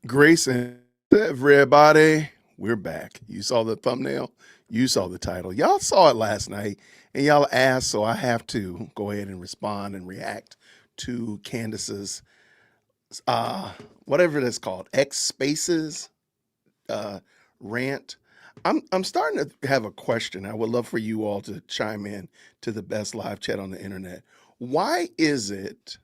Grace and everybody, we're back. You saw the thumbnail, you saw the title. Y'all saw it last night, and y'all asked, so I have to go ahead and respond and react to Candace's, whatever that's called, X Spaces rant. I'm starting to have a question. I would love for you all to chime in to the best live chat on the internet. Why is it?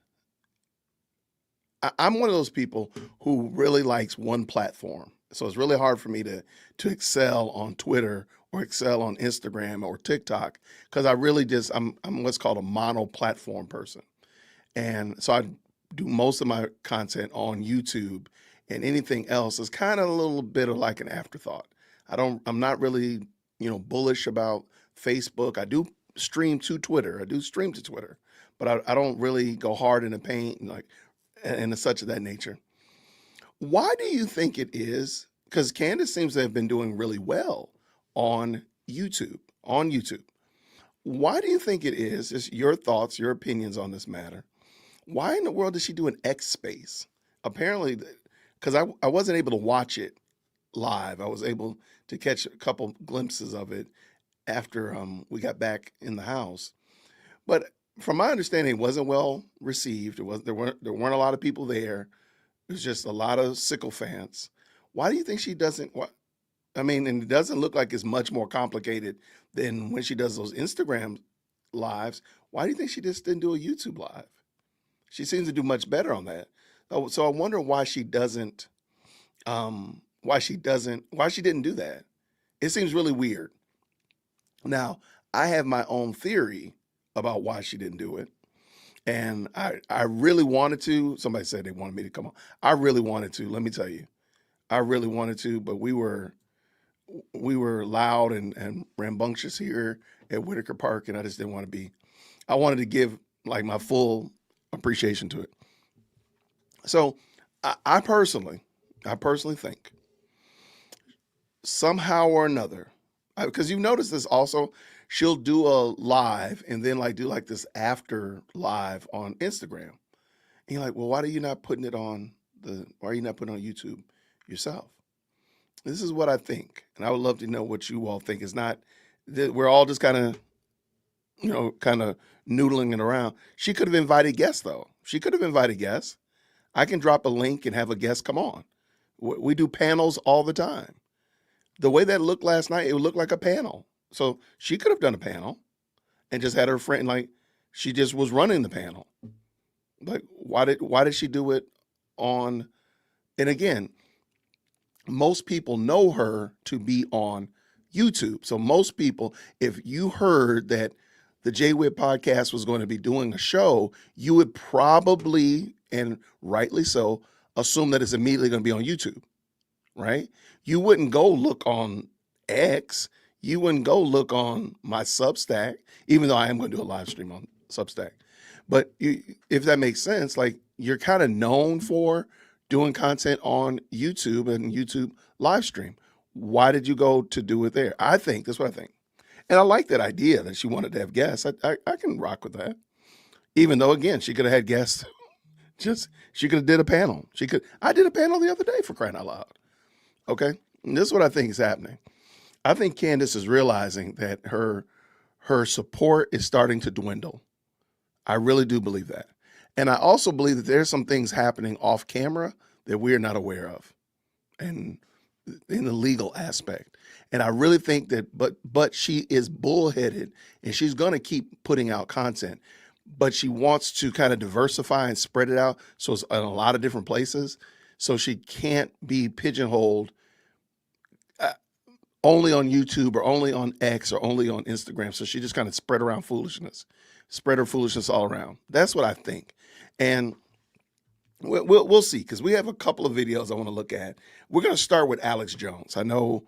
I'm one of those people who really likes one platform. So it's really hard for me to excel on Twitter or excel on Instagram or TikTok because I really just I'm what's called a mono platform person. And so I do most of my content on YouTube, and anything else is kind of a little bit of like an afterthought. I'm not really, bullish about Facebook. I do stream to Twitter. I do stream to Twitter, but I don't really go hard in the paint and such of that nature. Why do you think it is? Because Candace seems to have been doing really well on YouTube. Why do you think it is? Just your thoughts, your opinions on this matter. Why in the world does she do an X space? Apparently, because I wasn't able to watch it live. I was able to catch a couple glimpses of it after we got back in the house. But from my understanding, it wasn't well received. There weren't a lot of people there. It was just a lot of sycophants. Why do you think she doesn't? And it doesn't look like it's much more complicated than when she does those Instagram lives. Why do you think she just didn't do a YouTube live? She seems to do much better on that. So I wonder why she doesn't. Why she didn't do that. It seems really weird. Now, I have my own theory about why she didn't do it. And I really wanted to. Somebody said they wanted me to come on. I really wanted to. Let me tell you, I really wanted to, but we were loud and rambunctious here at Whitaker Park, and I just didn't want to be. I wanted to give like my full appreciation to it. So I personally think somehow or another, because you've noticed this also, she'll do a live and then do this after live on Instagram. And you're like, well, why are you not putting it on YouTube yourself? This is what I think. And I would love to know what you all think. It's not that we're all just kind of noodling it around. She could have invited guests though. I can drop a link and have a guest come on. We do panels all the time. The way that looked last night, it looked like a panel. So she could have done a panel and just had her friend, she just was running the panel. Why did she do it on? And again, most people know her to be on YouTube. So most people, if you heard that the J-Wit podcast was going to be doing a show, you would probably, and rightly so, assume that it's immediately going to be on YouTube, right? You wouldn't go look on X. You wouldn't go look on my Substack, even though I am going to do a live stream on Substack. But if that makes sense, you're kind of known for doing content on YouTube and YouTube live stream. Why did you go to do it there? That's what I think. And I like that idea that she wanted to have guests. I can rock with that. Even though, again, she could have had guests. She could have did a panel. I did a panel the other day, for crying out loud. Okay? And this is what I think is happening. I think Candace is realizing that her support is starting to dwindle. I really do believe that. And I also believe that there's some things happening off camera that we're not aware of, and in the legal aspect. And I really think that, but she is bullheaded, and she's going to keep putting out content, but she wants to kind of diversify and spread it out. So it's in a lot of different places. So she can't be pigeonholed only on YouTube or only on X or only on Instagram. So she just kind of spread her foolishness all around. That's what I think. And we'll see, because we have a couple of videos I want to look at. We're going to start with Alex Jones. I know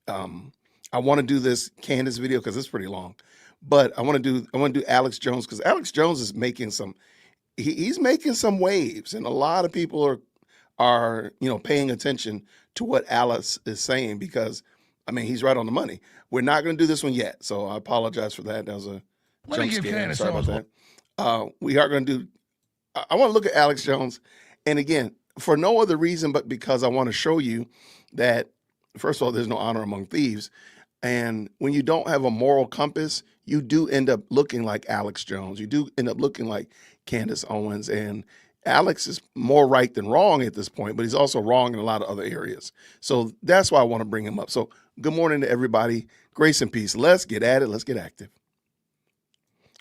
I want to do this Candace video because it's pretty long, but I want to do Alex Jones, because Alex Jones is making he's making some waves, and a lot of people are paying attention to what Alex is saying, because I mean, he's right on the money. We're not going to do this one yet, so I apologize for that. That was a Let me jump give scare. Candace Sorry about Owens that. We are going to do. I want to look at Alex Jones, and again, for no other reason but because I want to show you that, first of all, there's no honor among thieves, and when you don't have a moral compass, you do end up looking like Alex Jones. You do end up looking like Candace Owens, and Alex is more right than wrong at this point, but he's also wrong in a lot of other areas. So that's why I want to bring him up. So good morning to everybody. Grace and peace. Let's get at it. Let's get active.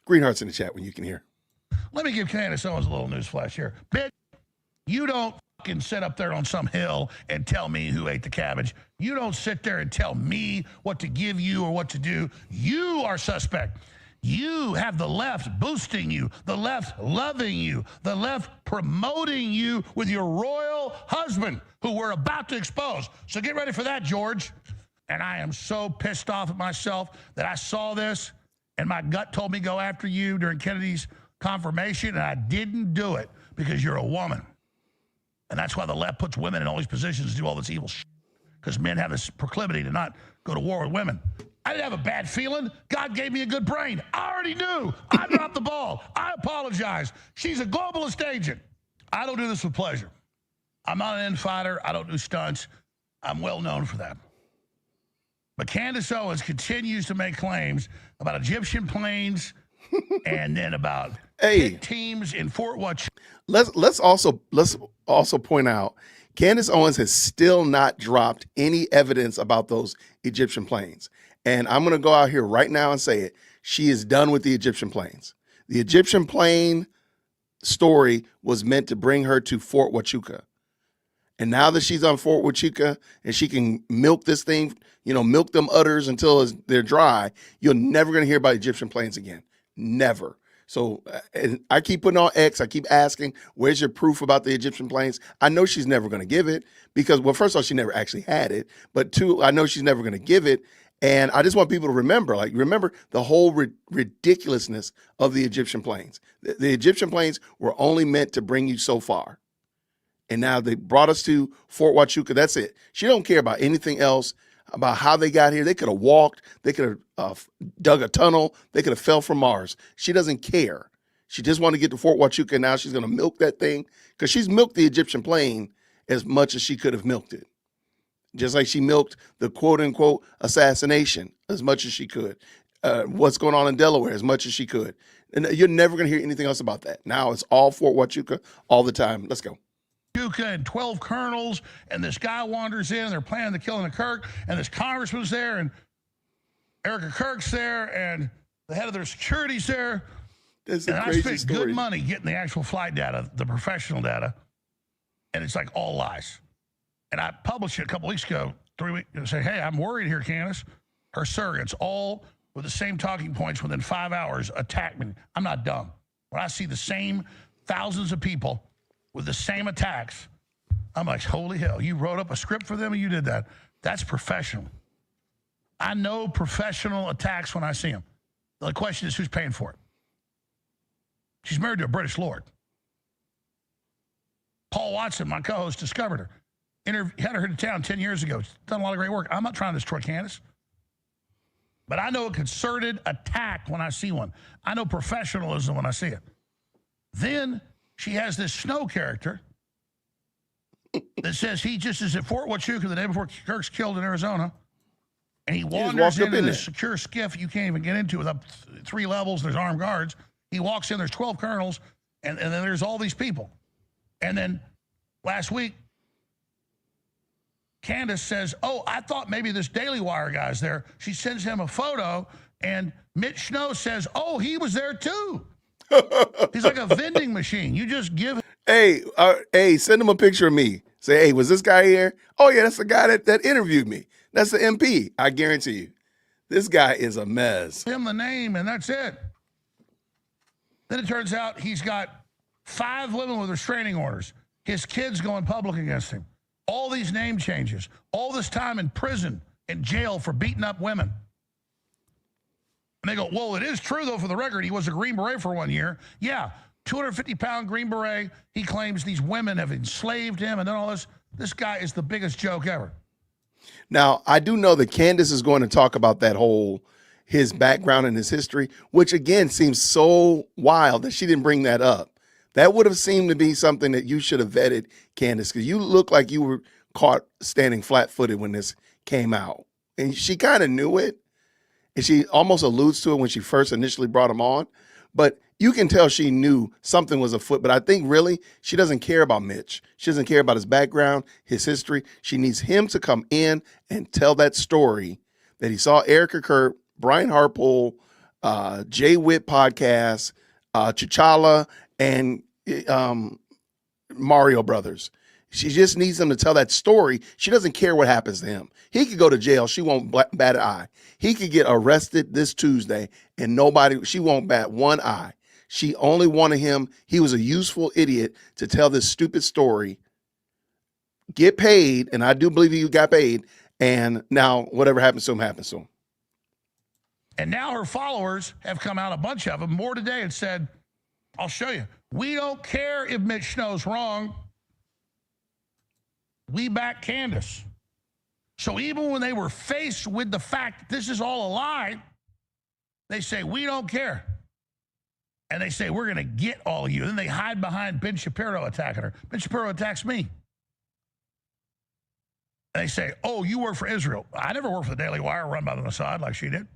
Green hearts in the chat when you can hear. Let me give Candace Owens a little news flash here. Bitch, you don't fucking sit up there on some hill and tell me who ate the cabbage. You don't sit there and tell me what to give you or what to do. You are suspect. You have the left boosting you, the left loving you, the left promoting you with your royal husband, who we're about to expose. So get ready for that, George. And I am so pissed off at myself that I saw this and my gut told me go after you during Kennedy's confirmation, and I didn't do it because you're a woman. And that's why the left puts women in all these positions to do all this evil shit, because men have this proclivity to not go to war with women. I didn't have a bad feeling. God gave me a good brain. I already knew. I dropped the ball. I apologize. She's a globalist agent. I don't do this with pleasure. I'm not an infighter. I don't do stunts. I'm well known for that. But Candace Owens continues to make claims about Egyptian planes and then about hit teams in Fort Watch. Let's also point out Candace Owens has still not dropped any evidence about those Egyptian planes. And I'm going to go out here right now and say it. She is done with the Egyptian planes. The Egyptian plane story was meant to bring her to Fort Huachuca. And now that she's on Fort Huachuca and she can milk this thing, milk them udders until they're dry, you're never going to hear about Egyptian planes again. Never. So and I keep putting on X. I keep asking, where's your proof about the Egyptian planes? I know she's never going to give it because, well, first of all, she never actually had it. But two, I know she's never going to give it. And I just want people to remember the whole ridiculousness of the Egyptian planes. The Egyptian planes were only meant to bring you so far. And now they brought us to Fort Huachuca. That's it. She don't care about anything else, about how they got here. They could have walked. They could have dug a tunnel. They could have fell from Mars. She doesn't care. She just wanted to get to Fort Huachuca. And now she's going to milk that thing because she's milked the Egyptian plane as much as she could have milked it. Just like she milked the quote-unquote assassination as much as she could. What's going on in Delaware as much as she could. And you're never going to hear anything else about that. Now it's all Fort Huachuca all the time. Let's go. And 12 colonels, and this guy wanders in, and they're planning the killing of Kirk, and this congressman's there, and Erica Kirk's there, and the head of their security's there. That's a and crazy I spent story. good money getting the actual flight data, the professional data, and it's like all lies. And I published it a couple weeks ago, 3 weeks, and say, hey, I'm worried here, Candace. Her surrogates, all with the same talking points within 5 hours, attack me. I'm not dumb. When I see the same thousands of people with the same attacks, I'm like, holy hell, you wrote up a script for them and you did that. That's professional. I know professional attacks when I see them. The question is, who's paying for it? She's married to a British lord. Paul Watson, my co-host, discovered her. Had her to town 10 years ago. She's done a lot of great work. I'm not trying to destroy Candace. But I know a concerted attack when I see one. I know professionalism when I see it. Then she has this Snow character that says he just is at Fort Huachuca the day before Kirk's killed in Arizona. And he wanders into this secure skiff you can't even get into with up 3 levels. There's armed guards. He walks in, there's 12 colonels, and then there's all these people. And then last week, Candace says, oh, I thought maybe this Daily Wire guy's there. She sends him a photo, and Mitch Snow says, oh, he was there too. He's like a vending machine. You just give. Hey, send him a picture of me. Say, hey, was this guy here? Oh, yeah, that's the guy that interviewed me. That's the MP. I guarantee you. This guy is a mess. Him the name, and that's it. Then it turns out he's got 5 women with restraining orders. His kids going public against him. All these name changes. All this time in prison, in jail for beating up women. And they go, well, it is true, though, for the record, he was a Green Beret for 1 year. Yeah, 250-pound Green Beret. He claims these women have enslaved him and then all this. This guy is the biggest joke ever. Now, I do know that Candace is going to talk about his background and his history, which again seems so wild that she didn't bring that up. That would have seemed to be something that you should have vetted, Candace, because you look like you were caught standing flat footed when this came out. And she kind of knew it. And she almost alludes to it when she first initially brought him on. But you can tell she knew something was afoot. But I think really she doesn't care about Mitch. She doesn't care about his background, his history. She needs him to come in and tell that story that he saw Erica Kurt, Brian Harpool, Jay Witt podcast, T'Challa, and Mario Brothers. She just needs them to tell that story. She doesn't care what happens to him. He could go to jail. She won't bat an eye. He could get arrested this Tuesday and she won't bat one eye. She only wanted him. He was a useful idiot to tell this stupid story, get paid, and I do believe he got paid, and now whatever happens to him happens to him. And now her followers have come out, a bunch of them, more today, and said, I'll show you. We don't care if Mitch Snow's wrong. We back Candace. So even when they were faced with the fact this is all a lie, they say, we don't care. And they say, we're going to get all of you. Then they hide behind Ben Shapiro attacking her. Ben Shapiro attacks me. And they say, oh, you work for Israel. I never worked for the Daily Wire run by the Mossad like she did.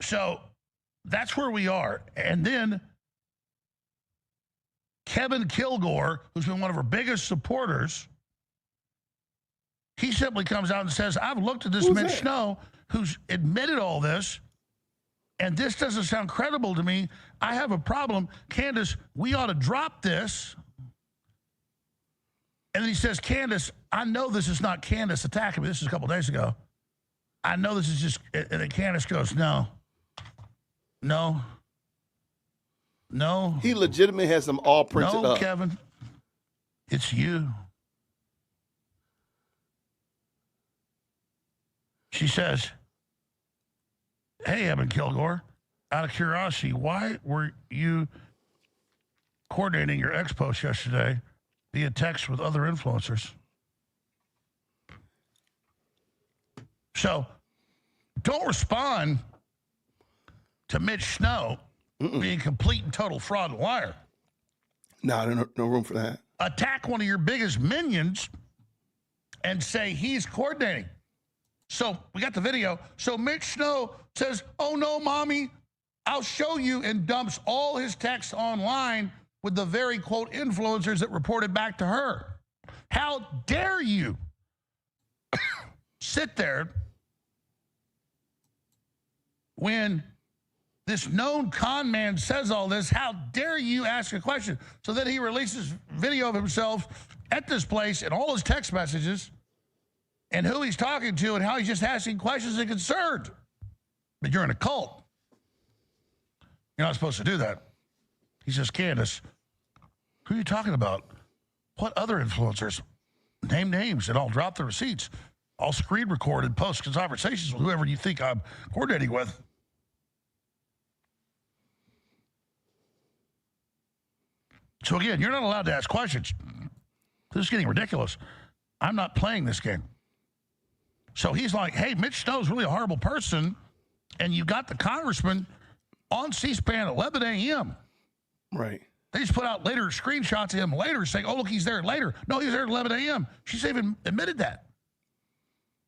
So that's where we are. And then Kevin Kilgore, who's been one of her biggest supporters, he simply comes out and says, I've looked at this Mitch Snow, who's admitted all this, and this doesn't sound credible to me. I have a problem. Candace, we ought to drop this. And then he says, Candace, I know this is not Candace attacking me. This is a couple days ago. I know this is just, and then Candace goes, no. He legitimately has them all printed up. No, Kevin, it's you. She says, hey, Evan Kilgore, out of curiosity, why were you coordinating your ex post yesterday via text with other influencers? So don't respond to Mitch Snow being complete and total fraud and liar. No room for that. Attack one of your biggest minions and say he's coordinating. So we got the video. So Mitch Snow says, oh no, mommy, I'll show you, and dumps all his texts online with the very, quote, influencers that reported back to her. How dare you sit there when this known con man says all this? How dare you ask a question? So then he releases video of himself at this place and all his text messages and who he's talking to and how he's just asking questions and concerned. But you're in a cult. You're not supposed to do that. He says, Candace, who are you talking about? What other influencers? Name names, and I'll drop the receipts. I'll screen record and post conversations with whoever you think I'm coordinating with. So again, you're not allowed to ask questions. This is getting ridiculous. I'm not playing this game. So he's like, hey, Mitch Snow's really a horrible person, and you got the congressman on C-SPAN at 11 a.m. Right. They just put out later screenshots of him later saying, oh, look, he's there later. No, he's there at 11 a.m. She's even admitted that.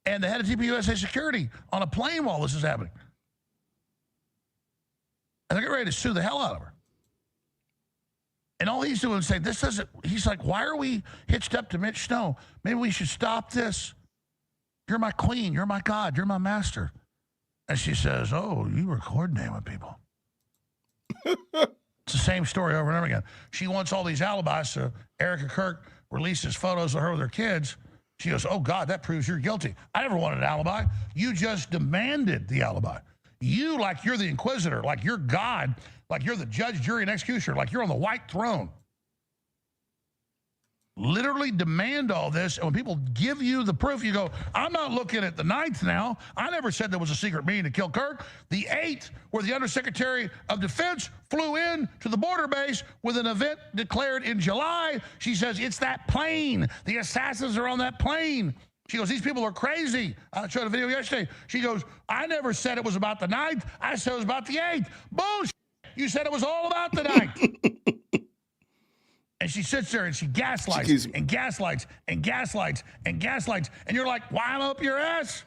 And the head of TPUSA Security on a plane while this is happening. And they're getting ready to sue the hell out of her. And all he's doing is saying, this doesn't, he's like, why are we hitched up to Mitch Snow? Maybe we should stop this. You're my queen. You're my God. You're my master. And she says, oh, you were coordinating with people. It's the same story over and over again. She wants all these alibis. So Erica Kirk releases photos of her with her kids. She goes, oh, God, that proves you're guilty. I never wanted an alibi. You just demanded the alibi. You, like you're the inquisitor, like you're God, like you're the judge, jury, and executioner, like you're on the white throne. literally demand all this. And when people give you the proof, you go, I'm not looking at the 9th now. I never said there was a secret meeting to kill Kirk. The 8th, where the Undersecretary of Defense flew in to the border base with an event declared in July. She says, it's that plane. The assassins are on that plane. She goes, these people are crazy. I showed a video yesterday. She goes, I never said it was about the 9th. I said it was about the 8th. Bullshit. You said it was all about the 9th. And she sits there and she gaslights and gaslights and gaslights and gaslights. And you're like, why am I up your ass?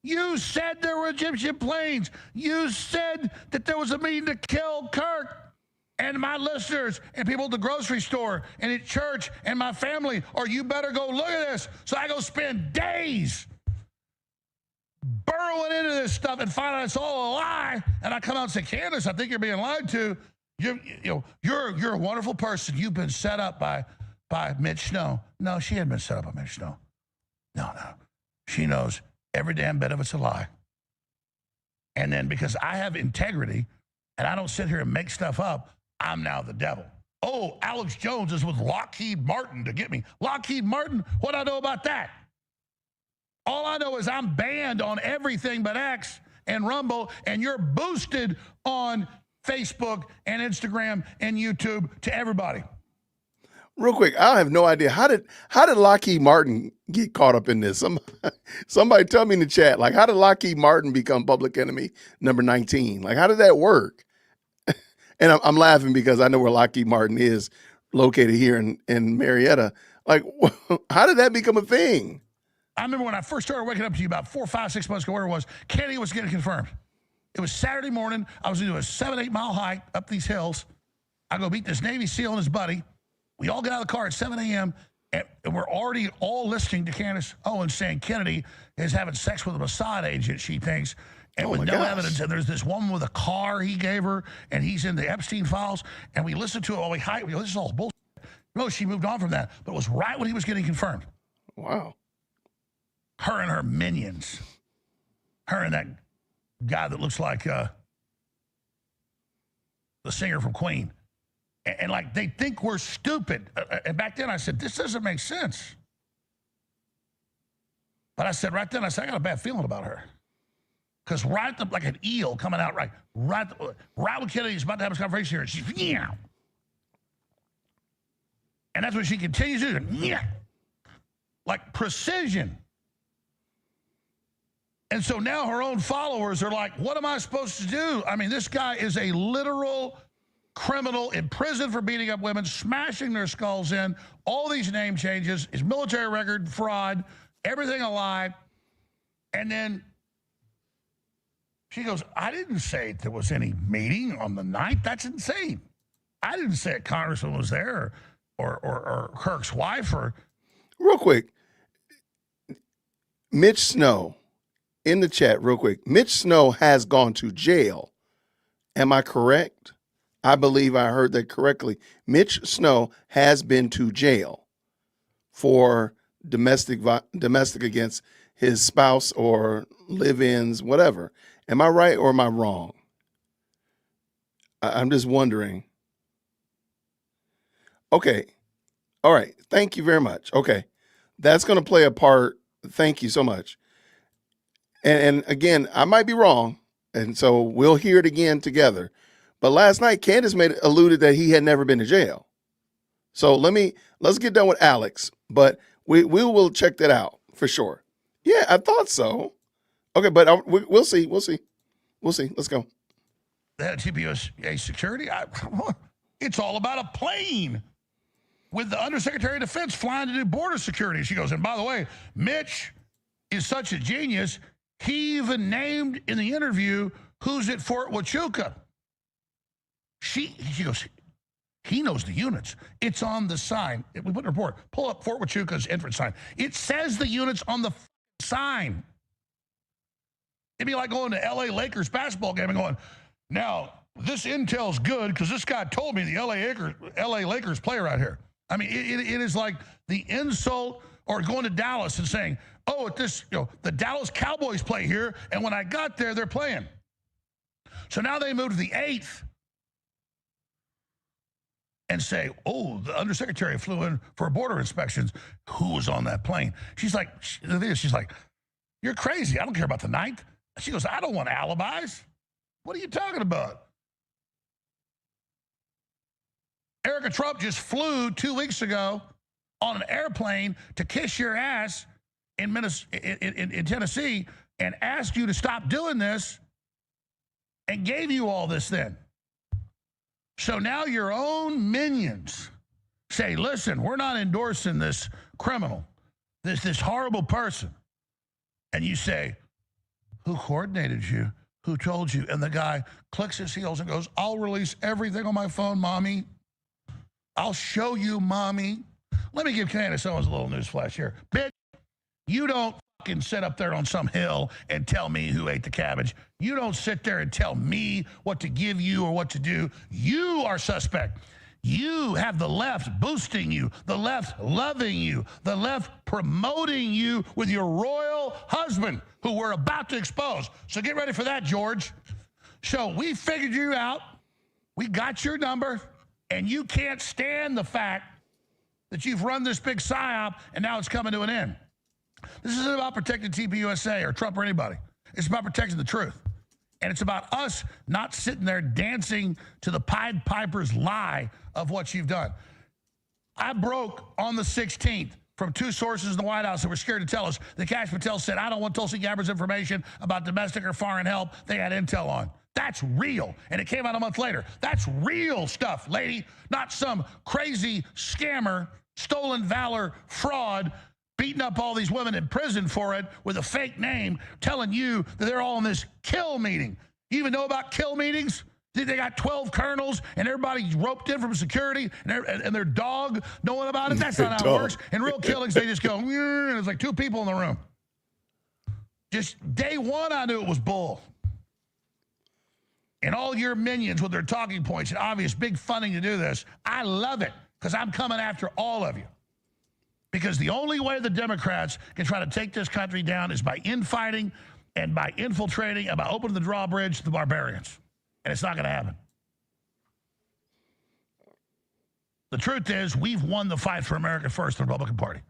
You said there were Egyptian planes. You said that there was a meeting to kill Kirk. And my listeners and people at the grocery store and at church and my family, or you better go look at this. So I go spend days burrowing into this stuff and find out it's all a lie. And I come out and say, Candace, I think you're being lied to. You're a wonderful person. You've been set up by Mitch Snow. No, she hadn't been set up by Mitch Snow. No. She knows every damn bit of it's a lie. And then because I have integrity and I don't sit here and make stuff up, I'm now the devil. Oh, Alex Jones is with Lockheed Martin to get me. Lockheed Martin, what do I know about that? All I know is I'm banned on everything but X and Rumble, and you're boosted on Facebook and Instagram and YouTube to everybody. Real quick, I have no idea. How did Lockheed Martin get caught up in this? Somebody tell me in the chat, like, how did Lockheed Martin become public enemy number 19? Like, how did that work? And I'm laughing because I know where Lockheed Martin is located here in Marietta. Like, how did that become a thing? I remember when I first started waking up to you about 4, 5, 6 months ago, where it was, Kenny was getting confirmed. It was Saturday morning. I was going to do a 7-8 mile hike up these hills. I go meet this Navy SEAL and his buddy. We all get out of the car at 7 a.m. and we're already all listening to Candace Owens saying Kennedy is having sex with a Mossad agent, she thinks, and with no evidence. And there's this woman with a car he gave her, and he's in the Epstein files. And we listened to it while we hiked. We go, this is all bullshit. No, she moved on from that. But it was right when he was getting confirmed. Wow. Her and her minions. Her and that guy that looks like the singer from Queen. And like, they think we're stupid. And back then I said, this doesn't make sense. But I said right then, I got a bad feeling about her. Because like an eel coming out right when Kennedy's about to have his conversation here, and she's, yeah. And that's what she continues to do, yeah. Like precision. And so now her own followers are like, what am I supposed to do? I mean, this guy is a literal criminal in prison for beating up women, smashing their skulls in, all these name changes, his military record, fraud, everything a lie. And then she goes, I didn't say there was any meeting on the 9th. That's insane. I didn't say a congressman was there or Kirk's wife or. Real quick, Mitch Snow in the chat, real quick. Mitch Snow has gone to jail. Am I correct? I believe I heard that correctly. Mitch Snow has been to jail for domestic against his spouse or live-ins, whatever. Am I right or am I wrong? I'm just wondering. Okay. All right. Thank you very much. Okay. That's going to play a part. Thank you so much. And again, I might be wrong. And so we'll hear it again together. But last night, Candace alluded that he had never been to jail. So let's get done with Alex. But we will check that out for sure. Yeah, I thought so. Okay, but we'll see. We'll see. Let's go. That TPUSA security, it's all about a plane with the Undersecretary of Defense flying to do border security. She goes, and by the way, Mitch is such a genius, he even named in the interview who's at Fort Huachuca. She goes, he knows the units. It's on the sign. We put in a report. Pull up Fort Huachuca's entrance sign. It says the units on the sign. It'd be like going to LA Lakers basketball game and going, now, this intel's good because this guy told me the LA Lakers play right here. I mean, it is like the insult, or going to Dallas and saying, oh, the Dallas Cowboys play here, and when I got there, they're playing. So now they moved to the 8th. and say, oh, the undersecretary flew in for border inspections. Who was on that plane? She's like, you're crazy. I don't care about the ninth. She goes, I don't want alibis. What are you talking about? Erica Trump just flew 2 weeks ago on an airplane to kiss your ass in Tennessee and asked you to stop doing this and gave you all this then. So now your own minions say, listen, we're not endorsing this criminal, this horrible person. And you say, who coordinated you? Who told you? And the guy clicks his heels and goes, I'll release everything on my phone, mommy. I'll show you, mommy. Let me give Candace Owens a little news flash here. Bitch, you don't fucking sit up there on some hill and tell me who ate the cabbage. You don't sit there and tell me what to give you or what to do. You are suspect. You have the left boosting you, the left loving you, the left promoting you with your royal husband, who we're about to expose. So get ready for that, George. So we figured you out. We got your number, and you can't stand the fact that you've run this big psyop and now it's coming to an end. This isn't about protecting TPUSA or Trump or anybody. It's about protecting the truth. And it's about us not sitting there dancing to the Pied Piper's lie of what you've done. I broke on the 16th from two sources in the White House that were scared to tell us that Kash Patel said, I don't want Tulsi Gabbard's information about domestic or foreign help they had intel on. That's real. And it came out a month later. That's real stuff, lady, not some crazy scammer, stolen valor fraud, beating up all these women in prison for it with a fake name, telling you that they're all in this kill meeting. You even know about kill meetings? They got 12 colonels and everybody's roped in from security and their dog knowing about it? That's not how it works. In real killings, they just go, and there's like two people in the room. Just day one, I knew it was bull. And all your minions with their talking points and obvious big funding to do this, I love it because I'm coming after all of you. Because the only way the Democrats can try to take this country down is by infighting and by infiltrating and by opening the drawbridge to the barbarians. And it's not going to happen. The truth is, we've won the fight for America First, the Republican Party.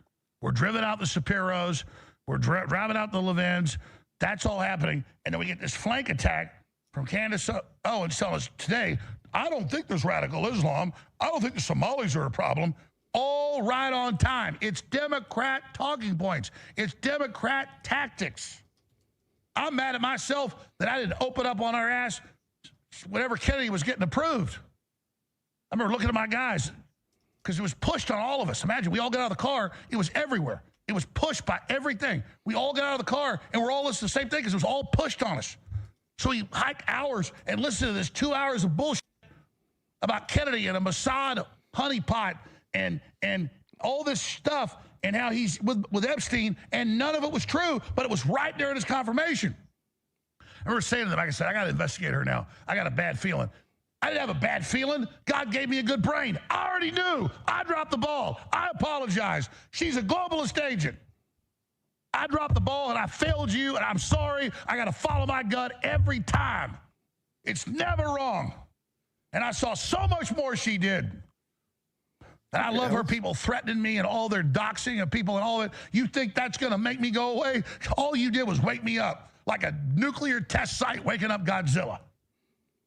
We're driven out the Shapiros. We're driving out the Levins. That's all happening. And then we get this flank attack from Candace Owens telling us today, I don't think there's radical Islam. I don't think the Somalis are a problem. All right on time. It's Democrat talking points. It's Democrat tactics. I'm mad at myself that I didn't open up on our ass whenever Kennedy was getting approved. I remember looking at my guys because it was pushed on all of us. Imagine, we all got out of the car. It was everywhere. It was pushed by everything. We all got out of the car, and we're all listening to the same thing because it was all pushed on us. So we hike hours and listen to this 2 hours of bullshit about Kennedy and a Mossad honeypot and all this stuff and how he's with Epstein, and none of it was true, but it was right there in his confirmation. I remember saying to them, like I said, I got to investigate her now. I got a bad feeling. I didn't have a bad feeling. God gave me a good brain. I already knew. I dropped the ball. I apologize. She's a globalist agent. I dropped the ball and I failed you, and I'm sorry. I got to follow my gut every time. It's never wrong. And I saw so much more she did. And I love her people threatening me and all their doxing of people and all that. You think that's going to make me go away? All you did was wake me up like a nuclear test site waking up Godzilla.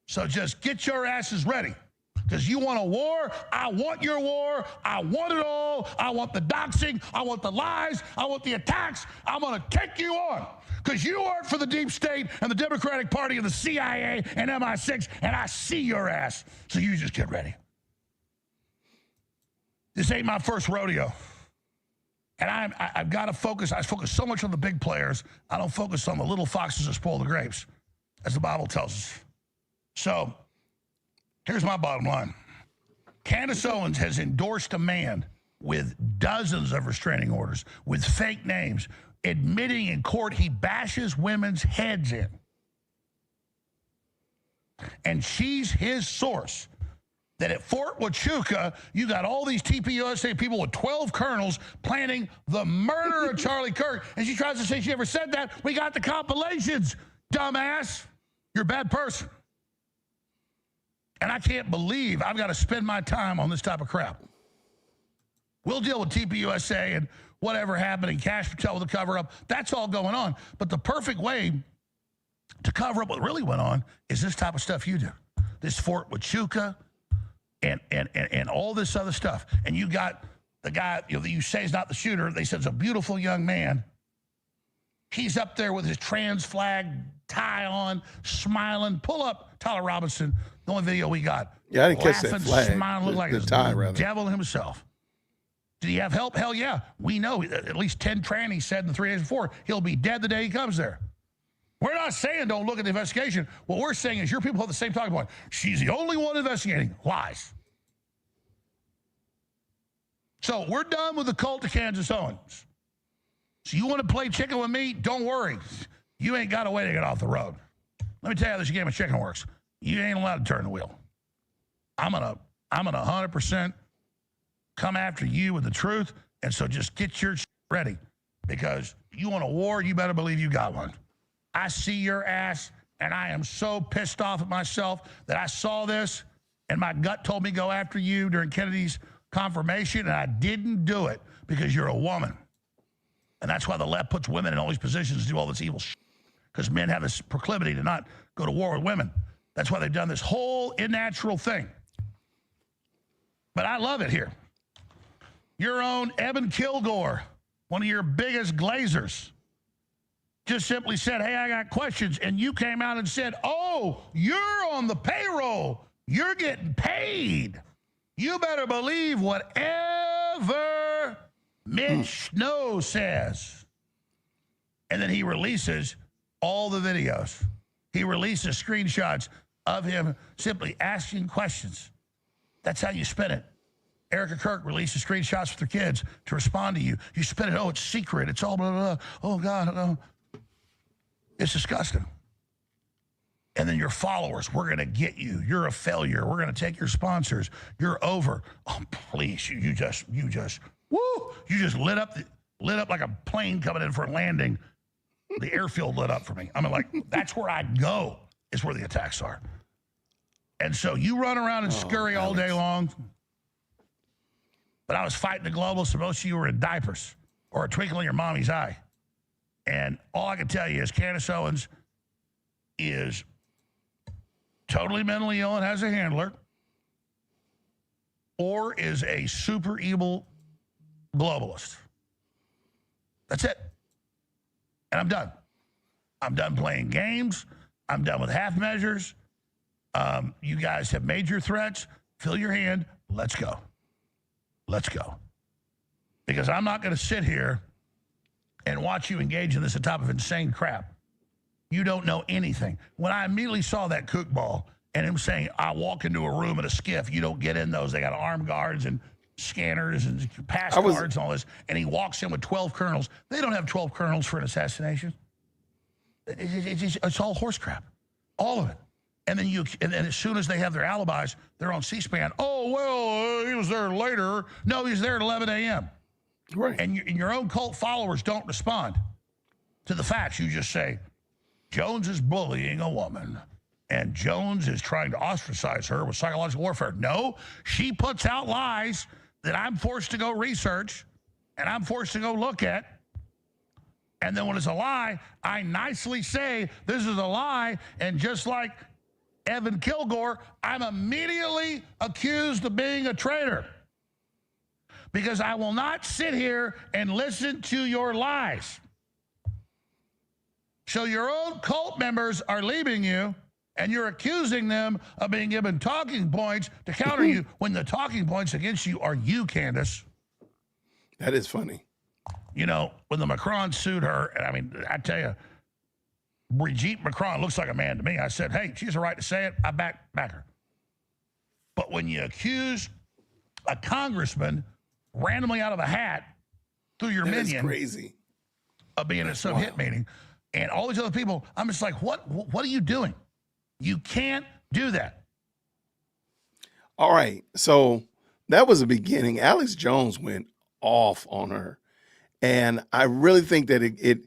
So just get your asses ready. Because you want a war? I want your war. I want it all. I want the doxing. I want the lies. I want the attacks. I'm going to take you on. Because you aren't for the deep state and the Democratic Party and the CIA and MI6, and I see your ass. So you just get ready. This ain't my first rodeo. And I've got to focus. I focus so much on the big players. I don't focus on the little foxes that spoil the grapes, as the Bible tells us. So here's my bottom line. Candace Owens has endorsed a man with dozens of restraining orders, with fake names, admitting in court he bashes women's heads in. And she's his source. That at Fort Huachuca, you got all these TPUSA people with 12 colonels planning the murder of Charlie Kirk. And she tries to say she never said that. We got the compilations, dumbass. You're a bad person. And I can't believe I've got to spend my time on this type of crap. We'll deal with TPUSA and whatever happened and Cash Patel with the cover-up. That's all going on. But the perfect way to cover up what really went on is this type of stuff you do. This Fort Huachuca and all this other stuff. And you got the guy that you say is not the shooter. They said it's a beautiful young man. He's up there with his trans flag tie on, smiling. Pull up Tyler Robinson, the only video we got. Yeah, I didn't catch that Laughing, flag. smiling, look like the tie, rather. devil himself. Did he have help? Hell yeah. We know at least 10 trannies said in the 3 days before he'll be dead the day he comes there. We're not saying don't look at the investigation. What we're saying is your people have the same talking point. She's the only one investigating. Lies. So we're done with the cult of Candace Owens. So you want to play chicken with me? Don't worry. You ain't got a way to get off the road. Let me tell you how this game of chicken works. You ain't allowed to turn the wheel. I'm gonna 100% come after you with the truth, and so just get your ready, because you want a war, you better believe you got one. I see your ass, and I am so pissed off at myself that I saw this, and my gut told me go after you during Kennedy's confirmation, and I didn't do it because you're a woman. And that's why the left puts women in all these positions to do all this evil shit, because men have this proclivity to not go to war with women. That's why they've done this whole unnatural thing. But I love it here. Your own Evan Kilgore, one of your biggest glazers, just simply said, hey, I got questions. And you came out and said, oh, you're on the payroll. You're getting paid. You better believe whatever Mitch Snow says. And then he releases all the videos. He releases screenshots of him simply asking questions. That's how you spin it. Erica Kirk releases screenshots with her kids to respond to you. You spin it, oh, it's secret. It's all blah, blah, blah. Oh, God, no. It's disgusting. And then your followers, we're going to get you. You're a failure. We're going to take your sponsors. You're over. Oh, please, you just, woo! You just lit up like a plane coming in for a landing. The airfield lit up for me. I mean, like, that's where I go, is where the attacks are. And so you run around and scurry all day long. But I was fighting the globalists, and most of you were in diapers or a twinkle in your mommy's eye. And all I can tell you is Candace Owens is totally mentally ill and has a handler, or is a super evil globalist. That's it. And I'm done. I'm done playing games. I'm done with half measures. You guys have made your threats. Fill your hand. Let's go. Let's go. Because I'm not going to sit here and watch you engage in this type of insane crap. You don't know anything. When I immediately saw that kook ball and him saying, I walk into a room in a skiff, you don't get in those. They got armed guards and scanners and pass cards and all this. And he walks in with 12 colonels. They don't have 12 colonels for an assassination. It's all horse crap. All of it. And then as soon as they have their alibis, they're on C-SPAN. Oh, well, he was there later. No, he was there at 11 a.m. Right. And your own cult followers don't respond to the facts. You just say, Jones is bullying a woman, and Jones is trying to ostracize her with psychological warfare. No, she puts out lies that I'm forced to go research, and I'm forced to go look at. And then when it's a lie, I nicely say, this is a lie, and just like Evan Kilgore, I'm immediately accused of being a traitor, because I will not sit here and listen to your lies. So your own cult members are leaving you, and you're accusing them of being given talking points to counter you, when the talking points against you are you, Candace. That is funny. You know, when the Macron sued her, and I mean, I tell you, Brigitte Macron looks like a man to me. I said, hey, she has a right to say it. I back her. But when you accuse a congressman randomly out of a hat through your minion, crazy, of being at some hit meeting, and all these other people, I'm just like, what are you doing? You can't do that. All right. So that was the beginning. Alex Jones went off on her. And I really think that it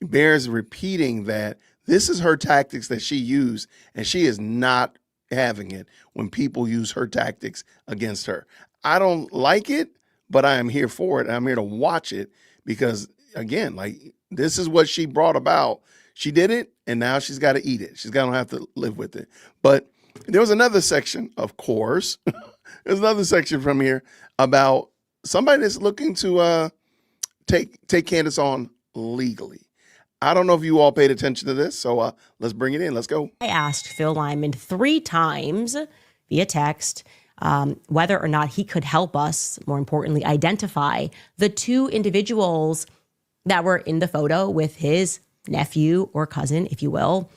bears repeating that this is her tactics that she used, and she is not having it when people use her tactics against her. I don't like it, but I am here for it. I'm here to watch it because, again, like, this is what she brought about. She did it, and now she's got to eat it. She's going to have to live with it. But there was another section, of course. There's another section from here about somebody that's looking to take Candace on legally. I don't know if you all paid attention to this, so let's bring it in. Let's go. I asked Phil Lyman 3 times via text whether or not he could help us, more importantly, identify the 2 individuals that were in the photo with his nephew or cousin, if you will.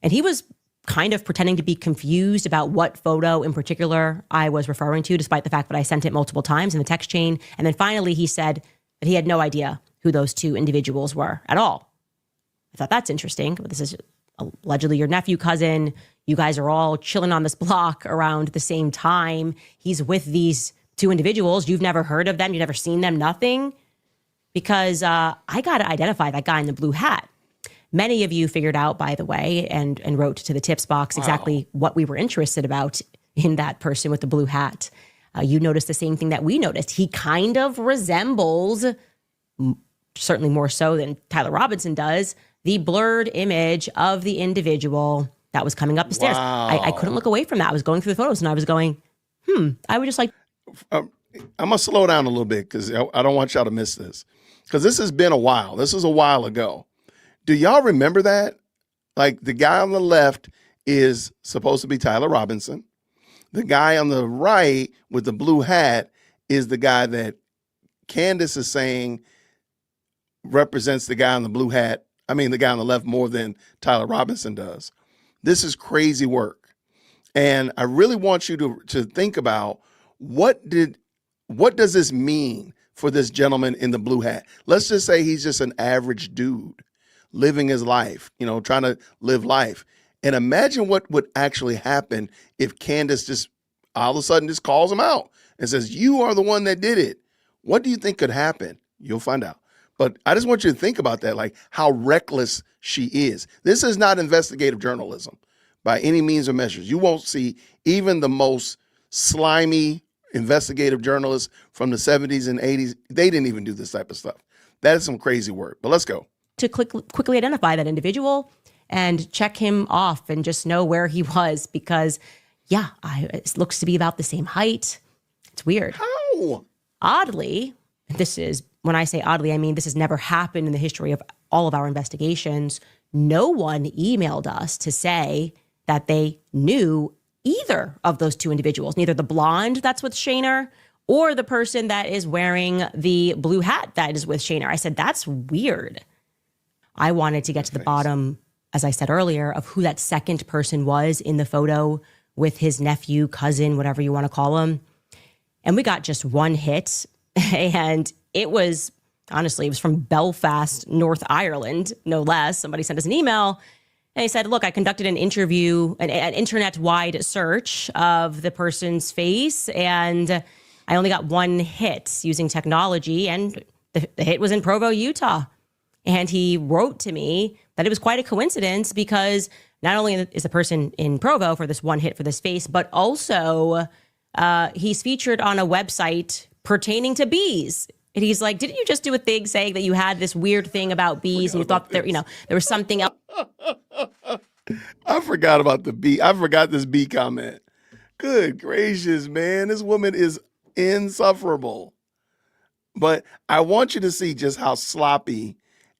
And he was kind of pretending to be confused about what photo in particular I was referring to, despite the fact that I sent it multiple times in the text chain. And then finally he said that he had no idea who those 2 individuals were at all. I thought that's interesting. This is allegedly your nephew, cousin. You guys are all chilling on this block around the same time. He's with these 2 individuals. You've never heard of them. You've never seen them, nothing. Because I got to identify that guy in the blue hat. Many of you figured out, by the way, and wrote to the tips box exactly what we were interested about in that person with the blue hat. You noticed the same thing that we noticed. He kind of resembles, certainly more so than Tyler Robinson does, the blurred image of the individual that was coming up the stairs. I couldn't look away from that. I was going through the photos and I was going, I would just like... I'm going to slow down a little bit because I don't want y'all to miss this. Because this has been a while. This was a while ago. Do y'all remember that? Like, the guy on the left is supposed to be Tyler Robinson. The guy on the right with the blue hat is the guy that Candace is saying represents the guy on the blue hat. I mean, the guy on the left more than Tyler Robinson does. This is crazy work. And I really want you to think about what does this mean for this gentleman in the blue hat? Let's just say he's just an average dude living his life, trying to live life. And imagine what would actually happen if Candace just all of a sudden just calls him out and says, you are the one that did it. What do you think could happen? You'll find out. But I just want you to think about that, like how reckless she is. This is not investigative journalism by any means or measures. You won't see even the most slimy investigative journalists from the 70s and 80s. They didn't even do this type of stuff. That is some crazy work. But let's go. To quickly identify that individual and check him off and just know where he was because, it looks to be about the same height. It's weird. How? Oddly, when I say oddly, I mean this has never happened in the history of all of our investigations. No one emailed us to say that they knew either of those 2 individuals, neither the blonde that's with Shaner or the person that is wearing the blue hat that is with Shaner. I said, that's weird. I wanted to get to the bottom, as I said earlier, of who that second person was in the photo with his nephew, cousin, whatever you want to call him. And we got just 1 hit. And it was from Belfast, North Ireland, no less. Somebody sent us an email and he said, look, I conducted an interview, an internet-wide search of the person's face, and I only got 1 hit using technology, and the hit was in Provo, Utah. And he wrote to me that it was quite a coincidence because not only is the person in Provo for this 1 hit for this face, but also he's featured on a website pertaining to bees. And he's like, didn't you just do a thing saying that you had this weird thing about bees and you thought there was something else? I forgot about the bee. I forgot this bee comment. Good gracious, man. This woman is insufferable. But I want you to see just how sloppy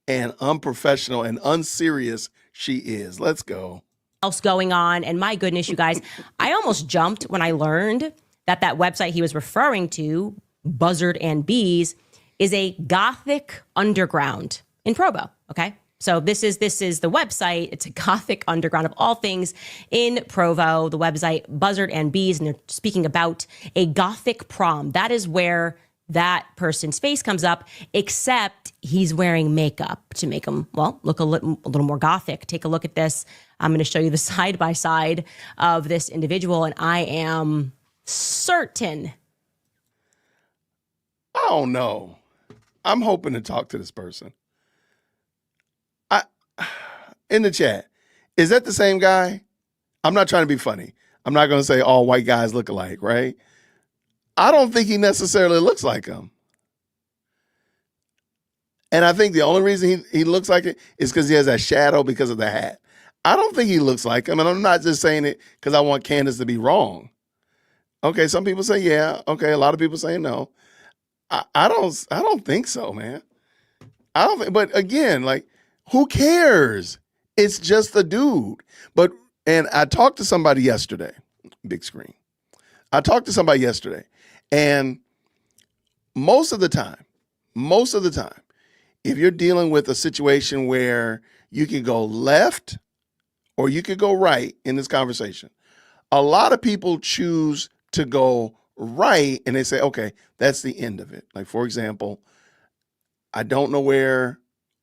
and unprofessional and unserious she is. Let's go. Else going on. And my goodness, you guys, I almost jumped when I learned that website he was referring to, Buzzard and Bees, is a Gothic underground in Provo. Okay. So this is the website. It's a Gothic underground of all things in Provo, the website Buzzard and Bees. And they're speaking about a Gothic prom. That is where that person's face comes up, except he's wearing makeup to make him, look a little more Gothic. Take a look at this. I'm going to show you the side-by-side of this individual, and I am certain. I don't know. I'm hoping to talk to this person. In the chat, is that the same guy? I'm not trying to be funny. I'm not going to say all white guys look alike, right? I don't think he necessarily looks like him. And I think the only reason he looks like it is because he has that shadow because of the hat. I don't think he looks like him. And I'm not just saying it because I want Candace to be wrong. Okay, some people say yeah. Okay, a lot of people say no. I don't think so, man. I don't think, but again, like, who cares? It's just a dude. And I talked to somebody yesterday, big screen. I talked to somebody yesterday, and most of the time, if you're dealing with a situation where you can go left or you could go right in this conversation, a lot of people choose to go right and they say, okay, that's the end of it. Like, for example, I don't know where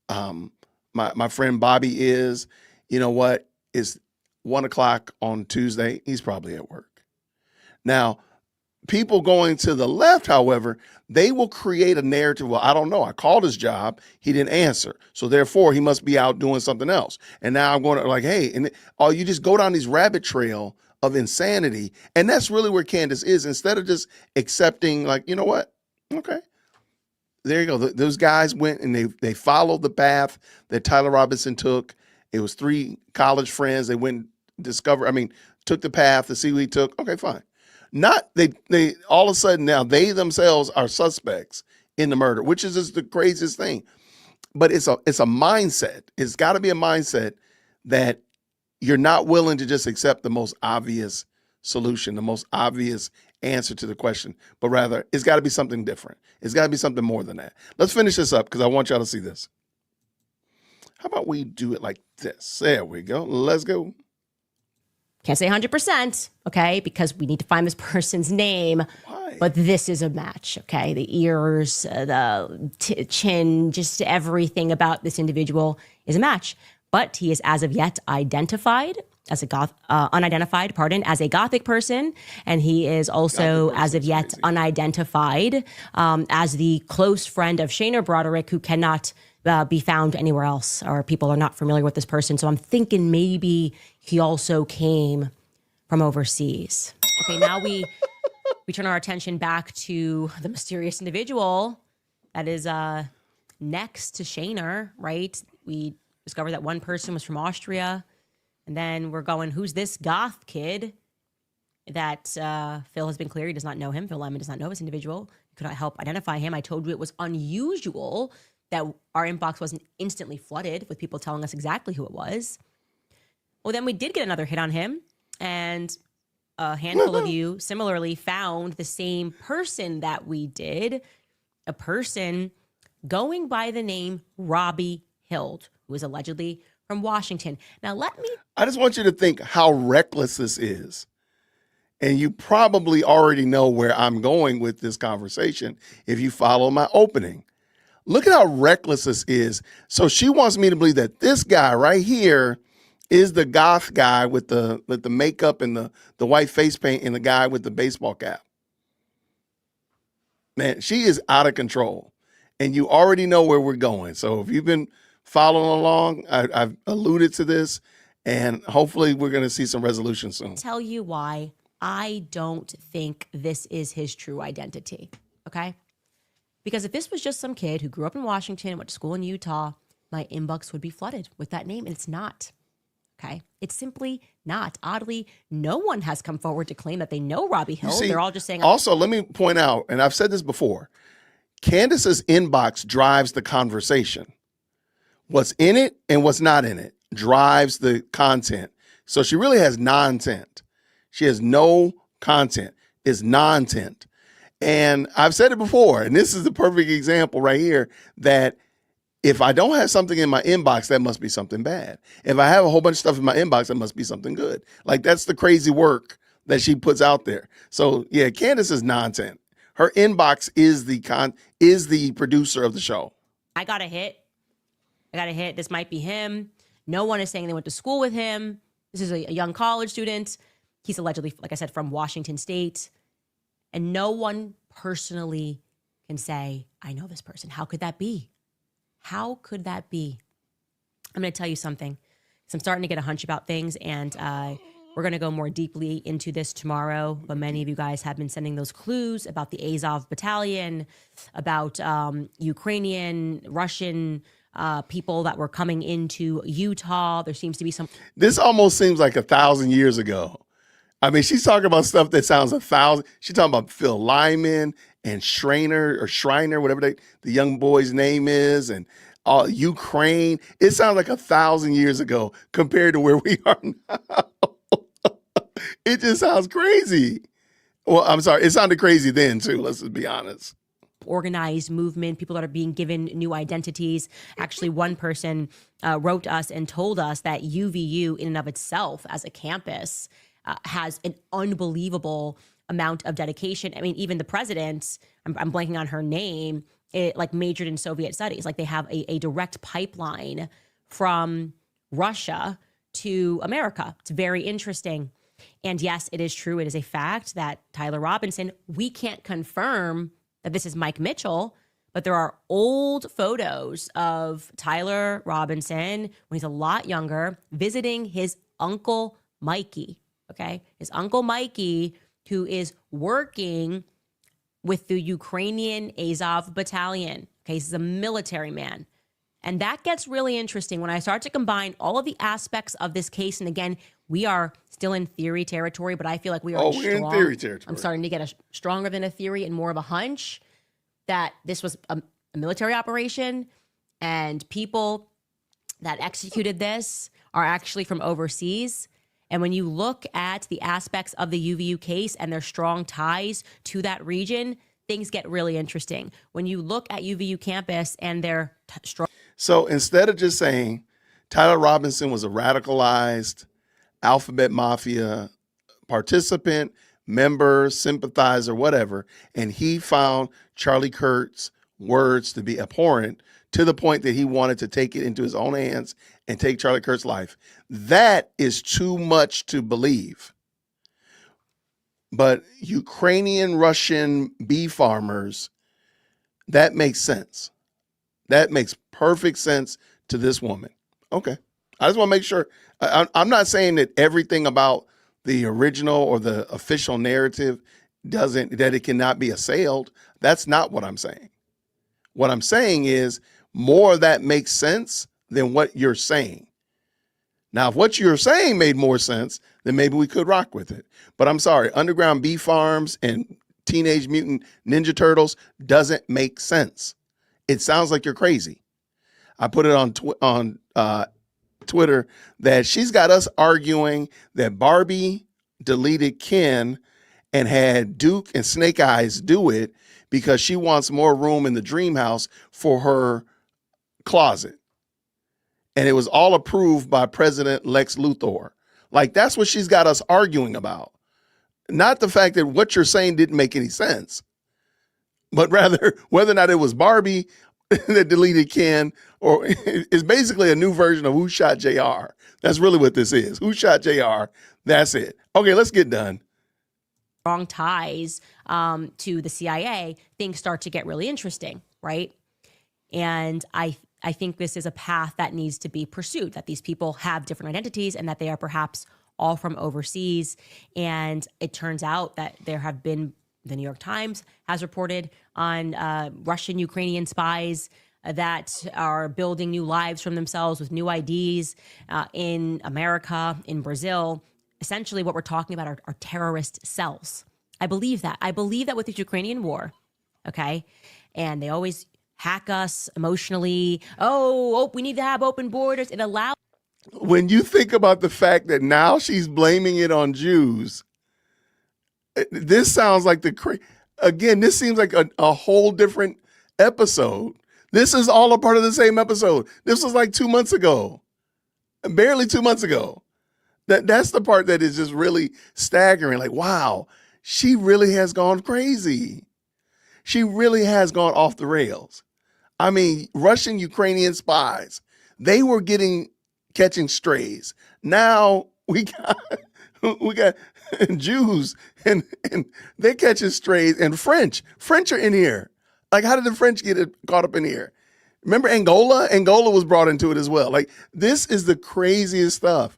my friend Bobby is. You know what? It's 1:00 on Tuesday. He's probably at work. Now, people going to the left, however, they will create a narrative. Well, I don't know. I called his job. He didn't answer. So therefore, he must be out doing something else. And now I'm going to like, hey, and you just go down these rabbit trail of insanity. And that's really where Candace is. Instead of just accepting, like, you know what? Okay. There you go. Those guys went and they followed the path that Tyler Robinson took. It was 3 college friends. They went and took the path to see who he took. Okay, fine. Not they all of a sudden now they themselves are suspects in the murder, which is just the craziest thing. But it's a mindset. It's got to be a mindset that you're not willing to just accept the most obvious solution, the most obvious answer to the question, but rather it's got to be something different. It's got to be something more than that. Let's finish this up because I want y'all to see this. How about we do it like this? There we go. Let's go. Can't say 100%, okay, because we need to find this person's name. Why? But this is a match, okay? The ears, the chin, just everything about this individual is a match. But he is as of yet identified as unidentified, as a Gothic person, and he is also as of yet unidentified as the close friend of Shayna Broderick, who cannot be found anywhere else, or people are not familiar with this person. So I'm thinking maybe he also came from overseas. Okay, now we turn our attention back to the mysterious individual that is next to Shayna, right? We discovered that one person was from Austria. And then we're going, who's this goth kid that Phil has been clear he does not know him. Phil Lemon does not know this individual. He could not help identify him. I told you it was unusual that our inbox wasn't instantly flooded with people telling us exactly who it was. Well, then we did get another hit on him. And a handful of you similarly found the same person that we did. A person going by the name Robbie Hild, who was allegedly from Washington. Now, I just want you to think how reckless this is. And you probably already know where I'm going with this conversation if you follow my opening. Look at how reckless this is. So she wants me to believe that this guy right here is the goth guy with the makeup and the white face paint and the guy with the baseball cap. Man, she is out of control. And you already know where we're going. So if you've been following along, I've alluded to this, and hopefully we're going to see some resolution soon. Tell you why I don't think this is his true identity, okay? Because if this was just some kid who grew up in Washington and went to school in Utah, my inbox would be flooded with that name, and it's not, okay? It's simply not. Oddly, no one has come forward to claim that they know Robbie Hill. They're all just saying... Also, let me point out, and I've said this before, Candace's inbox drives the conversation. What's in it and what's not in it drives the content. So she really has non-tent. She has no content. It's non-tent. And I've said it before, and this is the perfect example right here, that if I don't have something in my inbox, that must be something bad. If I have a whole bunch of stuff in my inbox, that must be something good. Like, that's the crazy work that she puts out there. So yeah, Candace is non-tent. Her inbox is the producer of the show. I got a hit. This might be him. No one is saying they went to school with him. This is a young college student. He's allegedly, like I said, from Washington State. And no one personally can say, I know this person. How could that be? How could that be? I'm going to tell you something. So I'm starting to get a hunch about things. And We're going to go more deeply into this tomorrow, but many of you guys have been sending those clues about the Azov battalion, about Ukrainian, Russian people that were coming into Utah. There seems to be some. This almost seems like 1,000 years ago. I mean, she's talking about stuff that sounds 1,000. She's talking about Phil Lyman and Shriner, whatever the young boy's name is, and Ukraine. It sounds like 1,000 years ago compared to where we are now. It just sounds crazy. Well, I'm sorry. It sounded crazy then too. Let's just be honest. Organized movement, people that are being given new identities. Actually, one person wrote us and told us that UVU in and of itself as a campus has an unbelievable amount of dedication. I mean, even the president, I'm blanking on her name, like majored in Soviet studies. Like they have a direct pipeline from Russia to America. It's very interesting. And yes, it is true. It is a fact that Tyler Robinson, we can't confirm that this is Mike Mitchell, but there are old photos of Tyler Robinson when he's a lot younger visiting his uncle Mikey, okay? His uncle Mikey, who is working with the Ukrainian Azov battalion. Okay, he's a military man. And that gets really interesting when I start to combine all of the aspects of this case. And again, we are still in theory territory, but I feel like we're in theory territory. I'm starting to get a stronger than a theory and more of a hunch that this was a military operation and people that executed this are actually from overseas. And when you look at the aspects of the UVU case and their strong ties to that region, things get really interesting. When you look at UVU campus and their strong. So instead of just saying Tyler Robinson was a radicalized Alphabet Mafia participant, member, sympathizer, whatever, and he found Charlie Kirk's words to be abhorrent to the point that he wanted to take it into his own hands and take Charlie Kirk's life. That is too much to believe. But Ukrainian, Russian bee farmers, that makes sense. That makes perfect sense to this woman. Okay. I just want to make sure. I'm not saying that everything about the original or the official narrative that it cannot be assailed. That's not what I'm saying. What I'm saying is more of that makes sense than what you're saying. Now, if what you're saying made more sense, then maybe we could rock with it. But I'm sorry, underground bee farms and Teenage Mutant Ninja Turtles doesn't make sense. It sounds like you're crazy. I put it on Twitter that she's got us arguing that Barbie deleted Ken and had Duke and Snake Eyes do it because she wants more room in the dream house for her closet. And it was all approved by President Lex Luthor. Like, that's what she's got us arguing about. Not the fact that what you're saying didn't make any sense, but rather whether or not it was Barbie that deleted Ken, or it's basically a new version of Who Shot JR. That's really what this is. Who Shot JR? That's it. Okay, let's get done. Strong ties to the CIA, things start to get really interesting, right? And I think this is a path that needs to be pursued, that these people have different identities and that they are perhaps all from overseas. And it turns out that there have been, the New York Times has reported on Russian, Ukrainian spies that are building new lives from themselves with new IDs in America, in Brazil. Essentially what we're talking about are terrorist cells. I believe that. I believe that with the Ukrainian war, okay? And they always hack us emotionally. Oh, we need to have open borders. It allows. When you think about the fact that now she's blaming it on Jews, this sounds like again, this seems like a whole different episode. This is all a part of the same episode. This was like 2 months ago, barely 2 months ago. That's the part that is just really staggering. Like, wow, she really has gone crazy. She really has gone off the rails. I mean, Russian, Ukrainian spies, they were catching strays. Now we got Jews and they're catching strays, and French are in here. Like, how did the French get caught up in here? Remember Angola? Angola was brought into it as well. Like, this is the craziest stuff.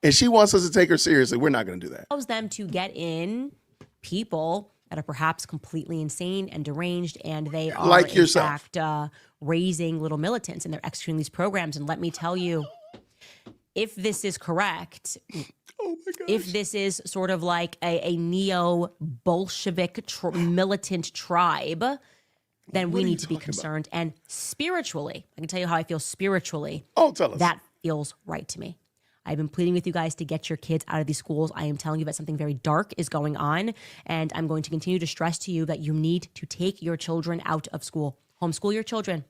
and she wants us to take her seriously. We're not going to do that. Allows them to get in people that are perhaps completely insane and deranged, and they are Like in yourself. fact raising little militants, and they're executing these programs. And let me tell you, if this is correct, Oh my gosh. if this is sort of like a neo-Bolshevik militant tribe, then we are you need to be talking about? concerned. And spiritually, I can tell you how I feel spiritually. Oh, tell us. That feels right to me. I've been pleading with you guys to get your kids out of these schools. I am telling you that something very dark is going on, and I'm going to continue to stress to you that you need to take your children out of school. Homeschool your children.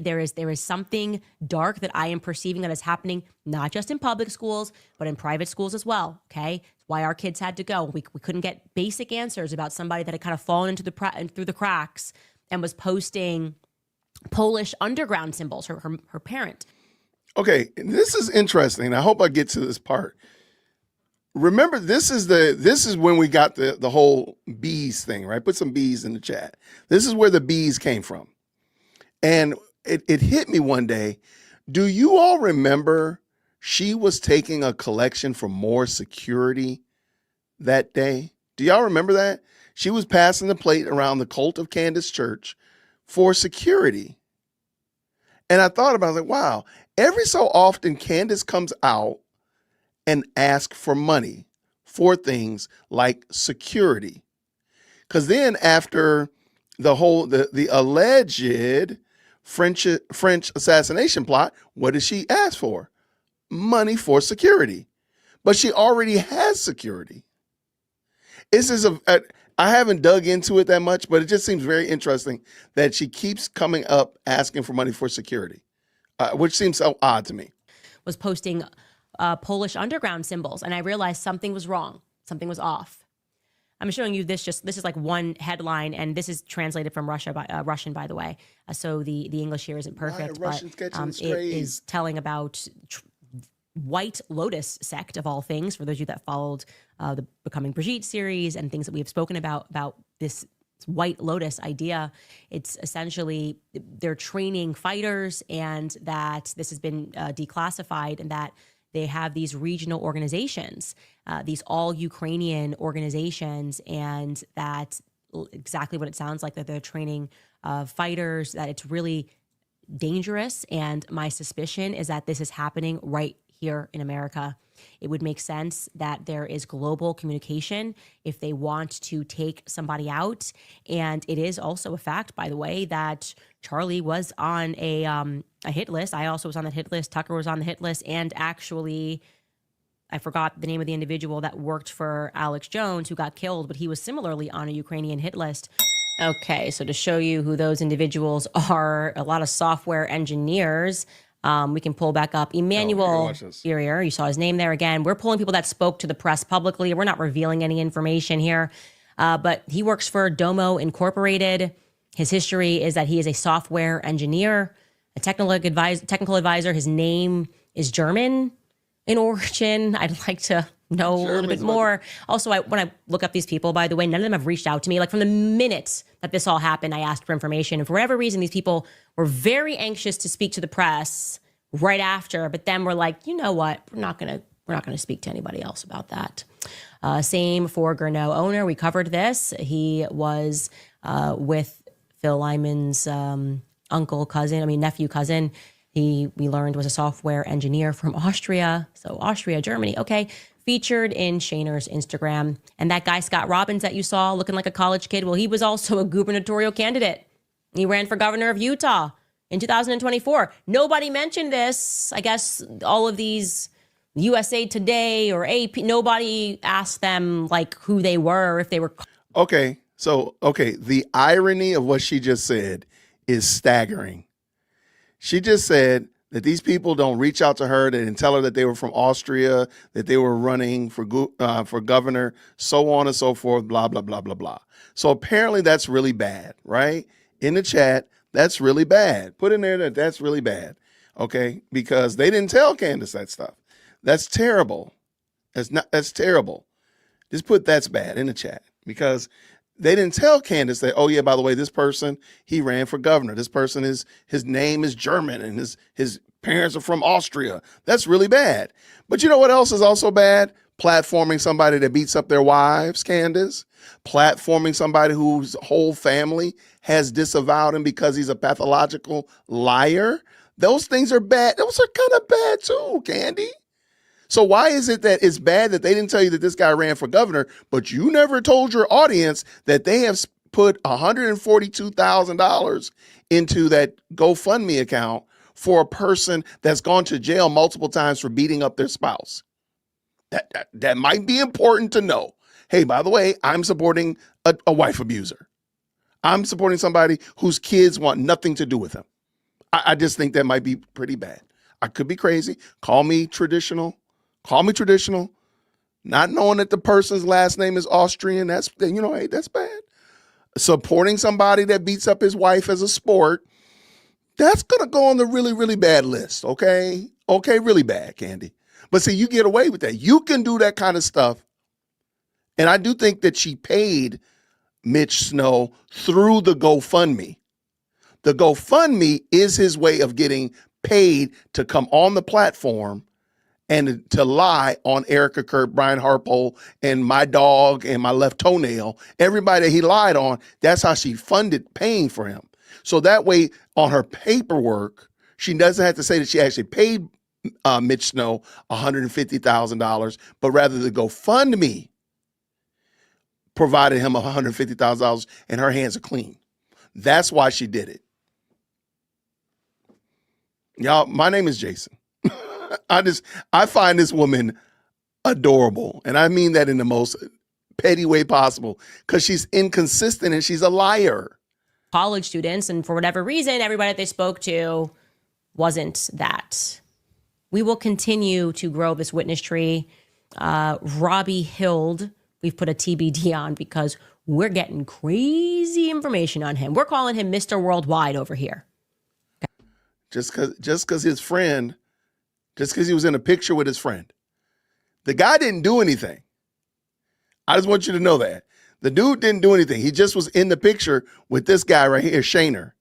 There is something dark that I am perceiving that is happening, not just in public schools, but in private schools as well. Okay, it's why our kids had to go. We couldn't get basic answers about somebody that had kind of fallen into through the cracks and was posting Polish underground symbols. Her parent. Okay, this is interesting. I hope I get to this part. Remember, this is when we got the whole bees thing, right? Put some bees in the chat. This is where the bees came from. And it hit me one day. Do you all remember she was taking a collection for more security that day? Do y'all remember that? She was passing the plate around the Cult of Candace Church for security. And I thought about it, I was like, wow, every so often Candace comes out and asks for money for things like security. Because then after the alleged French assassination plot, what did she ask for? Money for security. But she already has security. I haven't dug into it that much, but it just seems very interesting that she keeps coming up asking for money for security, which seems so odd to me. Was posting Polish underground symbols, and I realized something was wrong. Something was off. I'm showing you this. This is like one headline, and this is translated from Russian, by the way. So the English here isn't perfect, but it is telling about White Lotus sect of all things. For those of you that followed the Becoming Brigitte series and things that we have spoken about this White Lotus idea, it's essentially they're training fighters, and that this has been declassified, and that they have these regional organizations, these all Ukrainian organizations, and that's exactly what it sounds like, that they're training fighters, that it's really dangerous. And my suspicion is that this is happening right here in America. It would make sense that there is global communication if they want to take somebody out. And it is also a fact, by the way, that Charlie was on a hit list. I also was on the hit list. Tucker was on the hit list. And actually, I forgot the name of the individual that worked for Alex Jones who got killed, but he was similarly on a Ukrainian hit list. Okay, so to show you who those individuals are, a lot of software engineers. We can pull back up Emmanuel Furier. You saw his name there again. We're pulling people that spoke to the press publicly. We're not revealing any information here, but he works for Domo Incorporated. His history is that he is a software engineer, a technical advisor. His name is German in origin. I'd like to know a little bit more. Also, when I look up these people, by the way, none of them have reached out to me. Like from the minute that this all happened, I asked for information. And for whatever reason, these people were very anxious to speak to the press right after. But then we're like, you know what? We're not gonna speak to anybody else about that. Same for Gurno owner. We covered this. He was with Phil Lyman's nephew, cousin. We learned was a software engineer from Austria. So Austria, Germany. Okay. Featured in Shayner's Instagram. And that guy, Scott Robbins, that you saw looking like a college kid, well, he was also a gubernatorial candidate. He ran for governor of Utah in 2024. Nobody mentioned this. I guess all of these USA Today or AP, nobody asked them like who they were, if they were. Okay. The irony of what she just said is staggering. She just said that these people don't reach out to her. They didn't tell her that they were from Austria, that they were running for governor, so on and so forth, blah, blah, blah, blah, blah. So apparently that's really bad, right? In the chat, that's really bad. Put in there that's really bad, okay? Because they didn't tell Candace that stuff. That's terrible. That's terrible. Just put that's bad in the chat, because they didn't tell Candace that, oh yeah, by the way, this person, he ran for governor. This person his name is German and his parents are from Austria. That's really bad. But you know what else is also bad? Platforming somebody that beats up their wives, Candace. Platforming somebody whose whole family has disavowed him because he's a pathological liar. Those things are bad. Those are kind of bad too, Candy. So why is it that it's bad that they didn't tell you that this guy ran for governor, but you never told your audience that they have put $142,000 into that GoFundMe account for a person that's gone to jail multiple times for beating up their spouse? That might be important to know. Hey, by the way, I'm supporting a wife abuser. I'm supporting somebody whose kids want nothing to do with him. I just think that might be pretty bad. I could be crazy. Call me traditional. Not knowing that the person's last name is Austrian. That's, hey, that's bad. Supporting somebody that beats up his wife as a sport. That's going to go on the really, really bad list. Okay. Okay. Really bad, Candy. But see, you get away with that. You can do that kind of stuff. And I do think that she paid Mitch Snow through the GoFundMe. The GoFundMe is his way of getting paid to come on the platform and to lie on Erica Kurt, Brian Harpole, and my dog and my left toenail. Everybody that he lied on, that's how she funded paying for him. So that way on her paperwork, she doesn't have to say that she actually paid Mitch Snow $150,000, but rather the GoFundMe provided him $150,000 and her hands are clean. That's why she did it. Y'all, my name is Jason. I find this woman adorable. And I mean that in the most petty way possible because she's inconsistent and she's a liar. College students, and for whatever reason, everybody that they spoke to wasn't that. We will continue to grow this witness tree. Robbie Hild, we've put a TBD on because we're getting crazy information on him. We're calling him Mr. Worldwide over here. Just because his friend, just because he was in a picture with his friend. The guy didn't do anything. I just want you to know that. The dude didn't do anything. He just was in the picture with this guy right here, Shaner,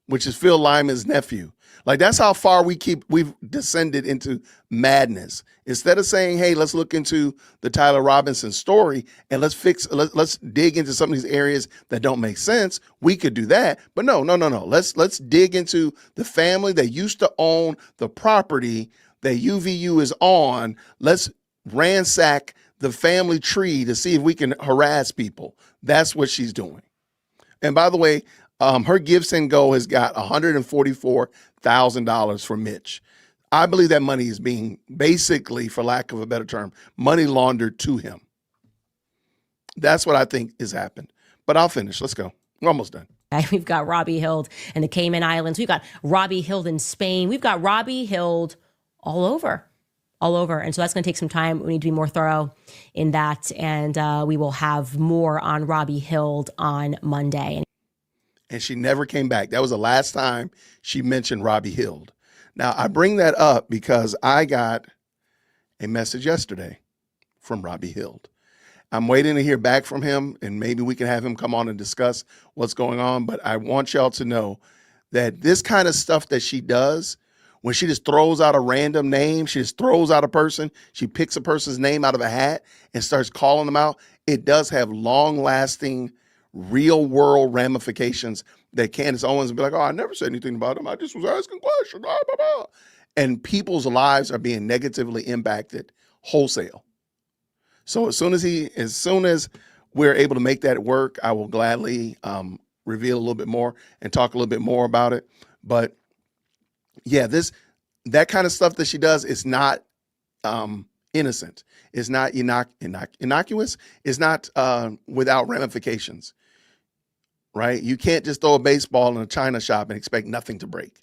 which is Phil Lyman's nephew. Like, that's how far we've descended into madness. Instead of saying, hey, let's look into the Tyler Robinson story and let's dig into some of these areas that don't make sense, we could do that. But no. Let's dig into the family that used to own the property that UVU is on. Let's ransack the family tree to see if we can harass people. That's what she's doing. And by the way, her Give Send Go has got $144,000 for Mitch. I believe that money is being basically, for lack of a better term, money laundered to him. That's what I think has happened. But I'll finish. Let's go. We're almost done. We've got Robbie Hild in the Cayman Islands. We've got Robbie Hild in Spain. We've got Robbie Hild all over. And so that's going to take some time. We need to be more thorough in that. And we will have more on Robbie Hild on Monday. And she never came back. That was the last time she mentioned Robbie Hild. Now, I bring that up because I got a message yesterday from Robbie Hild. I'm waiting to hear back from him, and maybe we can have him come on and discuss what's going on. But I want y'all to know that this kind of stuff that she does, when she just throws out a random name, she just throws out a person, she picks a person's name out of a hat and starts calling them out, it does have long-lasting, real-world ramifications that Candace Owens will be like, oh, I never said anything about him. I just was asking questions. Blah, blah, blah. And people's lives are being negatively impacted wholesale. So as soon as we're able to make that work, I will gladly reveal a little bit more and talk a little bit more about it. But yeah, that kind of stuff that she does is not innocent. It's not innocuous. It's not without ramifications. Right? You can't just throw a baseball in a china shop and expect nothing to break.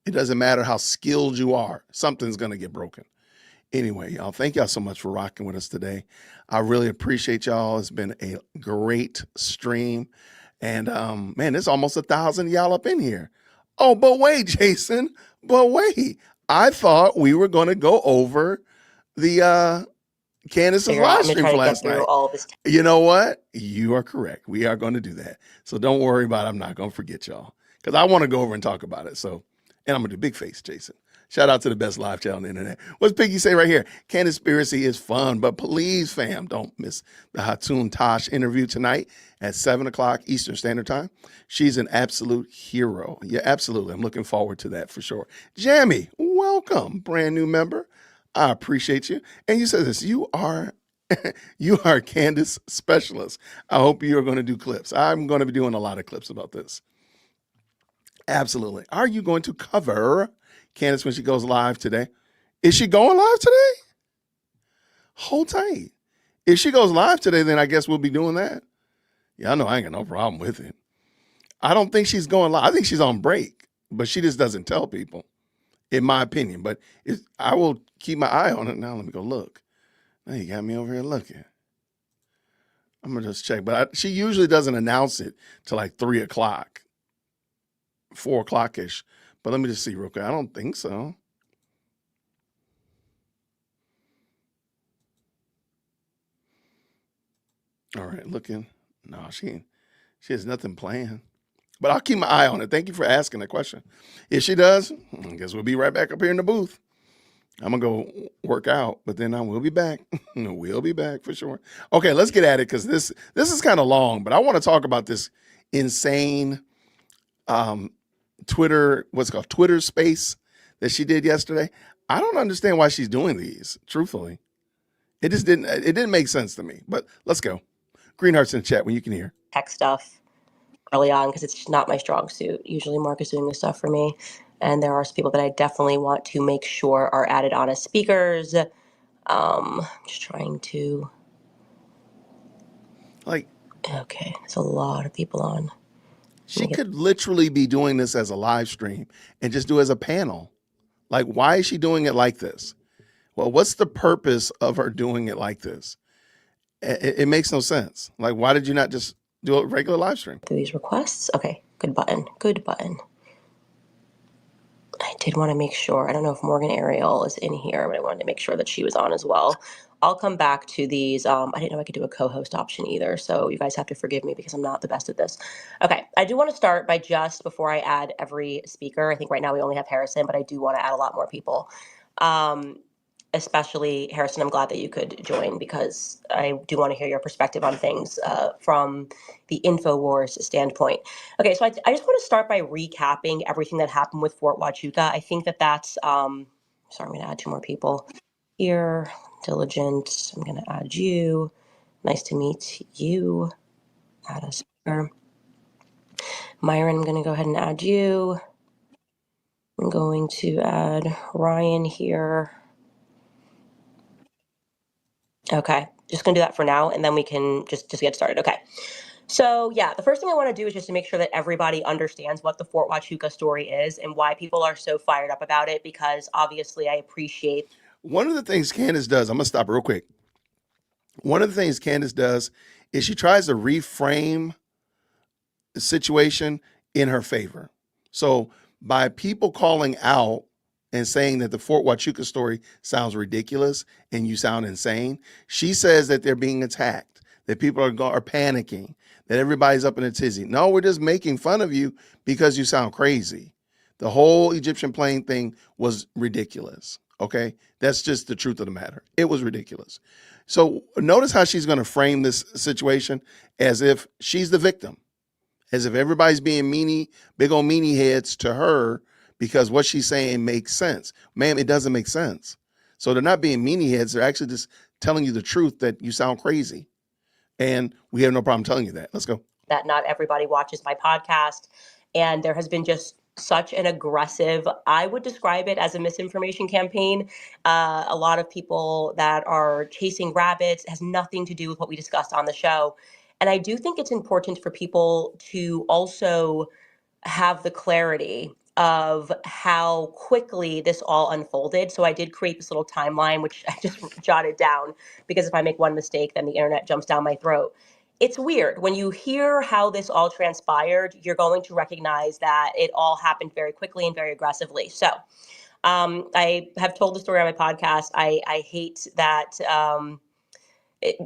It doesn't matter how skilled you are. Something's going to get broken. Anyway, y'all, thank y'all so much for rocking with us today. I really appreciate y'all. It's been a great stream. And man, there's almost 1,000 y'all up in here. Oh, but wait, Jason, I thought we were going to go over the Candace's figure out. live I'm gonna stream try for to get last through night. all of this. You know what? You are correct. We are going to do that. So don't worry about it. I'm not going to forget y'all because I want to go over and talk about it. So, and I'm going to do big face, Jason. Shout out to the best live channel on the internet. What's Piggy say right here? Candaspiracy is fun, but please, fam, don't miss the Hatun Tosh interview tonight at 7 o'clock Eastern Standard Time. She's an absolute hero. Yeah, absolutely. I'm looking forward to that for sure. Jamie, welcome, brand new member. I appreciate you. And you said this, you are a Candace specialist. I hope you are going to do clips. I'm going to be doing a lot of clips about this. Absolutely. Are you going to cover Candace when she goes live today? Is she going live today? Hold tight. If she goes live today, then I guess we'll be doing that. Yeah, I know I ain't got no problem with it. I don't think she's going live. I think she's on break, but she just doesn't tell people, in my opinion. But I will keep my eye on it. Now let me go look. Now you got me over here looking. I'm going to just check. But she usually doesn't announce it till like 3 o'clock, 4 o'clock-ish. But let me just see real quick. I don't think so. All right, looking. No, she has nothing planned. But I'll keep my eye on it. Thank you for asking the question. If she does, I guess we'll be right back up here in the booth. I'm going to go work out, but then I will be back. We'll be back for sure. Okay, let's get at it because this is kind of long, but I want to talk about this insane Twitter, what's it called, Twitter space that she did yesterday. I don't understand why she's doing these, truthfully. It didn't make sense to me, but let's go. Greenheart's in the chat when you can hear. Tech stuff early on because it's not my strong suit. Usually Mark is doing this stuff for me. And there are some people that I definitely want to make sure are added on as speakers. Just trying to. Like, okay, there's a lot of people on. She could literally be doing this as a live stream and just do it as a panel. Like, why is she doing it like this? Well, what's the purpose of her doing it like this? It makes no sense. Like, why did you not just do a regular live stream? Through these requests. Okay, good button. Good button. I did want to make sure. I don't know if Morgan Ariel is in here, but I wanted to make sure that she was on as well. I'll come back to these. I didn't know I could do a co-host option either, so you guys have to forgive me because I'm not the best at this. Okay, I do want to start by just before I add every speaker. I think right now we only have Harrison, but I do want to add a lot more people. Especially Harrison, I'm glad that you could join because I do want to hear your perspective on things from the InfoWars standpoint. Okay, so I just want to start by recapping everything that happened with Fort Huachuca. I think that's, sorry, I'm going to add 2 more people here. Diligent, I'm going to add you. Nice to meet you. Add a speaker. Myron, I'm going to go ahead and add you. I'm going to add Ryan here. Okay, just gonna do that for now, and then we can just get started. Okay. So yeah, the first thing I want to do is just to make sure that everybody understands what the Fort Huachuca story is and why people are so fired up about it, because obviously I appreciate. One of the things Candace does, I'm going to stop real quick. One of the things Candace does is she tries to reframe the situation in her favor. So by people calling out and saying that the Fort Huachuca story sounds ridiculous and you sound insane, she says that they're being attacked, that people are panicking, that everybody's up in a tizzy. No, we're just making fun of you because you sound crazy. The whole Egyptian plane thing was ridiculous. Okay, that's just the truth of the matter. It was ridiculous. So notice how she's going to frame this situation as if she's the victim, as if everybody's being big old meanie heads to her because what she's saying makes sense. Ma'am, it doesn't make sense. So they're not being meanie heads. They're actually just telling you the truth that you sound crazy. And we have no problem telling you that. Let's go. That not everybody watches my podcast. And there has been just such an aggressive, I would describe it as a misinformation campaign. A lot of people that are chasing rabbits. It has nothing to do with what we discussed on the show. And I do think it's important for people to also have the clarity of how quickly this all unfolded. So I did create this little timeline, which I just jotted down because if I make one mistake, then the internet jumps down my throat. It's weird. When you hear how this all transpired, you're going to recognize that it all happened very quickly and very aggressively. So I have told the story on my podcast. I hate that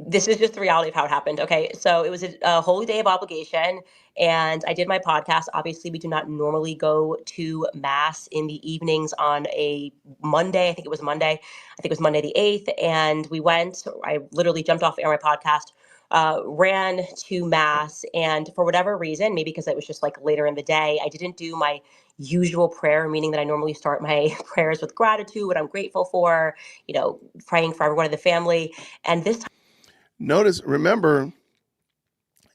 this is just the reality of how it happened. Okay. So it was a holy day of obligation, and I did my podcast. Obviously, we do not normally go to mass in the evenings on a Monday. I think it was Monday. I think it was Monday the 8th. And we went. I literally jumped off air my podcast, ran to mass. And for whatever reason, maybe because it was just like later in the day, I didn't do my usual prayer, meaning that I normally start my prayers with gratitude, what I'm grateful for, praying for everyone in the family. And this Notice, remember,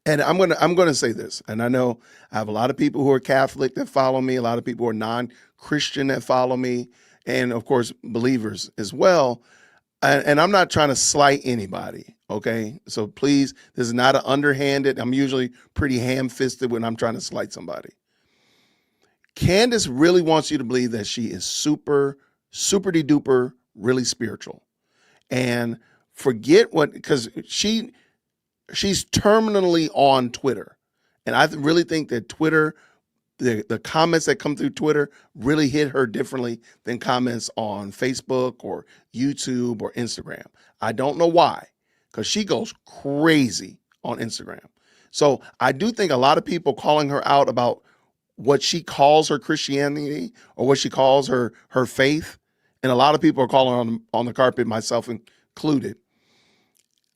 and I'm gonna say this, and I know I have a lot of people who are Catholic that follow me, a lot of people who are non-Christian that follow me, and of course believers as well. And I'm not trying to slight anybody, okay? So please, this is not an underhanded. I'm usually pretty ham-fisted when I'm trying to slight somebody. Candace really wants you to believe that she is super, super-de duper, really spiritual, and forget what, because she's terminally on Twitter. And I really think that Twitter, the comments that come through Twitter really hit her differently than comments on Facebook or YouTube or Instagram. I don't know why, because she goes crazy on Instagram. So I do think a lot of people calling her out about what she calls her Christianity or what she calls her faith, and a lot of people are calling her on the carpet, myself included.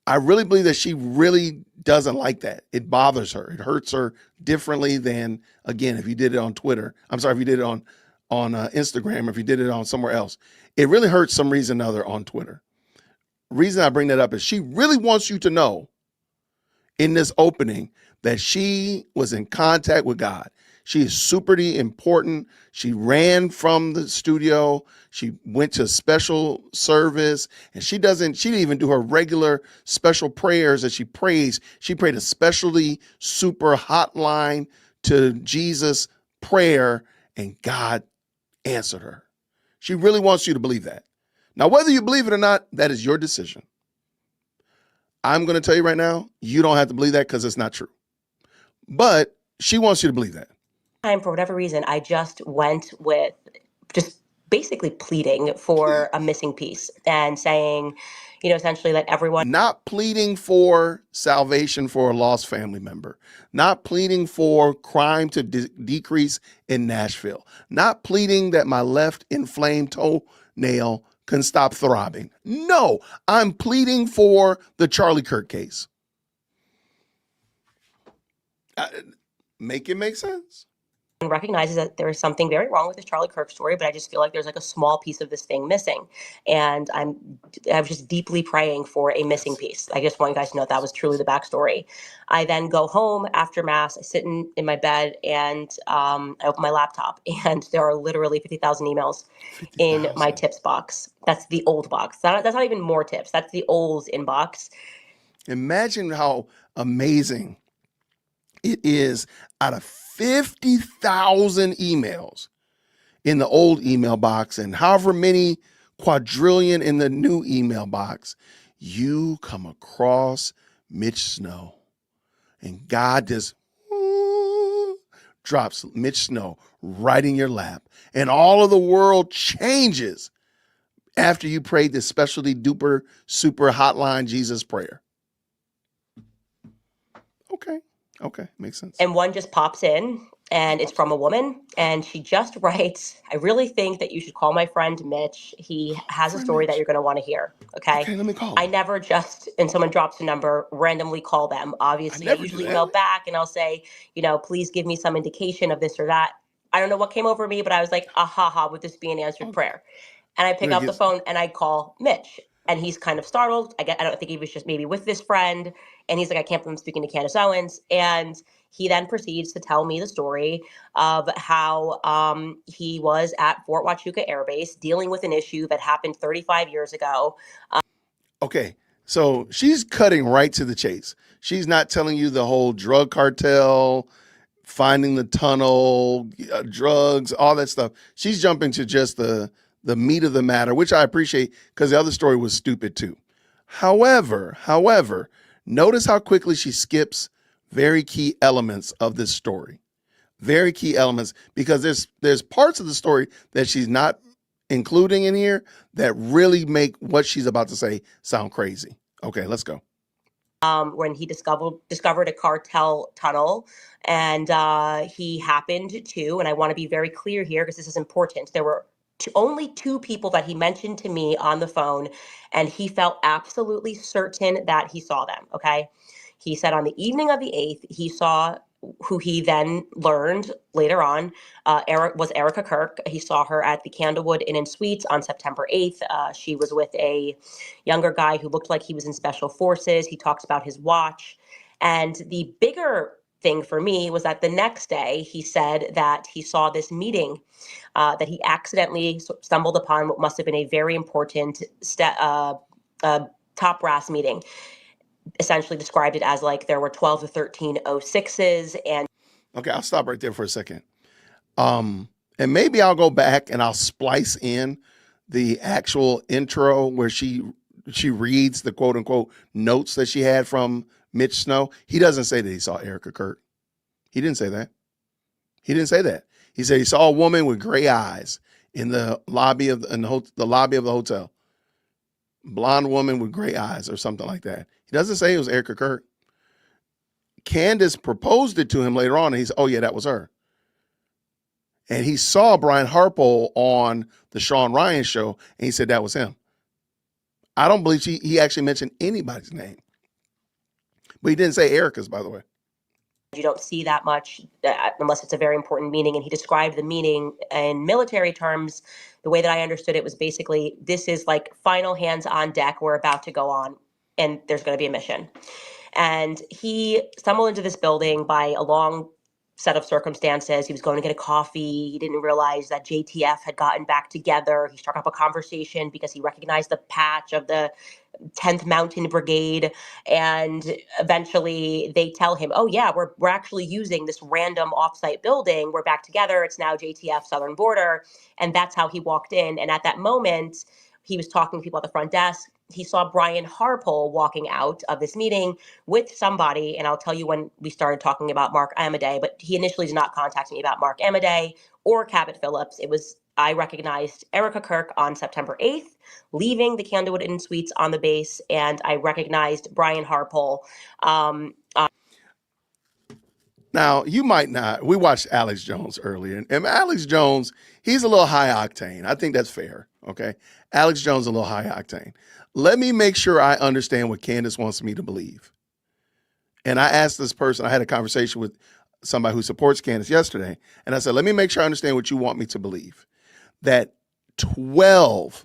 I really believe that she really doesn't like that. It bothers her. It hurts her differently than, again, if you did it on Twitter. I'm sorry, if you did it on Instagram, or if you did it on somewhere else. It really hurts some reason or another on Twitter. Reason I bring that up is she really wants you to know in this opening that she was in contact with God. She is super important. She ran from the studio. She went to special service, and she didn't even do her regular special prayers that she prays. She prayed a specially super hotline to Jesus prayer, and God answered her. She really wants you to believe that. Now, whether you believe it or not, that is your decision. I'm going to tell you right now, you don't have to believe that because it's not true. But she wants you to believe that. For whatever reason, I just went with just basically pleading for a missing piece and saying, essentially let everyone. Not pleading for salvation for a lost family member. Not pleading for crime to decrease in Nashville. Not pleading that my left inflamed toenail can stop throbbing. No, I'm pleading for the Charlie Kirk case. Make it make sense. Recognizes that there is something very wrong with this Charlie Kirk story, but I just feel like there's like a small piece of this thing missing. And I was just deeply praying for a missing piece. I just want you guys to know that was truly the backstory. I then go home after mass, I sit in my bed, and I open my laptop, and there are literally 50,000 emails 50,000. in my tips box. That's the old box. That's not even more tips. That's the old inbox. Imagine how amazing it is out of 50,000 emails in the old email box and however many quadrillion in the new email box, you come across Mitch Snow, and God just drops Mitch Snow right in your lap, and all of the world changes after you prayed this specialty duper super hotline Jesus prayer. Okay, makes sense. And one just pops in, and it's from a woman, and she just writes, I really think that you should call my friend Mitch. He has a story that you're going to want to hear. Okay, let me call him. I never just, and someone drops a number, randomly call them. Obviously, I usually email back and I'll say, please give me some indication of this or that. I don't know what came over me, but I was like, would this be an answered prayer? And I pick up the phone and I call Mitch. And he's kind of startled. I don't think he was just maybe with this friend. And he's like, I can't believe I'm speaking to Candace Owens. And he then proceeds to tell me the story of how he was at Fort Huachuca Air Base dealing with an issue that happened 35 years ago. Okay, so she's cutting right to the chase. She's not telling you the whole drug cartel, finding the tunnel, drugs, all that stuff. She's jumping to just the meat of the matter, which I appreciate because the other story was stupid too. However, notice how quickly she skips very key elements of this story. Very key elements, because there's parts of the story that she's not including in here that really make what she's about to say sound crazy. Okay, let's go. when he discovered a cartel tunnel, and he happened to, and I want to be very clear here because this is important, there were only two people that he mentioned to me on the phone, and he felt absolutely certain that he saw them, okay? He said on the evening of the 8th, he saw who he then learned later on was Erica Kirk. He saw her at the Candlewood Inn and Suites on September 8th. She was with a younger guy who looked like he was in special forces. He talks about his watch. And the bigger thing for me was that the next day he said that he saw this meeting that he accidentally stumbled upon, what must have been a very important top brass meeting. Essentially described it as like there were 12 to 13 06s. And okay, I'll stop right there for a second. And maybe I'll go back and I'll splice in the actual intro where she reads the quote unquote notes that she had from Mitch Snow. He doesn't say that he saw Erica Kirk. He didn't say that. He didn't say that. He said he saw a woman with gray eyes in the lobby of the lobby of the hotel. Blonde woman with gray eyes or something like that. He doesn't say it was Erica Kirk. Candace proposed it to him later on, and he said, oh, yeah, that was her. And he saw Brian Harpole on the Sean Ryan show, and he said that was him. I don't believe he actually mentioned anybody's name. But he didn't say Erica's, by the way. You don't see that much unless it's a very important meeting. And he described the meeting in military terms. The way that I understood it was basically, this is like final hands on deck. We're about to go on and there's going to be a mission. And he stumbled into this building by a long set of circumstances. He was going to get a coffee. He didn't realize that JTF had gotten back together. He struck up a conversation because he recognized the patch of the 10th Mountain Brigade, and eventually they tell him, oh yeah, we're actually using this random offsite building. We're back together. It's now JTF Southern Border. And that's how he walked in. And at that moment, he was talking to people at the front desk. He saw Brian Harpole walking out of this meeting with somebody, and I'll tell you when we started talking about Mark Amadei, but he initially did not contact me about Mark Amadei or Cabot Phillips. I recognized Erica Kirk on September 8th, leaving the Candlewood Inn Suites on the base, and I recognized Brian Harpole. Now, you might not. We watched Alex Jones earlier, and Alex Jones, he's a little high octane. I think that's fair, okay? Alex Jones is a little high octane. Let me make sure I understand what Candace wants me to believe. And I asked this person, I had a conversation with somebody who supports Candace yesterday, and I said, let me make sure I understand what you want me to believe. That 12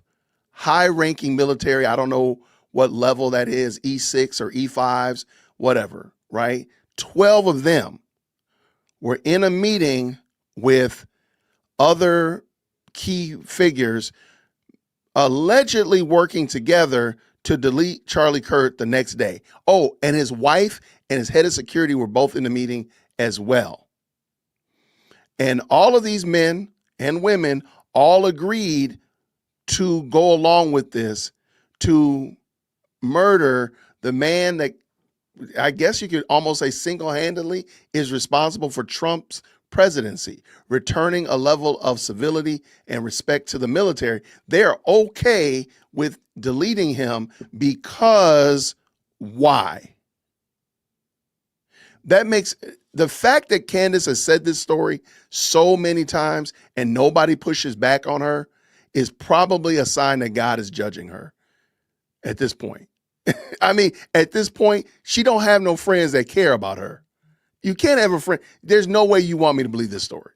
high-ranking military, I don't know what level that is, E6 or E5s, whatever, right? 12 of them were in a meeting with other key figures allegedly working together to delete Charlie Kirk the next day. Oh, and his wife and his head of security were both in the meeting as well. And all of these men and women all agreed to go along with this to murder the man that I guess you could almost say single-handedly is responsible for Trump's presidency, returning a level of civility and respect to the military. They're okay with deleting him because why? That makes the fact that Candace has said this story so many times and nobody pushes back on her is probably a sign that God is judging her at this point. I mean, at this point, she don't have no friends that care about her. You can't have a friend. There's no way you want me to believe this story.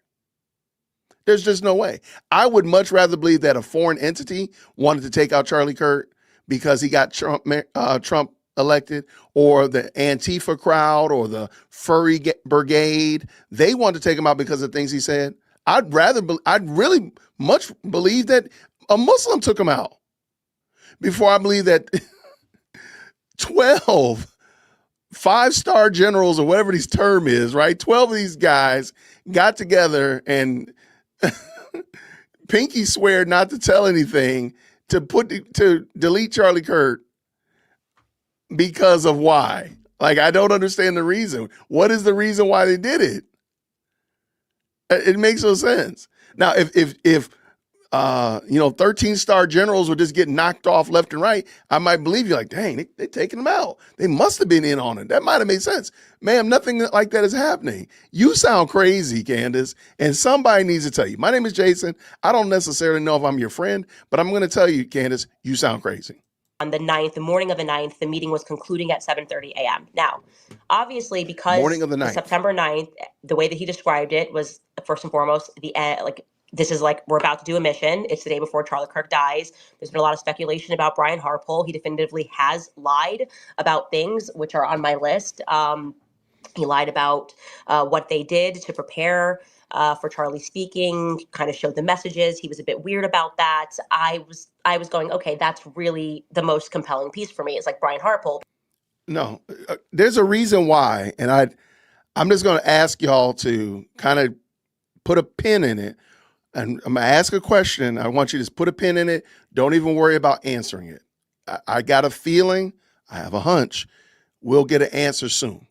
There's just no way. I would much rather believe that a foreign entity wanted to take out Charlie Kirk because he got Trump elected, or the Antifa crowd or the furry brigade. They wanted to take him out because of things he said. I'd really much believe that a Muslim took him out before I believe that 12 5-star generals or whatever this term is, right? 12 of these guys got together and pinky swear not to tell anything to delete Charlie Kirk because of why. Like, I don't understand the reason. What is the reason why they did it? It makes no sense. Now, if 13-star generals were just getting knocked off left and right, I might believe you like, dang, they taking them out. They must have been in on it. That might have made sense. Ma'am, nothing like that is happening. You sound crazy, Candace, and somebody needs to tell you. My name is Jason. I don't necessarily know if I'm your friend, but I'm going to tell you, Candace, you sound crazy. On the 9th, the morning of the 9th, the meeting was concluding at 7:30 a.m. Now, obviously, because Morning of the 9th. September 9th, the way that he described it was, first and foremost, this is like, we're about to do a mission. It's the day before Charlie Kirk dies. There's been a lot of speculation about Brian Harpole. He definitively has lied about things, which are on my list. He lied about what they did to prepare for Charlie speaking, kind of showed the messages. He was a bit weird about that. I was going, okay, that's really the most compelling piece for me. It's like Brian Harpole. No, there's a reason why. And I'm just going to ask y'all to kind of put a pin in it. And I'm going to ask a question. I want you to just put a pin in it. Don't even worry about answering it. I got a feeling, I have a hunch, we'll get an answer soon.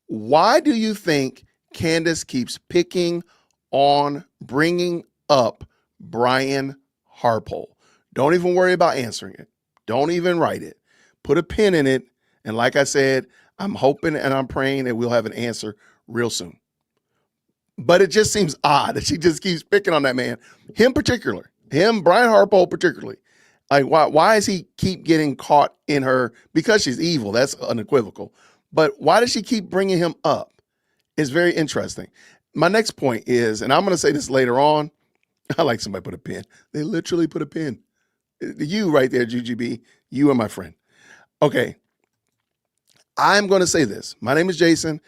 Why do you think Candace keeps picking on bringing up Brian Harpole? Don't even worry about answering it. Don't even write it. Put a pin in it. And like I said, I'm hoping and I'm praying that we'll have an answer real soon. But it just seems odd that she just keeps picking on that man. Him particularly. Him, Brian Harpole particularly. Like, why does he keep getting caught in her? Because she's evil. That's unequivocal. But why does she keep bringing him up? It's very interesting. My next point is, and I'm going to say this later on. I like somebody put a pin. They literally put a pin. You right there, GGB. You are my friend. Okay. I'm going to say this. My name is Jason.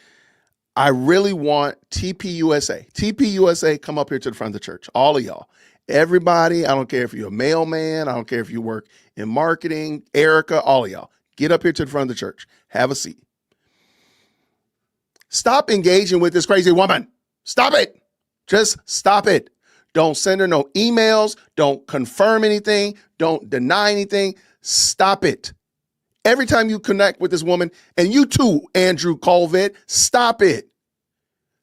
I really want TPUSA. TPUSA, come up here to the front of the church. All of y'all. Everybody, I don't care if you're a mailman. I don't care if you work in marketing. Erica, all of y'all. Get up here to the front of the church. Have a seat. Stop engaging with this crazy woman. Stop it. Just stop it. Don't send her no emails. Don't confirm anything. Don't deny anything. Stop it. Every time you connect with this woman, and you too, Andrew Colvett, stop it.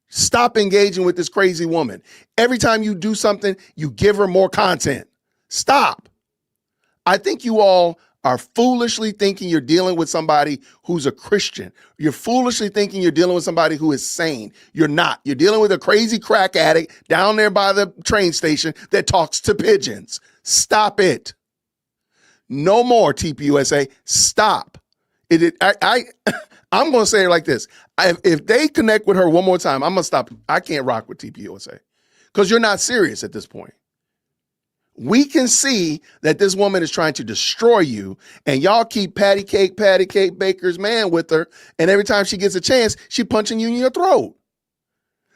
Stop engaging with this crazy woman. Every time you do something, you give her more content. Stop. I think you all are foolishly thinking you're dealing with somebody who's a Christian. You're foolishly thinking you're dealing with somebody who is sane. You're not. You're dealing with a crazy crack addict down there by the train station that talks to pigeons. Stop it. No more, TPUSA. Stop. I'm going to say it like this. If they connect with her one more time, I'm going to stop. I can't rock with TPUSA because you're not serious at this point. We can see that this woman is trying to destroy you, and y'all keep patty cake baker's man with her, and every time she gets a chance, she punching you in your throat.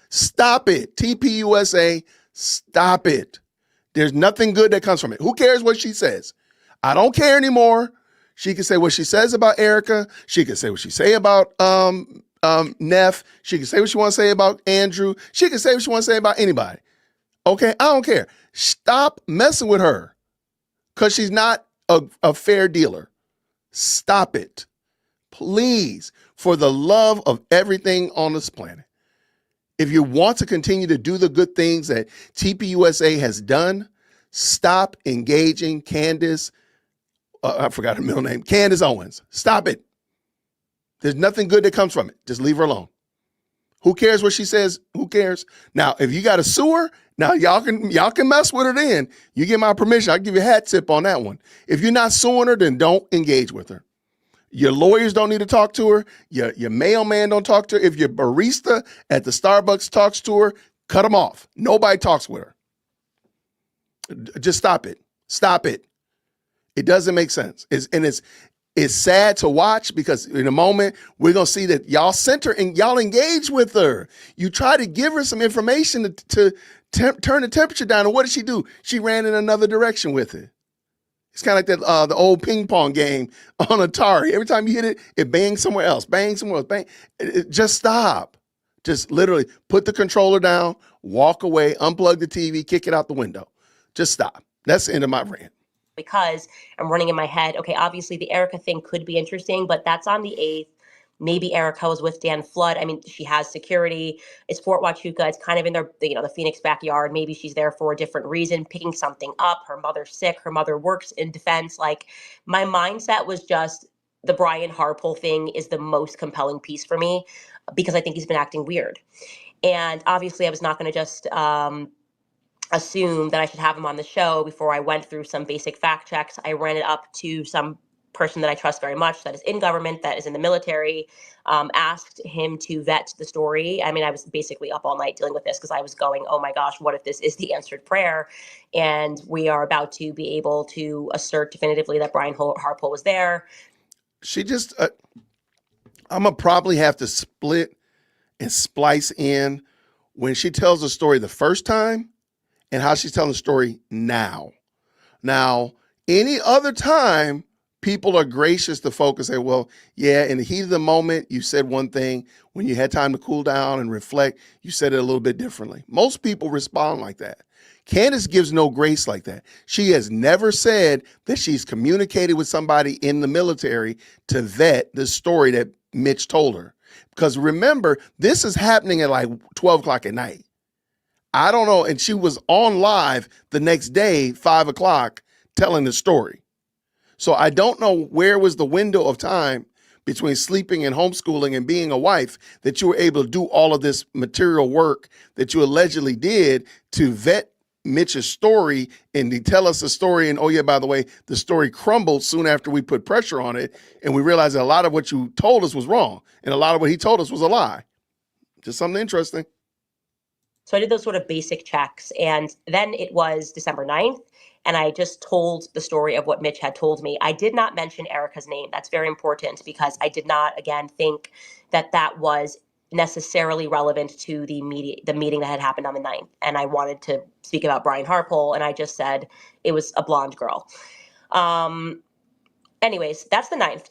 Stop it. TPUSA, stop it. There's nothing good that comes from it. Who cares what she says? I don't care anymore. She can say what she says about Erica. She can say what she say about Neff. She can say what she wants to say about Andrew. She can say what she wants to say about anybody. Okay, I don't care. Stop messing with her because she's not a fair dealer. Stop it. Please, for the love of everything on this planet. If you want to continue to do the good things that TPUSA has done, stop engaging Candace. I forgot her middle name. Candace Owens. Stop it. There's nothing good that comes from it. Just leave her alone. Who cares what she says? Who cares? Now, if you got to sue her, now y'all can mess with her then. You get my permission. I'll give you a hat tip on that one. If you're not suing her, then don't engage with her. Your lawyers don't need to talk to her. Your mailman don't talk to her. If your barista at the Starbucks talks to her, cut them off. Nobody talks with her. Just stop it. Stop it. It doesn't make sense. It's sad to watch because in a moment, we're going to see that y'all sent her and y'all engage with her. You try to give her some information to turn the temperature down. And what did she do? She ran in another direction with it. It's kind of like that the old ping pong game on Atari. Every time you hit it, it bangs somewhere else, bang somewhere else, bang. Just stop. Just literally put the controller down, walk away, unplug the TV, kick it out the window. Just stop. That's the end of my rant. Because I'm running in my head, okay, obviously the Erica thing could be interesting, but that's on the 8th. Maybe Erica was with Dan Flood. I mean, she has security. It's Fort Huachuca. It's kind of in their, the Phoenix backyard. Maybe she's there for a different reason, picking something up. Her mother's sick. Her mother works in defense. Like, my mindset was just, the Brian Harpole thing is the most compelling piece for me because I think he's been acting weird. And obviously I was not going to just assume that I should have him on the show before I went through some basic fact checks. I ran it up to some person that I trust very much, that is in government, that is in the military, asked him to vet the story. I mean, I was basically up all night dealing with this because I was going, oh my gosh, what if this is the answered prayer? And we are about to be able to assert definitively that Brian Harpole was there. She just, I'm going to probably have to split and splice in when she tells the story the first time and how she's telling the story now. Now, any other time, people are gracious to focus and say, well, yeah, in the heat of the moment, you said one thing. When you had time to cool down and reflect, you said it a little bit differently. Most people respond like that. Candace gives no grace like that. She has never said that she's communicated with somebody in the military to vet the story that Mitch told her. Because remember, this is happening at like 12 o'clock at night. I don't know. And she was on live the next day, 5 o'clock, telling the story. So I don't know where was the window of time between sleeping and homeschooling and being a wife that you were able to do all of this material work that you allegedly did to vet Mitch's story and to tell us a story. And oh yeah, by the way, the story crumbled soon after we put pressure on it. And we realized that a lot of what you told us was wrong. And a lot of what he told us was a lie. Just something interesting. So I did those sort of basic checks. And then it was December 9th. And I just told the story of what Mitch had told me. I did not mention Erica's name. That's very important because I did not, again, think that that was necessarily relevant to the meeting that had happened on the 9th. And I wanted to speak about Brian Harpole, and I just said it was a blonde girl. Anyways, that's the 9th.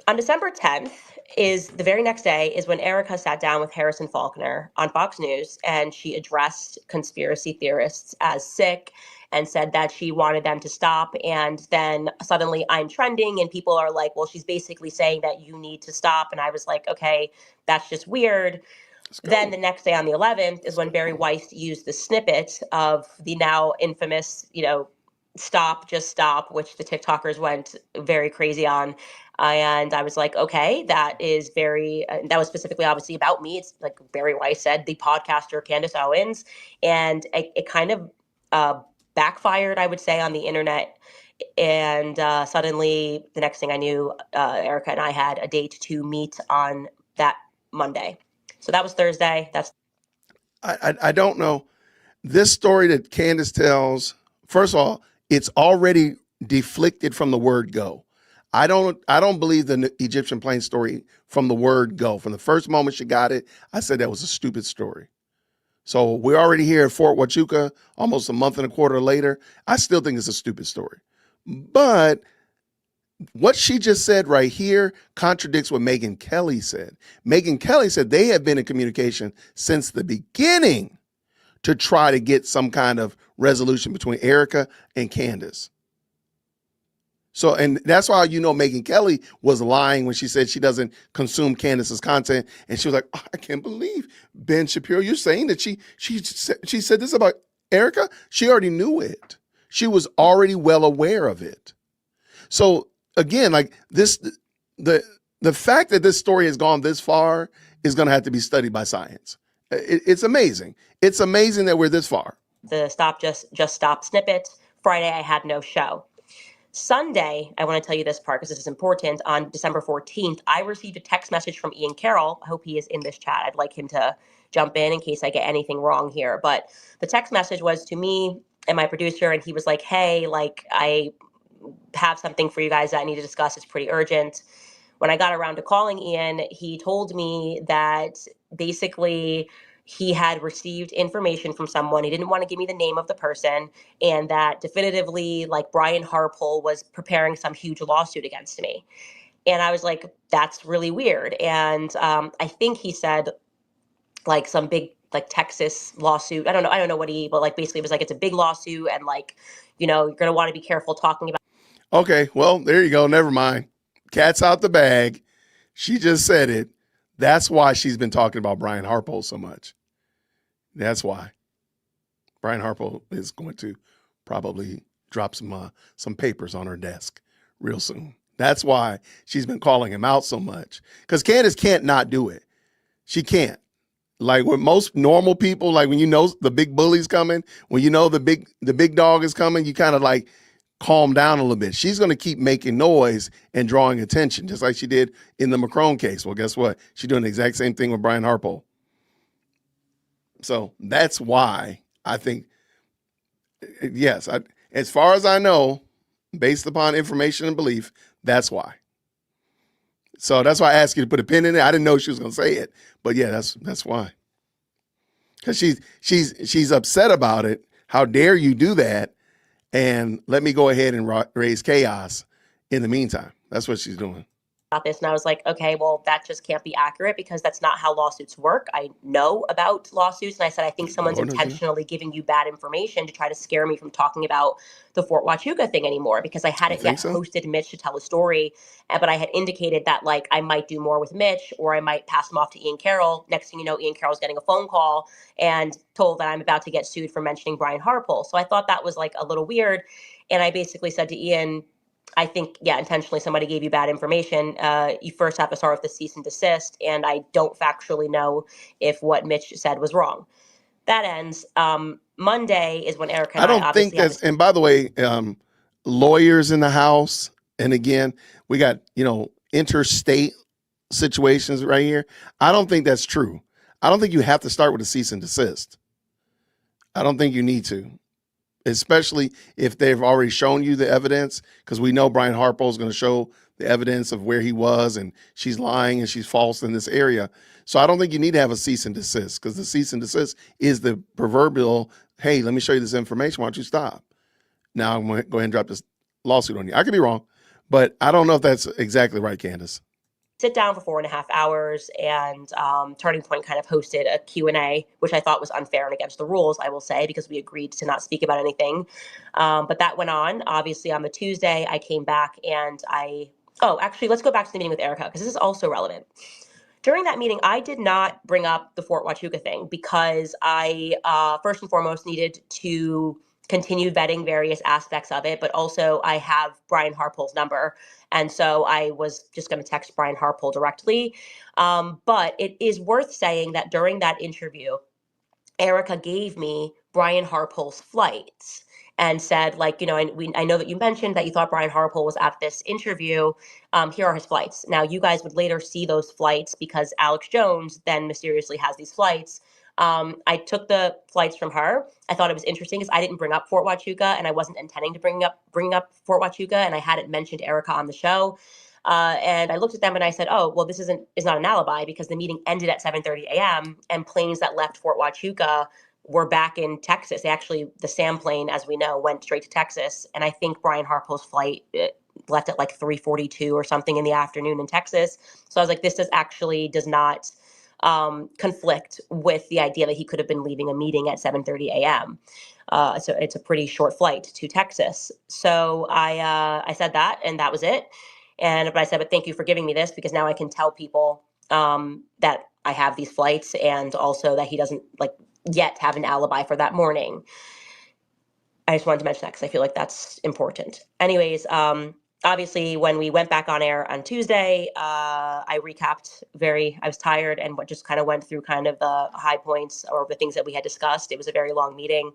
On December 10th is the very next day is when Erica sat down with Harrison Faulkner on Fox News, and she addressed conspiracy theorists as sick and said that she wanted them to stop. And then suddenly I'm trending and people are like, well, she's basically saying that you need to stop. And I was like, okay, that's just weird. Then the next day on the 11th is when Barry Weiss used the snippet of the now infamous, stop, just stop, which the TikTokers went very crazy on. And I was like, okay, that is that was specifically obviously about me. It's like Barry Weiss said, the podcaster Candace Owens. And it kind of backfired, I would say, on the internet. And suddenly the next thing I knew, Erica and I had a date to meet on that Monday. So that was Thursday. I don't know. This story that Candace tells, first of all, it's already deflected from the word go. I don't believe the Egyptian plane story from the word go. From the first moment she got it, I said that was a stupid story. So we're already here at Fort Huachuca, almost a month and a quarter later. I still think it's a stupid story. But what she just said right here contradicts what Megyn Kelly said. Megyn Kelly said they have been in communication since the beginning to try to get some kind of resolution between Erica and Candace. So, and that's why, Megyn Kelly was lying when she said she doesn't consume Candace's content. And she was like, oh, I can't believe, Ben Shapiro, you're saying that she said this about Erica? She already knew it. She was already well aware of it. So again, like this, the fact that this story has gone this far is going to have to be studied by science. It's amazing. It's amazing that we're this far. The stop, just stop snippet. Friday, I had no show. Sunday, I want to tell you this part because this is important. On December 14th, I received a text message from Ian Carroll. I hope he is in this chat. I'd like him to jump in case I get anything wrong here. But the text message was to me and my producer, and he was like, hey, like, I have something for you guys that I need to discuss. It's pretty urgent. When I got around to calling Ian, he told me that basically he had received information from someone. He didn't want to give me the name of the person, and that definitively, like, Brian Harpole was preparing some huge lawsuit against me. And I was like, that's really weird. And I think he said like some big like Texas lawsuit. I don't know what but like basically it was like it's a big lawsuit, and like, you're going to want to be careful talking about. Okay, well, there you go. Never mind. Cat's out the bag. She just said it. That's why she's been talking about Brian Harpo so much. That's why. Brian Harpo is going to probably drop some papers on her desk real soon. That's why she's been calling him out so much. Because Candace can't not do it. She can't. Like with most normal people, like when you know the big bully's coming, when you know the big dog is coming, you kind of like calm down a little bit. She's going to keep making noise and drawing attention, just like she did in the Macron case. Well, guess what? She's doing the exact same thing with Brian Harpo. So that's why I think, yes, as far as I know, based upon information and belief, that's why. So that's why I asked you to put a pin in it. I didn't know she was going to say it, but yeah, that's why. Because she's upset about it. How dare you do that? And let me go ahead and raise chaos in the meantime. That's what she's doing. About this, and I was like, okay, well, that just can't be accurate because that's not how lawsuits work. I know about lawsuits, and I said I think someone's intentionally giving you bad information to try to scare me from talking about the Fort Huachuca thing anymore, because I hadn't yet hosted Mitch to tell a story, but I had indicated that like I might do more with Mitch, or I might pass him off to Ian Carroll. Next thing you know, Ian Carroll's getting a phone call and told that I'm about to get sued for mentioning Brian Harpole. So I thought that was like a little weird, and I basically said to Ian, I think, yeah, intentionally somebody gave you bad information. You first have to start with the cease and desist, and I don't factually know if what Mitch said was wrong. That ends. Monday is when Erica and I don't think that's, and by the way, lawyers in the house, and again, we got, interstate situations right here. I don't think that's true. I don't think you have to start with a cease and desist. I don't think you need to. Especially if they've already shown you the evidence, because we know Brian Harpo is going to show the evidence of where he was and she's lying and she's false in this area. So I don't think you need to have a cease and desist, because the cease and desist is the proverbial, hey, let me show you this information. Why don't you stop? Now I'm going to go ahead and drop this lawsuit on you. I could be wrong, but I don't know if that's exactly right, Candace. Sit down for 4.5 hours, and Turning Point kind of hosted a Q&A, which I thought was unfair and against the rules, I will say, because we agreed to not speak about anything. But that went on. Obviously, on the Tuesday, I came back and actually, let's go back to the meeting with Erica, because this is also relevant. During that meeting, I did not bring up the Fort Huachuca thing because I, first and foremost, needed to continue vetting various aspects of it, but also I have Brian Harpole's number. And so I was just going to text Brian Harpole directly. But it is worth saying that during that interview, Erica gave me Brian Harpole's flights and said, like, I know that you mentioned that you thought Brian Harpole was at this interview. Here are his flights. Now, you guys would later see those flights because Alex Jones then mysteriously has these flights. I took the flights from her. I thought it was interesting because I didn't bring up Fort Huachuca, and I wasn't intending to bring up Fort Huachuca, and I hadn't mentioned Erica on the show. And I looked at them and I said, oh, well, this is not an alibi, because the meeting ended at 7:30 a.m. and planes that left Fort Huachuca were back in Texas. The SAM plane, as we know, went straight to Texas. And I think Brian Harpole's flight left at like 3:42 or something in the afternoon in Texas. So I was like, this does not conflict with the idea that he could have been leaving a meeting at 7:30 a.m. So it's a pretty short flight to Texas. So I said that, and that was it. But I said, but thank you for giving me this, because now I can tell people that I have these flights, and also that he doesn't yet have an alibi for that morning. I just wanted to mention that because I feel like that's important. Anyways, obviously, when we went back on air on Tuesday, I recapped I was tired, and just kind of went through kind of the high points or the things that we had discussed. It was a very long meeting.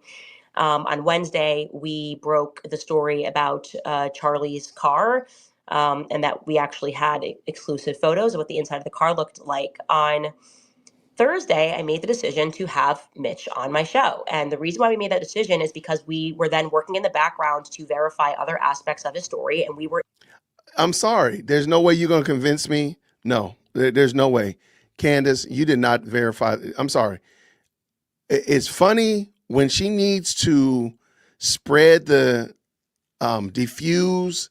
On Wednesday, we broke the story about Charlie's car, and that we actually had exclusive photos of what the inside of the car looked like. On Thursday, I made the decision to have Mitch on my show. And the reason why we made that decision is because we were then working in the background to verify other aspects of his story. And I'm sorry. There's no way you're going to convince me. No, there's no way. Candace, you did not verify. I'm sorry. It's funny when she needs to spread diffuse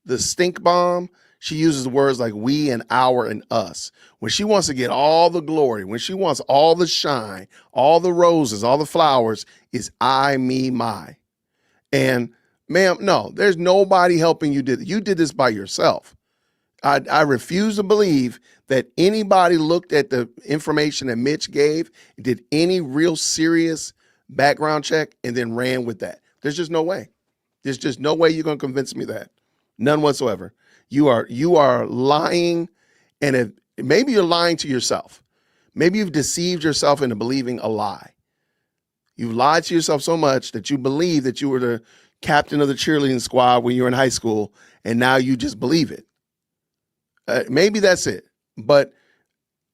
the stink bomb. She uses words like we and our and us. When she wants to get all the glory, when she wants all the shine, all the roses, all the flowers, is I, me, my. And ma'am, no, there's nobody helping you. You did this by yourself. I refuse to believe that anybody looked at the information that Mitch gave, did any real serious background check, and then ran with that. There's just no way. There's just no way you're going to convince me that. None whatsoever. You are lying, and maybe you're lying to yourself. Maybe you've deceived yourself into believing a lie. You've lied to yourself so much that you believe that you were the captain of the cheerleading squad when you were in high school, and now you just believe it. Maybe that's it.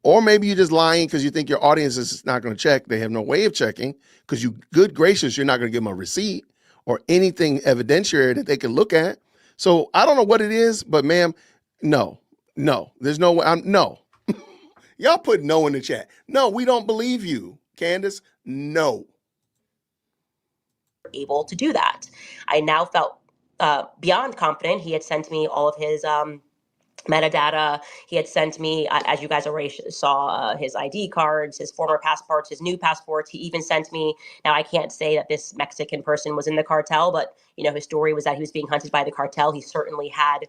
Or maybe you're just lying because you think your audience is not going to check. They have no way of checking because good gracious, you're not going to give them a receipt or anything evidentiary that they can look at. So I don't know what it is, but ma'am, no, there's no way. No. Y'all put no in the chat. No, we don't believe you, Candace. No. Able to do that. I now felt beyond confident. He had sent me all of his metadata. He had sent me, as you guys already saw, his ID cards, his former passports, his new passports. He even sent me, now I can't say that this Mexican person was in the cartel, but his story was that he was being hunted by the cartel. He certainly had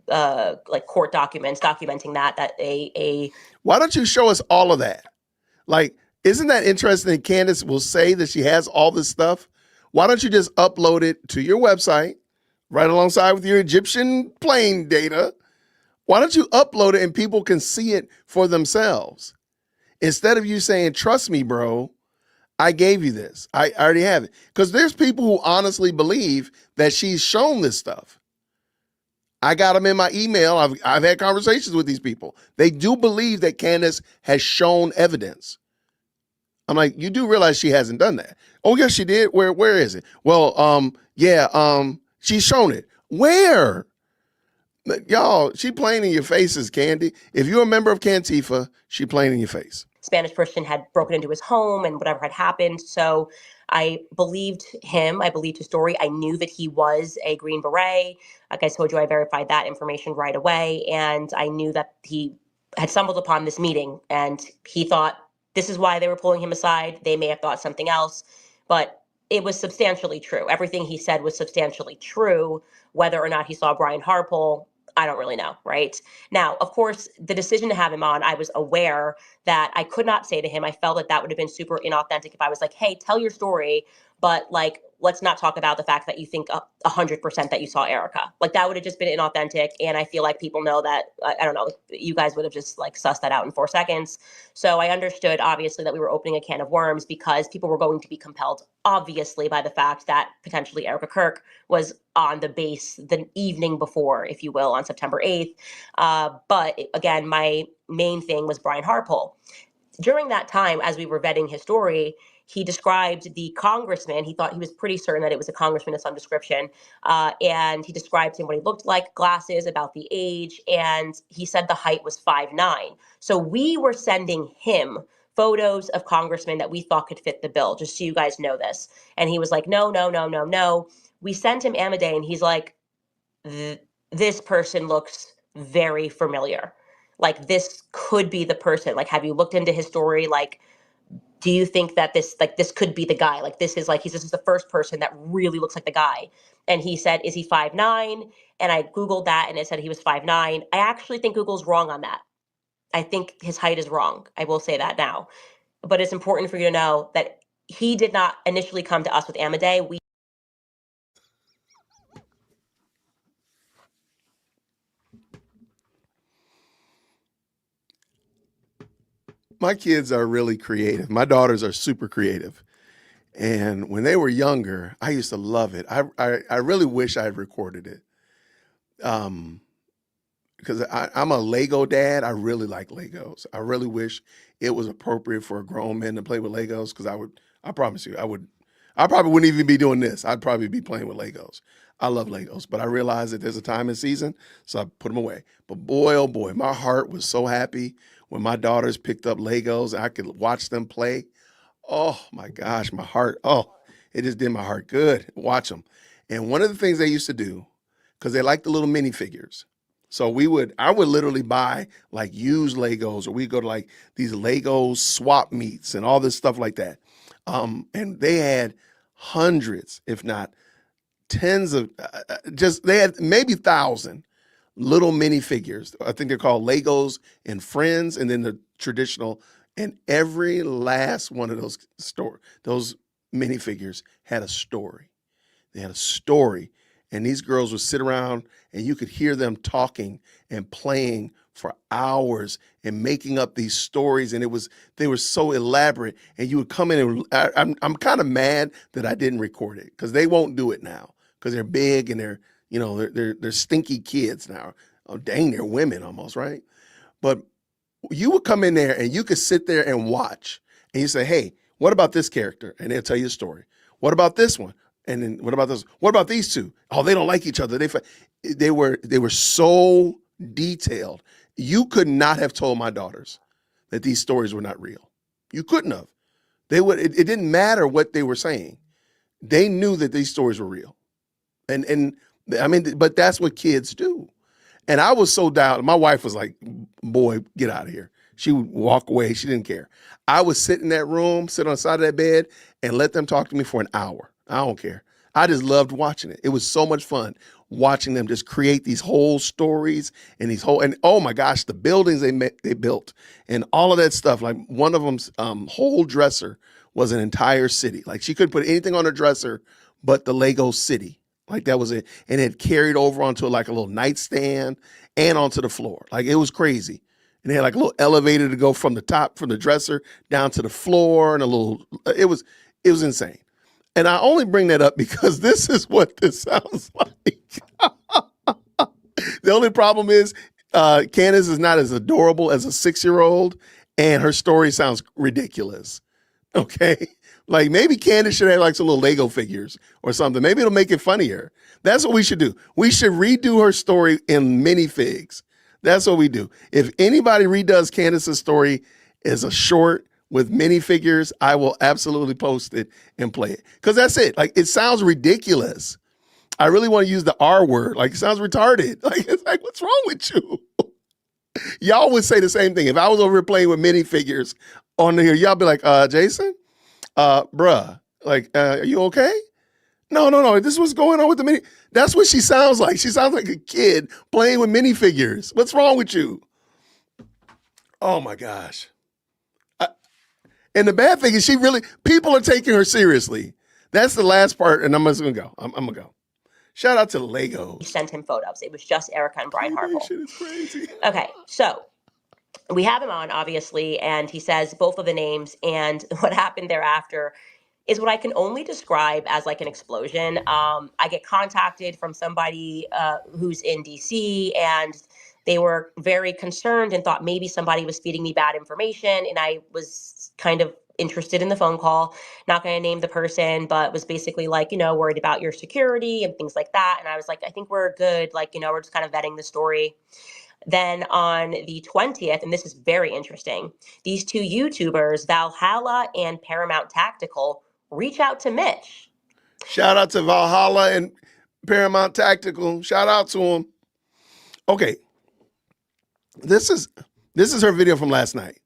like court documents documenting that Why don't you show us all of that? Like, isn't that interesting that Candace will say that she has all this stuff? Why don't you just upload it to your website right alongside with your Egyptian plane data? Why don't you upload it and people can see it for themselves? Instead of you saying, trust me, bro, I gave you this. I already have it. Because there's people who honestly believe that she's shown this stuff. I got them in my email. I've had conversations with these people. They do believe that Candace has shown evidence. I'm like, you do realize she hasn't done that? Oh, yes, she did. Where is it? Well, she's shown it. Where? Y'all, she playing in your faces, Candy. If you're a member of Cantifa, she playing in your face. Spanish person had broken into his home and whatever had happened. So I believed him. I believed his story. I knew that he was a Green Beret. Like I told you, I verified that information right away. And I knew that he had stumbled upon this meeting and he thought this is why they were pulling him aside. They may have thought something else, but it was substantially true. Everything he said was substantially true. Whether or not he saw Brian Harpole, I don't really know, right? Now, of course, the decision to have him on, I was aware that I could not say to him, I felt that that would have been super inauthentic if I was like, hey, tell your story, but like, let's not talk about the fact that you think 100% that you saw Erica. Like that would have just been inauthentic. And I feel like people know that, I don't know, you guys would have just like sussed that out in 4 seconds. So I understood obviously that we were opening a can of worms because people were going to be compelled obviously by the fact that potentially Erica Kirk was on the base the evening before, if you will, on September 8th. But again, my main thing was Brian Harpole. During that time, as we were vetting his story, he described the congressman. He thought he was pretty certain that it was a congressman of some description. And he described him what he looked like, glasses, about the age. And he said the height was 5'9". So we were sending him photos of congressmen that we thought could fit the bill, just so you guys know this. And he was like, no. We sent him Amadei and he's like, this person looks very familiar. Like this could be the person. Like, have you looked into his story? Like, do you think that this could be the guy? Like, this is the first person that really looks like the guy. And he said, is he 5'9"? And I Googled that and it said he was 5'9". I actually think Google's wrong on that. I think his height is wrong. I will say that now. But it's important for you to know that he did not initially come to us with Amadei. My kids are really creative. My daughters are super creative. And when they were younger, I used to love it. I really wish I had recorded it. Because I'm a Lego dad. I really like Legos. I really wish it was appropriate for a grown man to play with Legos because I promise you, I probably wouldn't even be doing this. I'd probably be playing with Legos. I love Legos, but I realize that there's a time and season, so I put them away. But boy, oh boy, my heart was so happy when my daughters picked up Legos and I could watch them play. Oh my gosh, my heart, it just did my heart good. Watch them. And one of the things they used to do, because they like the little minifigures. So I would literally buy like used Legos, or we'd go to like these Lego swap meets and all this stuff like that. And they had hundreds, if not tens of, they had maybe 1,000 little minifigures. I think they're called Legos and Friends, and then the traditional. And every last one of those minifigures had a story. They had a story, and these girls would sit around, and you could hear them talking and playing for hours and making up these stories, and they were so elaborate. And you would come in, and I'm kind of mad that I didn't record it, because they won't do it now, because they're big and they're stinky kids now. Oh dang, they're women almost, right? But you would come in there and you could sit there and watch, and you say, hey, what about this character? And they'll tell you a story. What about this one? And then what about this? What about these two? Oh, they don't like each other. They were so detailed. You could not have told my daughters that these stories were not real. You couldn't have. It didn't matter what they were saying. They knew that these stories were real. And I mean, but that's what kids do. And I was so down. My wife was like, boy, get out of here. She would walk away. She didn't care. I would sit in that room, sit on the side of that bed, and let them talk to me for an hour. I don't care. I just loved watching it. It was so much fun watching them just create these whole stories and and oh my gosh, the buildings they built and all of that stuff. Like one of them's whole dresser was an entire city. Like she couldn't put anything on her dresser but the Lego city. Like that was it. And it carried over onto like a little nightstand and onto the floor. Like it was crazy. And they had like a little elevator to go from the dresser down to the floor, and it was insane. And I only bring that up because this is what this sounds like. The only problem is Candace is not as adorable as a 6-year-old, and her story sounds ridiculous. Okay? Like maybe Candace should have like some little Lego figures or something. Maybe it'll make it funnier. That's what we should do. We should redo her story in minifigs. That's what we do. If anybody redoes Candace's story as a short with minifigures, I will absolutely post it and play it. Because that's it. Like, it sounds ridiculous. I really want to use the R word. Like, it sounds retarded. Like, it's like, what's wrong with you? Y'all would say the same thing. If I was over here playing with minifigures on here, y'all be like, Jason, bruh, like, are you okay? No. This is what's going on with the mini. That's what she sounds like. She sounds like a kid playing with minifigures. What's wrong with you? Oh my gosh. And the bad thing is people are taking her seriously. That's the last part, and I'm just gonna go. I'm gonna go. Shout out to the Legos. We sent him photos. It was just Erica and Brian Harple. Shit is crazy. Okay, so we have him on, obviously, and he says both of the names, and what happened thereafter is what I can only describe as like an explosion. I get contacted from somebody who's in DC, and they were very concerned and thought maybe somebody was feeding me bad information. And I was kind of interested in the phone call, not going to name the person, but was basically like, worried about your security and things like that. And I was like, I think we're good. Like, we're just kind of vetting the story. Then on the 20th, and this is very interesting, these two YouTubers, Valhalla and Paramount Tactical, reach out to Mitch. Shout out to Valhalla and Paramount Tactical. Shout out to them. Okay. This is her video from last night.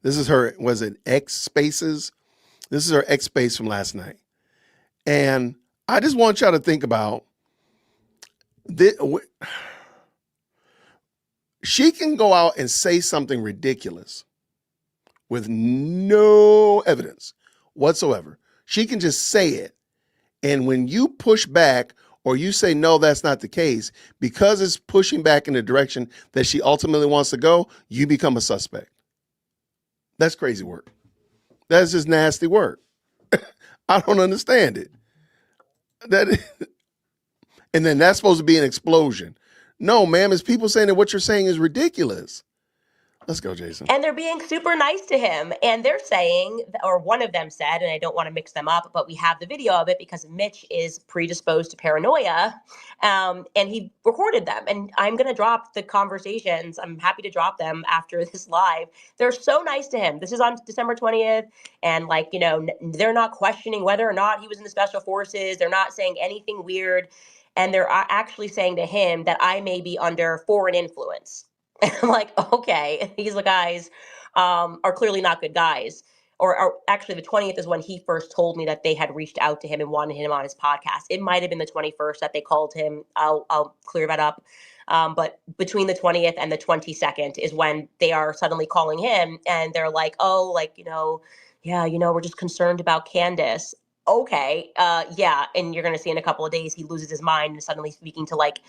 This is her, was it X Spaces? This is her X Space from last night. And I just want y'all to think about this. She can go out and say something ridiculous with no evidence whatsoever. She can just say it. And when you push back or you say, no, that's not the case, because it's pushing back in the direction that she ultimately wants to go, you become a suspect. That's crazy work. That's just nasty work. I don't understand it. And then that's supposed to be an explosion. No, ma'am, it's people saying that what you're saying is ridiculous. Let's go, Jason. And they're being super nice to him. And they're saying, or one of them said, and I don't want to mix them up, but we have the video of it because Mitch is predisposed to paranoia. And he recorded them. And I'm going to drop the conversations. I'm happy to drop them after this live. They're so nice to him. This is on December 20th. And they're not questioning whether or not he was in the special forces. They're not saying anything weird. And they're actually saying to him that I may be under foreign influence. And I'm like, okay, these guys are clearly not good guys or actually the 20th is when he first told me that they had reached out to him and wanted him on his podcast. It might have been the 21st that they called him. I'll clear that up. But between the 20th and the 22nd is when they are suddenly calling him, and they're like, oh, like, yeah, we're just concerned about Candace. Okay. Yeah. And you're going to see in a couple of days, he loses his mind and suddenly speaking to like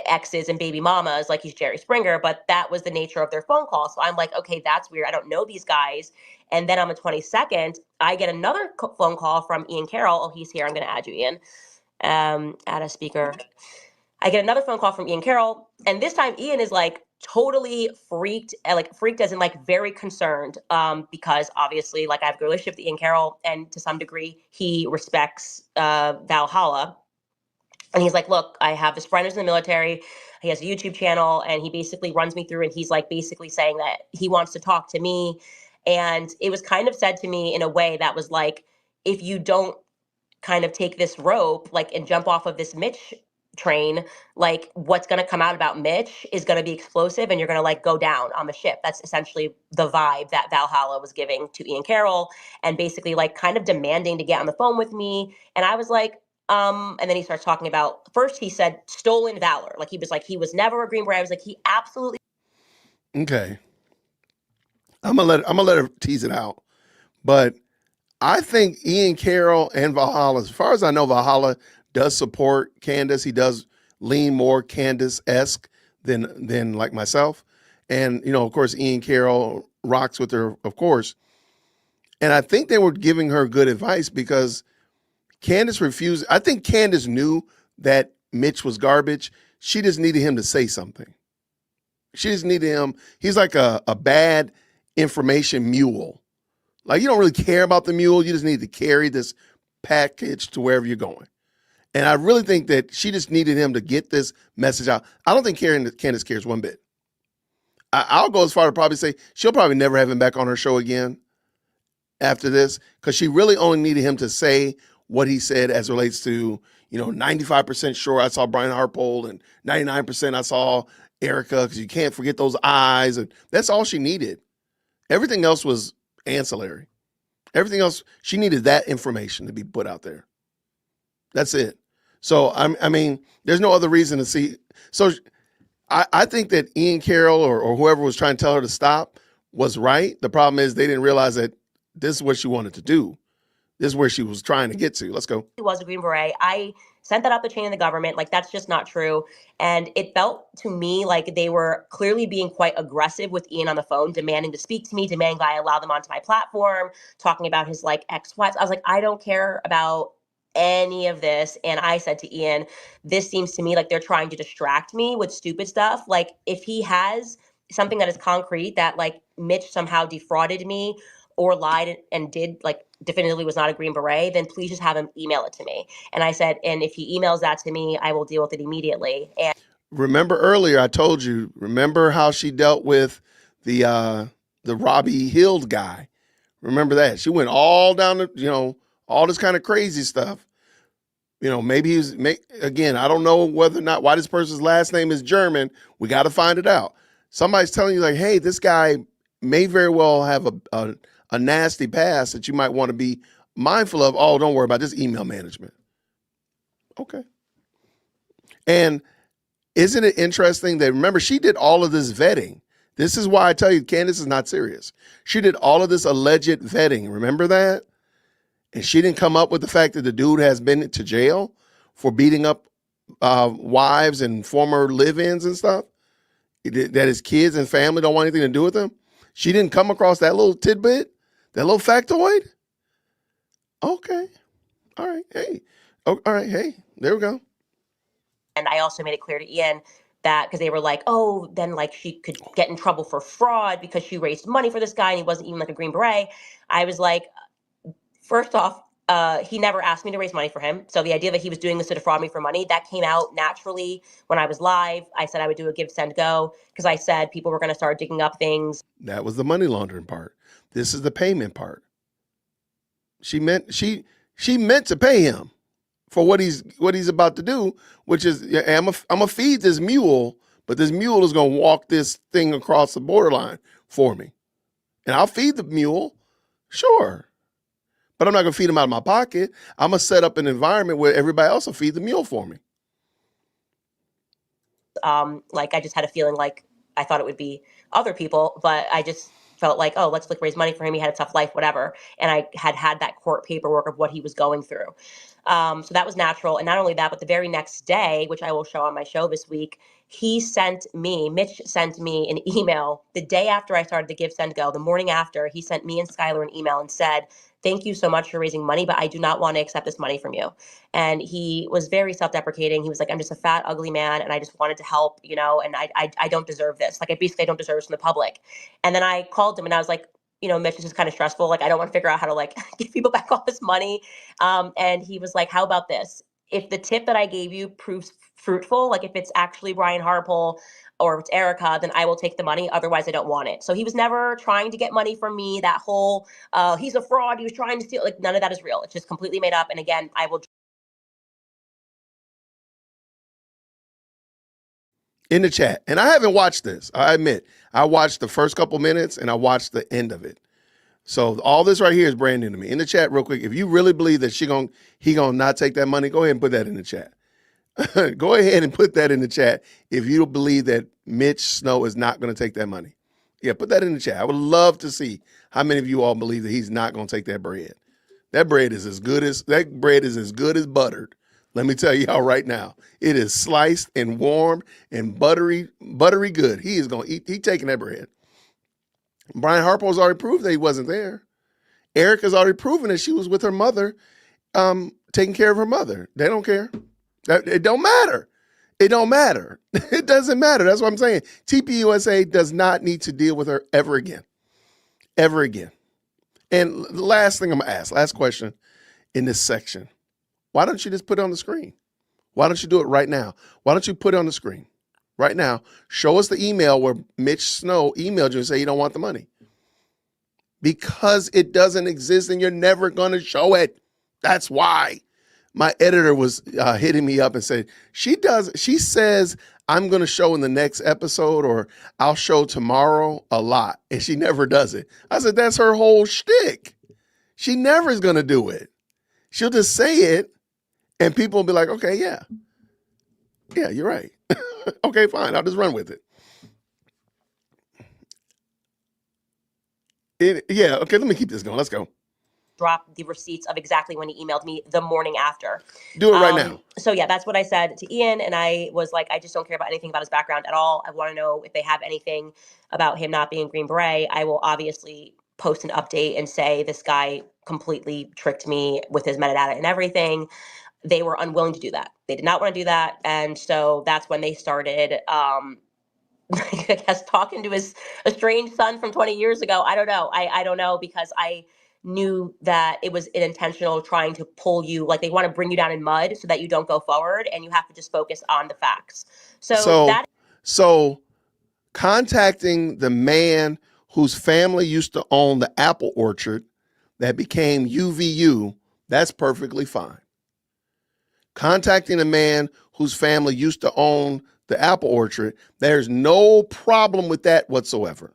exes and baby mamas like he's Jerry Springer. But that was the nature of their phone call. So I'm like, okay, that's weird. I don't know these guys. And then on the 22nd, I get another phone call from Ian Carroll. Oh, he's here. I'm going to add you, Ian. Add a speaker. I get another phone call from Ian Carroll. And this time Ian is like totally freaked as in like very concerned, because obviously like I have a good relationship with Ian Carroll, and to some degree he respects Valhalla. And he's like, look, I have this friend who's in the military. He has a YouTube channel, and he basically runs me through, and he's like basically saying that he wants to talk to me. And it was kind of said to me in a way that was like, if you don't kind of take this rope, like, and jump off of this Mitch train, like what's going to come out about Mitch is going to be explosive, and you're going to like go down on the ship. That's essentially the vibe that Valhalla was giving to Ian Carroll, and basically like kind of demanding to get on the phone with me. And I was like, and then he starts talking about, first he said stolen valor. Like he was never a Green Beret. I was like, he absolutely. Okay. I'm gonna let her tease it out. But I think Ian Carroll and Valhalla, as far as I know, Valhalla does support Candace. He does lean more Candace-esque than like myself. And, of course, Ian Carroll rocks with her, of course. And I think they were giving her good advice because Candace refused. I think Candace knew that Mitch was garbage. She just needed him to say something. She just needed him. He's like a bad information mule. Like, you don't really care about the mule. You just need to carry this package to wherever you're going. And I really think that she just needed him to get this message out. I don't think Candace cares one bit. I'll go as far to probably say she'll probably never have him back on her show again after this, because she really only needed him to say what he said as relates to, 95% sure I saw Brian Harpole and 99% I saw Erica, because you can't forget those eyes. And that's all she needed. Everything else was ancillary. Everything else, she needed that information to be put out there. That's it. So, I mean, there's no other reason to see. So I think that Ian Carroll or whoever was trying to tell her to stop was right. The problem is they didn't realize that this is what she wanted to do. This is where she was trying to get to. Let's go. He was a Green Beret. I sent that up the chain of the government. Like, that's just not true. And it felt to me like they were clearly being quite aggressive with Ian on the phone, demanding to speak to me, demanding I allow them onto my platform, talking about his like ex-wives. I was like, I don't care about any of this. And I said to Ian, this seems to me like they're trying to distract me with stupid stuff. Like, if he has something that is concrete that like Mitch somehow defrauded me or lied and did like definitively was not a Green Beret, then please just have him email it to me. And I said, and if he emails that to me, I will deal with it immediately. And remember earlier, I told you, remember how she dealt with the Robbie Hild guy. Remember that? She went all down to, all this kind of crazy stuff. Maybe again, I don't know whether or not why this person's last name is German. We got to find it out. Somebody's telling you like, hey, this guy may very well have a nasty past that you might want to be mindful of. Oh, don't worry about this email management. Okay. And isn't it interesting that, remember, she did all of this vetting. This is why I tell you, Candace is not serious. She did all of this alleged vetting. Remember that? And she didn't come up with the fact that the dude has been to jail for beating up wives and former live-ins and stuff, that his kids and family don't want anything to do with him. She didn't come across that little tidbit, that little factoid. Okay. All right. Hey. Oh, all right. Hey, there we go. And I also made it clear to Ian that, because they were like, oh, then like she could get in trouble for fraud because she raised money for this guy and he wasn't even like a Green Beret. I was like, first off, he never asked me to raise money for him. So the idea that he was doing this to defraud me for money, that came out naturally when I was live. I said I would do a give, send, go, because I said people were going to start digging up things. That was the money laundering part. This is the payment part. She meant to pay him for what he's about to do, which is, I'm gonna feed this mule, but this mule is gonna walk this thing across the borderline for me, and I'll feed the mule. Sure. But I'm not going to feed him out of my pocket. I'm going to set up an environment where everybody else will feed the meal for me. Like I just had a feeling like I thought it would be other people, but I just felt like, oh, let's like raise money for him. He had a tough life, whatever. And I had that court paperwork of what he was going through. So that was natural. And not only that, but the very next day, which I will show on my show this week, Mitch sent me an email the day after I started the Give, Send, Go. The morning after, he sent me and Skylar an email and said, thank you so much for raising money, but I do not want to accept this money from you. And he was very self-deprecating. He was like, I'm just a fat, ugly man, and I just wanted to help, and I don't deserve this. Like, I don't deserve this from the public. And then I called him and I was like, Mitch, this is kind of stressful. Like, I don't want to figure out how to like give people back all this money. And he was like, how about this? If the tip that I gave you proves fruitful, like if it's actually Brian Harpole or if it's Erica, then I will take the money. Otherwise, I don't want it. So he was never trying to get money from me. That whole, he's a fraud. He was trying to steal. Like, none of that is real. It's just completely made up. And again, I will. In the chat. And I haven't watched this. I admit. I watched the first couple minutes and I watched the end of it. So all this right here is brand new to me. In the chat, real quick, if you really believe that he gonna not take that money, go ahead and put that in the chat. Go ahead and put that in the chat if you believe that Mitch Snow is not going to take that money. Yeah, put that in the chat. I would love to see how many of you all believe that he's not going to take that bread. That bread is as good as buttered. Let me tell y'all right now. It is sliced and warm and buttery good. He is going to eat. He's taking that bread. Brian Harpo's already proved that he wasn't there. Erica's already proven that she was with her mother, taking care of her mother. They don't care. It don't matter. It don't matter. It doesn't matter. That's what I'm saying. TPUSA does not need to deal with her ever again. Ever again. And the last thing I'm going to ask, last question in this section. Why don't you just put it on the screen? Why don't you do it right now? Why don't you put it on the screen right now? Show us the email where Mitch Snow emailed you and say you don't want the money. Because it doesn't exist and you're never going to show it. That's why. My editor was hitting me up and said, she says I'm going to show in the next episode or I'll show tomorrow a lot. And she never does it. I said, that's her whole shtick. She never is going to do it. She'll just say it and people will be like, okay, yeah, you're right. Okay, fine. I'll just run with it. Yeah. Okay. Let me keep this going. Let's go. Drop the receipts of exactly when he emailed me the morning after. Do it right now. So yeah, that's what I said to Ian. And I was like, I just don't care about anything about his background at all. I want to know if they have anything about him not being Green Beret. I will obviously post an update and say this guy completely tricked me with his metadata and everything. They were unwilling to do that. They did not want to do that. And so that's when they started, I guess, talking to his estranged son from 20 years ago. I don't know. I don't know because I knew that it was an intentional trying to pull you, like they want to bring you down in mud so that you don't go forward and you have to just focus on the facts. So contacting the man whose family used to own the apple orchard that became UVU, that's perfectly fine. Contacting a man whose family used to own the apple orchard, there's no problem with that whatsoever.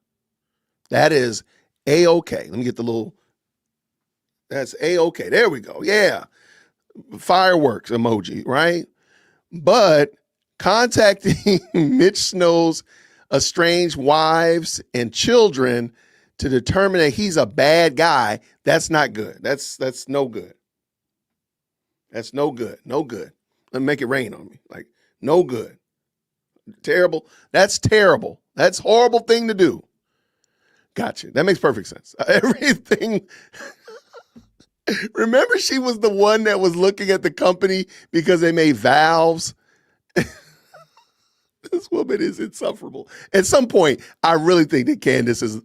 That is A-okay. Let me get the little, that's A-okay. There we go. Yeah. Fireworks emoji, right? But contacting Mitch Snow's estranged wives and children to determine that he's a bad guy, that's not good. That's no good. That's no good. No good. Let me make it rain on me. Like, no good. Terrible. That's terrible. That's a horrible thing to do. Gotcha. That makes perfect sense. Everything. Remember, she was the one that was looking at the company because they made valves. This woman is insufferable. At some point, I really think that Candace is,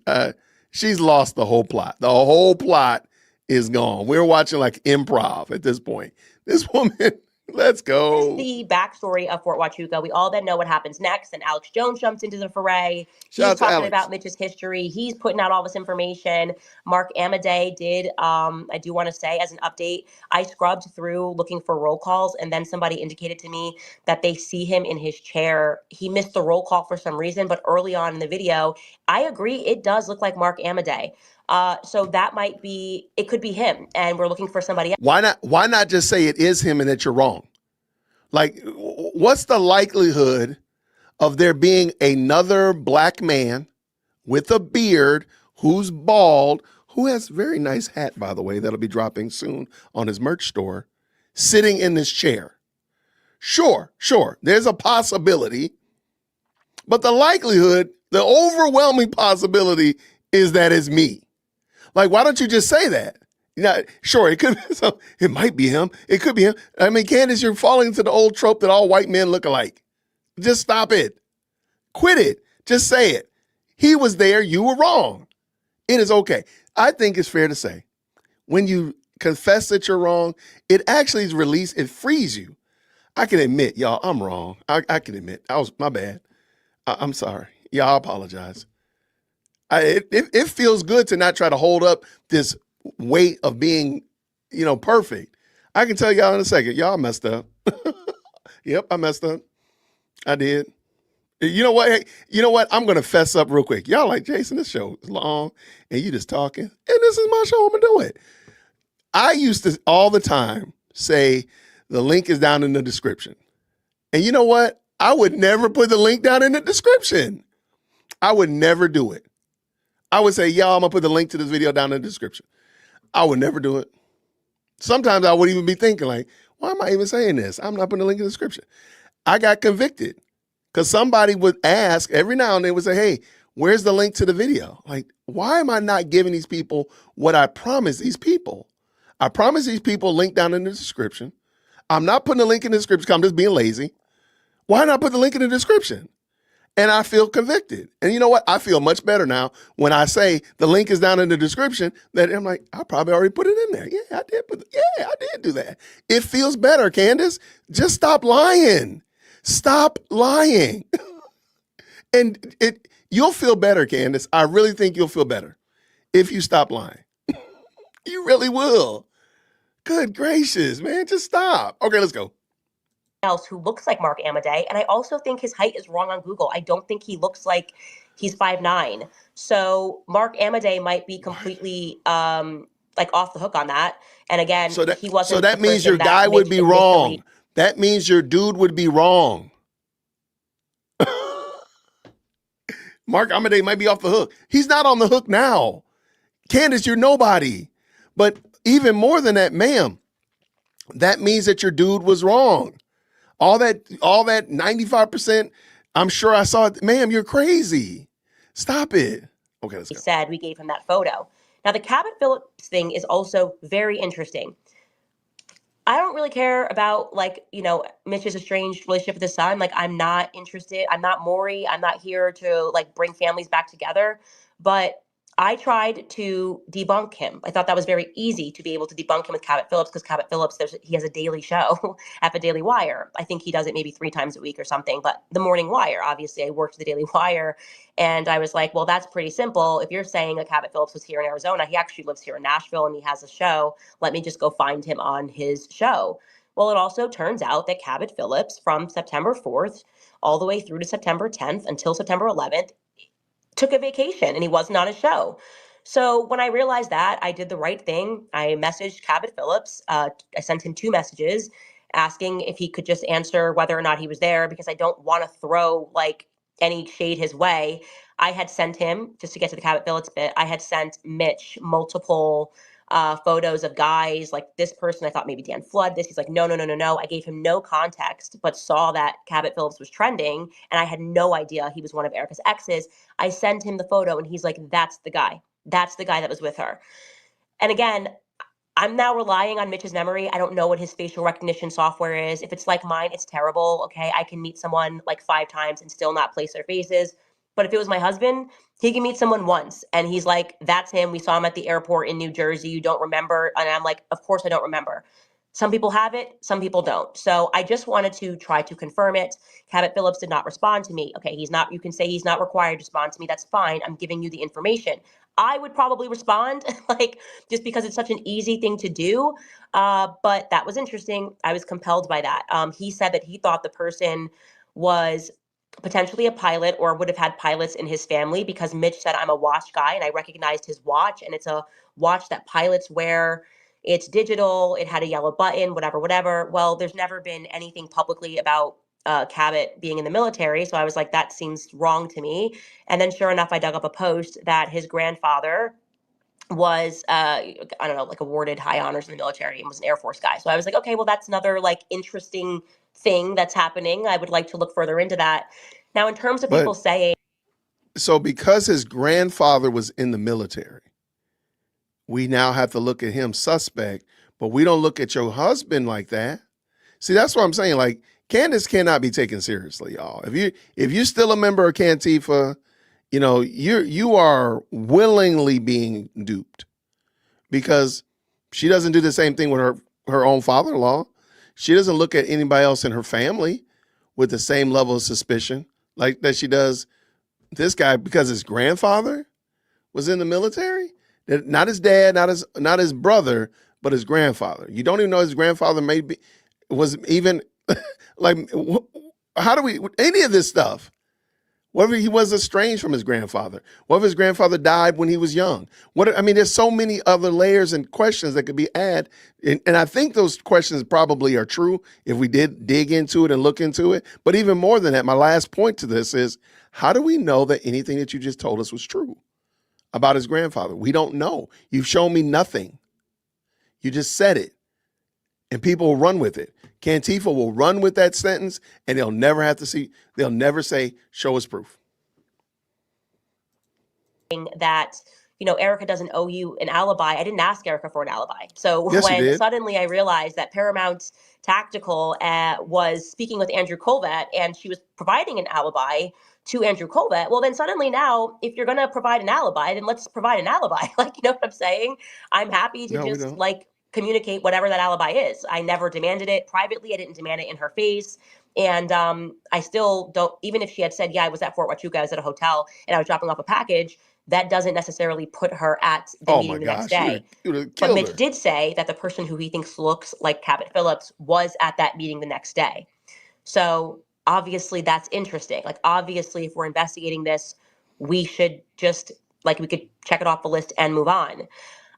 she's lost the whole plot. The whole plot is gone. We're watching like improv at this point. This woman, let's go. The backstory of Fort Huachuca. We all then know what happens next. And Alex Jones jumps into the fray. Shout out He's to talking Alex. about Mitch's history. He's putting out all this information. Mark Amadei did, I do want to say as an update, I scrubbed through looking for roll calls. And then somebody indicated to me that they see him in his chair. He missed the roll call for some reason. But early on in the video, I agree, it does look like Mark Amadei. So that might be, it could be him, and we're looking for somebody else. Why not just say it is him and that you're wrong? Like, what's the likelihood of there being another black man with a beard who's bald, who has a very nice hat, by the way, that'll be dropping soon on his merch store, sitting in this chair? Sure, there's a possibility, but the likelihood, the overwhelming possibility is that it's me. Like, why don't you just say that? Sure, it could be, so it might be him. It could be him. I mean, Candace, you're falling into the old trope that all white men look alike. Just stop it. Quit it. Just say it. He was there. You were wrong. It is okay. I think it's fair to say when you confess that you're wrong, it actually is released. It frees you. I can admit, y'all, I'm wrong. I can admit. My bad. I'm sorry. Y'all, I apologize. It feels good to not try to hold up this weight of being, perfect. I can tell y'all in a second, y'all messed up. Yep, I messed up. I did. You know what? Hey, you know what? I'm going to fess up real quick. Y'all like, Jason, this show is long and you just talking. And this is my show. I'm going to do it. I used to all the time say the link is down in the description. And you know what? I would never put the link down in the description. I would never do it. I would say, y'all, I'm going to put the link to this video down in the description. I would never do it. Sometimes I would even be thinking like, why am I even saying this? I'm not putting the link in the description. I got convicted because somebody would ask every now and then would say, hey, where's the link to the video? Like, why am I not giving these people what I promised these people? I promised these people a link down in the description. I'm not putting the link in the description because I'm just being lazy. Why not put the link in the description? And I feel convicted. And you know what? I feel much better now when I say the link is down in the description that I'm like, I probably already put it in there. Yeah, I did do that. It feels better, Candace. Just stop lying. Stop lying. And you'll feel better, Candace. I really think you'll feel better if you stop lying. You really will. Good gracious, man. Just stop. Okay, let's go. Else who looks like Mark Amadei, and I also think his height is wrong on Google. I don't think he looks like he's 5'9". So Mark Amadei might be completely like off the hook on that. And again, he wasn't. So that means your guy would be wrong. That means your dude would be wrong. Mark Amadei might be off the hook. He's not on the hook now. Candace, you're nobody. But even more than that, ma'am, that means that your dude was wrong. All that 95%, I'm sure I saw it. Ma'am, you're crazy. Stop it. Okay, let's go. Said we gave him that photo. Now, the Cabot Phillips thing is also very interesting. I don't really care about, Mitch's estranged relationship with his son. Like, I'm not interested. I'm not Maury. I'm not here to, bring families back together. But I tried to debunk him. I thought that was very easy to be able to debunk him with Cabot Phillips because Cabot Phillips, he has a daily show at the Daily Wire. I think he does it maybe 3 times a week or something. But the Morning Wire, obviously, I worked the Daily Wire. And I was like, well, that's pretty simple. If you're saying that Cabot Phillips was here in Arizona, he actually lives here in Nashville and he has a show. Let me just go find him on his show. Well, it also turns out that Cabot Phillips from September 4th all the way through to September 10th until September 11th took a vacation and he wasn't on a show. So when I realized that, I did the right thing. I messaged Cabot Phillips. I sent him 2 messages asking if he could just answer whether or not he was there because I don't want to throw any shade his way. I had sent him, just to get to the Cabot Phillips bit, I had sent Mitch multiple photos of guys like this person. I thought maybe Dan Flood this. He's like, no. I gave him no context, but saw that Cabot Phillips was trending. And I had no idea he was one of Erica's exes. I sent him the photo and he's like, that's the guy. That's the guy that was with her. And again, I'm now relying on Mitch's memory. I don't know what his facial recognition software is. If it's like mine, it's terrible. Okay. I can meet someone 5 times and still not place their faces. But if it was my husband, he can meet someone once and he's like, that's him. We saw him at the airport in New Jersey. You don't remember? And I'm like, of course I don't remember. Some people have it, some people don't. So I just wanted to try to confirm it. Cabot Phillips did not respond to me. Okay, you can say he's not required to respond to me. That's fine. I'm giving you the information. I would probably respond, just because it's such an easy thing to do. But that was interesting. I was compelled by that. He said that he thought the person was potentially a pilot or would have had pilots in his family, because Mitch said, I'm a watch guy, and I recognized his watch, and it's a watch that pilots wear. It's digital. It had a yellow button, whatever, whatever. Well, there's never been anything publicly about Cabot being in the military. So I was like, that seems wrong to me. And then sure enough, I dug up a post that his grandfather was I don't know, like awarded high honors in the military and was an Air Force guy. So I was like, okay, well, that's another like interesting thing that's happening. I would like to look further into that. Now, in terms of But people saying, so because his grandfather was in the military, we now have to look at him suspect, but we don't look at your husband like that. See, that's what I'm saying. Like, Candace cannot be taken seriously, y'all. If you're still a member of Cantifa, you know, you are willingly being duped, because she doesn't do the same thing with her own father-in-law. She doesn't look at anybody else in her family with the same level of suspicion like that she does this guy, because his grandfather was in the military. Not his dad, not his brother, but his grandfather. You don't even know his grandfather maybe was even like, how do we, any of this stuff? What if he was estranged from his grandfather? What if his grandfather died when he was young? I mean, there's so many other layers and questions that could be added. And I think those questions probably are true if we did dig into it and look into it. But even more than that, my last point to this is, how do we know that anything that you just told us was true about his grandfather? We don't know. You've shown me nothing. You just said it. And people will run with it. Cantifa will run with that sentence, and they'll never say, show us proof. that, you know, Erica doesn't owe you an alibi. I didn't ask Erica for an alibi. So Yes, you when did. suddenly I realized that Paramount Tactical was speaking with Andrew Colvett and she was providing an alibi to Andrew Colvett, well, then suddenly now, if you're going to provide an alibi, then let's provide an alibi. Like, you know what I'm saying? I'm happy to No, we just don't. like communicate whatever that alibi is. I never demanded it privately. I didn't demand it in her face. And I still don't, even if she had said, yeah, I was at Fort Huachuca, I was at a hotel and I was dropping off a package, that doesn't necessarily put her at the Oh meeting my the next gosh, you day. would have But killed Mitch her. did say that the person who he thinks looks like Cabot Phillips was at that meeting the next day. So obviously that's interesting. Like, obviously, if we're investigating this, we should just, like, we could check it off the list and move on.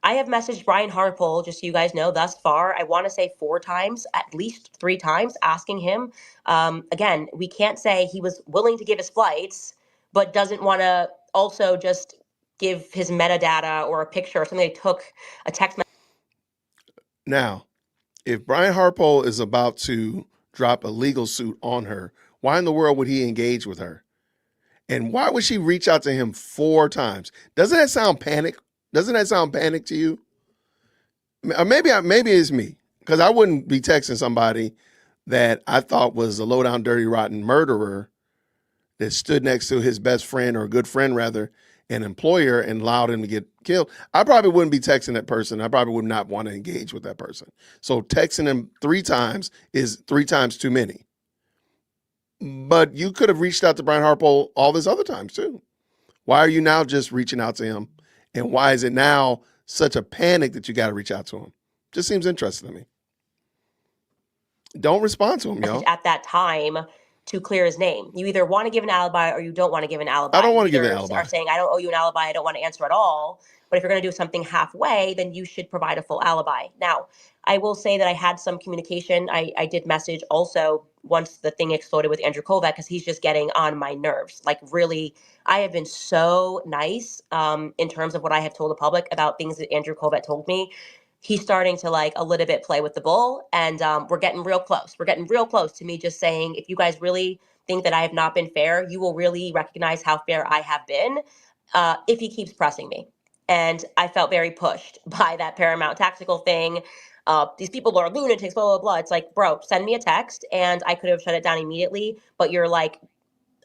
I have messaged Brian Harpole, just so you guys know, thus far, I want to say 4 times, at least 3 times, asking him. Again, we can't say he was willing to give his flights, but doesn't want to also just give his metadata or a picture or something they took a text message. Now, if Brian Harpole is about to drop a legal suit on her, why in the world would he engage with her? And why would she reach out to him 4 times? Doesn't that sound panic? Doesn't that sound panic to you? Maybe it's me, because I wouldn't be texting somebody that I thought was a low down, dirty, rotten murderer that stood next to his best friend, or a good friend rather, an employer, and allowed him to get killed. I probably wouldn't be texting that person. I probably would not want to engage with that person. So texting him 3 times is 3 times too many. But you could have reached out to Brian Harpole all these other times too. Why are you now just reaching out to him? And why is it now such a panic that you got to reach out to him? Just seems interesting to me. Don't respond to him, y'all. At that time to clear his name. You either want to give an alibi or you don't want to give an alibi. I don't want to You give an either alibi. are saying, I don't owe you an alibi, I don't want to answer at all. But if you're going to do something halfway, then you should provide a full alibi. Now, I will say that I had some communication. I did message also once the thing exploded with Andrew Colvett, because he's just getting on my nerves. Like, really, I have been so nice in terms of what I have told the public about things that Andrew Colvett told me. He's starting to like a little bit play with the bull, and we're getting real close. We're getting real close to me just saying, if you guys really think that I have not been fair, you will really recognize how fair I have been if he keeps pressing me. And I felt very pushed by that Paramount Tactical thing. These people are lunatics, blah, blah, blah. It's like, bro, send me a text, and I could have shut it down immediately. But you're like,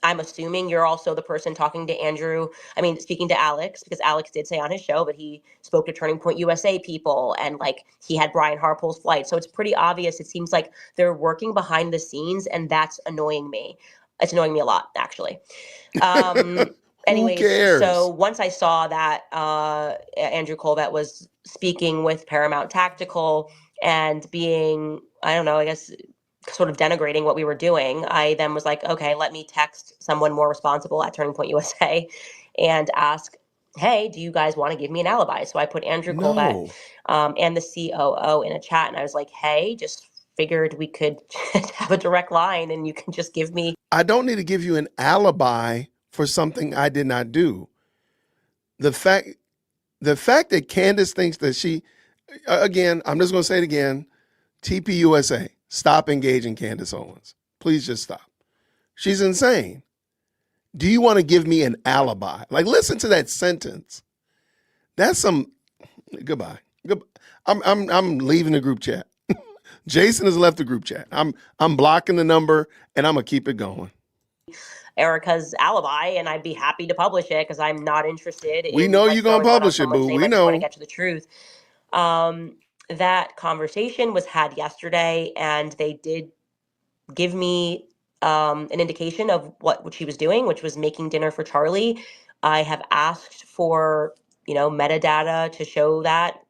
I'm assuming you're also the person talking to Andrew. I mean, speaking to Alex, because Alex did say on his show that he spoke to Turning Point USA people, and like he had Brian Harpole's flight. So it's pretty obvious. It seems like they're working behind the scenes, and that's annoying me. It's annoying me a lot, actually. Who Anyways, cares? so once I saw that Andrew Colvett was speaking with Paramount Tactical and being, I don't know, I guess sort of denigrating what we were doing, I then was like, okay, let me text someone more responsible at Turning Point USA and ask, hey, do you guys want to give me an alibi? So I put Andrew Colbert No, and the COO in a chat, and I was like, hey, just figured we could have a direct line and you can just give me. I don't need to give you an alibi for something I did not do. The fact that Candace thinks that she, again, I'm just going to say it again, TPUSA, stop engaging Candace Owens. Please just stop. She's insane. Do you want to give me an alibi? Like, listen to that sentence. That's some, goodbye. I'm leaving the group chat. Jason has left the group chat. I'm blocking the number and I'm gonna keep it going. Erica's alibi, and I'd be happy to publish it because I'm not interested We in know like you're gonna throwing mud on publish it, someone boo. saying, We I just want to know. get to the truth. That conversation was had yesterday, and they did give me an indication of what she was doing, which was making dinner for Charlie. I have asked for, metadata to show that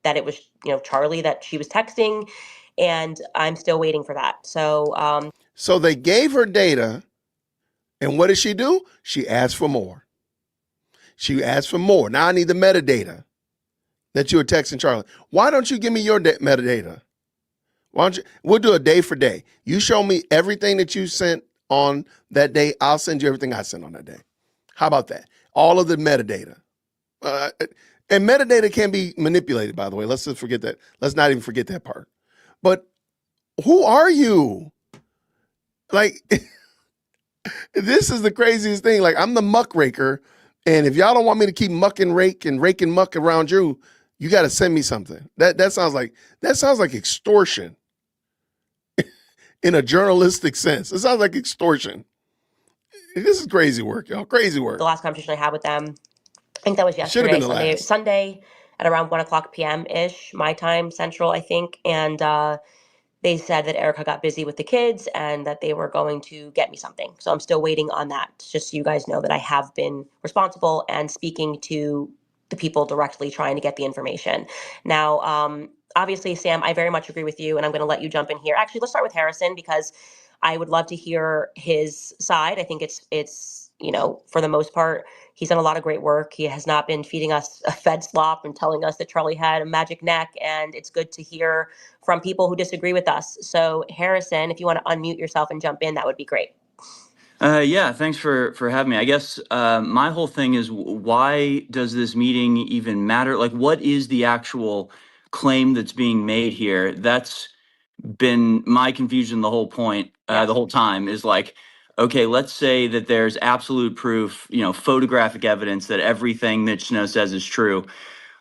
that it was, Charlie that she was texting, and I'm still waiting for that. So they gave her data, and what did she do? She asked for more. She asked for more. Now I need the metadata that you were texting Charlie. Why don't you give me your metadata? Why don't you? We'll do a day for day. You show me everything that you sent on that day. I'll send you everything I sent on that day. How about that? All of the metadata. And metadata can be manipulated, by the way. Let's just forget that. Let's not even forget that part. But who are you? Like, this is the craziest thing. Like, I'm the muckraker. And if y'all don't want me to keep raking muck around you, you got to send me something. That sounds like extortion in a journalistic sense. It sounds like extortion. This is crazy work, y'all. Crazy work. The last conversation I had with them, I think that was Should have yesterday, been the Sunday at around 1:00 p.m. ish, my time, Central, I think. And they said that Erica got busy with the kids and that they were going to get me something. So I'm still waiting on that. Just so you guys know that I have been responsible and speaking to the people directly trying to get the information. Now, obviously, Sam, I very much agree with you, and I'm going to let you jump in here. Actually, let's start with Harrison because I would love to hear his side. I think it's for the most part, he's done a lot of great work. He has not been feeding us a fed slop and telling us that Charlie had a magic neck, and it's good to hear from people who disagree with us. So, Harrison, if you want to unmute yourself and jump in, that would be great. Yeah, thanks for having me. I guess my whole thing is, why does this meeting even matter? Like, what is the actual claim that's being made here? That's been my confusion the whole point, the whole time, is like, okay, let's say that there's absolute proof, photographic evidence that everything that Snow says is true.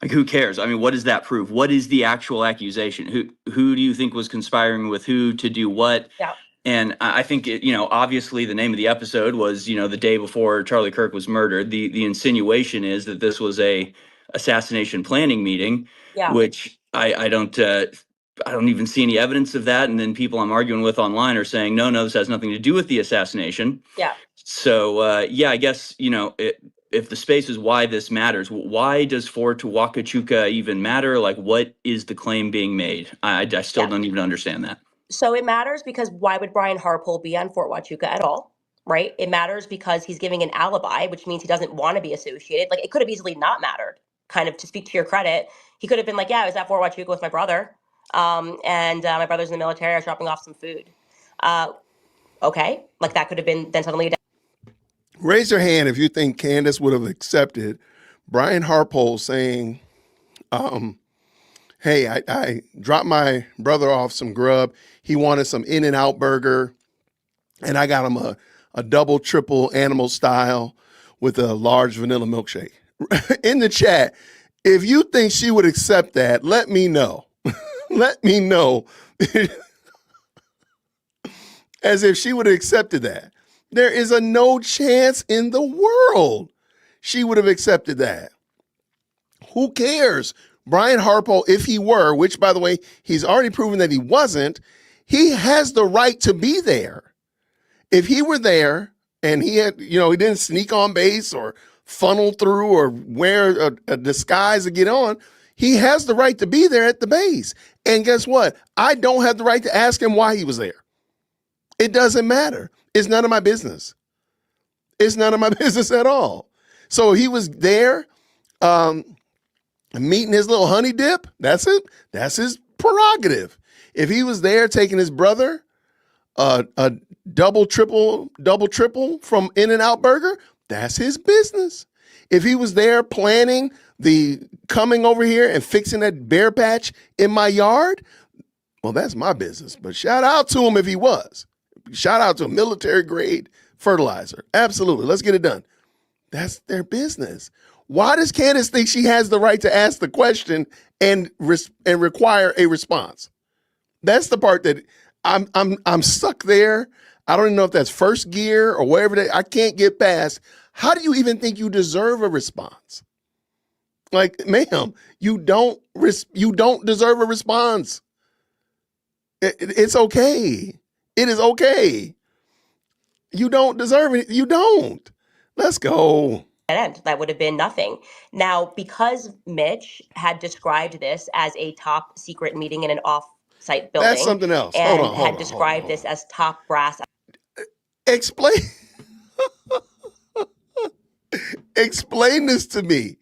Like, who cares? I mean, what does that prove? What is the actual accusation? Who do you think was conspiring with who to do what? Yeah. And I think obviously the name of the episode was, the day before Charlie Kirk was murdered. The insinuation is that this was a assassination planning meeting, which I don't even see any evidence of that. And then people I'm arguing with online are saying, no, this has nothing to do with the assassination. Yeah. So I guess if the space is why this matters, why does Fort Huacachuca even matter? Like, what is the claim being made? I still don't even understand that. So it matters because why would Brian Harpole be on Fort Huachuca at all? Right? It matters because he's giving an alibi, which means he doesn't want to be associated. Like, it could have easily not mattered. Kind of, to speak to your credit, he could have been like, yeah, I was at Fort Huachuca with my brother. And my brother's in the military. I was dropping off some food. Okay. Like, that could have been then suddenly. Raise your hand if you think Candace would have accepted Brian Harpole saying, hey, I dropped my brother off some grub. He wanted some In-N-Out burger, and I got him a double, triple animal style with a large vanilla milkshake. In the chat, if you think she would accept that, let me know. Let me know. As if she would have accepted that. There is a no chance in the world she would have accepted that. Who cares? Brian Harpole, if he were, which, by the way, he's already proven that he wasn't, he has the right to be there. If he were there and he had, he didn't sneak on base or funnel through or wear a disguise to get on, He has the right to be there at the base. And guess what? I don't have the right to ask him why he was there. It doesn't matter. It's none of my business. It's none of my business at all. So he was there meeting his little honey dip. That's it. That's his prerogative. If he was there taking his brother a double triple from In-N-Out Burger, that's his business. If he was there planning the coming over here and fixing that bear patch in my yard, well, that's my business. But shout out to him if he was. Shout out to a military grade fertilizer. Absolutely. Let's get it done. That's their business. Why does Candace think she has the right to ask the question and require a response? That's the part that I'm stuck there. I don't even know if that's first gear or whatever. I can't get past. How do you even think you deserve a response? Like, ma'am, you don't deserve a response. It's okay. It is okay. You don't deserve it. You don't. Let's go. End. That would have been nothing. Now, because Mitch had described this as a top secret meeting in an off-site building, That's something else. and Hold on, had described this as top brass. Explain. Explain this to me.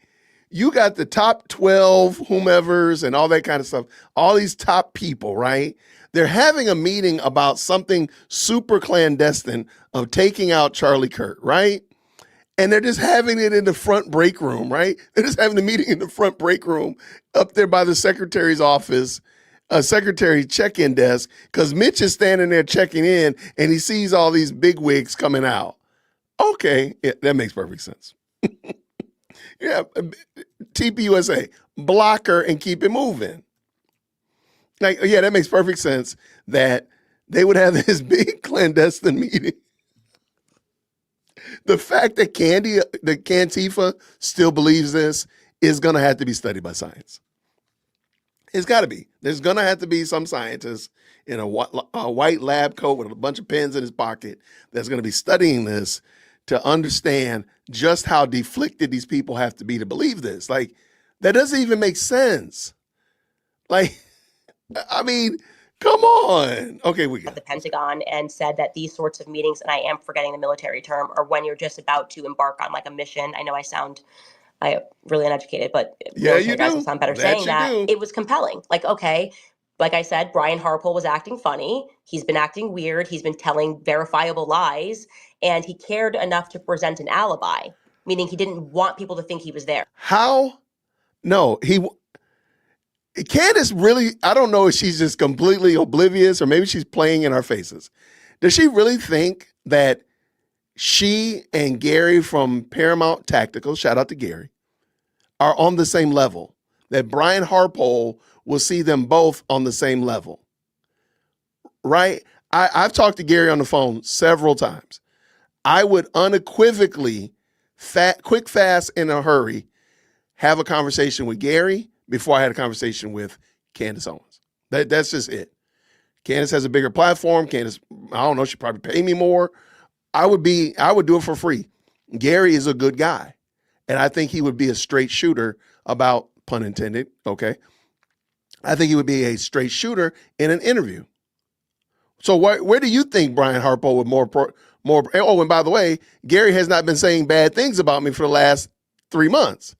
You got the top 12 whomevers and all that kind of stuff. All these top people, right? They're having a meeting about something super clandestine of taking out Charlie Kirk, right? And they're just having it in the front break room, right? They're just having the meeting in the front break room up there by the secretary's office, secretary check-in desk, because Mitch is standing there checking in and he sees all these big wigs coming out. Okay, yeah, that makes perfect sense. Yeah, TPUSA, block her and keep it moving. Like, yeah, that makes perfect sense that they would have this big clandestine meeting. The fact that Cantifa still believes this is going to have to be studied by science. It's got to be. There's going to have to be some scientist in a white lab coat with a bunch of pens in his pocket that's going to be studying this to understand just how deflected these people have to be to believe this. Like, that doesn't even make sense. Like, I mean, come on. Okay, we got the Pentagon and said that these sorts of meetings, and I am forgetting the military term, are when you're just about to embark on like a mission. I know I really uneducated, but yeah, you guys do. will sound better That saying you that. do. It was compelling. Like, okay, like I said, Brian Harpole was acting funny. He's been acting weird. He's been telling verifiable lies, and he cared enough to present an alibi, meaning he didn't want people to think he was there. How? No, Candace really, I don't know if she's just completely oblivious or maybe she's playing in our faces. Does she really think that she and Gary from Paramount Tactical, shout out to Gary, are on the same level? That Brian Harpole will see them both on the same level, right? I've talked to Gary on the phone several times. I would unequivocally, quick, fast, in a hurry, have a conversation with Gary before I had a conversation with Candace Owens. That's just it. Candace has a bigger platform. Candace, I don't know, she'd probably pay me more. I would do it for free. Gary is a good guy. And I think he would be a straight shooter about, pun intended, okay? I think he would be a straight shooter in an interview. So where do you think Brian Harpole would more? Oh, and by the way, Gary has not been saying bad things about me for the last 3 months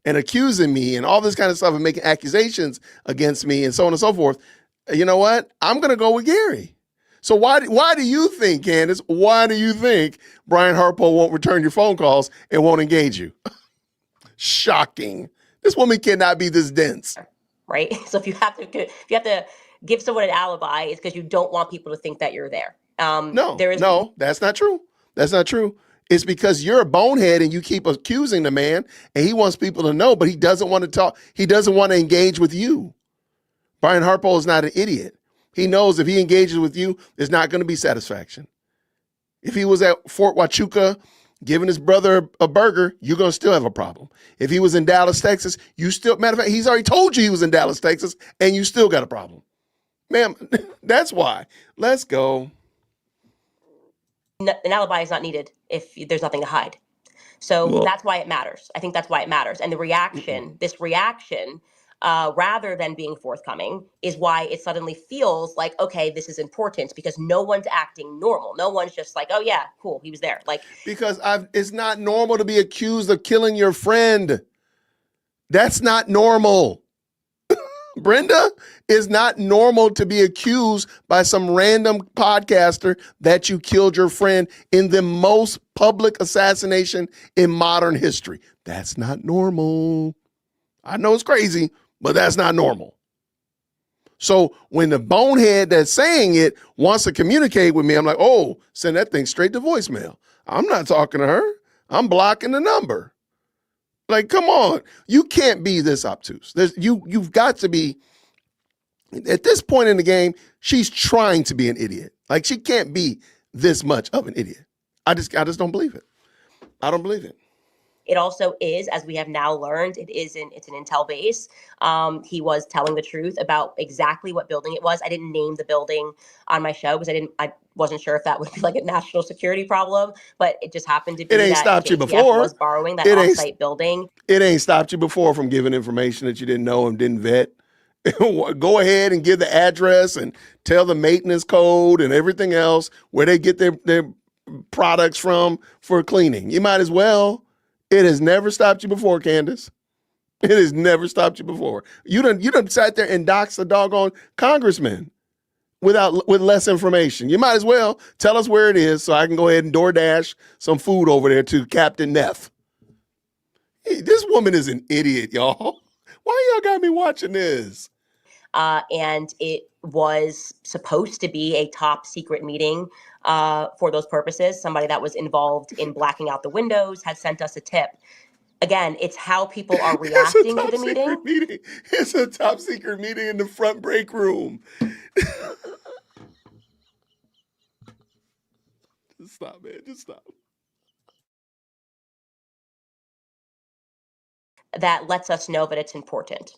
and accusing me and all this kind of stuff and making accusations against me and so on and so forth. You know what? I'm going to go with Gary. So why do you think, Candace, why do you think Brian Harpole won't return your phone calls and won't engage you? Shocking. This woman cannot be this dense. Right? So if you have to give someone an alibi, it's because you don't want people to think that you're there. No, that's not true. That's not true. It's because you're a bonehead and you keep accusing the man and he wants people to know, but he doesn't want to talk. He doesn't want to engage with you. Brian Harpole is not an idiot. He knows if he engages with you, there's not going to be satisfaction. If he was at Fort Huachuca giving his brother a burger, you're going to still have a problem. If he was in Dallas, Texas, matter of fact, he's already told you he was in Dallas, Texas, and you still got a problem. Ma'am, that's why. Let's go. An alibi is not needed if there's nothing to hide. So that's why it matters. I think that's why it matters. And the reaction, this reaction rather than being forthcoming is why it suddenly feels like, okay, this is important because no one's acting normal. No one's just like, oh yeah, cool, he was there. Like, Because it's not normal to be accused of killing your friend. That's not normal. Brenda, it's not normal to be accused by some random podcaster that you killed your friend in the most public assassination in modern history. That's not normal. I know it's crazy, but that's not normal. So when the bonehead that's saying it wants to communicate with me, I'm like, oh, send that thing straight to voicemail. I'm not talking to her. I'm blocking the number. Like, come on. You can't be this obtuse. You've got to be, at this point in the game, she's trying to be an idiot. Like, she can't be this much of an idiot. I just don't believe it. I don't believe it. it also is, as we have now learned, it's an intel base. He was telling the truth about exactly what building it was. I didn't name the building on my show because I wasn't sure if that would be like a national security problem, but it just happened to be It ain't that stopped you JTF before. was borrowing that off-site building. It ain't stopped you before from giving information that you didn't know and didn't vet. Go ahead and give the address and tell the maintenance code and everything else where they get their products from for cleaning. You might as well. It has never stopped you before, Candace. It has never stopped you before. You done sat there and doxed a doggone congressman with less information. You might as well tell us where it is so I can go ahead and DoorDash some food over there to Captain Neff. Hey, this woman is an idiot, y'all. Why y'all got me watching this? And it was supposed to be a top secret meeting for those purposes. Somebody that was involved in blacking out the windows had sent us a tip. Again, it's how people are reacting to the meeting. It's a top secret meeting in the front break room. Just stop, man. Just stop. That lets us know that it's important.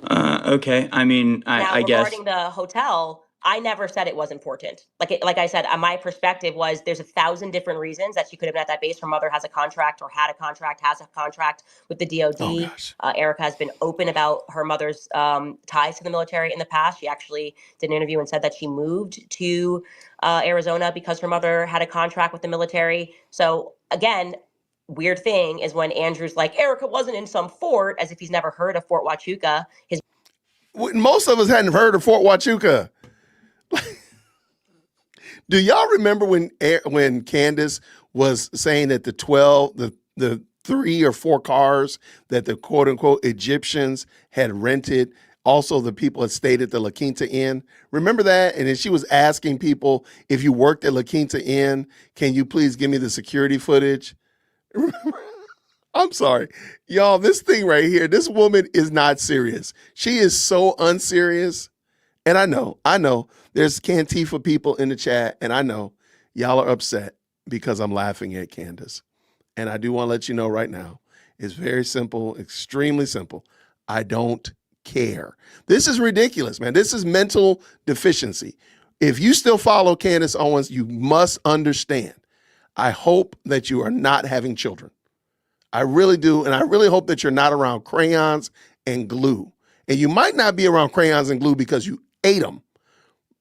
Okay. I mean, Now, I guess. regarding the hotel, I never said it was important. Like I said, my perspective was there's 1,000 different reasons that she could have been at that base. Her mother has a contract or had a contract, has a contract with the DOD. Oh, gosh. Erica has been open about her mother's ties to the military in the past. She actually did an interview and said that she moved to Arizona because her mother had a contract with the military. So again, weird thing is when Andrew's like, Erica wasn't in some fort, as if he's never heard of Fort Huachuca. Most of us hadn't heard of Fort Huachuca. Do y'all remember when Candace was saying that the 3 or 4 cars that the quote unquote Egyptians had rented, also the people had stayed at the La Quinta Inn? Remember that? And then she was asking people, if you worked at La Quinta Inn, can you please give me the security footage? I'm sorry. Y'all, this thing right here, this woman is not serious. She is so unserious. And I know there's Cantifa people in the chat, and I know y'all are upset because I'm laughing at Candace. And I do want to let you know right now, it's very simple, extremely simple. I don't care. This is ridiculous, man. This is mental deficiency. If you still follow Candace Owens, you must understand. I hope that you are not having children. I really do. And I really hope that you're not around crayons and glue. And you might not be around crayons and glue because you ate them.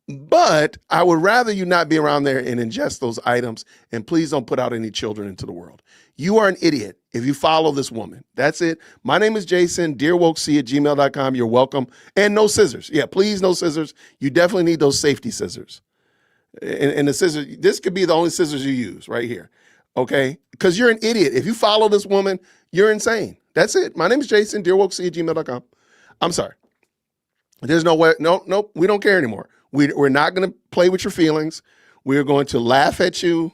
But I would rather you not be around there and ingest those items. And please don't put out any children into the world. You are an idiot if you follow this woman. That's it. My name is Jason, dearwokec@gmail.com. You're welcome. And no scissors. Yeah, please, no scissors. You definitely need those safety scissors. And the scissors, this could be the only scissors you use right here. Okay? Because you're an idiot. If you follow this woman, you're insane. That's it. My name is Jason, dearwokec@gmail.com. I'm sorry. There's no way. Nope. We don't care anymore. We're not going to play with your feelings. We are going to laugh at you.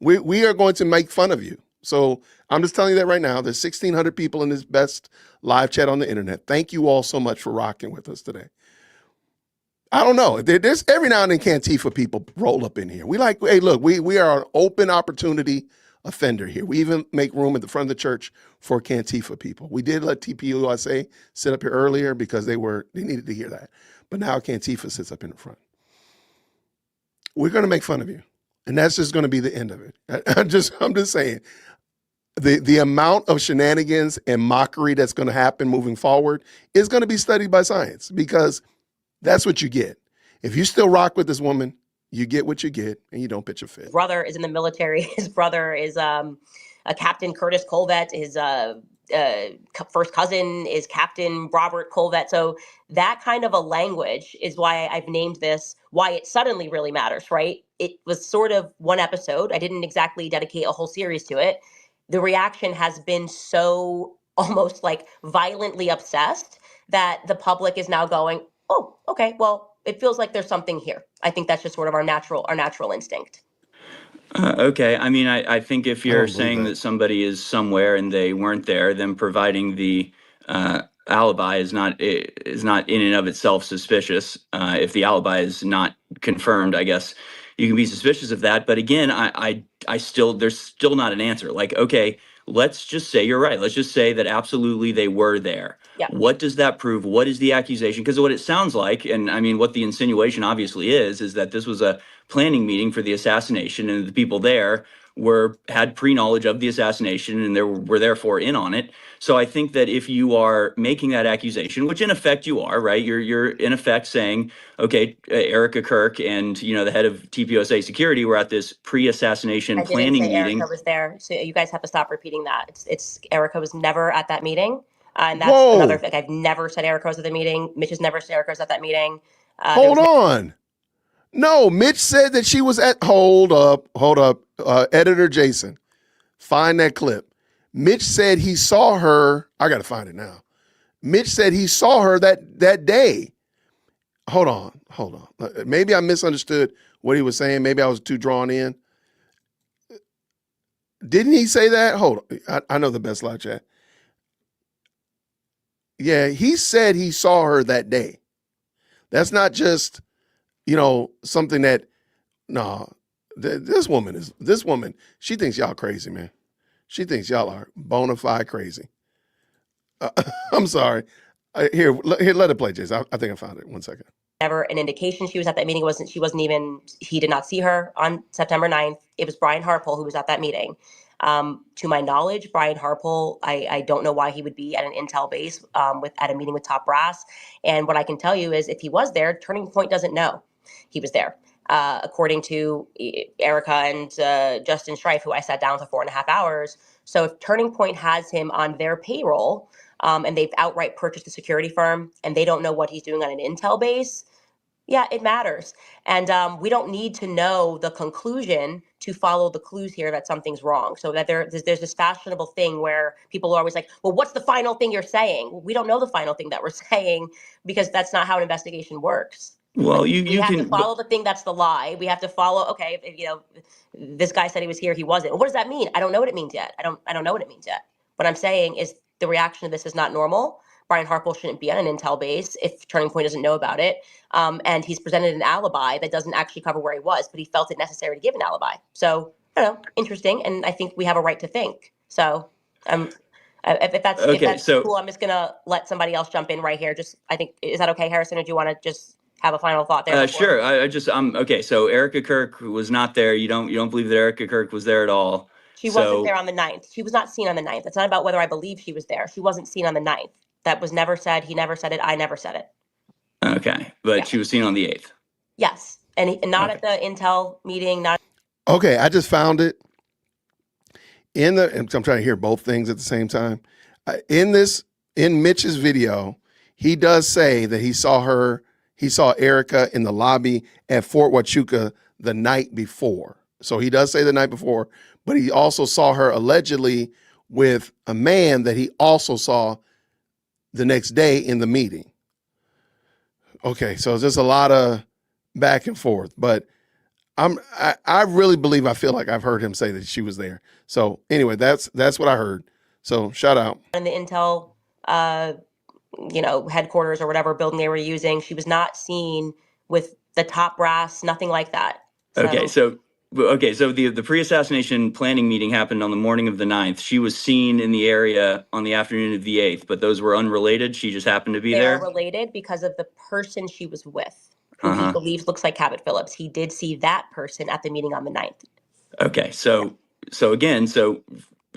We are going to make fun of you. So I'm just telling you that right now. There's 1,600 people in this best live chat on the internet. Thank you all so much for rocking with us today. I don't know. There's every now and then Cantifa people roll up in here. Hey, look, we are an open opportunity offender here. We even make room at the front of the church for Cantifa people. We did let TPUSA sit up here earlier because they needed to hear that. But now Cantifa sits up in the front. We're going to make fun of you. And that's just going to be the end of it. I'm just saying. the amount of shenanigans and mockery that's going to happen moving forward is going to be studied by science, because that's what you get. If you still rock with this woman, you get what you get, and you don't pitch a fit. Brother is in the military. His brother is a Captain Curtis Colvett. His first cousin is Captain Robert Colvett. So that kind of a language is why I've named this Why It Suddenly Really Matters, right? It was sort of one episode. I didn't exactly dedicate a whole series to it. The reaction has been so almost like violently obsessed that the public is now going, oh, okay, well, it feels like there's something here. I think that's just sort of our natural instinct. Okay. I mean, I think if I you're don't believe saying that. that somebody is somewhere and they weren't there, then providing the alibi is not in and of itself suspicious. If the alibi is not confirmed, I guess you can be suspicious of that. But again, I still, there's still not an answer. Like, okay, let's just say you're right. Let's just say that absolutely they were there. Yeah. What does that prove? What is the accusation? Because what it sounds like, and I mean, what the insinuation obviously is that this was a planning meeting for the assassination, and the people there had pre-knowledge of the assassination and were therefore in on it. So I think that if you are making that accusation, which in effect you are, right? You're in effect saying, okay, Erica Kirk and the head of TPOSA security were at this pre-assassination I didn't planning say meeting. Erica was there, so you guys have to stop repeating that. It's Erica was never at that meeting, and that's Whoa. another thing. I've never said Erica was at the meeting. Mitch has never said Erica was at that meeting. Hold on. No, Mitch said that she was at. Hold up. Editor Jason, find that clip. Mitch said he saw her. I got to find it now. Mitch said he saw her that day. Hold on. Maybe I misunderstood what he was saying. Maybe I was too drawn in. Didn't he say that? Hold on. I know the best live chat. Yeah, he said he saw her that day. That's not just, something that, no, this woman, she thinks y'all crazy, man. She thinks y'all are bona fide crazy. I'm sorry. Here, let it play, Jason. I think I found it. 1 second. Never an indication she was at that meeting. He did not see her on September 9th. It was Brian Harpole who was at that meeting. To my knowledge, Brian Harpole, I don't know why he would be at an intel base at a meeting with top brass. And what I can tell you is if he was there, Turning Point doesn't know he was there. According to Erica and Justin Strife, who I sat down for 4.5 hours. So if Turning Point has him on their payroll and they've outright purchased a security firm and they don't know what he's doing on an intel base, yeah, it matters. And we don't need to know the conclusion to follow the clues here that something's wrong. So that there's this fashionable thing where people are always like, well, what's the final thing you're saying? We don't know the final thing that we're saying because that's not how an investigation works. Well, we you have can to follow the thing that's the lie. We have to follow, okay, this guy said he was here, he wasn't. What does that mean? I don't know what it means yet. I don't know what it means yet. What I'm saying is the reaction to this is not normal. Brian Harpole shouldn't be on an intel base if Turning Point doesn't know about it. And he's presented an alibi that doesn't actually cover where he was, but he felt it necessary to give an alibi. So, I don't know, interesting. And I think we have a right to think. So, if that's cool, I'm just going to let somebody else jump in right here. I think, is that okay, Harrison? Or do you want to just have a final thought there? Sure. Okay. So Erica Kirk was not there. You don't believe that Erica Kirk was there at all. She wasn't there on the 9th. She was not seen on the 9th. It's not about whether I believe she was there. She wasn't seen on the 9th. That was never said. He never said it. I never said it. Okay. But she was seen on the 8th. Yes. And not at the intel meeting. Okay. I just found it and I'm trying to hear both things at the same time. In Mitch's video, he does say that he saw Erica in the lobby at Fort Huachuca the night before. So he does say the night before, but he also saw her allegedly with a man that he also saw the next day in the meeting. Okay, so there's a lot of back and forth, but I really believe, I feel like I've heard him say that she was there. So anyway, that's what I heard. So shout out. In the intel, headquarters or whatever building they were using, she was not seen with the top brass, nothing like that. So the pre-assassination planning meeting happened on the morning of the 9th. She was seen in the area on the afternoon of the 8th, but those were unrelated. She just happened to be there. They are related because of the person she was with, who he believes looks like Cabot Phillips. He did see that person at the meeting on the 9th. Okay, so again,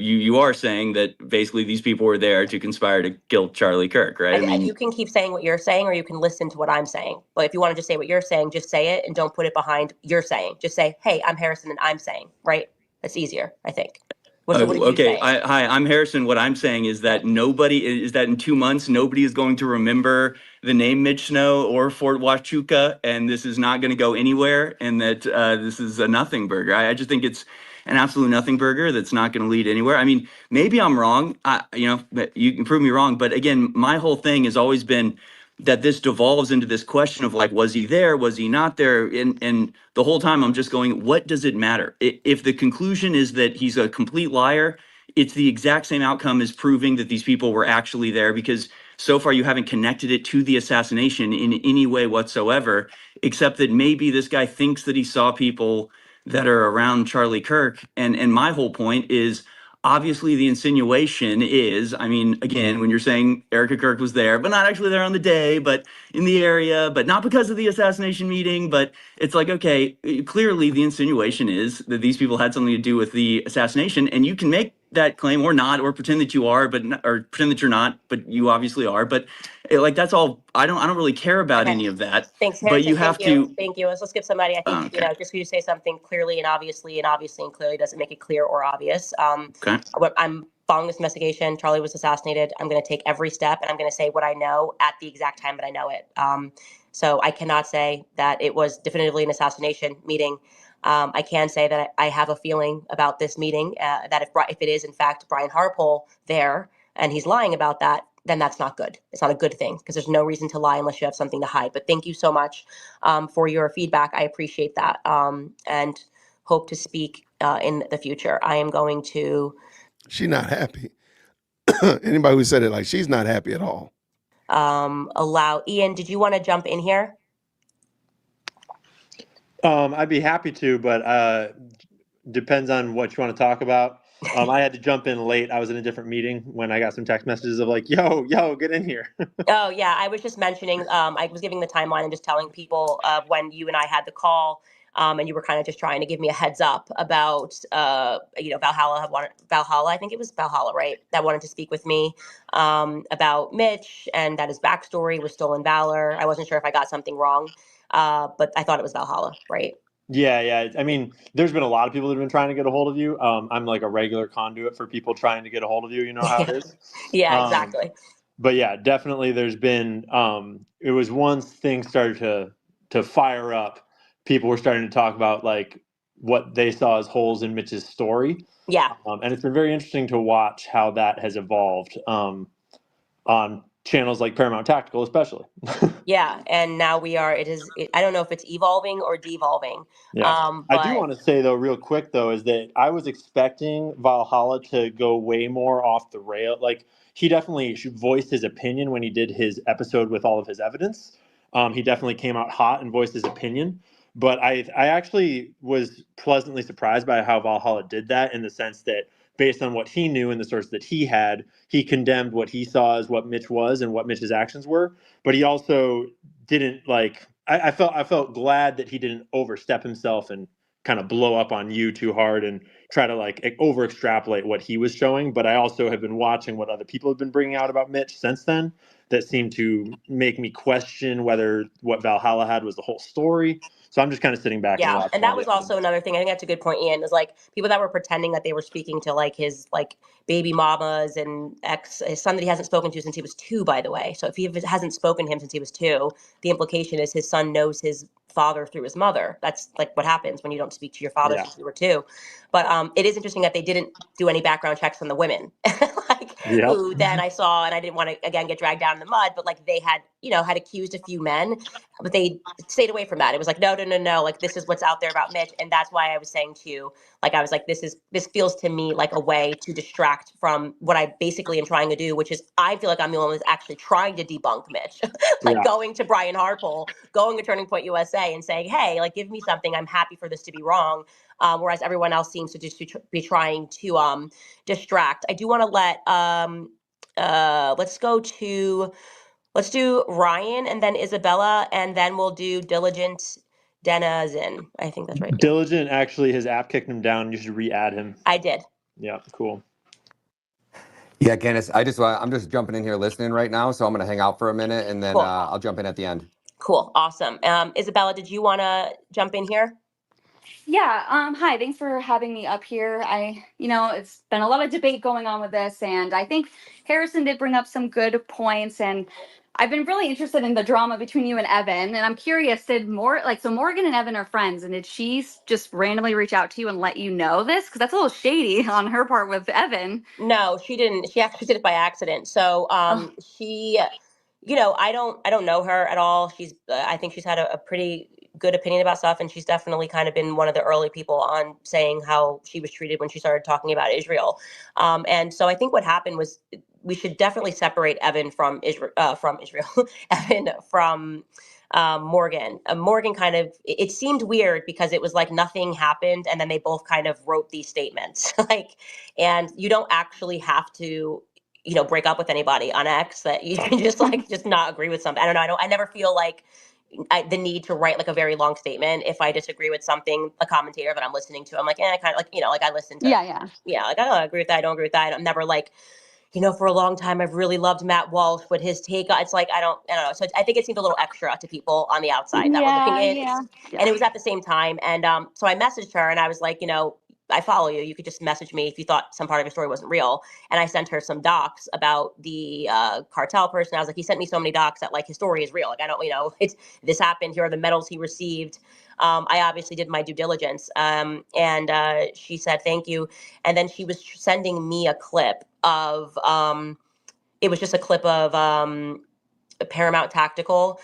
you are saying that basically these people were there to conspire to kill Charlie Kirk, right? I mean, you can keep saying what you're saying, or you can listen to what I'm saying. But if you want to just say what you're saying, just say it and don't put it behind you're saying. Just say, hey, I'm Harrison and I'm saying, right? That's easier, I think. So what did you okay. say? Hi, I'm Harrison. What I'm saying is that in 2 months, nobody is going to remember the name Mitch Snow or Fort Huachuca, and this is not going to go anywhere, and that this is a nothing burger. I just think it's an absolute nothing burger that's not going to lead anywhere. I mean, maybe I'm wrong. You can prove me wrong, but again, my whole thing has always been that this devolves into this question of like, was he there? Was he not there? And the whole time I'm just going, what does it matter? If the conclusion is that he's a complete liar, it's the exact same outcome as proving that these people were actually there, because so far you haven't connected it to the assassination in any way whatsoever, except that maybe this guy thinks that he saw people that are around Charlie Kirk. And my whole point is, obviously the insinuation is, I mean, again, when you're saying Erica Kirk was there, but not actually there on the day, but in the area, but not because of the assassination meeting, but it's like, okay, clearly the insinuation is that these people had something to do with the assassination, and you can make that claim or not, or pretend that you are, or pretend that you're not, but you obviously are. But like, that's all. I don't really care about any of that. Thanks, But Harrison. you have to. Thank you. Let's give somebody. I think Okay. just because you say something clearly and obviously and clearly doesn't make it clear or obvious. Okay. I'm following this investigation. Charlie was assassinated. I'm going to take every step, and I'm going to say what I know at the exact time that I know it. So I cannot say that it was definitively an assassination meeting. I can say that I have a feeling about this meeting, that if it is in fact Brian Harpole there and he's lying about that, then that's not good. It's not a good thing, because there's no reason to lie unless you have something to hide. But thank you so much for your feedback. I appreciate that, and hope to speak in the future. I am going to. She's not happy. Anybody who said it, like, she's not happy at all. Allow Ian. Did you want to jump in here? I'd be happy to, but depends on what you want to talk about. I had to jump in late. I was in a different meeting when I got some text messages of like, yo, get in here. Oh, yeah. I was just mentioning, I was giving the timeline and just telling people when you and I had the call, and you were kind of just trying to give me a heads up about, Valhalla, I think it was Valhalla, right? That wanted to speak with me about Mitch, and that his backstory was stolen valor. I wasn't sure if I got something wrong, but I thought it was Valhalla, right? Yeah. I mean, there's been a lot of people that have been trying to get a hold of you. I'm like a regular conduit for people trying to get a hold of you. You know how it is. Yeah, exactly. But yeah, definitely there's been, it was once things started to fire up, people were starting to talk about like what they saw as holes in Mitch's story. Yeah. And it's been very interesting to watch how that has evolved on channels like Paramount Tactical, especially. Yeah, and now I don't know if it's evolving or devolving. Yeah. I do But want to say though, real quick though, is that I was expecting Valhalla to go way more off the rail. Like he definitely voiced his opinion when he did his episode with all of his evidence. He definitely came out hot and voiced his opinion. But I actually was pleasantly surprised by how Valhalla did that, in the sense that based on what he knew and the source that he had, he condemned what he saw as what Mitch was and what Mitch's actions were. But he also didn't like. I felt glad that he didn't overstep himself and kind of blow up on you too hard and try to like over extrapolate what he was showing. But I also have been watching what other people have been bringing out about Mitch since then, that seemed to make me question whether what Valhalla had was the whole story. So I'm just kind of sitting back and yeah, watching. and that was also another thing. I think that's a good point, Ian. Is like people that were pretending that they were speaking to like his like baby mamas and his son that he hasn't spoken to since he was 2, by the way. So if he hasn't spoken to him since he was 2, the implication is his son knows his father through his mother. That's like what happens when you don't speak to your father since you were 2. But it is interesting that they didn't do any background checks on the women, who then I saw, and I didn't want to again get dragged down in the mud, but like they had had accused a few men, but they stayed away from that. It was like no, like this is what's out there about Mitch, and that's why I was saying to you, like I was like this feels to me like a way to distract from what I basically am trying to do, which is I feel like I'm the only one that's actually trying to debunk Mitch, going to Brian Harpole, going to Turning Point USA, and saying, hey, like give me something. I'm happy for this to be wrong. Whereas everyone else seems to just be trying to distract. I do want to let let's do Ryan and then Isabella, and then we'll do Diligent Denizen. I think that's right. Diligent, actually, his app kicked him down. You should re-add him. I did. Yeah, cool. Yeah, Candace, I'm just jumping in here listening right now, so I'm going to hang out for a minute and then Cool. I'll jump in at the end. Cool. Awesome. Isabella, did you want to jump in here? Yeah, hi, thanks for having me up here. It's been a lot of debate going on with this, and I think Harrison did bring up some good points, and I've been really interested in the drama between you and Evan, and I'm curious, so Morgan and Evan are friends, and did she just randomly reach out to you and let you know this? Because that's a little shady on her part with Evan. No, she didn't. She actually did it by accident. So Oh, she, I don't know her at all. I think she's had a pretty good opinion about stuff, and she's definitely kind of been one of the early people on saying how she was treated when she started talking about Israel. And so I think what happened was we should definitely separate Evan from Israel, Evan from Morgan. Morgan kind of, it seemed weird because it was like nothing happened, and then they both kind of wrote these statements, and you don't actually have to break up with anybody on X, that you can just not agree with something. I don't know. I never feel like the need to write like a very long statement if I disagree with something, a commentator that I'm listening to. I'm like, kind of like, like I listen to, yeah. yeah, like I don't agree with that. I don't agree with that. I'm never like, for a long time, I've really loved Matt Walsh, but his take, it's like, I don't know. So I think it seemed a little extra to people on the outside that were looking Yeah, in. yeah, And yeah. it was at the same time. And so I messaged her and I was like, I follow you. You could just message me if you thought some part of your story wasn't real. And I sent her some docs about the cartel person. I was like, he sent me so many docs that like his story is real. Like, I don't, this happened. Here are the medals he received. I obviously did my due diligence. And she said, thank you. And then she was sending me a clip of, it was just a clip of Paramount Tactical.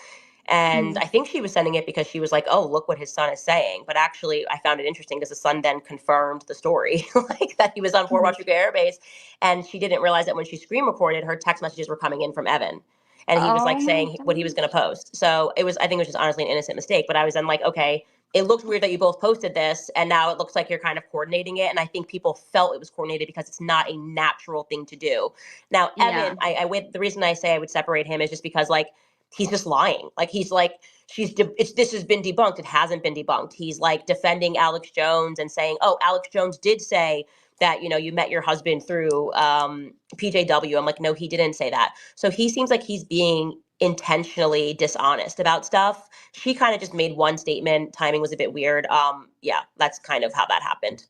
And Mm. I think she was sending it because she was like, oh, look what his son is saying. But actually, I found it interesting because the son then confirmed the story, like that he was on Fort Mhm. Huachuca Air Base. And she didn't realize that when she screen recorded, her text messages were coming in from Evan. And he was Oh like my saying what he was gosh. going to post. So I think it was just honestly an innocent mistake. But I was then like, okay, it looked weird that you both posted this. And now it looks like you're kind of coordinating it. And I think people felt it was coordinated because it's not a natural thing to do. Now, Yeah. Evan, the reason I say I would separate him is just because like, he's just lying. Like he's like, this has been debunked. It hasn't been debunked. He's like defending Alex Jones and saying, oh, Alex Jones did say that, you met your husband through PJW. I'm like, no, he didn't say that. So he seems like he's being intentionally dishonest about stuff. She kind of just made one statement. Timing was a bit weird. Yeah, that's kind of how that happened.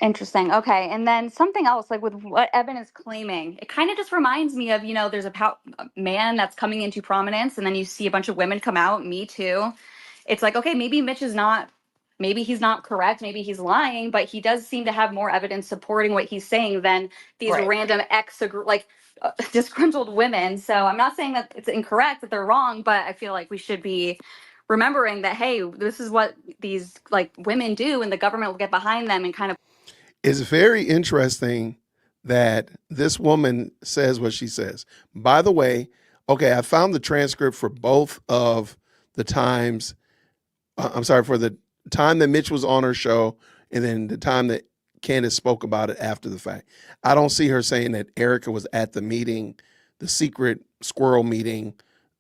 Interesting. Okay. And then something else, like with what Evan is claiming, it kind of just reminds me of, there's a man that's coming into prominence, and then you see a bunch of women come out, me too. It's like, okay, maybe he's not correct, maybe he's lying, but he does seem to have more evidence supporting what he's saying than these Right. random disgruntled women. So I'm not saying that it's incorrect, that they're wrong, but I feel like we should be remembering that, hey, this is what these like women do, and the government will get behind them and kind of. It's very interesting that this woman says what she says. By the way, okay, I found the transcript for both of the times. I'm sorry, for the time that Mitch was on her show and then the time that Candace spoke about it after the fact. I don't see her saying that Erica was at the meeting, the secret squirrel meeting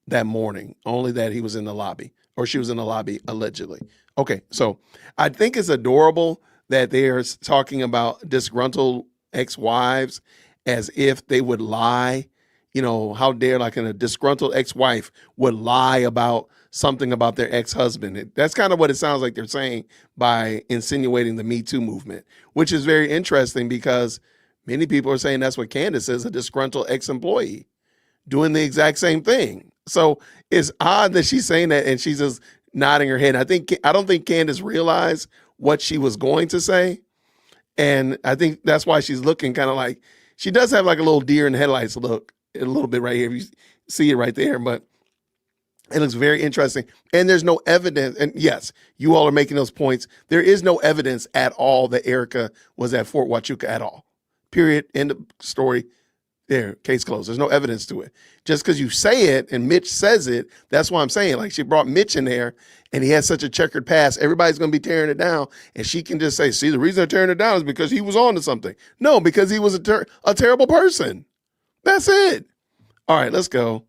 that morning, only that he was in the lobby or she was in the lobby allegedly. Okay, so I think it's adorable that they are talking about disgruntled ex-wives as if they would lie. How dare like a disgruntled ex-wife would lie about something about their ex-husband. That's kind of what it sounds like they're saying by insinuating the Me Too movement, which is very interesting because many people are saying that's what Candace is, a disgruntled ex-employee doing the exact same thing. So it's odd that she's saying that and she's just nodding her head. I don't think Candace realized what she was going to say. And I think that's why she's looking kind of like, she does have like a little deer in the headlights look a little bit right here. You see it right there, but it looks very interesting. And there's no evidence. And yes, you all are making those points. There is no evidence at all that Erica was at Fort Huachuca at all. Period. End of story. There, case closed. There's no evidence to it. Just because you say it and Mitch says it, that's why I'm saying. Like she brought Mitch in there and he has such a checkered past. Everybody's going to be tearing it down. And she can just say, see, the reason they're tearing it down is because he was on to something. No, because he was a terrible person. That's it. All right, let's go.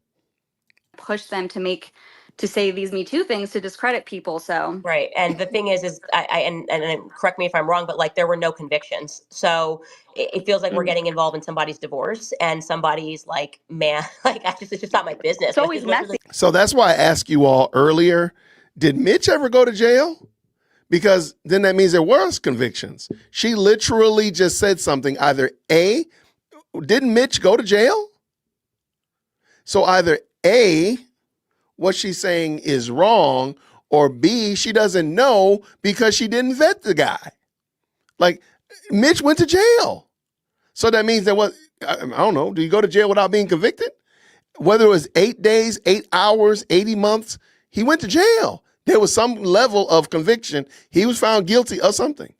Push them to to say these Me Too things to discredit people. So Right. And the thing is and correct me if I'm wrong, but like there were no convictions. So it feels like we're getting involved in somebody's divorce and somebody's like, man, like it's just not my business. it's Like always it's literally messy. So that's why I asked you all earlier, did Mitch ever go to jail? Because then that means there was convictions. She literally just said something. Either A, didn't Mitch go to jail? So either A, what she's saying is wrong, or B, she doesn't know because she didn't vet the guy. Like, Mitch went to jail. So that means I don't know, do you go to jail without being convicted? Whether it was 8 days, 8 hours, 80 months, he went to jail. There was some level of conviction. He was found guilty of something.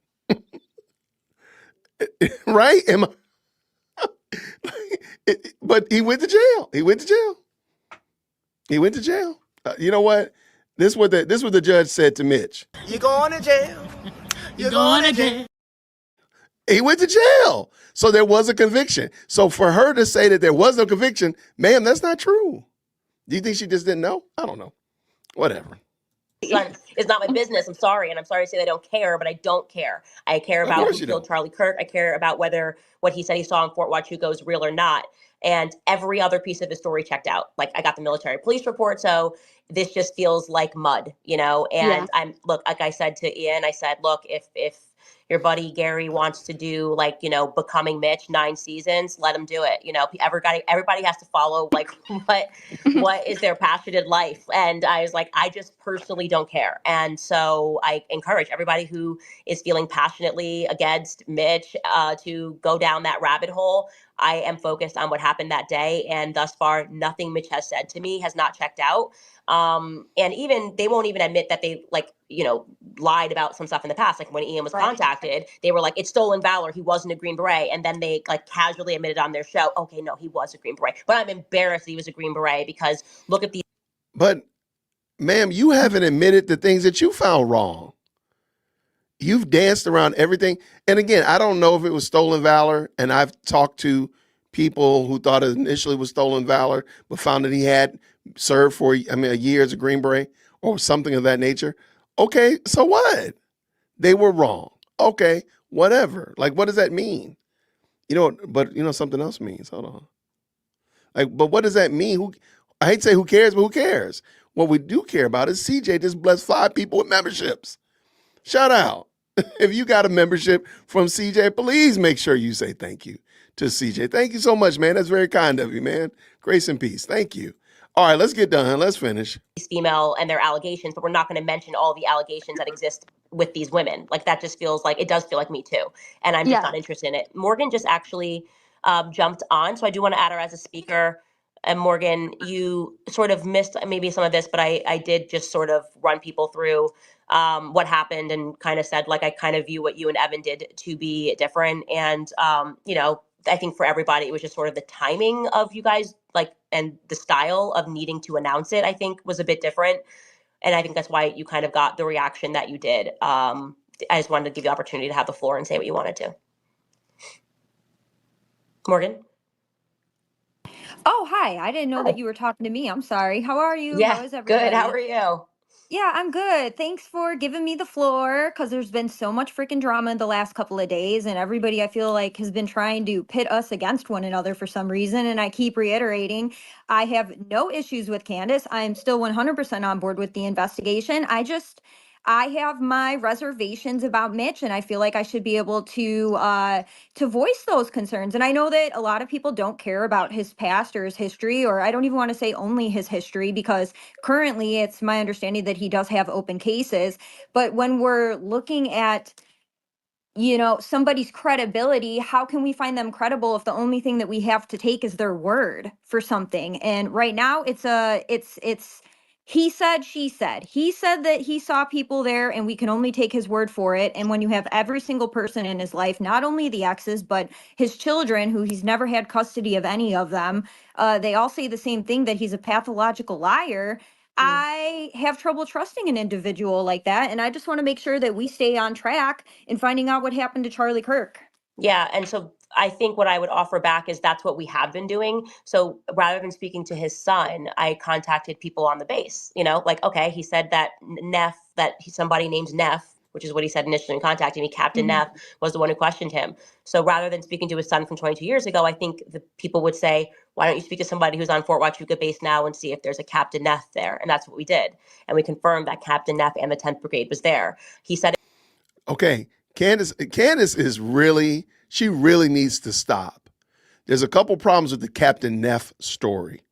Right? But he went to jail. He went to jail. He went to jail. You know what? This is what the judge said to Mitch. You going to jail. You're going to jail. He went to jail. So there was a conviction. So for her to say that there was no conviction, ma'am, that's not true. Do you think she just didn't know? I don't know. Whatever. it's not my business. I'm sorry. And I'm sorry to say that I don't care, but I don't care. I care Of about course who you killed don't. Charlie Kirk. I care about whether what he said he saw in Fort Huachuca is real or not. And every other piece of his story checked out. Like I got the military police report. So this just feels like mud, you know? Yeah. And look, like I said to Ian, I said, look, if your buddy Gary wants to do like, you know, Becoming Mitch 9 seasons, let him do it. You know, everybody has to follow like what is their passionate life. And I was like, I just personally don't care. And so I encourage everybody who is feeling passionately against Mitch to go down that rabbit hole. I am focused on what happened that day. And thus far, nothing Mitch has said to me has not checked out. And even they won't even admit that they like, you know, lied about some stuff in the past. Like when Ian was contacted, they were like, it's stolen valor. He wasn't a Green Beret. And then they like casually admitted on their show, okay, no, he was a Green Beret. But I'm embarrassed he was a Green Beret because look at these. But ma'am, you haven't admitted the things that you found wrong. You've danced around everything. And again, I don't know if it was stolen valor. And I've talked to people who thought it initially was stolen valor, but found that he had served for, a year as a Green Beret or something of that nature. Okay, so what? They were wrong. Okay, whatever. Like, what does that mean? But something else means. Hold on. Like, but what does that mean? I hate to say who cares, but who cares? What we do care about is CJ just blessed 5 people with memberships. Shout out. If you got a membership from CJ, please make sure you say thank you to CJ. Thank you so much, man. That's very kind of you, man. Grace and peace. Thank you. All right, let's get done. Let's finish. Female and their allegations, but we're not going to mention all the allegations that exist with these women. Like that just feels like, it does feel like Me Too. And I'm just not interested in it. Morgan just actually jumped on. So I do want to add her as a speaker. And Morgan, you sort of missed maybe some of this, but I did just sort of run people through what happened and kind of said, like, I kind of view what you and Evan did to be different. And, I think for everybody, it was just sort of the timing of you guys, like, and the style of needing to announce it, I think was a bit different. And I think that's why you kind of got the reaction that you did. I just wanted to give you the opportunity to have the floor and say what you wanted to. Morgan? Oh, hi. I didn't know that you were talking to me. I'm sorry. How are you? How Yeah, is everybody? good. How are you? Yeah, I'm good. Thanks for giving me the floor because there's been so much freaking drama in the last couple of days, and everybody I feel like has been trying to pit us against one another for some reason. And I keep reiterating, I have no issues with Candace. I'm still 100% on board with the investigation. I have my reservations about Mitch, and I feel like I should be able to voice those concerns. And I know that a lot of people don't care about his past or his history, or I don't even want to say only his history, because currently it's my understanding that he does have open cases. But when we're looking at somebody's credibility, how can we find them credible if the only thing that we have to take is their word for something? And right now it's he said, she said. He said that he saw people there and we can only take his word for it. And when you have every single person in his life, not only the exes, but his children, who he's never had custody of any of them, they all say the same thing, that he's a pathological liar. I have trouble trusting an individual like that. And I just want to make sure that we stay on track in finding out what happened to Charlie Kirk. Yeah. And so I think what I would offer back is that's what we have been doing. So rather than speaking to his son, I contacted people on the base, like, okay, he said that somebody named Neff, which is what he said initially in contacting me, Captain Neff was the one who questioned him. So rather than speaking to his son from 22 years ago, I think the people would say, why don't you speak to somebody who's on Fort Huachuca base now and see if there's a Captain Neff there? And that's what we did. And we confirmed that Captain Neff and the 10th Brigade was there. He said, Okay, Candace she really needs to stop. There's a couple problems with the Captain Neff story.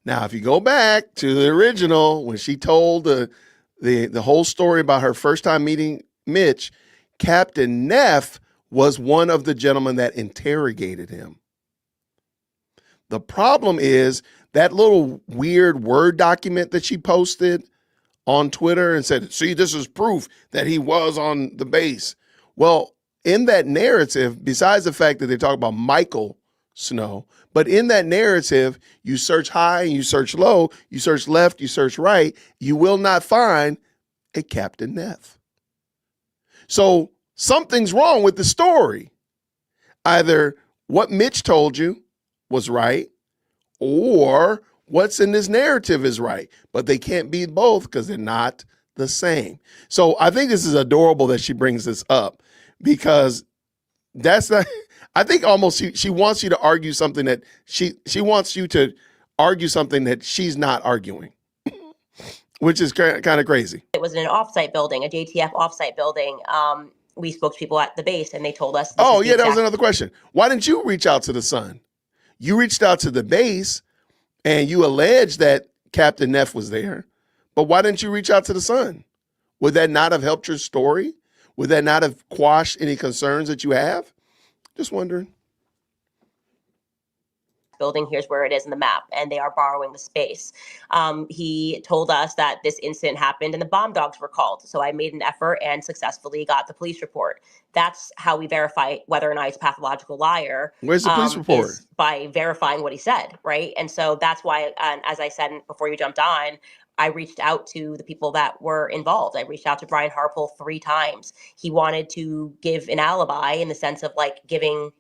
Now, if you go back to the original, when she told the whole story about her first time meeting Mitch, Captain Neff was one of the gentlemen that interrogated him. The problem is that little weird Word document that she posted on Twitter and said, see, this is proof that he was on the base. Well, in that narrative, besides the fact that they talk about Michael Snow, but in that narrative, you search high and you search low, you search left, you search right, you will not find a Captain Neff. So something's wrong with the story. Either what Mitch told you was right, or what's in this narrative is right, but they can't be both because they're not the same. So I think this is adorable that she brings this up, because that's not, I think almost she wants you to argue something that she wants you to argue something that she's not arguing, which is kind of crazy. it was in an offsite building, a JTF offsite building. We spoke to people at the base and they told us. Oh, yeah, that was another question. Why didn't you reach out to the son? You reached out to the base and you alleged that Captain Neff was there, but why didn't you reach out to the son? Would that not have helped your story? Would that not have quashed any concerns that you have? Just wondering. Building, here's where it is in the map, and they are borrowing the space. He told us that this incident happened and the bomb dogs were called. So I made an effort and successfully got the police report. That's how we verify whether or not he's a pathological liar. Where's the police report? Is by verifying what he said, right? And so that's why, as I said before you jumped on, I reached out to the people that were involved. I reached out to Brian Harpole 3 times. He wanted to give an alibi in the sense of like giving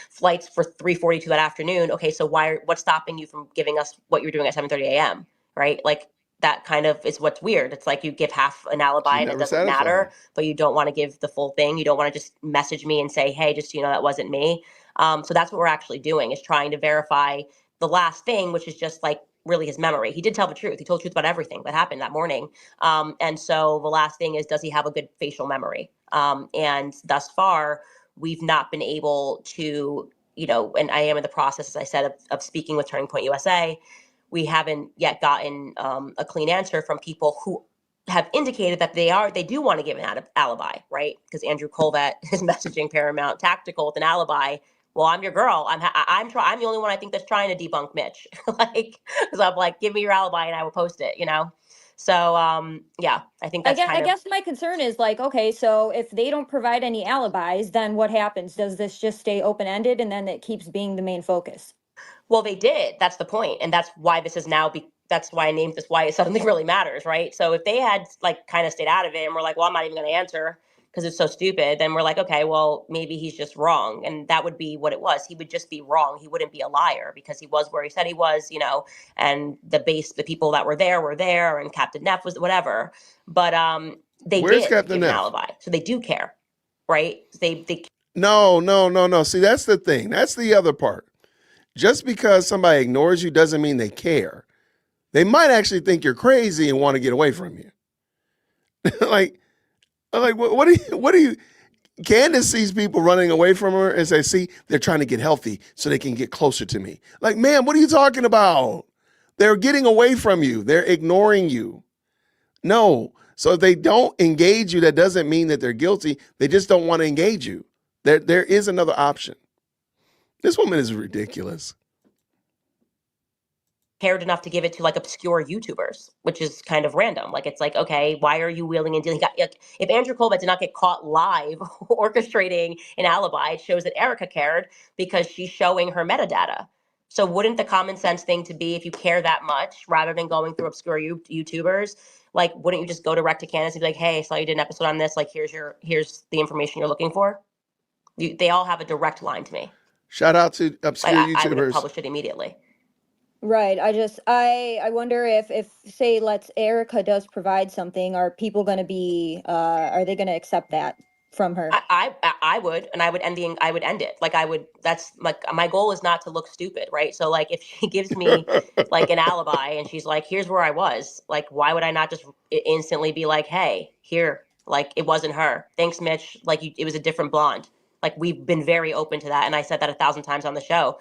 flights for 3:42 that afternoon. Okay, so what's stopping you from giving us what you're doing at 7:30 a.m., right? Like that kind of is what's weird. It's like you give half an alibi and it doesn't matter, but you don't want to give the full thing. You don't want to just message me and say, hey, just so you know, that wasn't me. So that's what we're actually doing, is trying to verify the last thing, which is just like really his memory. He did tell the truth. He told the truth about everything that happened that morning. And so the last thing is, does he have a good facial memory? And thus far, we've not been able to, and I am in the process, as I said, of speaking with Turning Point USA. We haven't yet gotten a clean answer from people who have indicated that they do want to give an alibi, right? Because Andrew Colvett is messaging Paramount Tactical with an alibi. Well, I'm your girl. I'm the only one I think that's trying to debunk Mitch. Because I'm like, give me your alibi and I will post it. So yeah, I think that's I guess my concern is like, okay, so if they don't provide any alibis, then what happens? Does this just stay open ended and then it keeps being the main focus? Well, they did. That's the point, and that's why this is now. That's why I named this. Why it suddenly really matters, right? So if they had like kind of stayed out of it and we're like, well, I'm not even going to answer because it's so stupid, then we're like, okay, well, maybe he's just wrong. And that would be what it was. He would just be wrong. He wouldn't be a liar because he was where he said he was, and the people that were there, and Captain Neff was whatever. But they Where's did Captain give Neff? an alibi. So they do care, right? They No. See, that's the thing. That's the other part. Just because somebody ignores you doesn't mean they care. They might actually think you're crazy and want to get away from you. like what do you Candace sees people running away from her and say, see, they're trying to get healthy so they can get closer to me. Like, man, what are you talking about? They're getting away from you. They're ignoring you. No. So if they don't engage you, that doesn't mean that they're guilty. They just don't want to engage you. There is another option. This woman is ridiculous. Cared enough to give it to like obscure YouTubers, which is kind of random. Like, it's like, okay, why are you wheeling and dealing? If Andrew Colvett did not get caught live orchestrating an alibi, it shows that Erica cared because she's showing her metadata. So wouldn't the common sense thing to be, if you care that much, rather than going through obscure YouTubers, like, wouldn't you just go direct to Candace and be like, hey, I saw you did an episode on this. Like, here's the information you're looking for. They all have a direct line to me. Shout out to Like obscure I would have YouTubers. published it immediately. Right. I wonder if say let's Erica does provide something, are people going to be are they going to accept that from her? I would, and I would end it. Like I would. That's like my goal is not to look stupid, right? So like if she gives me like an alibi and she's like, "Here's where I was," like why would I not just instantly be like, "Hey, here, like it wasn't her. Thanks, Mitch. Like it was a different blonde." Like we've been very open to that, and I said that 1,000 times on the show.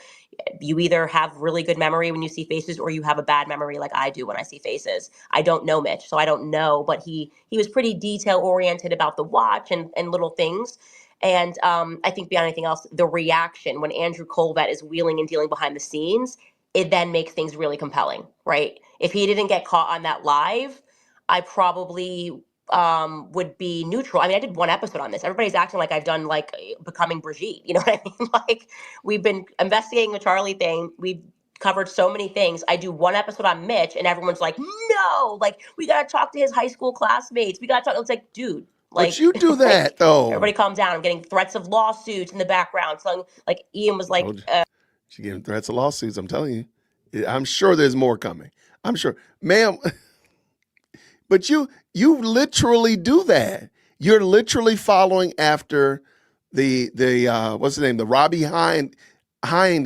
You either have really good memory when you see faces or you have a bad memory like I do when I see faces. I don't know Mitch, so I don't know, but he was pretty detail oriented about the watch and little things. And I think beyond anything else, the reaction when Andrew Colvett is wheeling and dealing behind the scenes, it then makes things really compelling, right? If he didn't get caught on that live, I probably would be neutral. I mean, I did one episode on this. Everybody's acting like I've done like becoming Brigitte. You know what I mean? Like we've been investigating the Charlie thing. We've covered so many things. I do one episode on Mitch, and everyone's like, "No, like we gotta talk to his high school classmates. We gotta talk." It's like, dude, But like, you do like that though. everybody calm down. I'm getting threats of lawsuits in the background. So like Ian was like, Told you. She gave him threats of lawsuits. I'm telling you. I'm sure there's more coming. I'm sure, ma'am. But you literally do that. You're literally following after the what's his name, the Robbie Hind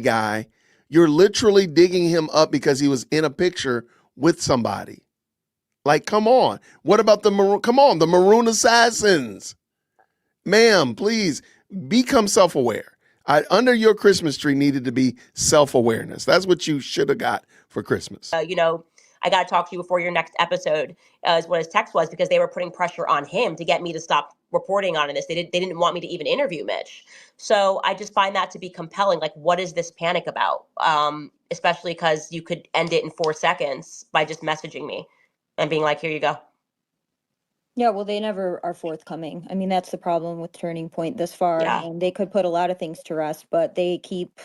guy. You're literally digging him up because he was in a picture with somebody. Like, come on. What about the maroon? Come on, the Maroon Assassins, ma'am. Please become self-aware. Under your Christmas tree needed to be self-awareness. That's what you should have got for Christmas. you know, I got to talk to you before your next episode, is what his text was, because they were putting pressure on him to get me to stop reporting on this. They didn't want me to even interview Mitch. So I just find that to be compelling. Like, what is this panic about? Especially because you could end it in 4 seconds by just messaging me and being like, here you go. Yeah, well, they never are forthcoming. I mean, that's the problem with Turning Point this far. Yeah. And they could put a lot of things to rest, but they keep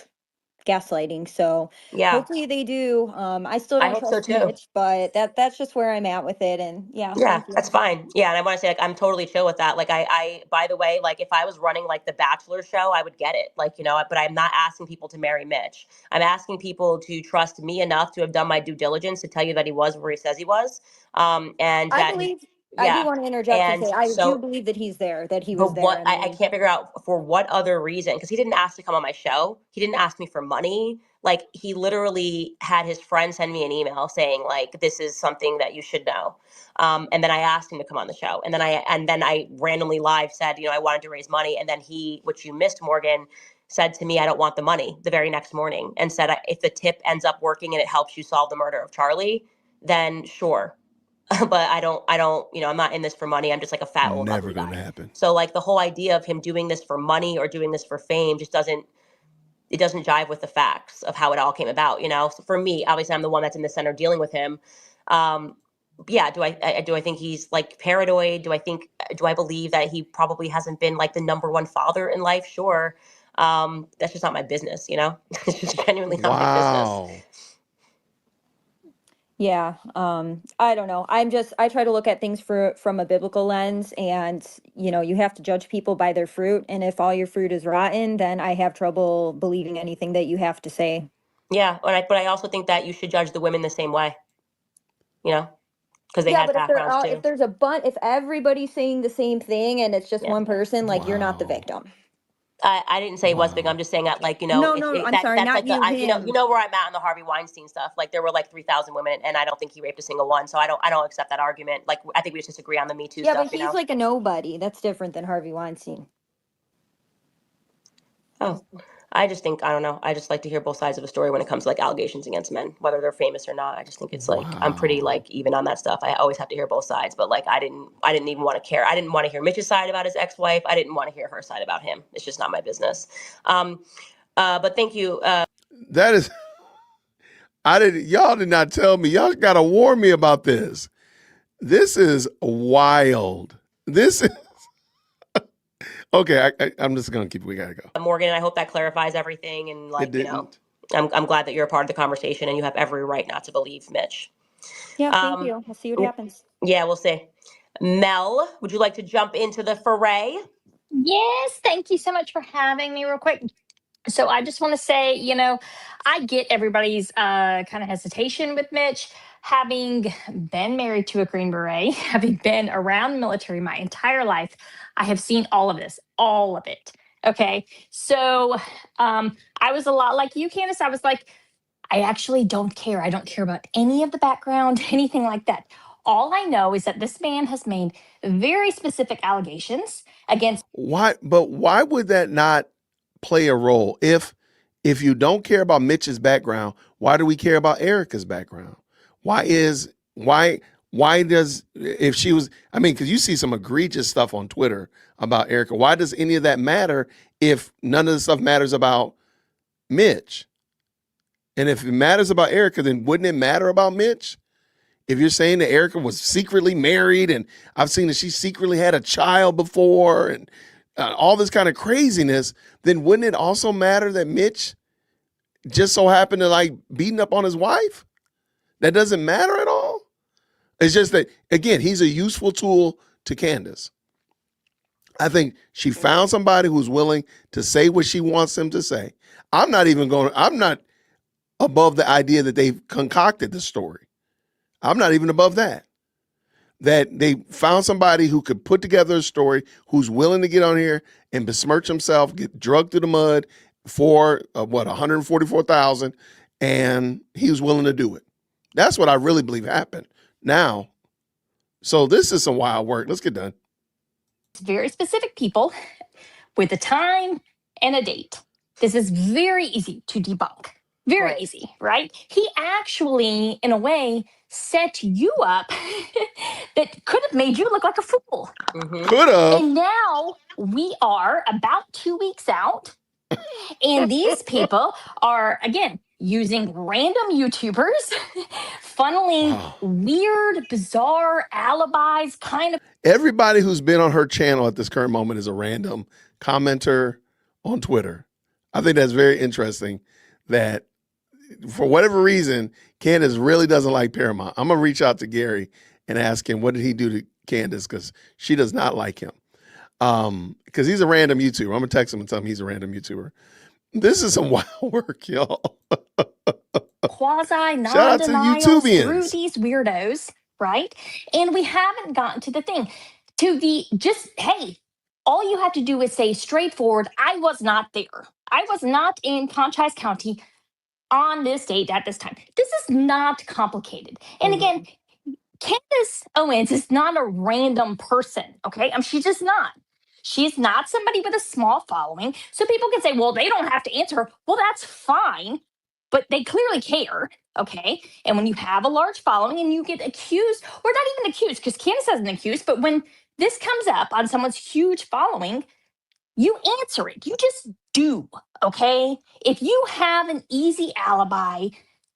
gaslighting. So Yeah. hopefully they do. I still I don't hope so trust too. Mitch, but that's just where I'm at with it. And yeah, Yeah, thank you. that's fine. Yeah, and I want to say, like, I'm totally chill with that. Like, I, by the way, like, if I was running like the Bachelor show, I would get it. Like, you know, but I'm not asking people to marry Mitch. I'm asking people to trust me enough to have done my due diligence to tell you that he was where he says he was. And I that, believe, I do yeah. want to interject and And say, I do so, believe that he's there, that he but was there. what I I mean, can't figure out for what other reason, because he didn't ask to come on my show. He didn't ask me for money. Like he literally had his friend send me an email saying like, this is something that you should know. And then I asked him to come on the show. And then I randomly live said, you know, I wanted to raise money. And then he, which you missed, Morgan, said to me, I don't want the money the very next morning, and said, if the tip ends up working and it helps you solve the murder of Charlie, then sure. But I don't, you know, I'm not in this for money. I'm just like a fat old Never ugly gonna guy. happen. So like the whole idea of him doing this for money or doing this for fame just doesn't jive with the facts of how it all came about, you know? So for me, obviously I'm the one that's in the center dealing with him. Yeah, do I think he's like paranoid? Do I believe that he probably hasn't been like the number one father in life? Sure. That's just not my business, you know? It's just genuinely not my business. Wow. yeah, I don't know. I try to look at things from a biblical lens, and you know, you have to judge people by their fruit. And if all your fruit is rotten, then I have trouble believing anything that you have to say. Yeah, but I also think that you should judge the women the same way, you know? Because they Yeah, had but if they're backgrounds all, too. if there's a bunch, if everybody's saying the same thing and it's just Yeah. one person, like you're not the Wow. victim. I didn't say it was big. Wow. I'm just saying that, like, you know, No, if no, I'm that sorry, that's not like you, you him. know where I'm at on the Harvey Weinstein stuff. Like, there were like 3,000 women, and I don't think he raped a single one. So I don't accept that argument. Like, I think we just disagree on the Me Too Yeah, stuff. but You he's know? like a nobody. That's different than Harvey Weinstein. Oh, I just think I don't know. I just like to hear both sides of a story when it comes to like allegations against men, whether they're famous or not. I just think it's like I'm pretty Wow. like even on that stuff. I always have to hear both sides, but like I didn't even want to care. I didn't want to hear Mitch's side about his ex-wife. I didn't want to hear her side about him. It's just not my business. But thank you. That is, y'all did not tell me. Y'all got to warn me about this. This is wild. This is, okay, I'm just going to keep, we got to go. Morgan, I hope that clarifies everything. And It like, you know, didn't. I'm glad that you're a part of the conversation and you have every right not to believe Mitch. Yeah, thank you. We'll see what happens. Yeah, we'll see. Mel, would you like to jump into the foray? Yes, thank you so much for having me real quick. So I just want to say, I get everybody's kind of hesitation with Mitch. Having been married to a Green Beret, having been around the military my entire life, I have seen all of this, all of it. Okay. So I was a lot like you, Candace. I was like, I actually don't care. I don't care about any of the background, anything like that. All I know is that this man has made very specific allegations against. Why? But why would that not play a role? If you don't care about Mitch's background, why do we care about Erica's background? Why does, if she was, I mean, because you see some egregious stuff on Twitter about Erica. Why does any of that matter if none of the stuff matters about Mitch? And if it matters about Erica, then wouldn't it matter about Mitch? If you're saying that Erica was secretly married, and I've seen that she secretly had a child before, and all this kind of craziness, then wouldn't it also matter that Mitch just so happened to like beating up on his wife? That doesn't matter at all. It's just that, again, he's a useful tool to Candace. I think she found somebody who's willing to say what she wants him to say. I'm not above the idea that they've concocted the story. I'm not even above that. That they found somebody who could put together a story, who's willing to get on here and besmirch himself, get drugged through the mud for $144,000, and he was willing to do it. That's what I really believe happened. Now, so this is some wild work. Let's get done. Very specific people with a time and a date. This is very easy to debunk. Very easy, right? He actually, in a way, set you up that could have made you look like a fool. Could have. And now we are about 2 weeks out, and these people are, again, using random YouTubers, funneling weird, bizarre alibis, kind of. Everybody who's been on her channel at this current moment is a random commenter on Twitter. I think that's very interesting that for whatever reason, Candace really doesn't like Paramount. I'm going to reach out to Gary and ask him, what did he do to Candace? Because she does not like him. Because he's a random YouTuber. I'm going to text him and tell him he's a random YouTuber. This is some wild work, y'all. Quasi Shout out to the non-denials YouTubians. through these weirdos, right? And we haven't gotten to the thing. Hey, all you have to do is say straightforward, I was not there. I was not in Conchise County on this date at this time. This is not complicated. And again, Candace Owens is not a random person, okay? She's just not. She's not somebody with a small following. So people can say, well, they don't have to answer her. Well, that's fine, but they clearly care, okay? And when you have a large following and you get accused, or not even accused, because Candace hasn't accused, but when this comes up on someone's huge following, you answer it. You just do, okay? If you have an easy alibi,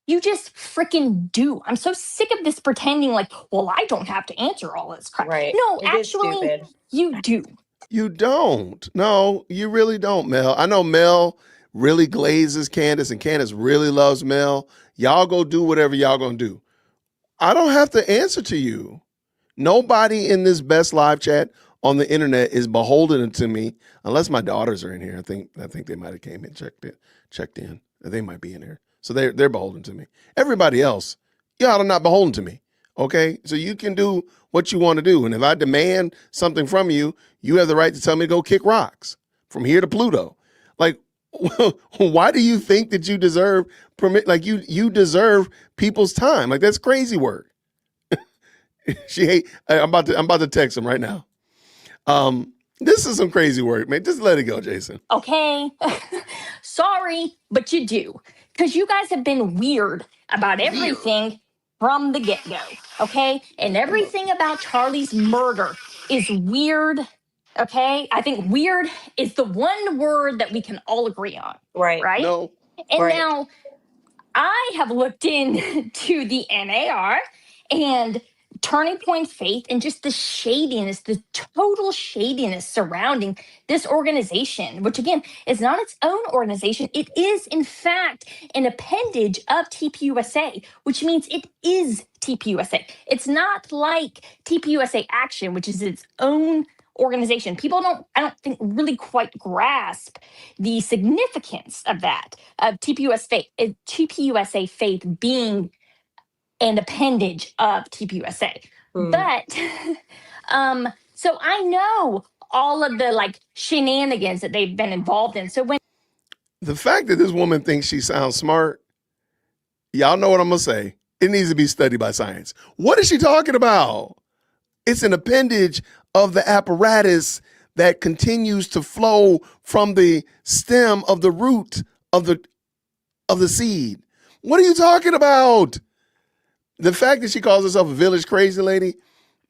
you just freaking do. I'm so sick of this pretending like, well, I don't have to answer all this crap. Right. No, It is actually, stupid. you do. You don't. No, you really don't, Mel. I know Mel really glazes Candace, and Candace really loves Mel. Y'all go do whatever y'all gonna do. I don't have to answer to you. Nobody in this best live chat on the internet is beholden to me, unless my daughters are in here. I think they might have came and checked in. They might be in here. So they're beholden to me. Everybody else, y'all are not beholden to me. Okay? So you can do what you want to do. And if I demand something from you, you have the right to tell me to go kick rocks from here to Pluto. Like, why do you think that you deserve permit? Like you deserve people's time. Like, that's crazy work. I'm about to text him right now. This is some crazy work, man. Just let it go, Jason. Okay. Sorry, but you do. Because you guys have been weird about everything from the get-go. Okay? And everything about Charlie's murder is weird. Okay? I think weird is the one word that we can all agree on. Right. Right? No. And Right. now I have looked into the NAR and Turning Point Faith and just the shadiness, the total shadiness surrounding this organization, which again is not its own organization. It is, in fact, an appendage of TPUSA, which means it is TPUSA. It's not like TPUSA Action, which is its own organization. People I don't think really quite grasp the significance of that, of TPUSA faith being an appendage of TPUSA. But so I know all of the like shenanigans that they've been involved in. So when The fact that this woman thinks she sounds smart, y'all know what I'm gonna say. It needs to be studied by science. What is she talking about? It's an appendage of the apparatus that continues to flow from the stem of the root of the seed. What are you talking about? The fact that she calls herself a village crazy lady,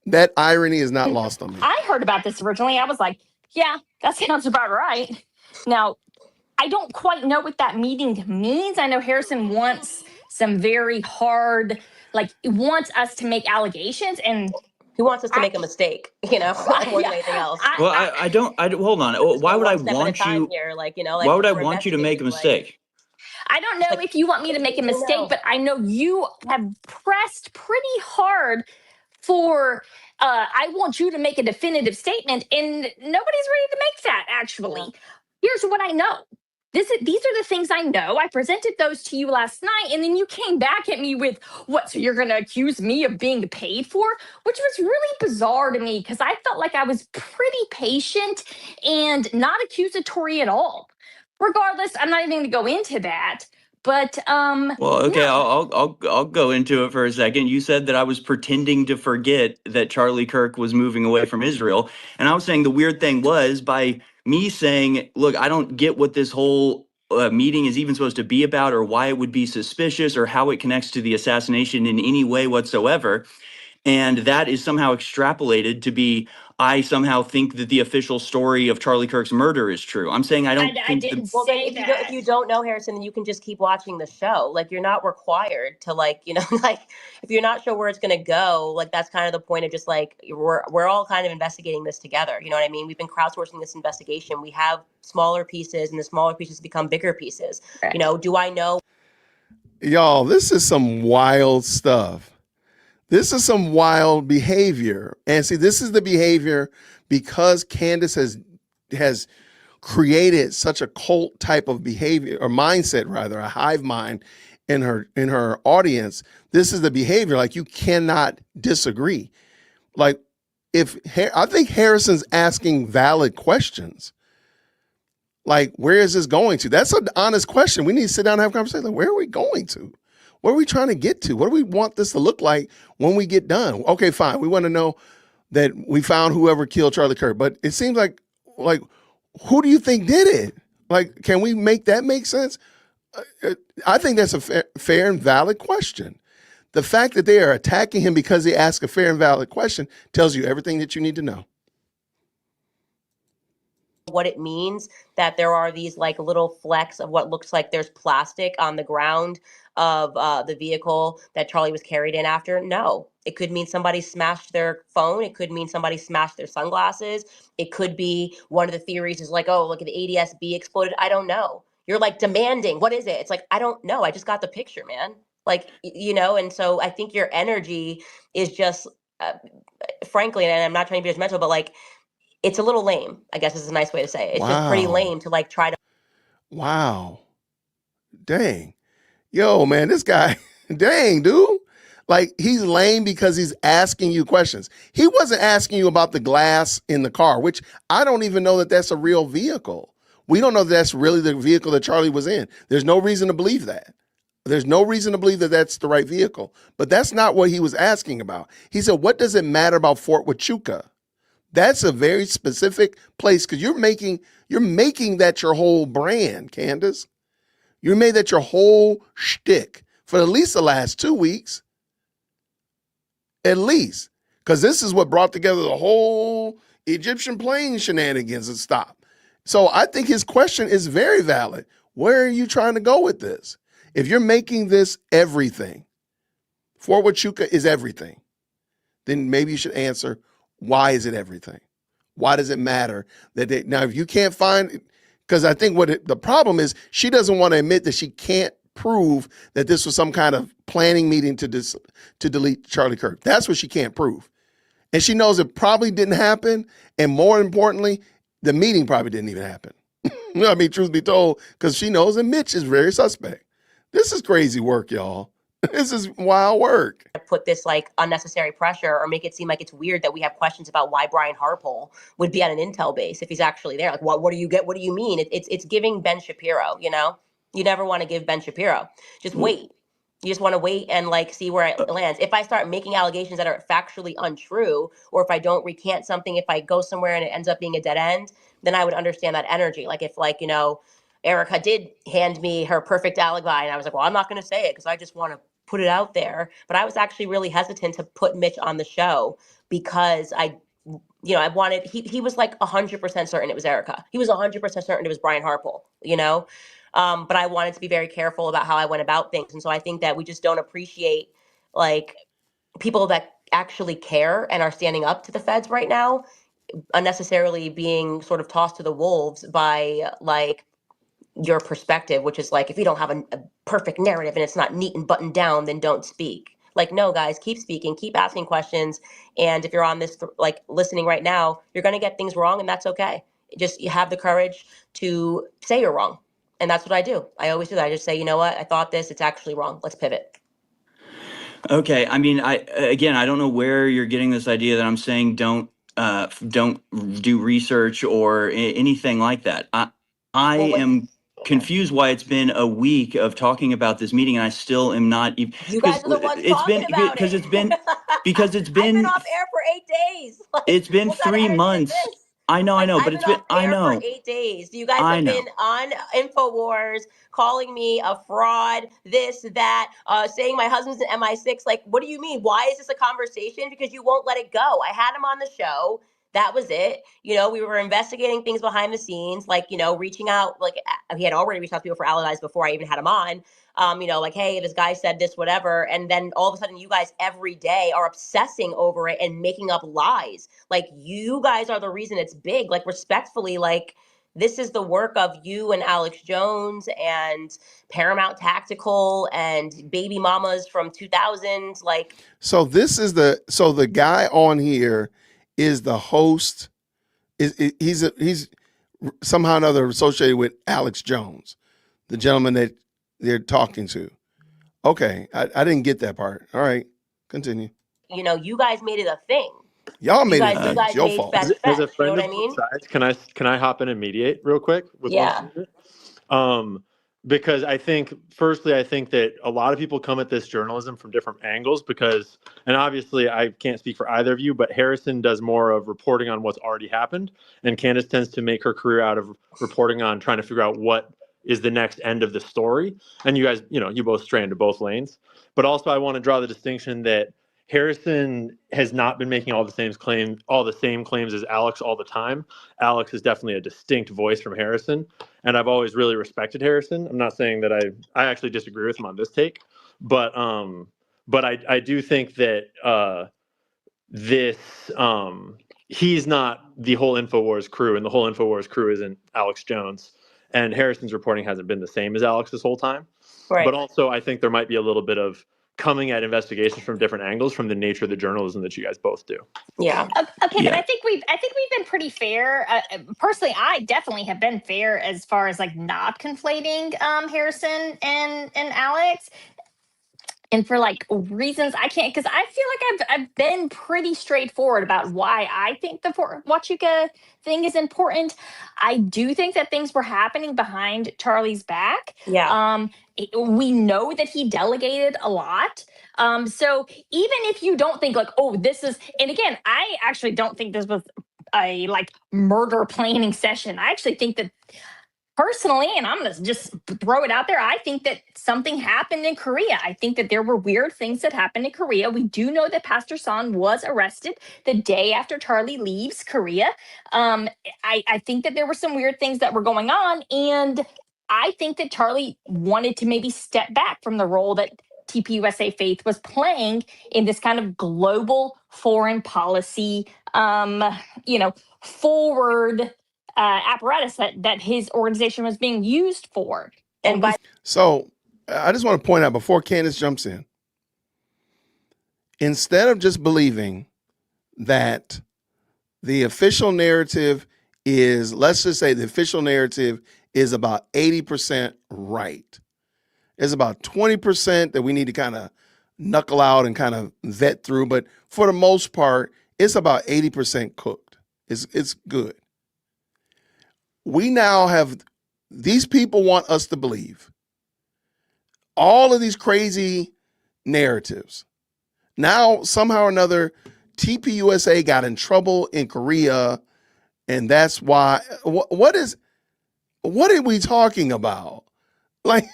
that irony is not lost on me. I heard about this originally, I was like, yeah, that sounds about right. Now, I don't quite know what that meeting means. I know Harrison wants some very hard, like, wants us to make allegations, and he wants us to make a mistake, more than anything else. Well, I don't hold on. Why would I want you here? why would I want you to make a mistake? I don't know if you want me to make a mistake, but I know you have pressed pretty hard for I want you to make a definitive statement, and nobody's ready to make that, actually. Yeah. Here's what I know. These are the things I know. I presented those to you last night, and then you came back at me with, what, so you're going to accuse me of being paid for? Which was really bizarre to me, because I felt like I was pretty patient and not accusatory at all. Regardless, I'm not even going to go into that. But well, okay, no. I'll go into it for a second. You said that I was pretending to forget that Charlie Kirk was moving away from Israel, and I was saying the weird thing was by me saying, look, I don't get what this whole meeting is even supposed to be about, or why it would be suspicious, or how it connects to the assassination in any way whatsoever. And that is somehow extrapolated to be, I somehow think that the official story of Charlie Kirk's murder is true. I'm saying I didn't say that. If you don't know Harrison, then you can just keep watching the show. Like, you're not required to, if you're not sure where it's going to go, that's kind of the point of just we're all kind of investigating this together. You know what I mean? We've been crowdsourcing this investigation. We have smaller pieces, and the smaller pieces become bigger pieces. Right. Do I know? Y'all, this is some wild stuff. This is some wild behavior. And see, this is the behavior because Candace has created such a cult type of behavior, or mindset rather, a hive mind in her audience. This is the behavior, you cannot disagree. I think Harrison's asking valid questions. Where is this going to? That's an honest question. We need to sit down and have a conversation. Where are we going to? What are we trying to get to? What do we want this to look like when we get done? Okay, fine. We want to know that we found whoever killed Charlie Kirk. But it seems like who do you think did it? Can we make that make sense? I think that's a fair and valid question. The fact that they are attacking him because he asked a fair and valid question tells you everything that you need to know. What it means that there are these little flecks of what looks like there's plastic on the ground of the vehicle that Charlie was carried in after. No, it could mean somebody smashed their phone. It could mean somebody smashed their sunglasses. It could be one of the theories is oh, look, the ADS-B exploded. I don't know. You're demanding. What is it? It's I don't know. I just got the picture, man. And so I think your energy is just, frankly, and I'm not trying to be judgmental, but it's a little lame, I guess is a nice way to say it. It's just pretty lame to try to. Wow. Dang. Yo, man, this guy, dang, dude. He's lame because he's asking you questions. He wasn't asking you about the glass in the car, which I don't even know that that's a real vehicle. We don't know that that's really the vehicle that Charlie was in. There's no reason to believe that. There's no reason to believe that that's the right vehicle. But that's not what he was asking about. He said, what does it matter about Fort Huachuca? That's a very specific place because you're making that your whole brand, Candace. You made that your whole shtick for at least the last 2 weeks. At least. Because this is what brought together the whole Egyptian plane shenanigans and stop. So I think his question is very valid. Where are you trying to go with this? If you're making this everything, Fort Huachuca is everything, then maybe you should answer, why is it everything? Why does it matter that now if you can't find, because I think the problem is she doesn't want to admit that she can't prove that this was some kind of planning meeting to delete Charlie Kirk. That's what she can't prove. And she knows it probably didn't happen. And more importantly, the meeting probably didn't even happen. I mean, truth be told, because she knows that Mitch is very suspect. This is crazy work, y'all. This is wild work. Put this like unnecessary pressure or make it seem like it's weird that we have questions about why Brian Harpole would be at an intel base if he's actually there. Like, what do you get? What do you mean? It's giving Ben Shapiro, you know? You never want to give Ben Shapiro. Just wait. You just want to wait and like see where it lands. If I start making allegations that are factually untrue, or if I don't recant something, if I go somewhere and it ends up being a dead end, then I would understand that energy. Like if like, you know, Erica did hand me her perfect alibi and I was like, well, I'm not going to say it because I just want to put it out there. But I was actually really hesitant to put Mitch on the show because I wanted, he was like 100% certain it was Erica. He was 100% certain it was Brian Harpole, you know? But I wanted to be very careful about how I went about things. And so I think that we just don't appreciate like people that actually care and are standing up to the feds right now, unnecessarily being sort of tossed to the wolves by like your perspective, which is like, if you don't have a perfect narrative and it's not neat and buttoned down, then don't speak. Like, no, guys, keep speaking, keep asking questions. And if you're on this, like listening right now, you're going to get things wrong and that's okay. Just you have the courage to say you're wrong. And that's what I do. I always do that. I just say, you know what? I thought this, it's actually wrong. Let's pivot. Okay, I mean, I don't know where you're getting this idea that I'm saying don't do research or anything like that. I am confused why it's been a week of talking about this meeting and I still am not even. You guys are the ones talking about because it. it's been I've been off air for 8 days. Like, it's been what kind of 3 energy is months. this? I know, I've but been it's been off air for 8 days. You guys have been on InfoWars calling me a fraud, this, that, saying my husband's an MI6. Like, what do you mean? Why is this a conversation? Because you won't let it go. I had him on the show. That was it. You know, we were investigating things behind the scenes, like, you know, reaching out, like he had already reached out to people for alibis before I even had him on. You know, like, hey, this guy said this, whatever. And then all of a sudden you guys every day are obsessing over it and making up lies. Like, you guys are the reason it's big. Like, respectfully, like, this is the work of you and Alex Jones and Paramount Tactical and Baby Mamas from 2000. Like, so this is the guy on here is the host. He's somehow or another associated with Alex Jones, the gentleman that they're talking to. Okay, I didn't get that part. All right, continue. You know, you guys made it a thing. Y'all made it a thing. It's your fault. As a friend you know of what I mean? both sides, can I hop in and mediate real quick with one statement? Because I think, firstly, I think that a lot of people come at this journalism from different angles because, and obviously I can't speak for either of you, but Harrison does more of reporting on what's already happened, and Candace tends to make her career out of reporting on trying to figure out what is the next end of the story. And you guys, you know, you both stray into both lanes. But also I want to draw the distinction that Harrison has not been making all the same claims as Alex all the time. Alex is definitely a distinct voice from Harrison, and I've always really respected Harrison. I'm not saying that I actually disagree with him on this take, but I do think that this he's not the whole InfoWars crew, and the whole InfoWars crew isn't Alex Jones, and Harrison's reporting hasn't been the same as Alex this whole time. Right. But also I think there might be a little bit of coming at investigations from different angles from the nature of the journalism that you guys both do. Yeah. Okay, but I think we've been pretty fair. Personally, I definitely have been fair as far as like not conflating Harrison and Alex. And for like reasons I can't, because I feel like I've been pretty straightforward about why I think the Huachuca thing is important. I do think that things were happening behind Charlie's back. Yeah. We know that he delegated a lot. So even if you don't think like, oh, this is, and again, I actually don't think this was a like murder planning session. I actually think that personally, and I'm going to just throw it out there, I think that something happened in Korea. I think that there were weird things that happened in Korea. We do know that Pastor Son was arrested the day after Charlie leaves Korea. I think that there were some weird things that were going on. And I think that Charlie wanted to maybe step back from the role that TPUSA Faith was playing in this kind of global foreign policy, forward apparatus that his organization was being used for. So I just want to point out before Candace jumps in, instead of just believing that the official narrative is, let's just say the official narrative is about 80% right. There's about 20% that we need to kind of knuckle out and kind of vet through. But for the most part, it's about 80% cooked. It's good. We now have, these people want us to believe all of these crazy narratives. Now, somehow or another, TPUSA got in trouble in Korea, and that's why. What are we talking about? Like,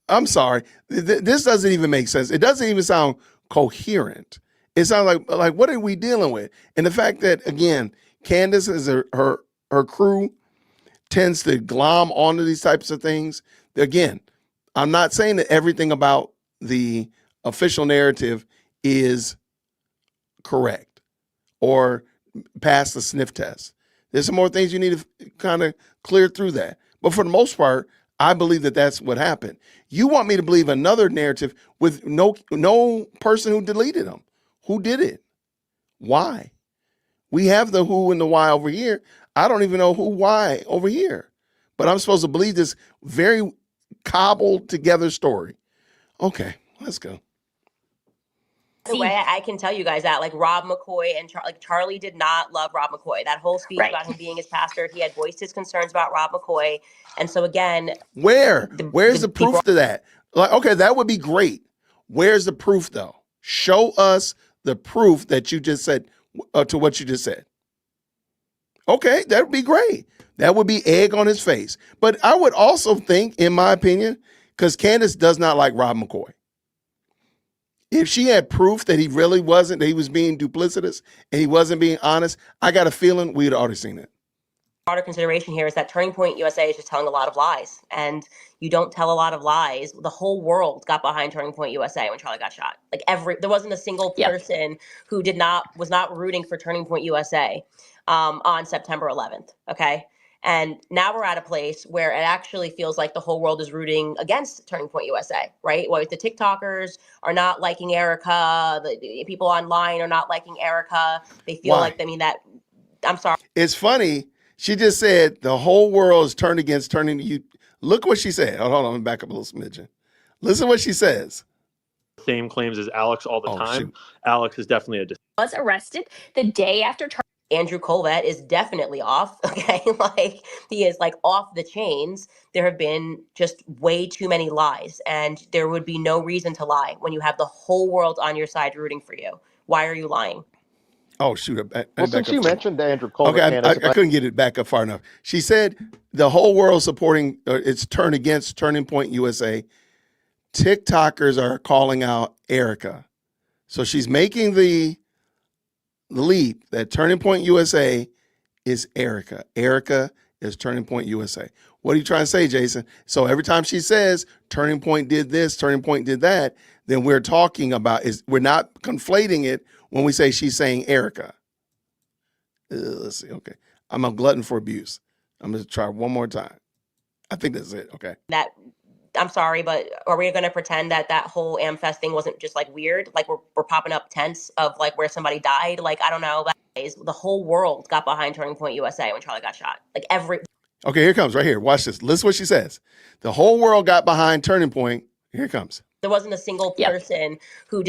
I'm sorry, this doesn't even make sense. It doesn't even sound coherent. It sounds like what are we dealing with? And the fact that, again, Candace is her crew tends to glom onto these types of things. Again, I'm not saying that everything about the official narrative is correct or pass the sniff test. There's some more things you need to kind of clear through that. But for the most part, I believe that that's what happened. You want me to believe another narrative with no person who deleted them. Who did it? Why? We have the who and the why over here. I don't even know who, why over here. But I'm supposed to believe this very cobbled together story. Okay, let's go. The way I can tell you guys that, like, Rob McCoy and Charlie did not love Rob McCoy. That whole speech about him being his pastor, he had voiced his concerns about Rob McCoy. And so again, where's the proof to that? Like, okay, that would be great. Where's the proof though? Show us the proof that you just said to what you just said. Okay, that would be great. That would be egg on his face. But I would also think, in my opinion, because Candace does not like Rob McCoy. If she had proof that he really wasn't, that he was being duplicitous and he wasn't being honest, I got a feeling we'd already seen it. Broader consideration here is that Turning Point USA is just telling a lot of lies, and you don't tell a lot of lies. The whole world got behind Turning Point USA when Charlie got shot. Like, there wasn't a single person who was not rooting for Turning Point USA on September 11th. Okay. And now we're at a place where it actually feels like the whole world is rooting against Turning Point USA, right? Well, the TikTokers are not liking Erica. The people online are not liking Erica. They feel like, I mean, that, I'm sorry. It's funny. She just said the whole world is turned against turning to you. Look what she said. Hold on, let me back up a little smidgen. Listen what she says. Same claims as Alex all the time. Shoot. Alex is definitely was arrested the day after Andrew Colvett is definitely off. Okay. Like, he is like off the chains. There have been just way too many lies, and there would be no reason to lie when you have the whole world on your side rooting for you. Why are you lying? Oh, shoot. Well, since you mentioned Andrew Colvett, okay, Candace, I couldn't get it back up far enough. She said the whole world supporting, it's turned against Turning Point USA. TikTokers are calling out Erica. So she's making the leap that Turning Point USA is Erica. Erica is Turning Point USA. What are you trying to say, Jason? So every time she says Turning Point did this, Turning Point did that, then we're talking about, we're not conflating it when we say she's saying Erica. Let's see. Okay. I'm a glutton for abuse. I'm going to try one more time. I think that's it. Okay. I'm sorry, but are we going to pretend that whole AmFest thing wasn't just like weird? Like, we're popping up tents of like where somebody died. Like, I don't know. The whole world got behind Turning Point USA when Charlie got shot. Like, Okay, here it comes right here. Watch this. Listen what she says. The whole world got behind Turning Point. Here it comes. There wasn't a single person who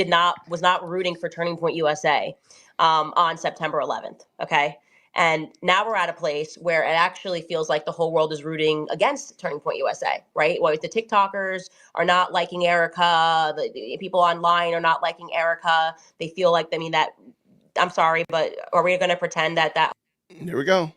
was not rooting for Turning Point USA on September 11th. Okay. And now we're at a place where it actually feels like the whole world is rooting against Turning Point USA, right? Well, the TikTokers are not liking Erica. The people online are not liking Erica. They feel like, I mean, that, I'm sorry, but are we going to pretend that? Here we go.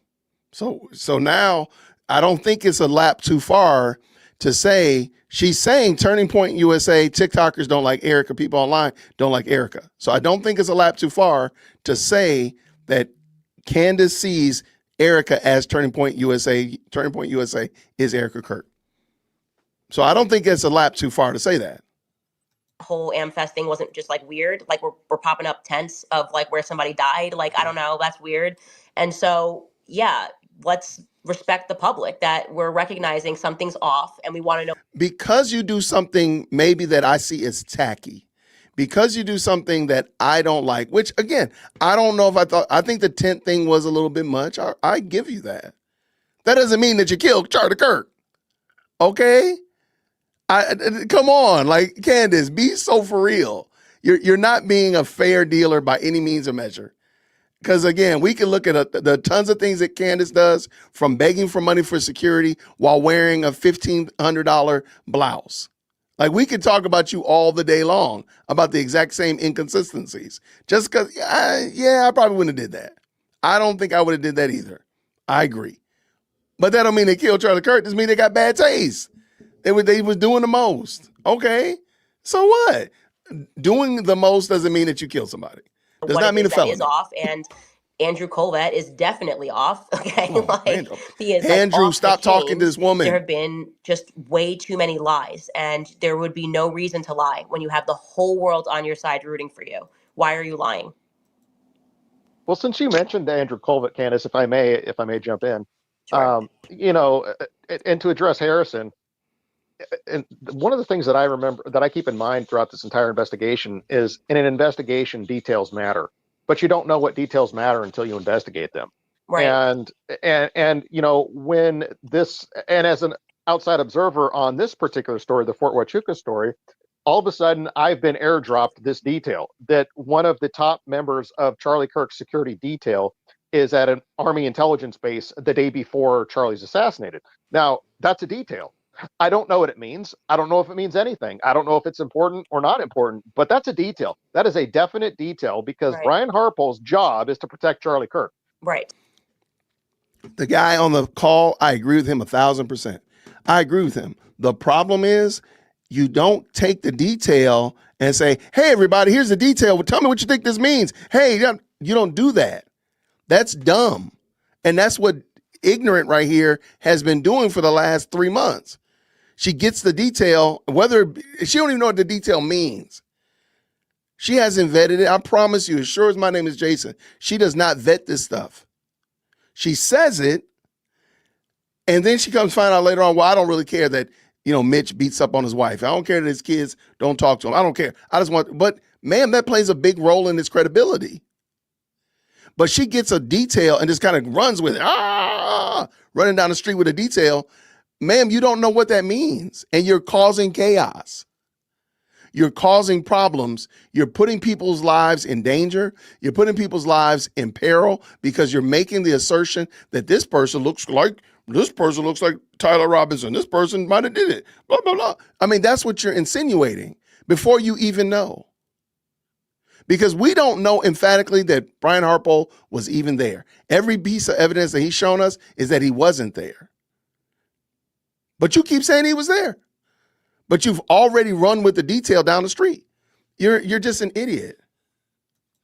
So now I don't think it's a lap too far to say, she's saying Turning Point USA, TikTokers don't like Erica, people online don't like Erica. So I don't think it's a lap too far to say that Candace sees Erica as Turning Point USA. Turning Point USA is Erica Kirk. So I don't think it's a lap too far to say that. Whole AmFest thing wasn't just like weird. Like, we're popping up tents of like where somebody died. Like, I don't know. That's weird. And so, yeah, let's respect the public that we're recognizing something's off and we want to know. Because you do something maybe that I see as tacky, because you do something that I don't like, which again, I don't know if I think the tent thing was a little bit much. I give you that. That doesn't mean that you killed Charlie Kirk. Okay? Come on, like Candace, be so for real. You're not being a fair dealer by any means or measure. Because again, we can look at the tons of things that Candace does, from begging for money for security while wearing a $1,500 blouse. Like, we could talk about you all the day long about the exact same inconsistencies. Just because, I probably wouldn't have did that. I don't think I would have did that either. I agree. But that don't mean they killed Charlie Kirk. This mean they got bad taste. They was doing the most. Okay, so what? Doing the most doesn't mean that you kill somebody. Does what not mean a that felony. is off, and Andrew Colvett is definitely off. Okay, Oh, like Andrew. he is Andrew, like off stop the talking to chain. this woman. There have been just way too many lies, and there would be no reason to lie when you have the whole world on your side rooting for you. Why are you lying? Well, since you mentioned Andrew Colvett, Candace, if I may jump in, Sure. and to address Harrison, and one of the things that I remember that I keep in mind throughout this entire investigation is, in an investigation, details matter, but you don't know what details matter until you investigate them. Right. And when this, and as an outside observer on this particular story, the Fort Huachuca story, all of a sudden I've been airdropped this detail that one of the top members of Charlie Kirk's security detail is at an Army intelligence base the day before Charlie's assassinated. Now, that's a detail. I don't know what it means. I don't know if it means anything. I don't know if it's important or not important, but that's a detail. That is a definite detail, because Right. Brian Harpole's job is to protect Charlie Kirk. Right. The guy on the call, I agree with him 1,000%. I agree with him. The problem is, you don't take the detail and say, hey, everybody, here's the detail. Well, tell me what you think this means. Hey, you don't do that. That's dumb. And that's what ignorant right here has been doing for the last 3 months. She gets the detail, whether she don't even know what the detail means. She hasn't vetted it. I promise you, as sure as my name is Jason, she does not vet this stuff. She says it, and then she comes find out later on, well, I don't really care that, Mitch beats up on his wife. I don't care that his kids don't talk to him. I don't care. I just want, but ma'am, that plays a big role in his credibility. But she gets a detail and just kind of runs with it. Running down the street with a detail. Ma'am, you don't know what that means. And you're causing chaos. You're causing problems. You're putting people's lives in danger. You're putting people's lives in peril because you're making the assertion that this person looks like Tyler Robinson. This person might have did it. Blah, blah, blah. I mean, that's what you're insinuating before you even know. Because we don't know emphatically that Brian Harpole was even there. Every piece of evidence that he's shown us is that he wasn't there. But you keep saying he was there. But you've already run with the detail down the street. You're just an idiot.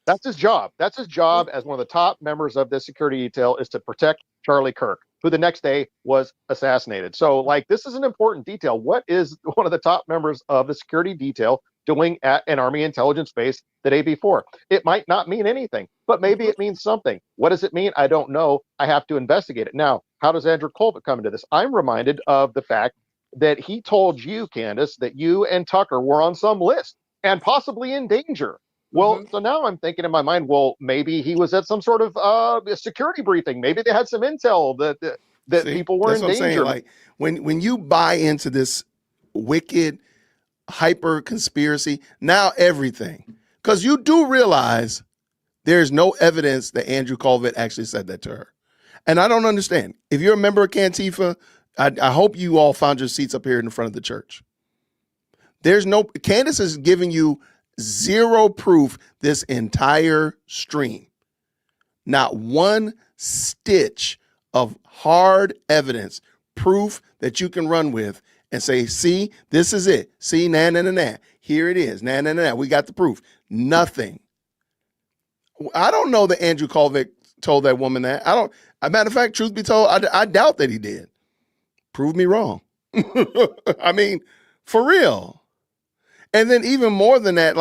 That's his job. That's his job as one of the top members of this security detail, is to protect Charlie Kirk, who the next day was assassinated. So, this is an important detail. What is one of the top members of the security detail doing at an Army intelligence base the day before? It might not mean anything, but maybe it means something. What does it mean? I don't know. I have to investigate it. Now, how does Andrew Colvett come into this? I'm reminded of the fact that he told you, Candace, that you and Tucker were on some list and possibly in danger. Well, so now I'm thinking in my mind, well, maybe he was at some sort of security briefing. Maybe they had some intel that See, people were that's in what I'm danger. saying. When you buy into this wicked hyper conspiracy, now everything, because you do realize there's no evidence that Andrew Colvett actually said that to her. And I don't understand. If you're a member of Cantifa, I hope you all found your seats up here in front of the church. Candace is giving you zero proof this entire stream. Not one stitch of hard evidence, proof that you can run with and say, see, this is it. See, nah. Here it is. Nah. We got the proof. Nothing. I don't know that Andrew Colvett told that woman that. As a matter of fact, truth be told, I doubt that he did. Prove me wrong. I mean, for real. And then even more than that,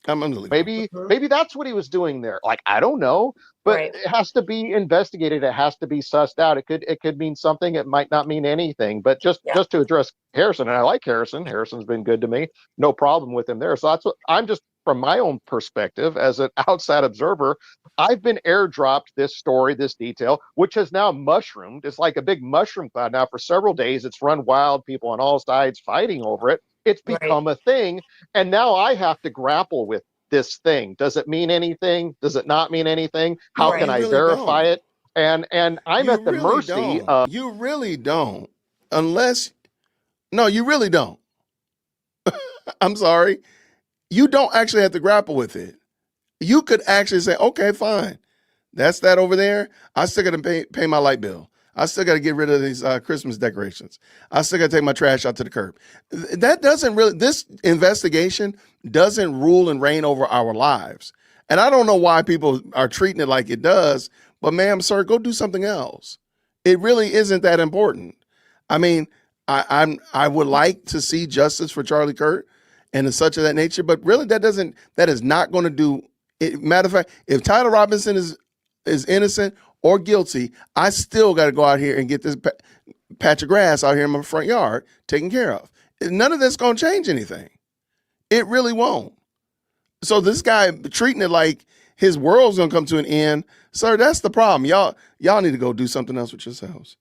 I'm gonna leave it alone. Maybe that's what he was doing there. Like, I don't know, but Right. it has to be investigated. It has to be sussed out. It could mean something. It might not mean anything. But just Yeah. just to address Harrison, and I like Harrison. Harrison's been good to me. No problem with him there. So that's what I'm just from my own perspective as an outside observer. I've been airdropped this story, this detail, which has now mushroomed. It's like a big mushroom cloud now for several days. It's run wild, people on all sides fighting over it. It's Right. become a thing. And now I have to grapple with this thing. Does it mean anything? Does it not mean anything? How No, can you Right. I really verify don't. it? And I'm You at the really mercy don't. of You really don't. Unless, no, you really don't. I'm sorry. You don't actually have to grapple with it. You could actually say, okay, fine. That's that over there. I still got to pay my light bill. I still got to get rid of these Christmas decorations. I still got to take my trash out to the curb. That doesn't really, this investigation doesn't rule and reign over our lives. And I don't know why people are treating it like it does, but ma'am, sir, go do something else. It really isn't that important. I mean, I would like to see justice for Charlie Kirk and such of that nature, but really that is not going to do it. Matter of fact, if Tyler Robinson is innocent or guilty, I still got to go out here and get this patch of grass out here in my front yard taken care of. None of that's going to change anything. It really won't. So this guy treating it like his world's going to come to an end, sir, that's the problem. Y'all need to go do something else with yourselves.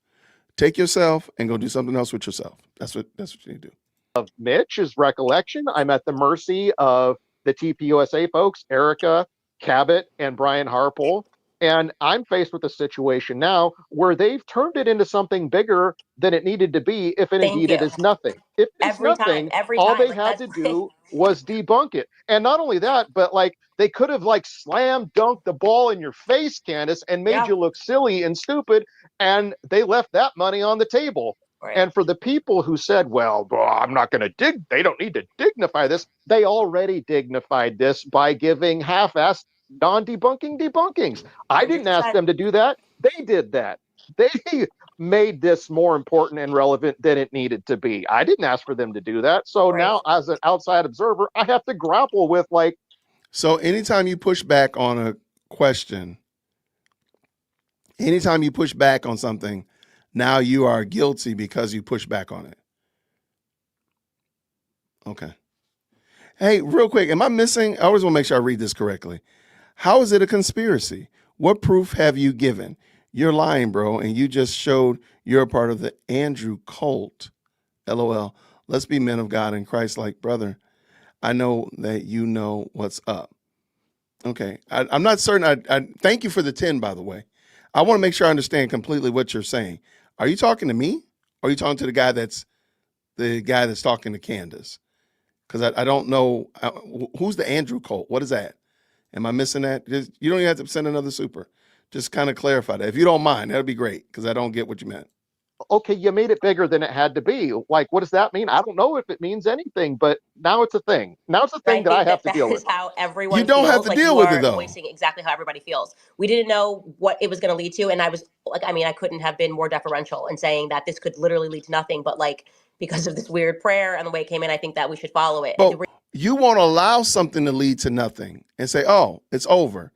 Take yourself and go do something else with yourself. That's what you need to do. Mitch's recollection. I'm at the mercy of the TPUSA folks, Erica, Cabot, and Brian Harpole. And I'm faced with a situation now where they've turned it into something bigger than it needed to be, if Thank indeed it you. is nothing. If it's nothing, Every all time. they Like had that's to do was debunk it. And not only that, but like they could have like slam dunked the ball in your face, Candace, and made yeah. you look silly and stupid. And they left that money on the table. Right. And for the people who said, well, I'm not going to they don't need to dignify this, they already dignified this by giving half-assed non-debunking debunkings. I didn't ask 100%. them to do that. They did that. They made this more important and relevant than it needed to be. I didn't ask for them to do that. So Right. now, as an outside observer, I have to grapple with like. So anytime you push back on a question, anytime you push back on something, now you are guilty because you push back on it. Okay. Hey, real quick, am I missing? I always want to make sure I read this correctly. How is it a conspiracy? What proof have you given? You're lying, bro, and you just showed you're a part of the Andrew cult. LOL. Let's be men of God and Christ like brother. I know that you know what's up. Okay. I'm not certain. I thank you for the 10, by the way. I want to make sure I understand completely what you're saying. Are you talking to me? Or are you talking to the guy that's talking to Candace? Because I don't know. Who's the Andrew cult? What is that? Am I missing that? You don't even have to send another super. Just kind of clarify that. If you don't mind, that'd be great because I don't get what you meant. Okay, you made it bigger than it had to be. Like, what does that mean? I don't know if it means anything, but now it's a thing. Now it's a thing I that I think have that to that deal is with. how everyone You don't have feels. to Like deal you with it are though. voicing exactly how everybody feels. We didn't know what it was going to lead to, and I was like, I mean, I couldn't have been more deferential in saying that this could literally lead to nothing. But like because of this weird prayer and the way it came in, I think that we should follow it. But you won't allow something to lead to nothing and say, "Oh, it's over."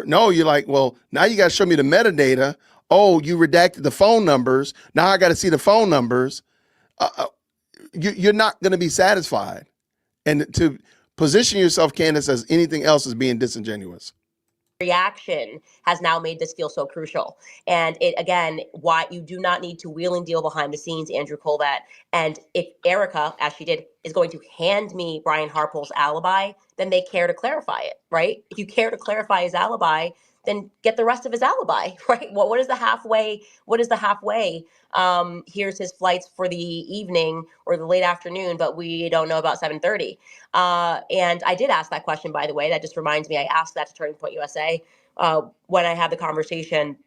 No, you're like, well, now you got to show me the metadata. Oh, you redacted the phone numbers. Now I got to see the phone numbers. You're not going to be satisfied. And to position yourself, Candace, as anything else is being disingenuous. Reaction has now made this feel so crucial. And it, again, why you do not need to wheel and deal behind the scenes, Andrew Colvat. And if Erica, as she did, is going to hand me Brian Harpole's alibi, then they care to clarify it, right? If you care to clarify his alibi, then get the rest of his alibi, right? Well, what is the halfway? What is the halfway? Here's his flights for the evening or the late afternoon, but we don't know about 7:30. And I did ask that question, by the way. That just reminds me, I asked that to Turning Point USA when I had the conversation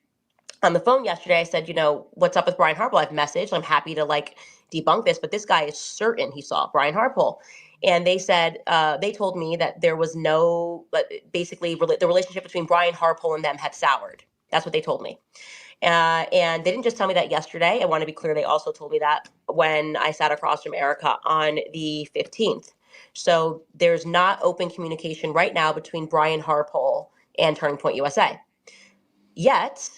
on the phone yesterday. I said, you know, what's up with Brian Harpole? I've messaged. I'm happy to like debunk this, but this guy is certain he saw Brian Harpole. And they said, they told me that there was no, basically the relationship between Brian Harpole and them had soured. That's what they told me. And they didn't just tell me that yesterday. I want to be clear. They also told me that when I sat across from Erica on the 15th. So there's not open communication right now between Brian Harpole and Turning Point USA. Yet,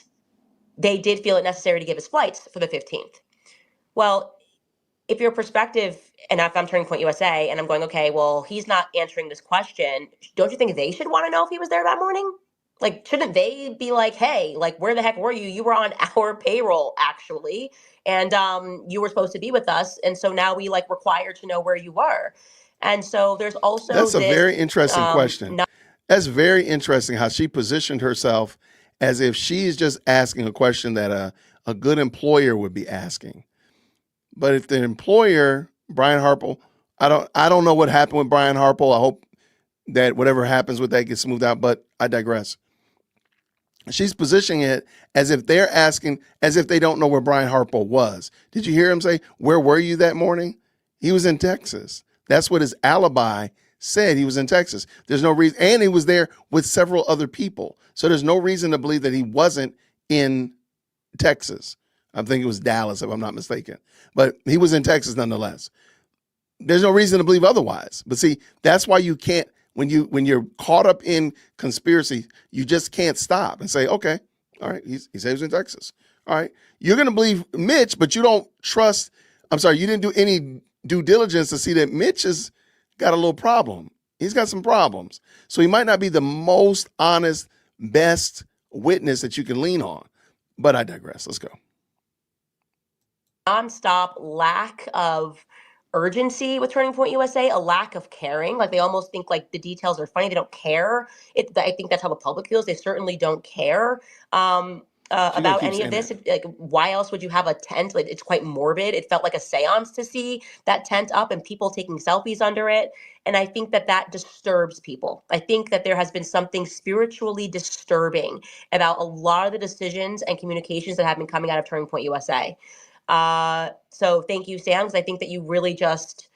they did feel it necessary to give us flights for the 15th. Well, if your perspective, and if I'm Turning Point USA and I'm going, okay, well, he's not answering this question, don't you think they should want to know if he was there that morning? Like, shouldn't they be like, hey, like, where the heck were you? You were on our payroll, actually, and you were supposed to be with us, and so now we like require to know where you were. And so there's also That's a this. very interesting question. That's very interesting how she positioned herself as if she's just asking a question that a good employer would be asking. But if the employer, Brian Harpole, I don't know what happened with Brian Harpole. I hope that whatever happens with that gets smoothed out, but I digress. She's positioning it as if they're asking, as if they don't know where Brian Harpole was. Did you hear him say, where were you that morning? He was in Texas. That's what his alibi said. He was in Texas. There's no reason, and he was there with several other people. So there's no reason to believe that he wasn't in Texas. I think it was Dallas, if I'm not mistaken. But he was in Texas nonetheless. There's no reason to believe otherwise. But see, that's why you can't, when you're caught up in conspiracy, you just can't stop and say, okay, all right, he said he was in Texas. All right. You're going to believe Mitch, but you don't trust, I'm sorry, you didn't do any due diligence to see that Mitch has got a little problem. He's got some problems. So he might not be the most honest, best witness that you can lean on. But I digress. Let's go. Nonstop lack of urgency with Turning Point USA, a lack of caring. Like they almost think like the details are funny. They don't care. I think that's how the public feels. They certainly don't care about any of this. Like, why else would you have a tent? Like, it's quite morbid. It felt like a seance to see that tent up and people taking selfies under it. And I think that that disturbs people. I think that there has been something spiritually disturbing about a lot of the decisions and communications that have been coming out of Turning Point USA. So thank you, Sam, because I think that you really just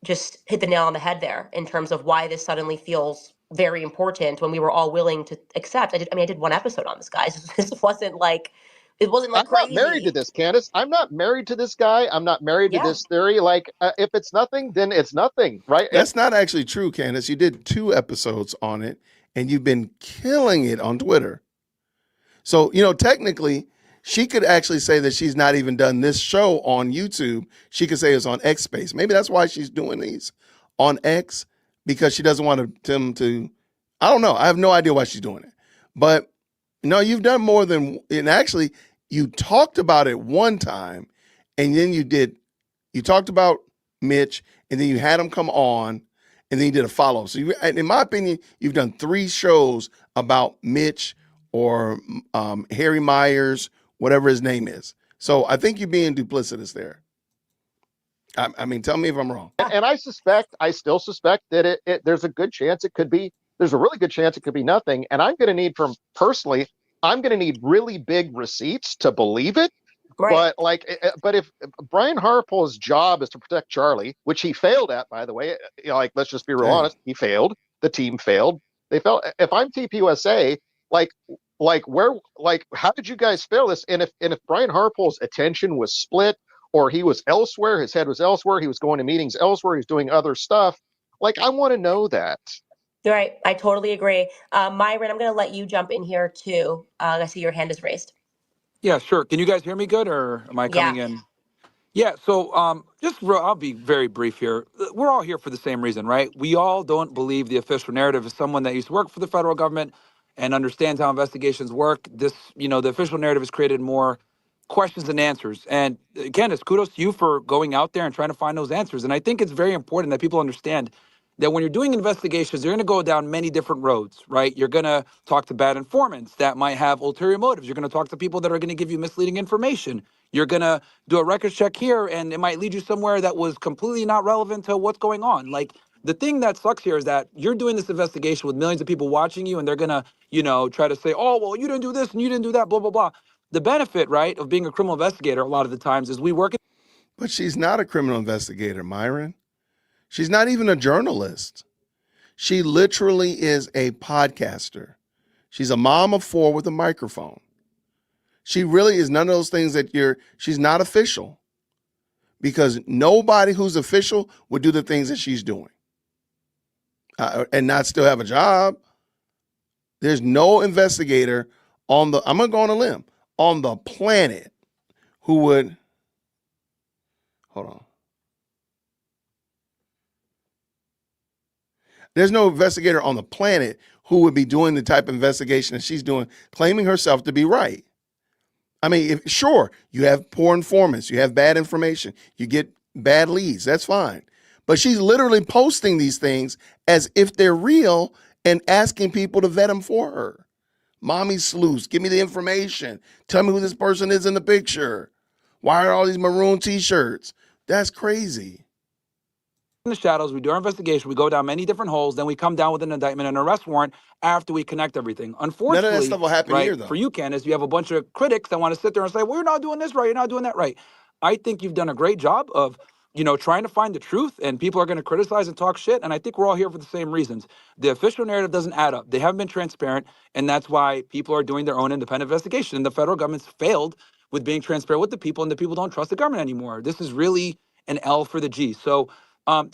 hit the nail on the head there in terms of why this suddenly feels very important when we were all willing to accept. I did one episode on this, guys. This wasn't like, it wasn't like I'm crazy. not married to this, Candace. I'm not married to this guy. I'm not married to this theory. Like, if it's nothing, then it's nothing, right? That's not actually true, Candace. You did 2 episodes on it, and you've been killing it on Twitter. So, technically, she could actually say that she's not even done this show on YouTube. She could say it's on X Space. Maybe that's why she's doing these on X, because she doesn't want them to, I don't know. I have no idea why she's doing it. But no, you've done more than, and actually you talked about it one time, and then you talked about Mitch, and then you had him come on, and then you did a follow. So in my opinion, you've done 3 shows about Mitch or Harry Myers, whatever his name is. So I think you're being duplicitous there. I mean, tell me if I'm wrong. And I still suspect that there's a good chance there's a really good chance it could be nothing. And I'm going to need I'm going to need really big receipts to believe it. Right. But if Brian Harpole's job is to protect Charlie, which he failed at, by the way, let's just be real honest, he failed. The team failed. They failed. If I'm TPUSA, how did you guys fail this? And if Brian Harpole's attention was split, or he was elsewhere, his head was elsewhere, he was going to meetings elsewhere, he's doing other stuff, I want to know that. Right. I totally agree. Myron, I'm going to let you jump in here too. I see your hand is raised. Yeah, sure. Can you guys hear me good, or am I coming in? Yeah, so I'll be very brief here. We're all here for the same reason, right? We all don't believe the official narrative. As someone that used to work for the federal government and understands how investigations work, the official narrative has created more questions than answers. And Candace, kudos to you for going out there and trying to find those answers. And I think it's very important that people understand that when you're doing investigations, you're going to go down many different roads, right? You're going to talk to bad informants that might have ulterior motives. You're going to talk to people that are going to give you misleading information. You're going to do a records check here, and it might lead you somewhere that was completely not relevant to what's going on. The thing that sucks here is that you're doing this investigation with millions of people watching you, and they're going to, try to say, oh, well, you didn't do this and you didn't do that, blah, blah, blah. The benefit, right, of being a criminal investigator a lot of the times is we work. But she's not a criminal investigator, Myron. She's not even a journalist. She literally is a podcaster. She's a mom of 4 with a microphone. She really is none of those things she's not official, because nobody who's official would do the things that she's doing. and not still have a job. There's no investigator I'm going to go on a limb, on the planet who would, hold on. There's no investigator on the planet who would be doing the type of investigation that she's doing, claiming herself to be right. I mean, sure, you have poor informants, you have bad information, you get bad leads, that's fine. But she's literally posting these things as if they're real and asking people to vet them for her. Mommy sleuths, give me the information. Tell me who this person is in the picture. Why are all these maroon t-shirts? That's crazy. In the shadows, we do our investigation, we go down many different holes, then we come down with an indictment and arrest warrant after we connect everything. None of that Unfortunately, stuff will happen right, here, though. for you, Candace, you have a bunch of critics that want to sit there and say, well, you're not doing this right, you're not doing that right. I think you've done a great job of, trying to find the truth, and people are going to criticize and talk shit, and I think we're all here for the same reasons. The official narrative doesn't add up. They haven't been transparent, and that's why people are doing their own independent investigation. And the federal government's failed with being transparent with the people, and the people don't trust the government anymore. This is really an L for the G. So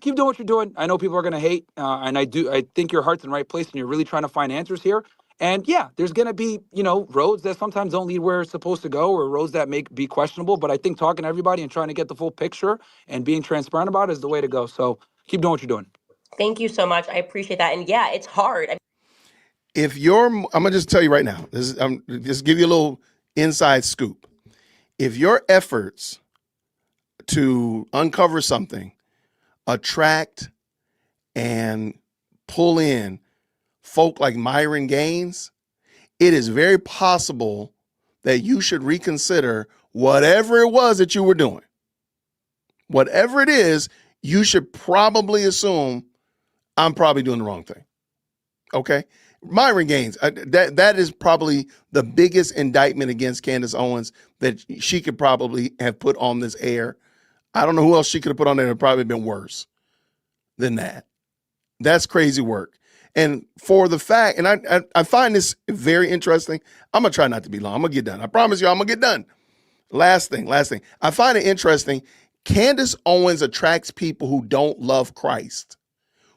keep doing what you're doing. I know people are going to hate, and I think your heart's in the right place, and you're really trying to find answers here. And yeah, there's going to be, roads that sometimes don't lead where it's supposed to go, or roads that may be questionable. But I think talking to everybody and trying to get the full picture and being transparent about it is the way to go. So keep doing what you're doing. Thank you so much. I appreciate that. And yeah, it's hard. I'm going to just tell you right now, just give you a little inside scoop. If your efforts to uncover something attract and pull in folk like Myron Gaines, it is very possible that you should reconsider whatever it was that you were doing. Whatever it is, you should probably assume I'm probably doing the wrong thing. Okay? Myron Gaines, that is probably the biggest indictment against Candace Owens that she could probably have put on this air. I don't know who else she could have put on there that would probably been worse than that. That's crazy work. And for the fact, and I find this very interesting. I'm going to try not to be long. I'm going to get done. I promise you I'm going to get done. Last thing. I find it interesting. Candace Owens attracts people who don't love Christ,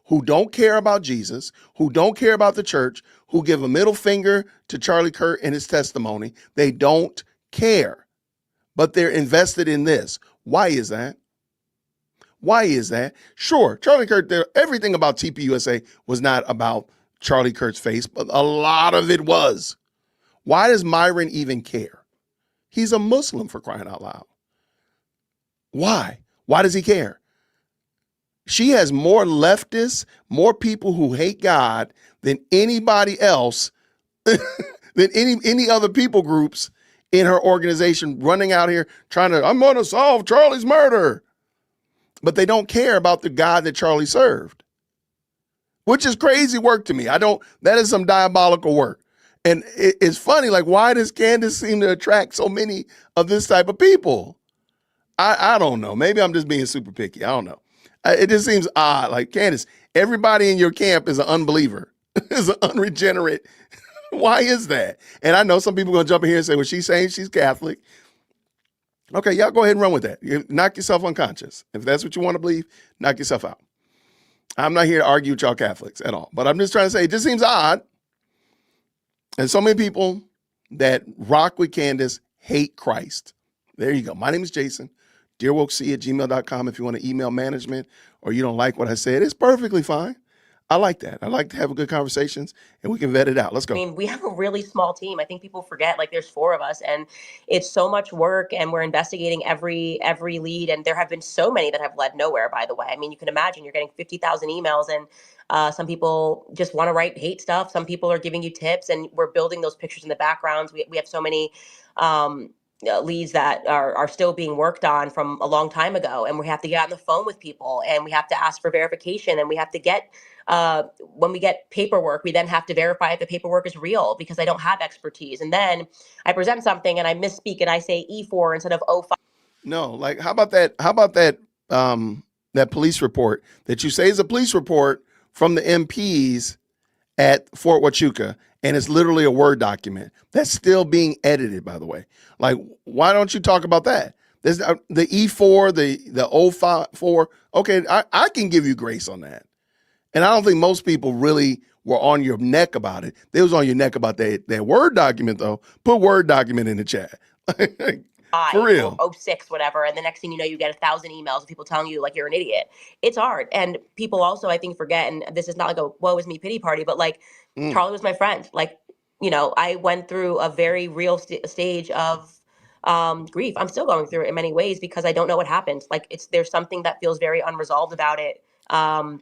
who don't care about Jesus, who don't care about the church, who give a middle finger to Charlie Kirk and his testimony. They don't care, but they're invested in this. Why is that? Sure, Charlie Kirk, everything about TPUSA was not about Charlie Kirk's face, but a lot of it was. Why does Myron even care? He's a Muslim, for crying out loud. Why? Why does he care? She has more leftists, more people who hate God than anybody else, than any other people groups in her organization running out here trying to, I'm going to solve Charlie's murder. But they don't care about the God that Charlie served, which is crazy work to me. That is some diabolical work. And it's funny, like, why does Candace seem to attract so many of this type of people? I don't know. Maybe I'm just being super picky. I don't know. It just seems odd. Like, Candace, everybody in your camp is an unbeliever, is an unregenerate. Why is that? And I know some people are going to jump in here and say, well, she's saying she's Catholic. Okay, y'all go ahead and run with that. You knock yourself unconscious. If that's what you want to believe, knock yourself out. I'm not here to argue with y'all Catholics at all. But I'm just trying to say, it just seems odd. And so many people that rock with Candace hate Christ. There you go. My name is Jason. DearWokeC@gmail.com. If you want to email management or you don't like what I said, it's perfectly fine. I like that. I like to have good conversations and we can vet it out. Let's go. I mean, we have a really small team. I think people forget, like, there's 4 of us and it's so much work and we're investigating every lead. And there have been so many that have led nowhere, by the way. I mean, you can imagine you're getting 50,000 emails and some people just want to write hate stuff. Some people are giving you tips and we're building those pictures in the backgrounds. We have so many leads that are still being worked on from a long time ago. And we have to get on the phone with people and we have to ask for verification and we have to get when we get paperwork, we then have to verify if the paperwork is real because I don't have expertise. And then I present something and I misspeak and I say E4 instead of O5. No, like, how about that? How about that that police report that you say is a police report from the MPs at Fort Huachuca, and it's literally a Word document that's still being edited, by the way. Like, why don't you talk about that? There's the E4, the O4. Okay, I can give you grace on that. And I don't think most people really were on your neck about it. They was on your neck about their Word document, though. Put Word document in the chat. For real. Or 06, whatever, and the next thing you know, you get 1,000 emails of people telling you like you're an idiot. It's hard. And people also, I think, forget, and this is not like a woe is me pity party, but like Charlie was my friend. Like, I went through a very real stage of grief. I'm still going through it in many ways because I don't know what happened. Like there's something that feels very unresolved about it. And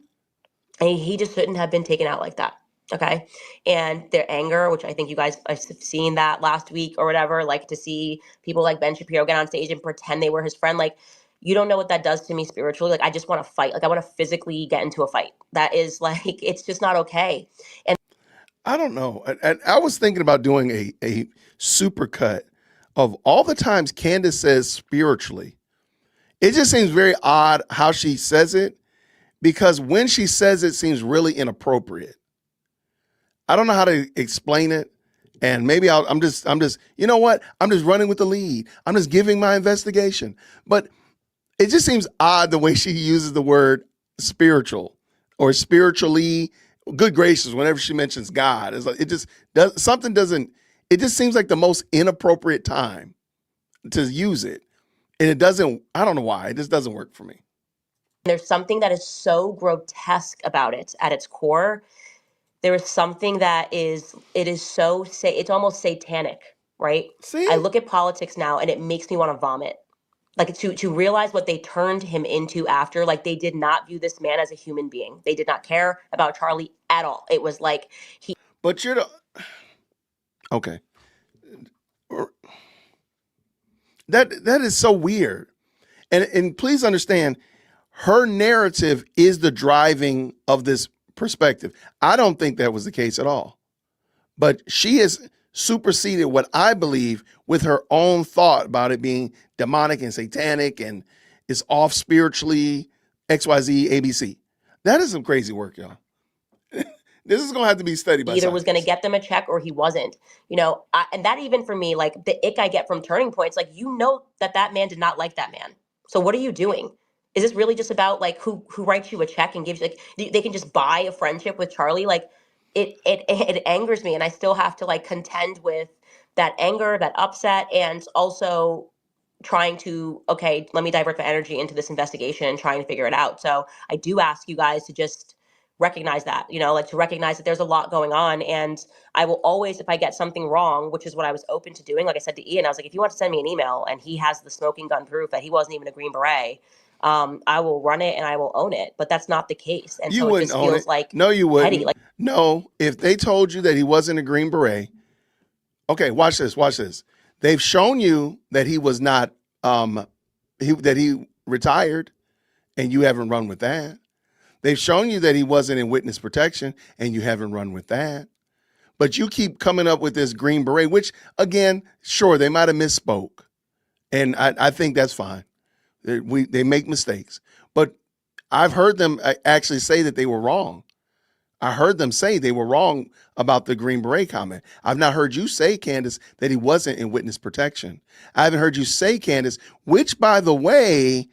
he just shouldn't have been taken out like that. Okay. And their anger, which I think you guys have seen that last week or whatever, like to see people like Ben Shapiro get on stage and pretend they were his friend. Like, you don't know what that does to me spiritually. Like, I just want to fight. Like, I want to physically get into a fight. That is like, it's just not okay. And I don't know. I was thinking about doing a super cut of all the times Candace says spiritually. It just seems very odd how she says it, because when she says it seems really inappropriate. I don't know how to explain it. And maybe I'm just, you know what? I'm just running with the lead. I'm just giving my investigation. But it just seems odd the way she uses the word spiritual or spiritually. Good gracious, whenever she mentions God, it's like, it just does something doesn't, it just seems like the most inappropriate time to use it. And it doesn't, I don't know why, it just doesn't work for me. there's something that is so grotesque about it at its core. There is something that it is so, it's almost satanic, right? See? I look at politics now and it makes me want to vomit. Like to realize what they turned him into after, like they did not view this man as a human being. They did not care about Charlie at all. It was like But you're the, okay. That is so weird. And please understand, her narrative is the driving of this perspective. I don't think that was the case at all. But she has superseded what I believe with her own thought about it being demonic and satanic and is off spiritually, XYZ, ABC. That is some crazy work, y'all. This is going to have to be studied by either was going to scientists. get them a check or he wasn't, and that even for me, like the ick I get from turning points, like, that man did not like that man. So what are you doing? Is this really just about like who writes you a check and gives you, like, they can just buy a friendship with Charlie? Like it angers me, and I still have to like contend with that anger, that upset, and also trying to, okay, let me divert the energy into this investigation and trying to figure it out. So I do ask you guys to just recognize that, like to recognize that there's a lot going on. And I will always, if I get something wrong, which is what I was open to doing, like I said to Ian, I was like, if you want to send me an email and he has the smoking gun proof that he wasn't even a Green Beret, I will run it and I will own it. But that's not the case. And You so it wouldn't just own feels it. like No, you wouldn't. petty. Like, no, if they told you that he wasn't a Green Beret, okay, watch this, watch this. They've shown you that he was not, that he retired, and you haven't run with that. They've shown you that he wasn't in witness protection, and you haven't run with that. But you keep coming up with this Green Beret, which, again, sure, they might have misspoke. And I think that's fine. They make mistakes. But I've heard them actually say that they were wrong. I heard them say they were wrong about the Green Beret comment. I've not heard you say, Candace, that he wasn't in witness protection. I haven't heard you say, Candace, which, by the way,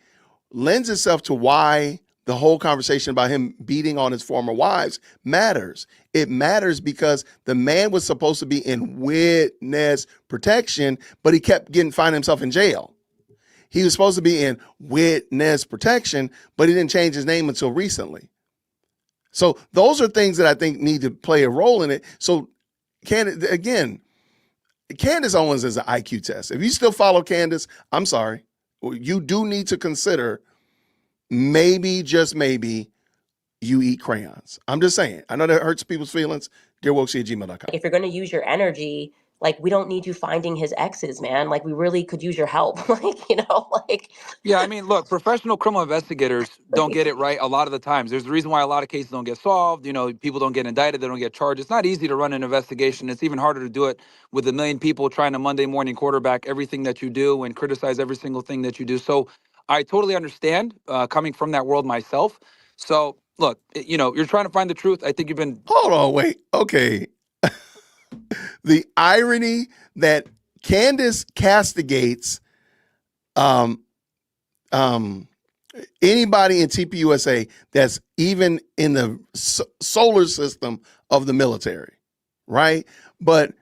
lends itself to why the whole conversation about him beating on his former wives matters. It matters because the man was supposed to be in witness protection, but he kept finding himself in jail. He was supposed to be in witness protection, but he didn't change his name until recently. So those are things that I think need to play a role in it. So Candace Owens is an IQ test. If you still follow Candace, I'm sorry. You do need to consider maybe, just maybe, you eat crayons. I'm just saying. I know that hurts people's feelings. DearWolfsy@gmail.com. if you're going to use your energy, like, we don't need you finding his exes, man. Like, we really could use your help. Like, Yeah, I mean, look, professional criminal investigators don't get it right a lot of the times. There's a reason why a lot of cases don't get solved. People don't get indicted, they don't get charged. It's not easy to run an investigation. It's even harder to do it with a million people trying to Monday morning quarterback everything that you do and criticize every single thing that you do. So I totally understand coming from that world myself. So look, you're trying to find the truth. I think you've been. Hold on, wait. Okay. The irony that Candace castigates Anybody in TPUSA that's even in the solar system of the military, right? But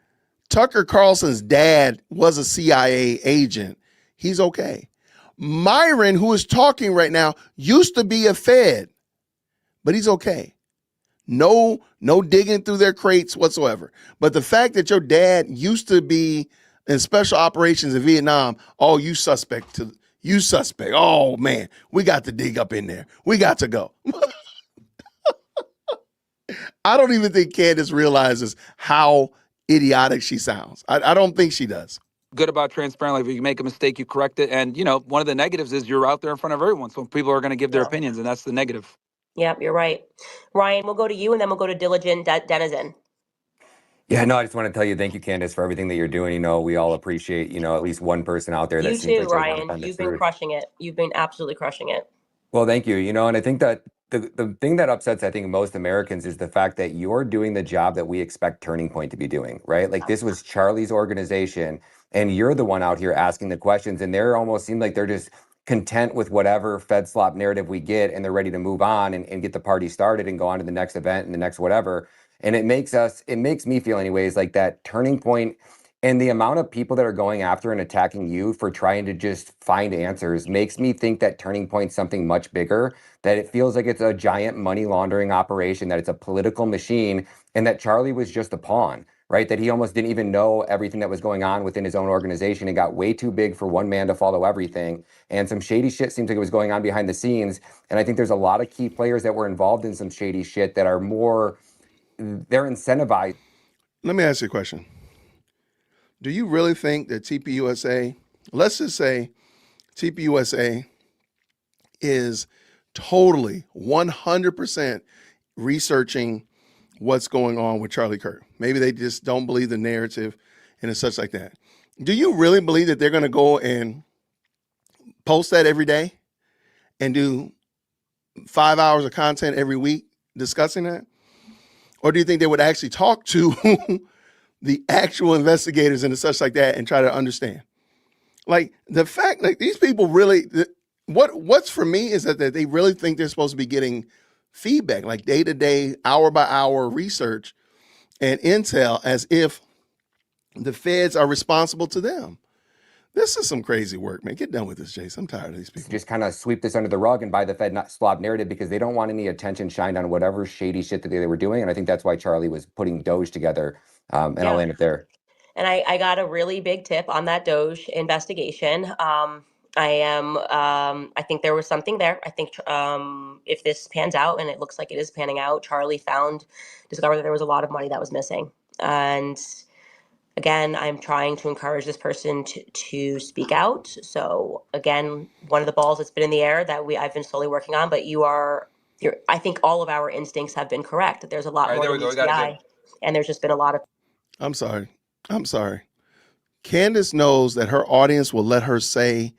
Tucker Carlson's dad was a CIA agent. He's okay. Myron, who is talking right now, used to be a Fed, but he's okay. No digging through their crates whatsoever. But the fact that your dad used to be in special operations in Vietnam, oh, you suspect. Oh man, we got to dig up in there. We got to go. I don't even think Candace realizes how idiotic she sounds. I don't think she does. Good about transparent. Like if you make a mistake, you correct it. And one of the negatives is you're out there in front of everyone, so people are going to give their opinions, and that's the negative. Yep, you're right. Ryan, we'll go to you, and then we'll go to Diligent Denizen. Yeah, no, I just want to tell you, thank you, Candace, for everything that you're doing. We all appreciate, at least one person out there that You seems too, like they want to Ryan. find the You've been truth. crushing it. You've been absolutely crushing it. Well, thank you. And I think that the thing that upsets, I think, most Americans is the fact that you're doing the job that we expect Turning Point to be doing, right? Like this was Charlie's organization, and you're the one out here asking the questions, and they're almost seem like they're just content with whatever Fed slop narrative we get, and they're ready to move on and get the party started and go on to the next event and the next whatever. And it makes me feel anyways like that Turning Point and the amount of people that are going after and attacking you for trying to just find answers makes me think that Turning Point's something much bigger, that it feels like it's a giant money laundering operation, that it's a political machine, and that Charlie was just a pawn, right? That he almost didn't even know everything that was going on within his own organization and got way too big for one man to follow everything. And some shady shit seems like it was going on behind the scenes. And I think there's a lot of key players that were involved in some shady shit that are they're incentivized. Let me ask you a question. Do you really think that TPUSA, let's just say TPUSA is totally 100% researching what's going on with Charlie Kirk? Maybe they just don't believe the narrative and it's such like that. Do you really believe that they're going to go and post that every day and do 5 hours of content every week discussing that? Or do you think they would actually talk to the actual investigators and such like that and try to understand? Like the fact, like these people really, what's for me is that they really think they're supposed to be getting feedback, like day to day, hour by hour research and intel as if the feds are responsible to them. This is some crazy work, man. Get done with this, Jason. I'm tired of these people. Just kind of sweep this under the rug and buy the Fed slop narrative because they don't want any attention shined on whatever shady shit that they were doing. And I think that's why Charlie was putting Doge together. And I'll land it there. And I got a really big tip on that Doge investigation. I think there was something there. I think if this pans out, and it looks like it is panning out, Charlie discovered that there was a lot of money that was missing. And again, I'm trying to encourage this person to speak out. So again, one of the balls that's been in the air that I've been slowly working on, but I think all of our instincts have been correct, that there's a lot more to TI, and there's just been a lot of. I'm sorry. Candace knows that her audience will let her say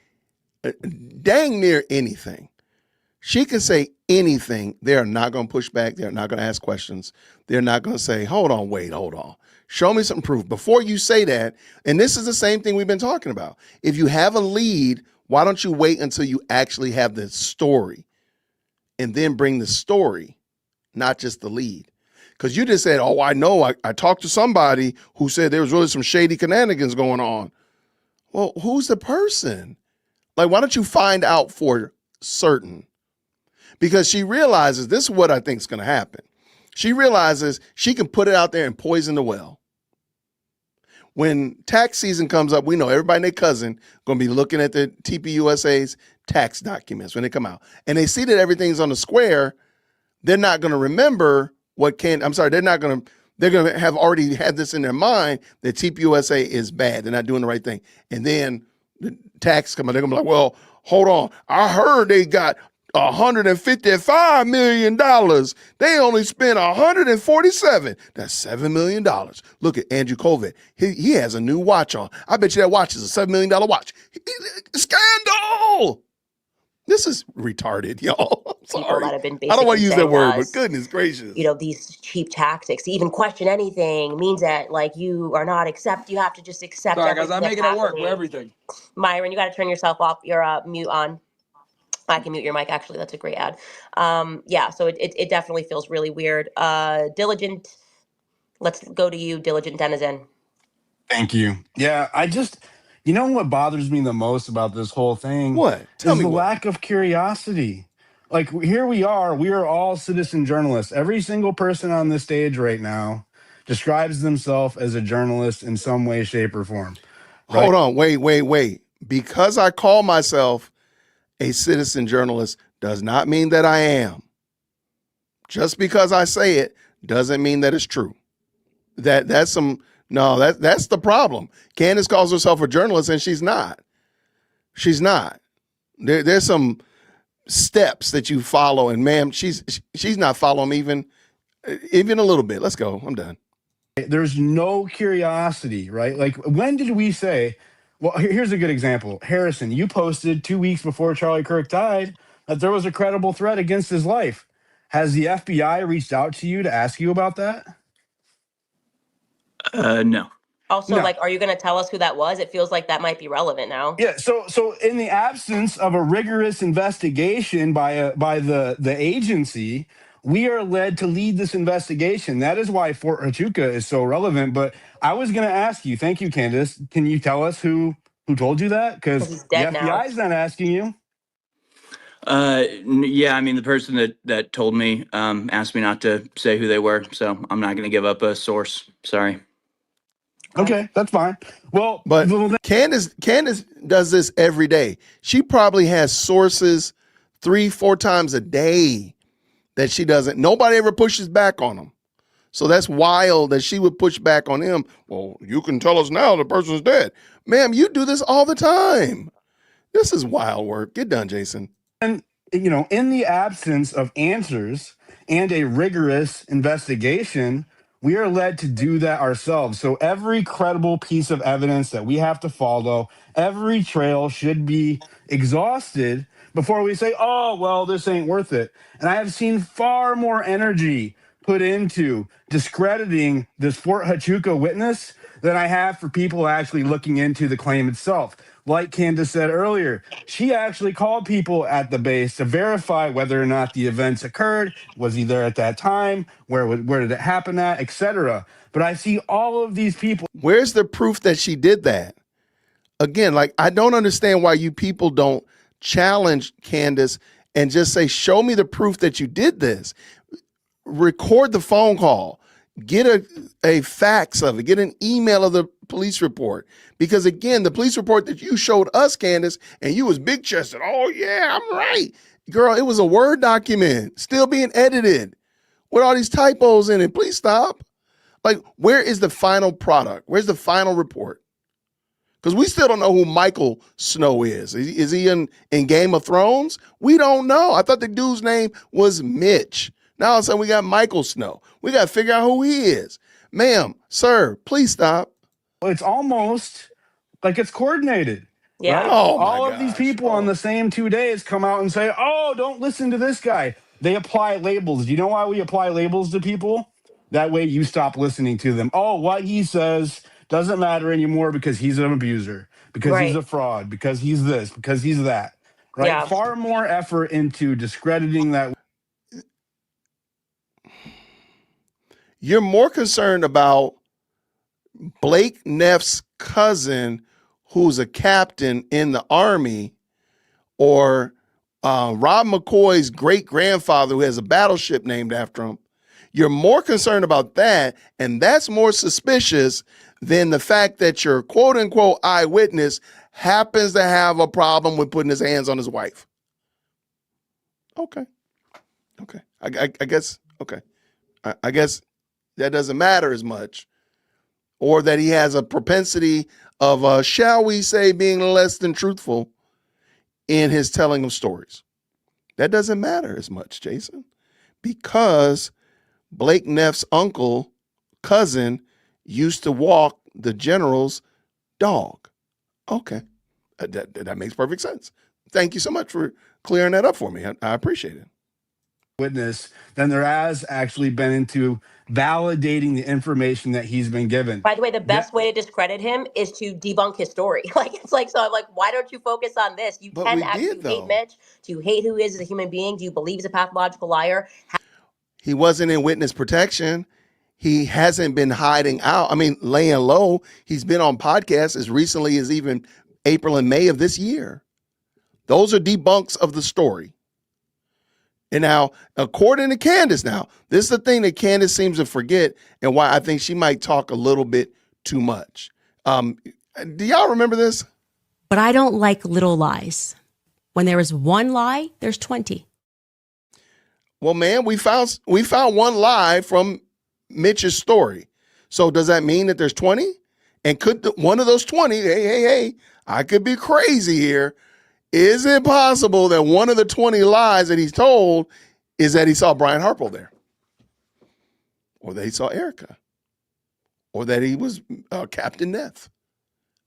dang near anything. She can say anything. They are not going to push back. They're not going to ask questions. They're not going to say, hold on. Show me some proof. Before you say that, and this is the same thing we've been talking about. If you have a lead, why don't you wait until you actually have the story and then bring the story, not just the lead? Because you just said, oh, I know. I talked to somebody who said there was really some shady shenanigans going on. Well, who's the person? Like, why don't you find out for certain? Because she realizes this is what I think is going to happen. She realizes she can put it out there and poison the well. When tax season comes up, we know everybody and their cousin going to be looking at the TPUSA's tax documents when they come out. And they see that everything's on the square. They're not going to remember they're going to have already had this in their mind that TPUSA is bad. They're not doing the right thing. And then the tax come out, they're going to be like, well, hold on. I heard they got $155 million. They only spent $147. That's $7 million. Look at Andrew Kovic. He has a new watch on. I bet you that watch is a $7 million watch. Scandal! This is retarded, y'all. I'm sorry. People that have been I don't want to use that word, us, but goodness gracious. These cheap tactics to even question anything means that you are not you have to just accept. Sorry, guys, I'm making it work with everything. Myron, you got to turn yourself off. Your mute on. I can mute your mic. Actually, that's a great ad. Yeah, so it definitely feels really weird. Diligent. Let's go to you, Diligent Denizen. Thank you. Yeah, you know what bothers me the most about this whole thing What? Tell is me the what. lack of curiosity. Like, here we are all citizen journalists. Every single person on this stage right now describes themselves as a journalist in some way, shape, or form, right? Hold on. Wait. Because I call myself a citizen journalist does not mean that I am. Just because I say it doesn't mean that it's true. That's the problem. Candace calls herself a journalist and she's not. She's not. There's some steps that you follow, and ma'am, she's not following me even a little bit. Let's go. I'm done. There's no curiosity, right? Like, when did we say, well, here's a good example. Harrison, you posted 2 weeks before Charlie Kirk died that there was a credible threat against his life. Has the FBI reached out to you to ask you about that? No. Also, No. like, are you going to tell us who that was? It feels like that might be relevant now. Yeah, so in the absence of a rigorous investigation by the agency, we are led to lead this investigation. That is why Fort Huachuca is so relevant. But I was going to ask you, thank you, Candace. Can you tell us who told you that? Because Because he's the dead now. FBI is not asking you. Yeah, I mean, the person that told me asked me not to say who they were, so I'm not going to give up a source. Sorry. Okay, that's fine. Well, But Candace does this every day. She probably has sources 3-4 times a day that she doesn't. Nobody ever pushes back on them. So that's wild that she would push back on him. Well, you can tell us now the person's dead. Ma'am, you do this all the time. This is wild work. Get done, Jason. and in the absence of answers and a rigorous investigation, we are led to do that ourselves. So every credible piece of evidence that we have to follow, every trail should be exhausted before we say, oh, well, this ain't worth it. And I have seen far more energy put into discrediting this Fort Huachuca witness than I have for people actually looking into the claim itself. Like Candace said earlier, she actually called people at the base to verify whether or not the events occurred. Was he there at that time? Where did it happen at, etc. But I see all of these people. Where's the proof that she did that? Again, like, I don't understand why you people don't challenge Candace and just say, show me the proof that you did this. Record the phone call. Get a fax of it. Get an email of the police report. Because again, the police report that you showed us, Candace, and you was big chested. Oh yeah, I'm right. Girl, it was a Word document still being edited with all these typos in it. Please stop. Like, where is the final product? Where's the final report? Because we still don't know who Michael Snow is. Is he in Game of Thrones? We don't know. I thought the dude's name was Mitch. Now all of a sudden we got Michael Snow. We got to figure out who he is. Ma'am, sir, please stop. It's almost like it's coordinated. Yeah. Right? Oh my All of these gosh. people on the same 2 days come out and say, oh, don't listen to this guy. They apply labels. Do you know why we apply labels to people? That way you stop listening to them. Oh, what he says doesn't matter anymore because he's an abuser, because he's Right. a fraud, because he's this, because he's that. Right? Yeah. Far more effort into discrediting that. You're more concerned about Blake Neff's cousin, who's a captain in the Army, or Rob McCoy's great grandfather, who has a battleship named after him. You're more concerned about that, and that's more suspicious than the fact that your quote unquote eyewitness happens to have a problem with putting his hands on his wife. Okay. I guess, okay. I guess that doesn't matter as much. Or that he has a propensity of, shall we say, being less than truthful in his telling of stories. That doesn't matter as much, Jason, because Blake Neff's cousin, used to walk the general's dog. Okay, that makes perfect sense. Thank you so much for clearing that up for me. I appreciate it. witness than there has actually been into validating the information that he's been given. By the way, the best way to discredit him is to debunk his story. Like, it's like, so I'm like, why don't you focus on this? You But can we actually did hate though. Mitch. Do you hate who he is as a human being? Do you believe he's a pathological liar? He wasn't in witness protection. He hasn't been hiding out. I mean, laying low. He's been on podcasts as recently as even April and May of this year. Those are debunks of the story. And now, according to Candace, now, this is the thing that Candace seems to forget and why I think she might talk a little bit too much. Do y'all remember this? But I don't like little lies. When there is one lie, there's 20. Well, man, we found one lie from Mitch's story. So does that mean that there's 20? And could one of those 20, hey, I could be crazy here. Is it possible that one of the 20 lies that he's told is that he saw Brian Harpo there? Or that he saw Erica? Or that he was Captain Neff?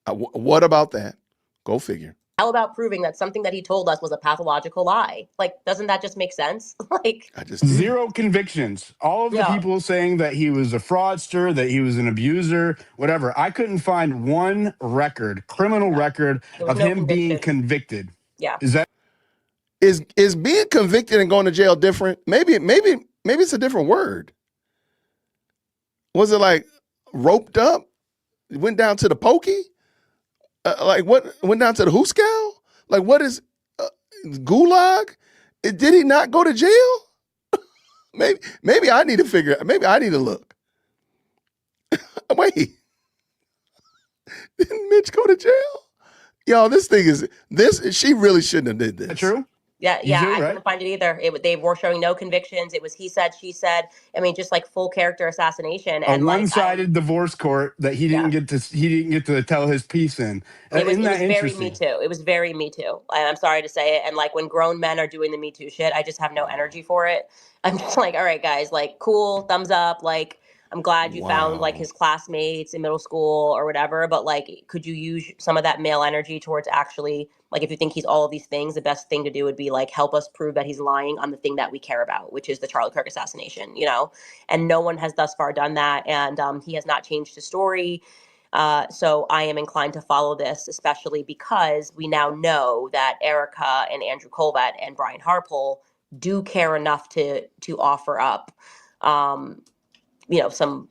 What about that? Go figure. How about proving that something that he told us was a pathological lie? Like, doesn't that just make sense? Like, I just did. Zero convictions. All of the people saying that he was a fraudster, that he was an abuser, whatever. I couldn't find one criminal record of him being convicted. Yeah. Is being convicted and going to jail different? Maybe it's a different word. Was it like roped up? Went down to the pokey? Like what went down to the hooskow? Like what is gulag? Did he not go to jail? maybe I need to figure. Maybe I need to look. Wait, didn't Mitch go to jail? Y'all, she really shouldn't have did this. Is that true? Yeah, I couldn't find it either. They were showing no convictions. It was he said, she said. I mean, just like full character assassination. A one-sided divorce court that he didn't get to tell his piece in. It was Isn't that very Me Too. It was very Me Too. I'm sorry to say it. And like when grown men are doing the Me Too shit, I just have no energy for it. I'm just like, all right, guys, like cool, thumbs up. Like I'm glad you found like his classmates in middle school or whatever. But like, could you use some of that male energy towards actually, like, if you think he's all of these things, the best thing to do would be like help us prove that he's lying on the thing that we care about, which is the Charlie Kirk assassination, and no one has thus far done that. And he has not changed his story. So I am inclined to follow this, especially because we now know that Erica and Andrew Colvett and Brian Harpole do care enough to offer up, some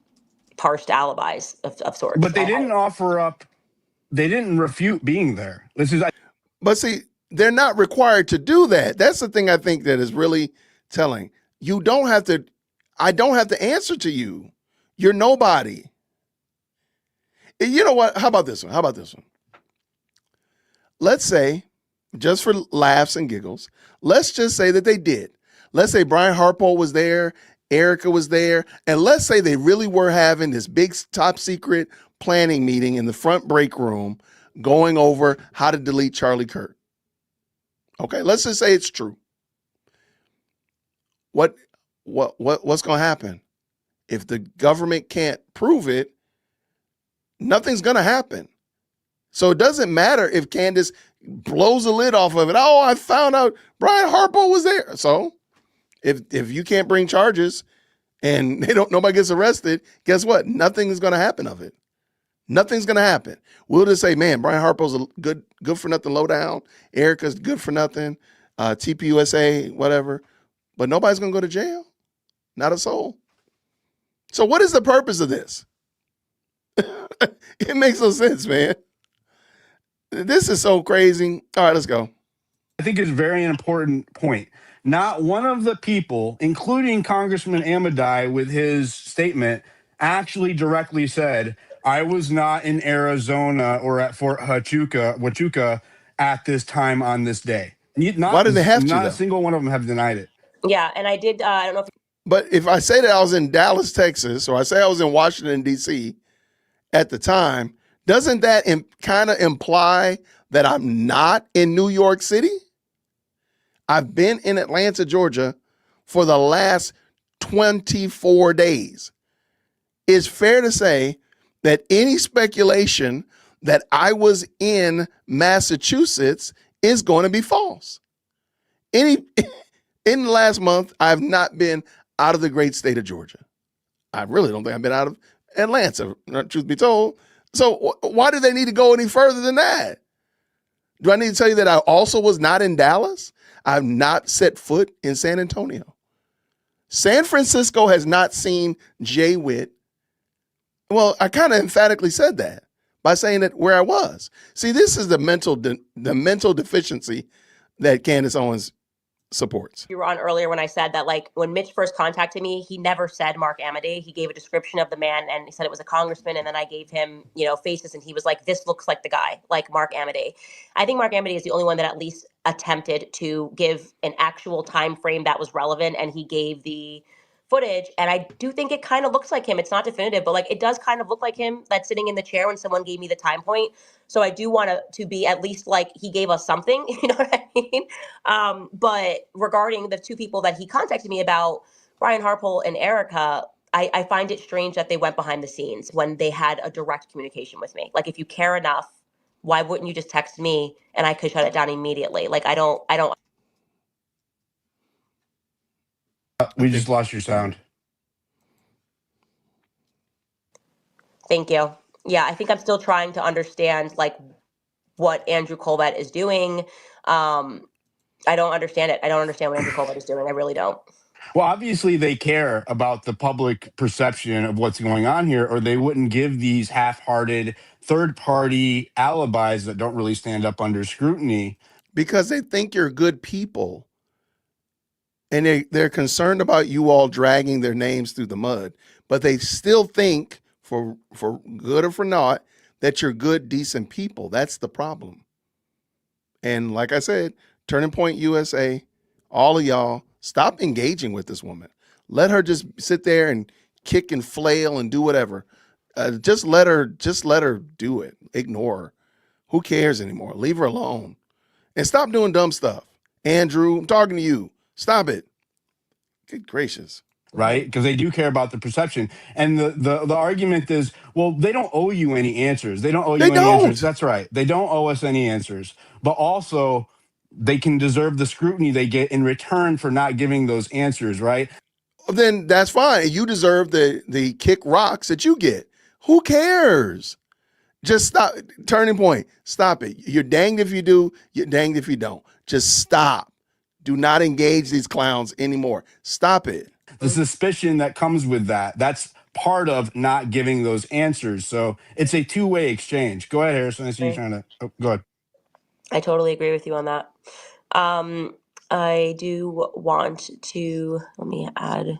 parsed alibis of sorts. But they didn't offer up. They didn't refute being there. But see, they're not required to do that. That's the thing I think that is really telling. You don't have to. I don't have to answer to you. You're nobody. You know what? How about this one? Let's say, just for laughs and giggles, let's just say that they did. Let's say Brian Harpo was there, Erica was there, and let's say they really were having this big top secret planning meeting in the front break room going over how to delete Charlie Kirk. Okay, let's just say it's true. What's going to happen? If the government can't prove it, nothing's going to happen. So it doesn't matter if Candace blows the lid off of it. Oh, I found out Brian Harpo was there. So if you can't bring charges and nobody gets arrested, guess what? Nothing is going to happen of it. Nothing's going to happen. We'll just say, man, Brian Harpo's a good for nothing lowdown. Erica's good for nothing. TPUSA, whatever. But nobody's going to go to jail. Not a soul. So what is the purpose of this? It makes no sense, man. This is so crazy. All right, let's go. I think it's a very important point. Not one of the people, including Congressman Amidei with his statement, actually directly said, I was not in Arizona or at Fort Huachuca at this time on this day. Why did they have to, Not though? a single one of them have denied it. Yeah, and I did, I don't know if... But if I say that I was in Dallas, Texas, or I say I was in Washington, D.C. at the time, doesn't that kind of imply that I'm not in New York City? I've been in Atlanta, Georgia for the last 24 days. It's fair to say that any speculation that I was in Massachusetts is going to be false. In the last month, I've not been out of the great state of Georgia. I really don't think I've been out of Atlanta, truth be told. So why do they need to go any further than that? Do I need to tell you that I also was not in Dallas? I've not set foot in San Antonio. San Francisco has not seen Jay Witt. Well, I kind of emphatically said that by saying that where I was. See, this is the mental deficiency that Candace Owens supports. You were on earlier when I said that, like, when Mitch first contacted me, he never said Mark Amodei. He gave a description of the man and he said it was a congressman. And then I gave him, faces, and he was like, this looks like the guy, like Mark Amodei. I think Mark Amodei is the only one that at least attempted to give an actual time frame that was relevant. And he gave the footage. And I do think it kind of looks like him. It's not definitive, but like, it does kind of look like him that's sitting in the chair when someone gave me the time point. So I do want to be at least like he gave us something, you know what I mean? But regarding the two people that he contacted me about, Brian Harpole and Erica, I find it strange that they went behind the scenes when they had a direct communication with me. Like, if you care enough, why wouldn't you just text me and I could shut it down immediately? Like, I don't. We just lost your sound. Thank you. Yeah, I think I'm still trying to understand like what Andrew Colbert is doing. I don't understand it. I don't understand what Andrew Colbert is doing. I really don't. Well, obviously they care about the public perception of what's going on here, or they wouldn't give these half-hearted third-party alibis that don't really stand up under scrutiny. Because they think you're good people. And they're concerned about you all dragging their names through the mud. But they still think, for good or for not, that you're good, decent people. That's the problem. And like I said, Turning Point USA, all of y'all, stop engaging with this woman. Let her just sit there and kick and flail and do whatever. Just let her do it. Ignore her. Who cares anymore? Leave her alone. And stop doing dumb stuff. Andrew, I'm talking to you. Stop it. Good gracious. Right? Because they do care about the perception. And the argument is, well, they don't owe you any answers. They don't owe you any answers. That's right. They don't owe us any answers. But also, they can deserve the scrutiny they get in return for not giving those answers, right? Then that's fine. You deserve the kick rocks that you get. Who cares? Just stop. Turning Point. Stop it. You're danged if you do. You're danged if you don't. Just stop. Do not engage these clowns anymore. Stop it. The suspicion that comes with that's part of not giving those answers. So it's a two-way exchange. Go ahead, Harrison. I see you trying to go ahead. I totally agree with you on that. I do want to, let me add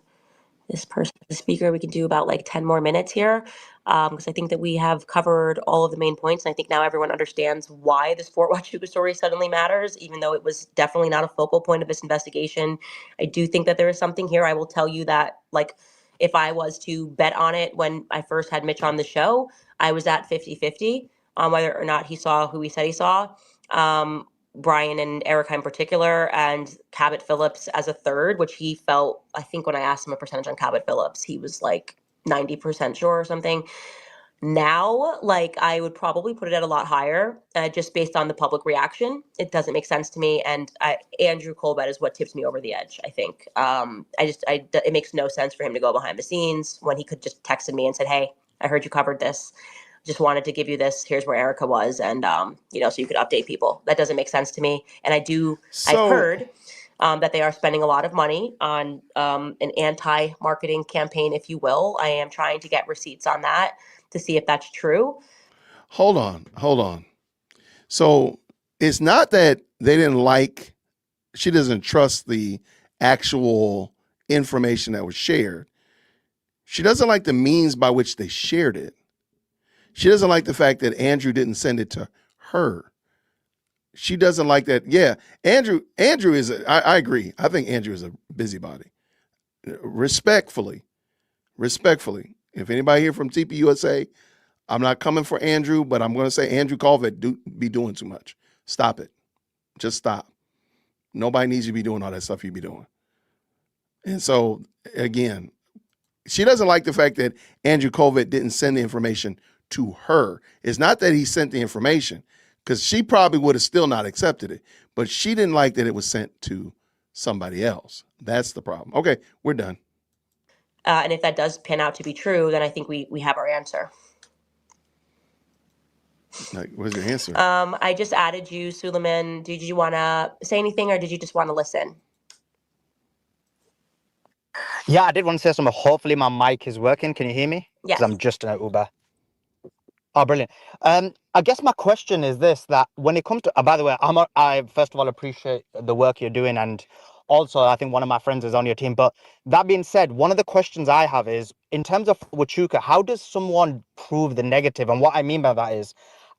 this person, the speaker. We can do about like 10 more minutes here, because I think that we have covered all of the main points. And I think now everyone understands why this Fort Huachuca story suddenly matters, even though it was definitely not a focal point of this investigation. I do think that there is something here. I will tell you that, like, if I was to bet on it when I first had Mitch on the show, I was at 50-50 on whether or not he saw who he said he saw. Brian and Erica in particular, and Cabot Phillips as a third, which he felt, I think when I asked him a percentage on Cabot Phillips, he was like 90% sure or something. Now, like, I would probably put it at a lot higher, just based on the public reaction. It doesn't make sense to me. And Andrew Colbert is what tips me over the edge, I think. It makes no sense for him to go behind the scenes when he could just texted me and said, hey, I heard you covered this. Just wanted to give you this. Here's where Erica was. And, so you could update people. That doesn't make sense to me. And I've heard that they are spending a lot of money on an anti-marketing campaign, if you will. I am trying to get receipts on that to see if that's true. Hold on. So it's not that they didn't like, she doesn't trust the actual information that was shared. She doesn't like the means by which they shared it. She doesn't like the fact that Andrew didn't send it to her. She doesn't like that. Yeah, Andrew is, I agree. I think Andrew is a busybody. Respectfully. If anybody here from TPUSA, I'm not coming for Andrew, but I'm going to say Andrew Colvett be doing too much. Stop it. Just stop. Nobody needs you to be doing all that stuff you be doing. And so, again, she doesn't like the fact that Andrew Colvett didn't send the information to her. It's not that he sent the information, because she probably would have still not accepted it, but she didn't like that it was sent to somebody else. That's the problem. Okay, we're done. And if that does pan out to be true, then I think we have our answer. Like, what's your answer? I just added you, Suleiman. Did you want to say anything, or did you just want to listen? Yeah, I did want to say something. Hopefully my mic is working. Can you hear me? Yes. Because I'm just in an Uber. Oh, brilliant. I guess my question is this, that when it comes to, by the way, I first of all appreciate the work you're doing. And also, I think one of my friends is on your team. But that being said, one of the questions I have is, in terms of Huachuca, how does someone prove the negative? And what I mean by that is,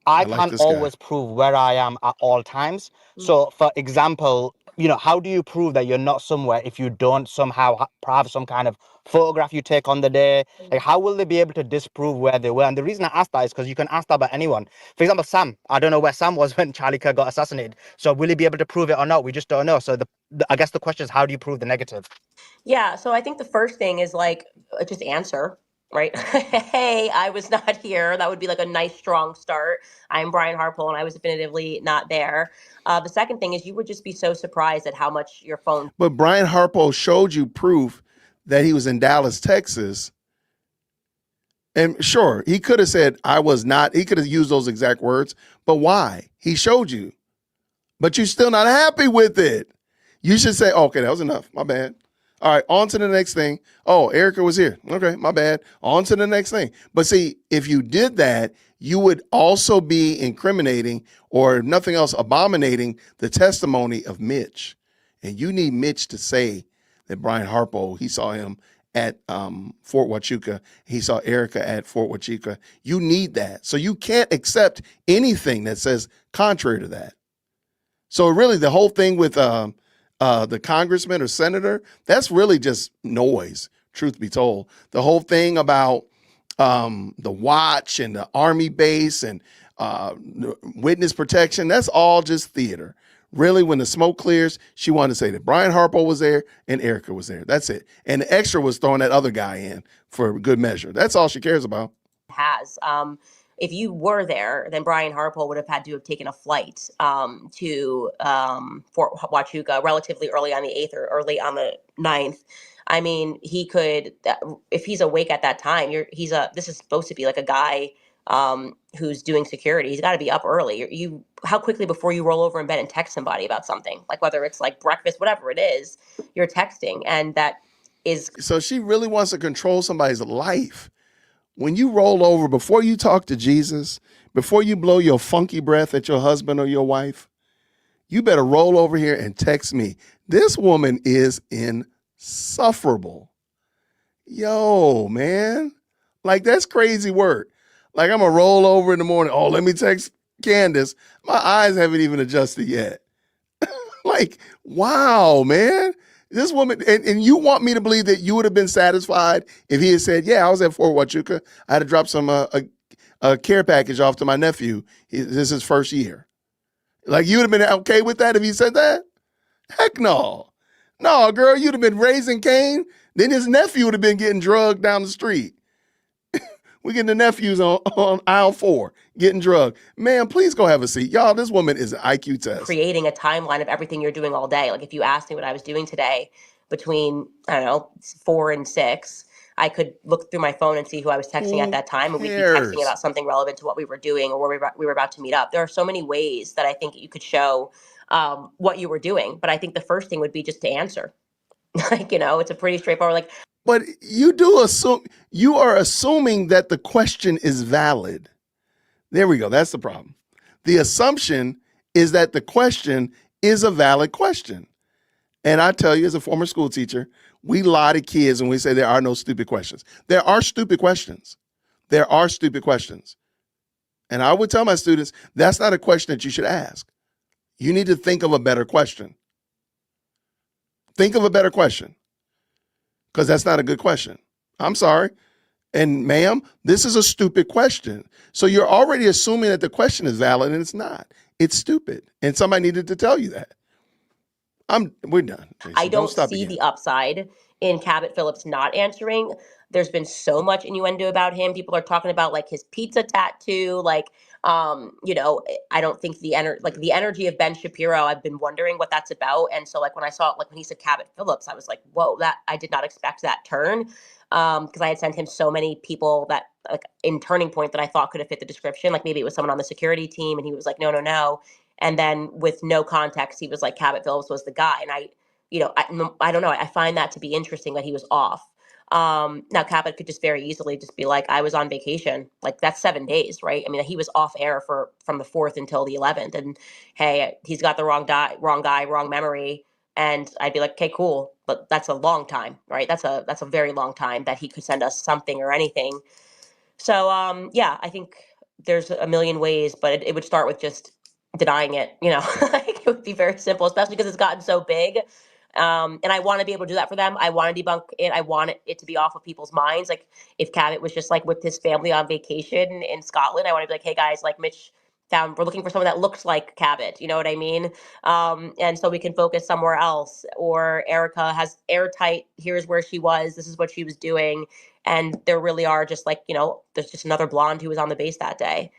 I like can't this guy. always prove where I am at all times. So, for example, how do you prove that you're not somewhere if you don't somehow have some kind of photograph you take on the day? Like, how will they be able to disprove where they were? And the reason I ask that is because you can ask that about anyone. For example, Sam, I don't know where Sam was when Charlie Kirk got assassinated. So will he be able to prove it or not? We just don't know. So I guess the question is, how do you prove the negative? Yeah, so I think the first thing is like, just answer, right? Hey, I was not here. That would be like a nice, strong start. I'm Brian Harpole, and I was definitively not there. The second thing is you would just be so surprised at how much your phone. But Brian Harpo showed you proof that he was in Dallas, Texas. And sure, he could have said, I was not. He could have used those exact words. But why? He showed you. But you're still not happy with it. You should say, okay, that was enough. My bad. All right, on to the next thing. Oh, Erica was here. Okay, my bad. On to the next thing. But see, if you did that, you would also be incriminating, or if nothing else, abominating the testimony of Mitch. And you need Mitch to say that Brian Harpo, he saw him at Fort Huachuca. He saw Erica at Fort Huachuca. You need that. So you can't accept anything that says contrary to that. So really the whole thing with the congressman or senator, that's really just noise, truth be told. The whole thing about the watch and the army base and witness protection, that's all just theater. Really, when the smoke clears, she wanted to say that Brian Harpo was there and Erica was there. That's it. And the extra was throwing that other guy in for good measure. That's all she cares about. Has. If you were there, then Brian Harpole would have had to have taken a flight to Fort Huachuca relatively early on the 8th or early on the 9th. I mean, he could, if he's awake at that time, this is supposed to be like a guy who's doing security. He's got to be up early. How quickly before you roll over in bed and text somebody about something, like whether it's like breakfast, whatever it is, you're texting. And that is. So she really wants to control somebody's life. When you roll over, before you talk to Jesus, before you blow your funky breath at your husband or your wife, you better roll over here and text me. This woman is insufferable. Yo, man. Like, that's crazy work. Like, I'm going to roll over in the morning. Oh, let me text Candace. My eyes haven't even adjusted yet. Like, wow, man. This woman, and you want me to believe that you would have been satisfied if he had said, yeah, I was at Fort Huachuca. I had to drop some a care package off to my nephew. This is his first year. Like, you would have been okay with that if he said that? Heck no. No, girl, you'd have been raising Cain. Then his nephew would have been getting drugged down the street. We getting the nephews on aisle 4 getting drugged. Man, please go have a seat. Y'all, this woman is an IQ test. Creating a timeline of everything you're doing all day. Like if you asked me what I was doing today between, I don't know, 4 and 6, I could look through my phone and see who I was texting at that time. And we'd be texting about something relevant to what we were doing or where we were about to meet up. There are so many ways that I think you could show what you were doing. But I think the first thing would be just to answer. Like, it's a pretty straightforward, like. But you do assume, you are assuming that the question is valid. There we go. That's the problem. The assumption is that the question is a valid question. And I tell you, as a former school teacher, we lie to kids when we say there are no stupid questions. There are stupid questions. There are stupid questions. And I would tell my students, that's not a question that you should ask. You need to think of a better question. Think of a better question. Because that's not a good question. I'm sorry. And ma'am, this is a stupid question. So you're already assuming that the question is valid and it's not. It's stupid. And somebody needed to tell you that. We're done, I Jason. Don't don't stop see again. the upside in Cabot Phillips not answering. There's been so much innuendo about him. People are talking about like his pizza tattoo, like I don't think the energy of Ben Shapiro, I've been wondering what that's about. And so like when I saw it, like when he said Cabot Phillips, I was like, whoa, that I did not expect that turn. Because I had sent him so many people that like in Turning Point that I thought could have fit the description. Like maybe it was someone on the security team, and he was like, no, no, no. And then with no context, he was like, Cabot Phillips was the guy. And I don't know. I find that to be interesting that he was off. Now Cabot could just very easily just be like, I was on vacation. Like that's 7 days, right? I mean, he was off air from the 4th until the 11th, and hey, he's got the wrong guy, wrong memory. And I'd be like, okay, cool, but that's a long time, right? That's a very long time that he could send us something or anything. So yeah, I think there's a million ways, but it would start with just denying it. Like it would be very simple, especially because it's gotten so big. And I want to be able to do that for them. I want to debunk it. I want it to be off of people's minds. Like if Cabot was just like with his family on vacation in Scotland, I want to be like, hey guys, like Mitch we're looking for someone that looks like Cabot. You know what I mean? And so we can focus somewhere else. Or Erica has airtight. Here's where she was. This is what she was doing. And there really are just like, there's just another blonde who was on the base that day.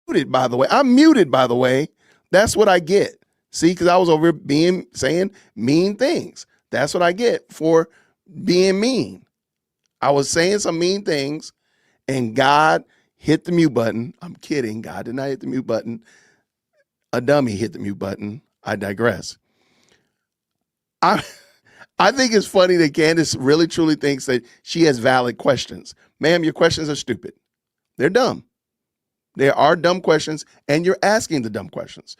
Muted, by the way. I'm muted, by the way. That's what I get. See, because I was over saying mean things. That's what I get for being mean. I was saying some mean things, and God hit the mute button. I'm kidding. God did not hit the mute button. A dummy hit the mute button. I digress. I think it's funny that Candace really truly thinks that she has valid questions. Ma'am, your questions are stupid. They're dumb. There are dumb questions, and you're asking the dumb questions.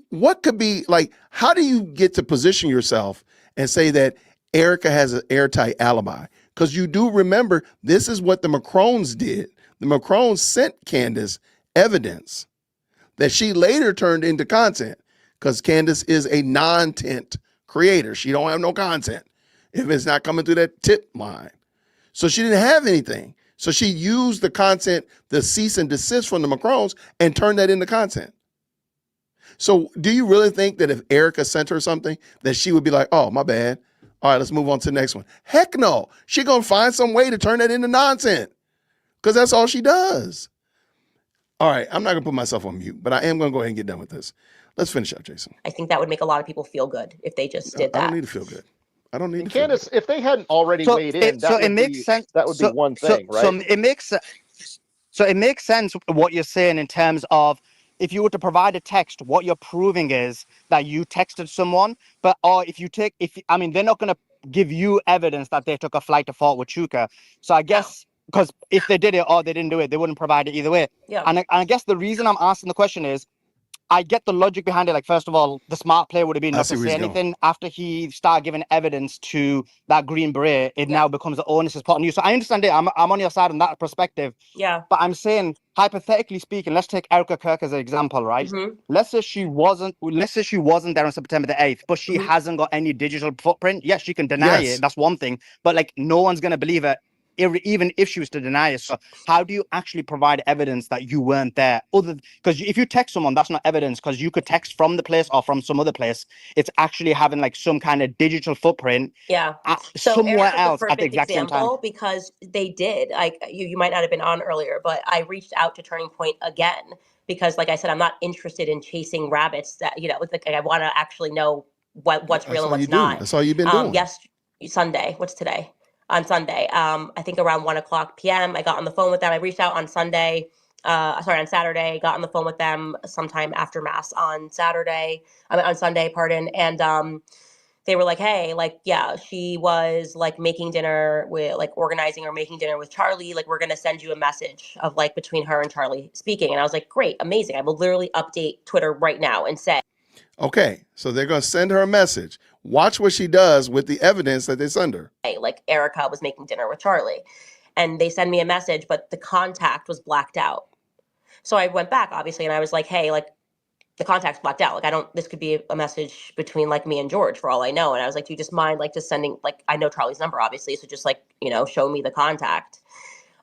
What could be like, how do you get to position yourself and say that Erica has an airtight alibi? Because you do remember this is what the Macrones did. The Macrones sent Candace evidence that she later turned into content because Candace is a non-tent creator. She don't have no content if it's not coming through that tip line. So she didn't have anything. So she used the content, the cease and desist from the Macrones, and turned that into content. So do you really think that if Erica sent her something that she would be like, oh, my bad. All right, let's move on to the next one. Heck no. She going to find some way to turn that into nonsense because that's all she does. All right, I'm not going to put myself on mute, but I am going to go ahead and get done with this. Let's finish up, Jason. I think that would make a lot of people feel good if they just did that. I don't need to feel good. I don't need to Candace, feel good. if they hadn't already weighed in, that would be one thing, right? So it makes sense what you're saying in terms of if you were to provide a text, what you're proving is that you texted someone, or they're not going to give you evidence that they took a flight to Fort Huachuca. So I guess because if they did it or they didn't do it, they wouldn't provide it either way. Yeah. And I guess the reason I'm asking the question is, I get the logic behind it. Like, first of all, the smart play would have been not to say anything. After he started giving evidence to that Green Beret, it now becomes the onus is put on you. So I understand it. I'm on your side on that perspective. Yeah. But I'm saying, hypothetically speaking, let's take Erica Kirk as an example, right? Mm-hmm. Let's say she wasn't there on September the 8th, but she hasn't got any digital footprint. Yes, she can deny it. That's one thing. But like, no one's going to believe her, even if she was to deny it. So how do you actually provide evidence that you weren't there? Because if you text someone, that's not evidence, because you could text from the place or from some other place. It's actually having like some kind of digital footprint. Yeah. So somewhere Erica's else a at the perfect exact same time. example because they did. Like you might not have been on earlier, but I reached out to Turning Point again because, like I said, I'm not interested in chasing rabbits. That like I want to actually know what's real and what's not. That's all you've been doing. Yes, Sunday. What's today? on Sunday. I think around 1:00 p.m. I got on the phone with them. I reached out on on Saturday, got on the phone with them sometime after mass on Sunday, pardon. And they were like, hey, like, yeah, she was like making dinner with, like, organizing or making dinner with Charlie. Like, we're going to send you a message of like between her and Charlie speaking. And I was like, great, amazing. I will literally update Twitter right now and say, Okay, so they're going to send her a message. Watch what she does with the evidence that they send her. hey, like, Erica was making dinner with Charlie. And they send me a message, but the contact was blacked out. So I went back, obviously, and I was like, hey, like, the contact's blacked out. Like, this could be a message between like me and George for all I know. And I was like, do you just mind like just sending, like, I know Charlie's number, obviously. So just like, show me the contact.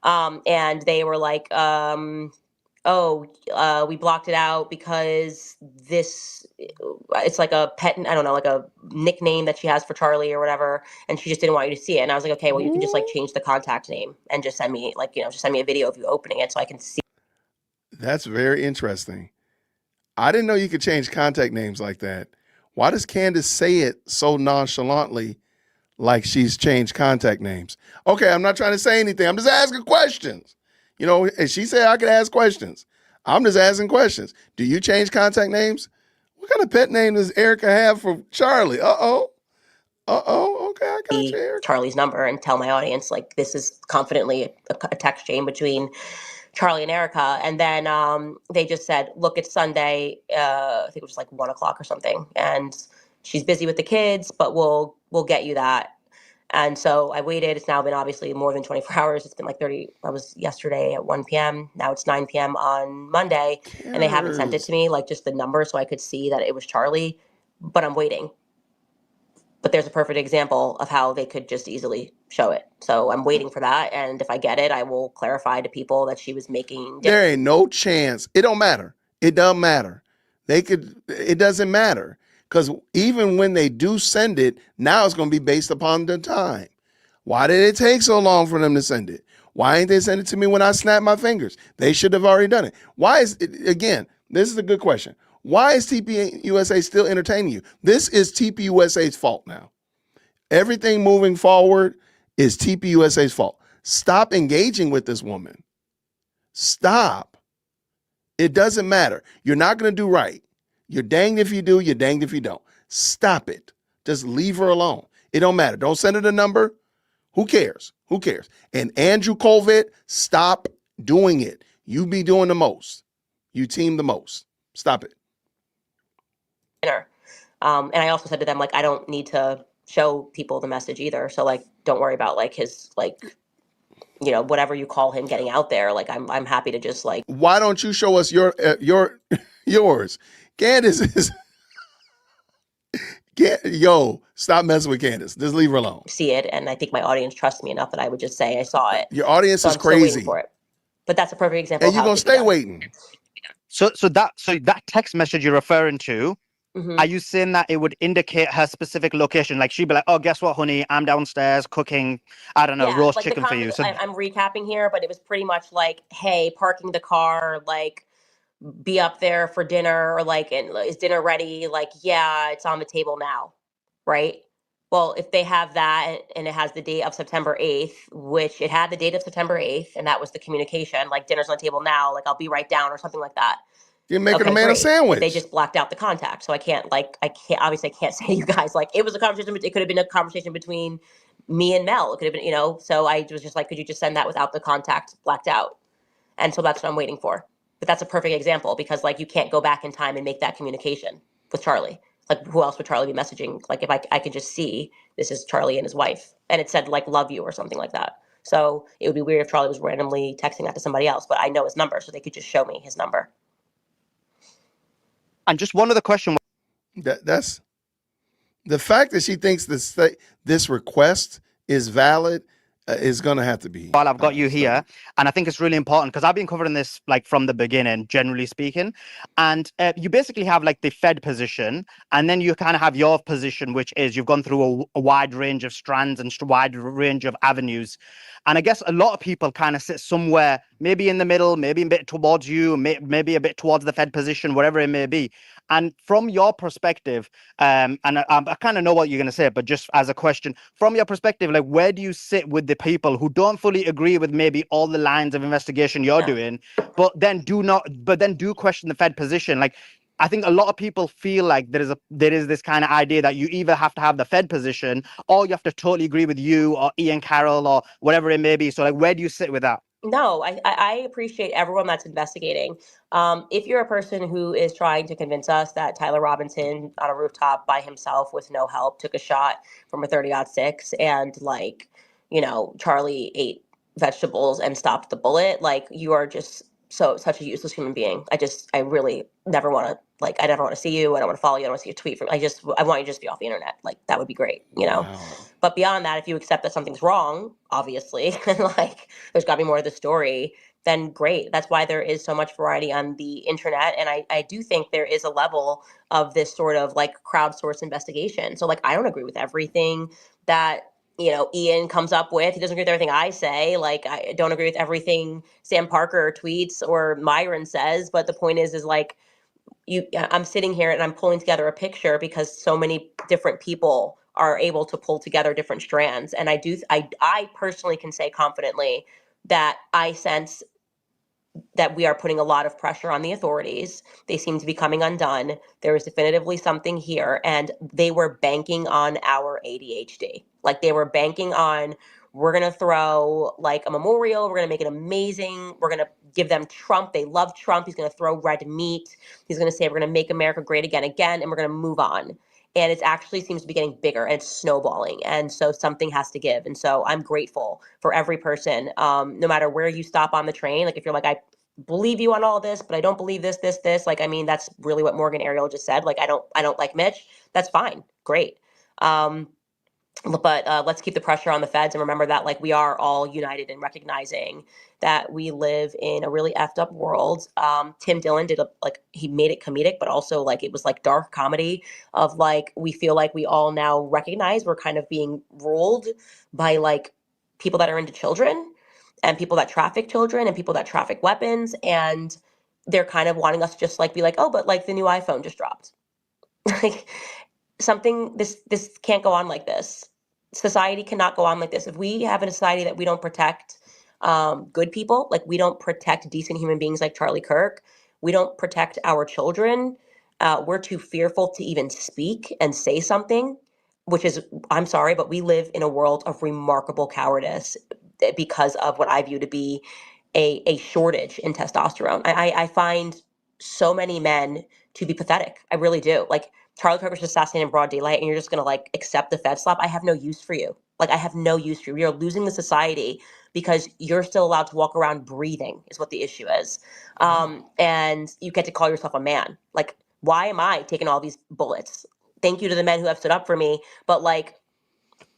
And they were like, we blocked it out because it's like a pet, I don't know, like a nickname that she has for Charlie or whatever. And she just didn't want you to see it. And I was like, okay, well, you can just like change the contact name and just send me like, just send me a video of you opening it so I can see. That's very interesting. I didn't know you could change contact names like that. Why does Candace say it so nonchalantly, like she's changed contact names? Okay, I'm not trying to say anything. I'm just asking questions. And she said I could ask questions. I'm just asking questions. Do you change contact names? What kind of pet name does Erica have for Charlie? Uh-oh. Okay, I got you, Erica. Charlie's number and tell my audience, like, this is confidently a text chain between Charlie and Erica. And then they just said, look, it's Sunday. I think it was like 1:00 or something. And she's busy with the kids, but we'll get you that. And so I waited. It's now been obviously more than 24 hours. It's been like 30. That was yesterday at 1 p.m. Now it's 9 p.m. on Monday. And they haven't sent it to me, like just the number so I could see that it was Charlie. But I'm waiting. But there's a perfect example of how they could just easily show it. So I'm waiting for that. And if I get it, I will clarify to people that she was making. There ain't no chance. It don't matter. It doesn't matter. It doesn't matter. Because even when they do send it, now it's going to be based upon the time. Why did it take so long for them to send it? Why ain't they send it to me when I snap my fingers? They should have already done it. Why is it, again, this is a good question. Why is TPUSA still entertaining you? This is TPUSA's fault now. Everything moving forward is TPUSA's fault. Stop engaging with this woman. Stop. It doesn't matter. You're not going to do right. You're danged if you do, you're danged if you don't. Stop it. Just leave her alone. It don't matter. Don't send her the number. Who cares? Who cares? And Andrew Colvett, stop doing it. You be doing the most. You team the most. Stop it. And I also said to them, like, I don't need to show people the message either. So like, don't worry about like his, like, whatever you call him getting out there. Like, I'm happy to just like. Why don't you show us yours? Candace is. Stop messing with Candace. Just leave her alone. See it, and I think my audience trusts me enough that I would just say I saw it. Your audience so is I'm crazy. Still waiting for it. But that's a perfect example. And you're gonna stay waiting. So that text message you're referring to, are you saying that it would indicate her specific location? Like she'd be like, "Oh, guess what, honey? I'm downstairs cooking, I don't know, roast chicken for you." So I'm recapping here, but it was pretty much like, "Hey, parking the car, like, be up there for dinner, or like, and is dinner ready? Like, yeah, it's on the table now, right?" Well, if they have that and it has the date of September 8th, which it had the date of September 8th, and that was the communication, like, dinner's on the table now, like, I'll be right down or something like that. You're making a man a sandwich. If they just blacked out the contact. So I can't obviously I can't say to you guys, like, it was a conversation, it could have been a conversation between me and Mel. It could have been, so I was just like, could you just send that without the contact blacked out? And so that's what I'm waiting for. But that's a perfect example because like you can't go back in time and make that communication with Charlie. Like who else would Charlie be messaging? Like if I could just see this is Charlie and his wife and it said like love you or something like that. So it would be weird if Charlie was randomly texting that to somebody else, but I know his number, so they could just show me his number. And just one other question. That's the fact that she thinks this request is valid is going to have to be. While I've got you here, and I think it's really important because I've been covering this like from the beginning, generally speaking, and you basically have like the Fed position, and then you kind of have your position, which is you've gone through a wide range of strands and wide range of avenues. And I guess a lot of people kind of sit somewhere, maybe in the middle, maybe a bit towards you, maybe a bit towards the Fed position, whatever it may be. And from your perspective, and I kind of know what you're going to say, but just as a question, from your perspective, like, where do you sit with the people who don't fully agree with maybe all the lines of investigation you're doing, but then do question the Fed position? Like, I think a lot of people feel like there is this kind of idea that you either have to have the Fed position or you have to totally agree with you or Ian Carroll or whatever it may be. So, like, where do you sit with that? No, I appreciate everyone that's investigating. If you're a person who is trying to convince us that Tyler Robinson on a rooftop by himself with no help took a shot from a 30-06 and, like, Charlie ate vegetables and stopped the bullet, like, you are just such a useless human being. I really never want to, like, I never want to see you. I don't want to follow you. I don't want to see a tweet from. I want you to just be off the internet. Like, that would be great. Wow. But beyond that, if you accept that something's wrong, obviously, and, like, there's got to be more to the story, then great. That's why there is so much variety on the internet. And I do think there is a level of this sort of, like, crowdsourced investigation. So, like, I don't agree with everything that, Ian comes up with. He doesn't agree with everything I say. Like, I don't agree with everything Sam Parker tweets or Myron says. But the point is like, I'm sitting here and I'm pulling together a picture because so many different people are able to pull together different strands. And I personally can say confidently that I sense that we are putting a lot of pressure on the authorities. They seem to be coming undone. There is definitively something here, and they were banking on our ADHD. Like, they were banking on, we're going to throw, like, a memorial. We're going to make it amazing. We're going to give them Trump. They love Trump. He's going to throw red meat. He's going to say, we're going to make America great again, and we're going to move on. And it actually seems to be getting bigger and it's snowballing. And so something has to give. And so I'm grateful for every person, no matter where you stop on the train. Like, if you're like, I believe you on all this, but I don't believe this. Like, I mean, that's really what Morgan Ariel just said. Like, I don't like Mitch. That's fine. Great. But let's keep the pressure on the feds and remember that, like, we are all united in recognizing that we live in a really effed up world. Tim Dillon he made it comedic, but also, like, it was like dark comedy of, like, we feel like we all now recognize we're kind of being ruled by, like, people that are into children and people that traffic children and people that traffic weapons. And they're kind of wanting us to just, like, be like, oh, but, like, the new iPhone just dropped. Like, this can't go on like this. Society cannot go on like this. If we have a society that we don't protect good people, like, we don't protect decent human beings like Charlie Kirk, we don't protect our children, we're too fearful to even speak and say something, which is, I'm sorry, but we live in a world of remarkable cowardice because of what I view to be a shortage in testosterone. I find so many men to be pathetic. I really do. Like, Charlie Kirk was assassinated in broad daylight, and you're just going to, like, accept the Fed slap. I have no use for you. Like, I have no use for you. You're losing the society because you're still allowed to walk around breathing is what the issue is. And you get to call yourself a man. Like, why am I taking all these bullets? Thank you to the men who have stood up for me. But, like,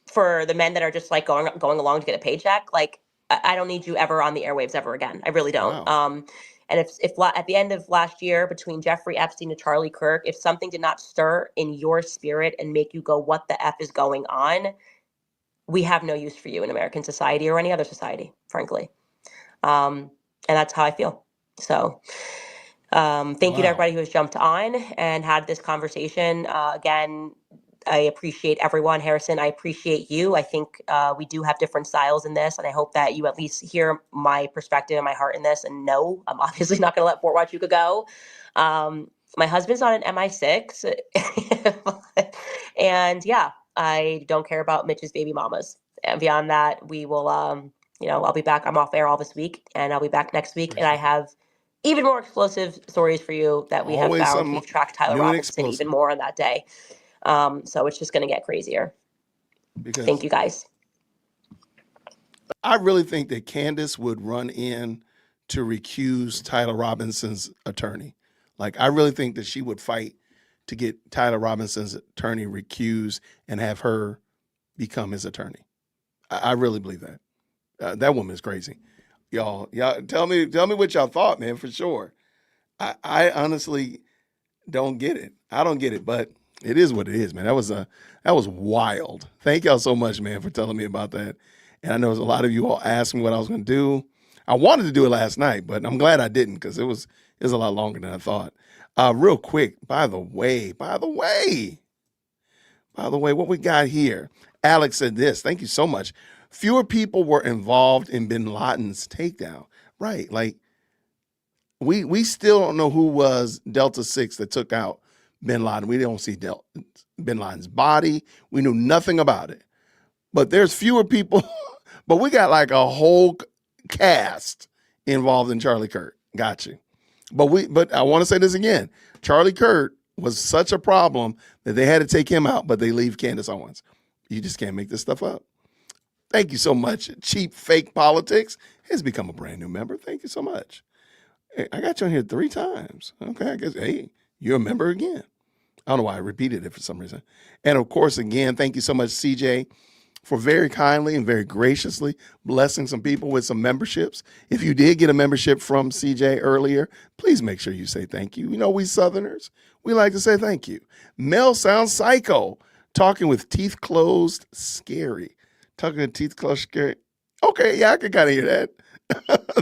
for the men that are just, like, going along to get a paycheck, like, I don't need you ever on the airwaves ever again. I really don't. Wow. And if at the end of last year, between Jeffrey Epstein and Charlie Kirk, if something did not stir in your spirit and make you go, what the F is going on? We have no use for you in American society or any other society, frankly. And that's how I feel. So thank you to Wow. everybody who has jumped on and had this conversation. Again, I appreciate everyone. Harrison, I appreciate you. I think we do have different styles in this, and I hope that you at least hear my perspective and my heart in this. And no, I'm obviously not going to let Fort Huachuca go. My husband's on an MI6. And yeah, I don't care about Mitch's baby mamas. And beyond that, we will, I'll be back. I'm off air all this week, and I'll be back next week. And I Appreciate it. have even more explosive stories for you that we have Always found. something We've tracked Tyler new and Robinson even explosive more on that day. So it's just going to get crazier. Thank because you, guys. I really think that Candace would run in to recuse Tyler Robinson's attorney. Like, I really think that she would fight to get Tyler Robinson's attorney recused and have her become his attorney. I really believe that. That woman is crazy. Y'all, tell me what y'all thought, man, for sure. I honestly don't get it. I don't get it, but it is what it is, man. That was wild. Thank y'all so much, man, for telling me about that. And I know there's a lot of you all asked me what I was going to do. I wanted to do it last night, but I'm glad I didn't because it was a lot longer than I thought. Real quick, by the way, what we got here? Alex said this. Thank you so much. Fewer people were involved in bin Laden's takedown. Right. Like we still don't know who was Delta 6 that took out bin Laden. We don't see bin Laden's body. We knew nothing about it. But there's fewer people. But we got like a whole cast involved in Charlie Kirk. Got you. But I want to say this again. Charlie Kirk was such a problem that they had to take him out, but they leave Candace Owens. You just can't make this stuff up. Thank you so much. Cheap Fake Politics has become a brand new member. Thank you so much. Hey, I got you on here 3 times. Okay, I guess, hey, you're a member again. I don't know why I repeated it for some reason. And of course, again, thank you so much, CJ, for very kindly and very graciously blessing some people with some memberships. If you did get a membership from CJ earlier, please make sure you say thank you. You know, we Southerners, we like to say thank you. Mel sounds psycho. Talking with teeth closed, scary. Talking with teeth closed, scary. Okay, yeah, I can kind of hear that.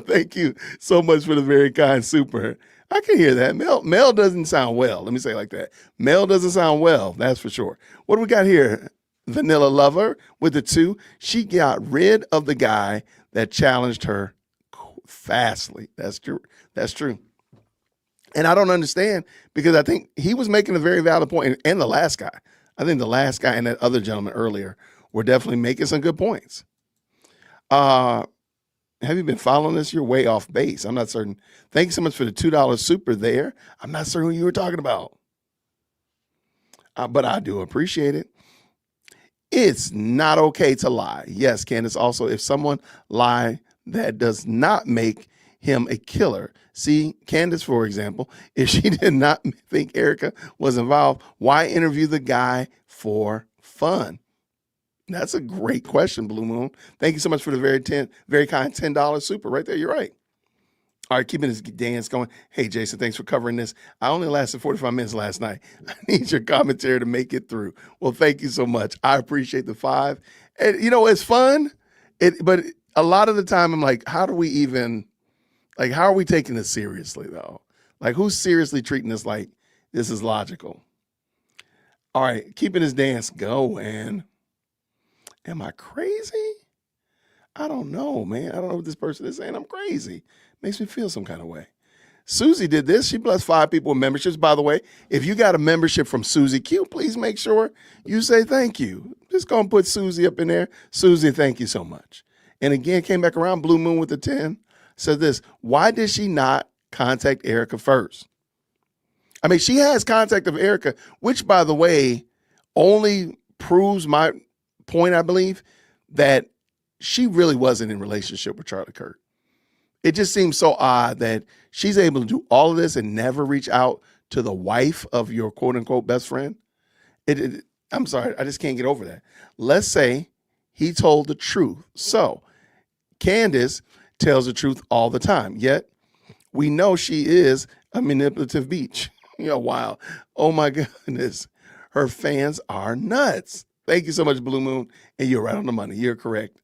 Thank you so much for the very kind super. I can hear that. Mel doesn't sound well. Let me say it like that. Mel doesn't sound well, that's for sure. What do we got here? Vanilla Lover with the 2. She got rid of the guy that challenged her fastly. That's true. That's true. And I don't understand because I think he was making a very valid point. And the last guy, I think the last guy and that other gentleman earlier were definitely making some good points. Have you been following this? You're way off base. I'm not certain. Thank you so much for the $2 super there. I'm not certain who you were talking about. But I do appreciate it. It's not okay to lie. Yes, Candace, also, if someone lie, that does not make him a killer. See, Candace, for example, if she did not think Erica was involved, why interview the guy for fun? That's a great question, Blue Moon. Thank you so much for the very kind $10 super right there. You're right. All right, keeping this dance going. Hey, Jason, thanks for covering this. I only lasted 45 minutes last night. I need your commentary to make it through. Well, thank you so much. I appreciate the 5. And, you know, it's fun. But a lot of the time I'm like, how are we taking this seriously, though? Like, who's seriously treating this like this is logical? All right, keeping this dance going. Am I crazy? I don't know, man. I don't know what this person is saying. I'm crazy. Makes me feel some kind of way. Susie did this. She blessed 5 people with memberships. By the way, if you got a membership from Susie Q, please make sure you say thank you. Just go and put Susie up in there. Susie, thank you so much. And again, came back around, Blue Moon with the 10. Said this, why did she not contact Erica first? I mean, she has contact of Erica, which, by the way, only proves my point, I believe, that she really wasn't in relationship with Charlie Kirk. It just seems so odd that she's able to do all of this and never reach out to the wife of your quote unquote best friend. I'm sorry, I just can't get over that. Let's say he told the truth. So Candace tells the truth all the time, yet we know she is a manipulative beach. You know, wow. Oh my goodness. Her fans are nuts. Thank you so much, Blue Moon. And you're right on the money. You're correct.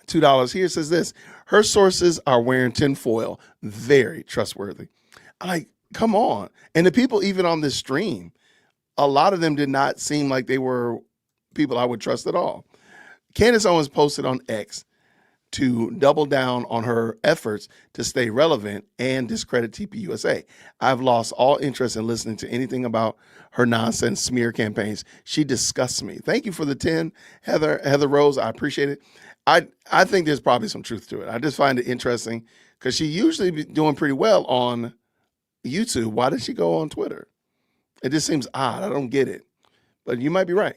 $2 here says this. Her sources are wearing tinfoil. Very trustworthy. I'm like, come on. And the people even on this stream, a lot of them did not seem like they were people I would trust at all. Candace Owens posted on X to double down on her efforts to stay relevant and discredit TPUSA. I've lost all interest in listening to anything about her nonsense smear campaigns. She disgusts me. Thank you for the 10, Heather Rose. I appreciate it. I think there's probably some truth to it. I just find it interesting because she usually be doing pretty well on YouTube. Why did she go on Twitter? It just seems odd. I don't get it. But you might be right.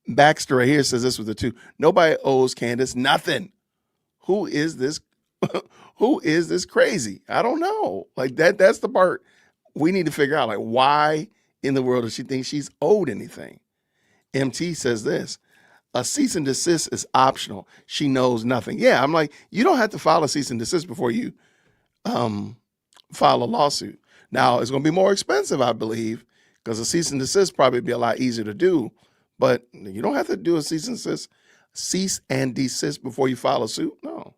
Baxter right here says this with the 2. Nobody owes Candace nothing. Who is this? Who is this crazy? I don't know. Like that's the part we need to figure out. Like, why in the world does she think she's owed anything? MT says this. A cease and desist is optional. She knows nothing. Yeah, I'm like, you don't have to file a cease and desist before you file a lawsuit. Now, it's going to be more expensive, I believe, because a cease and desist probably be a lot easier to do. But you don't have to do a cease and desist before you file a suit. No.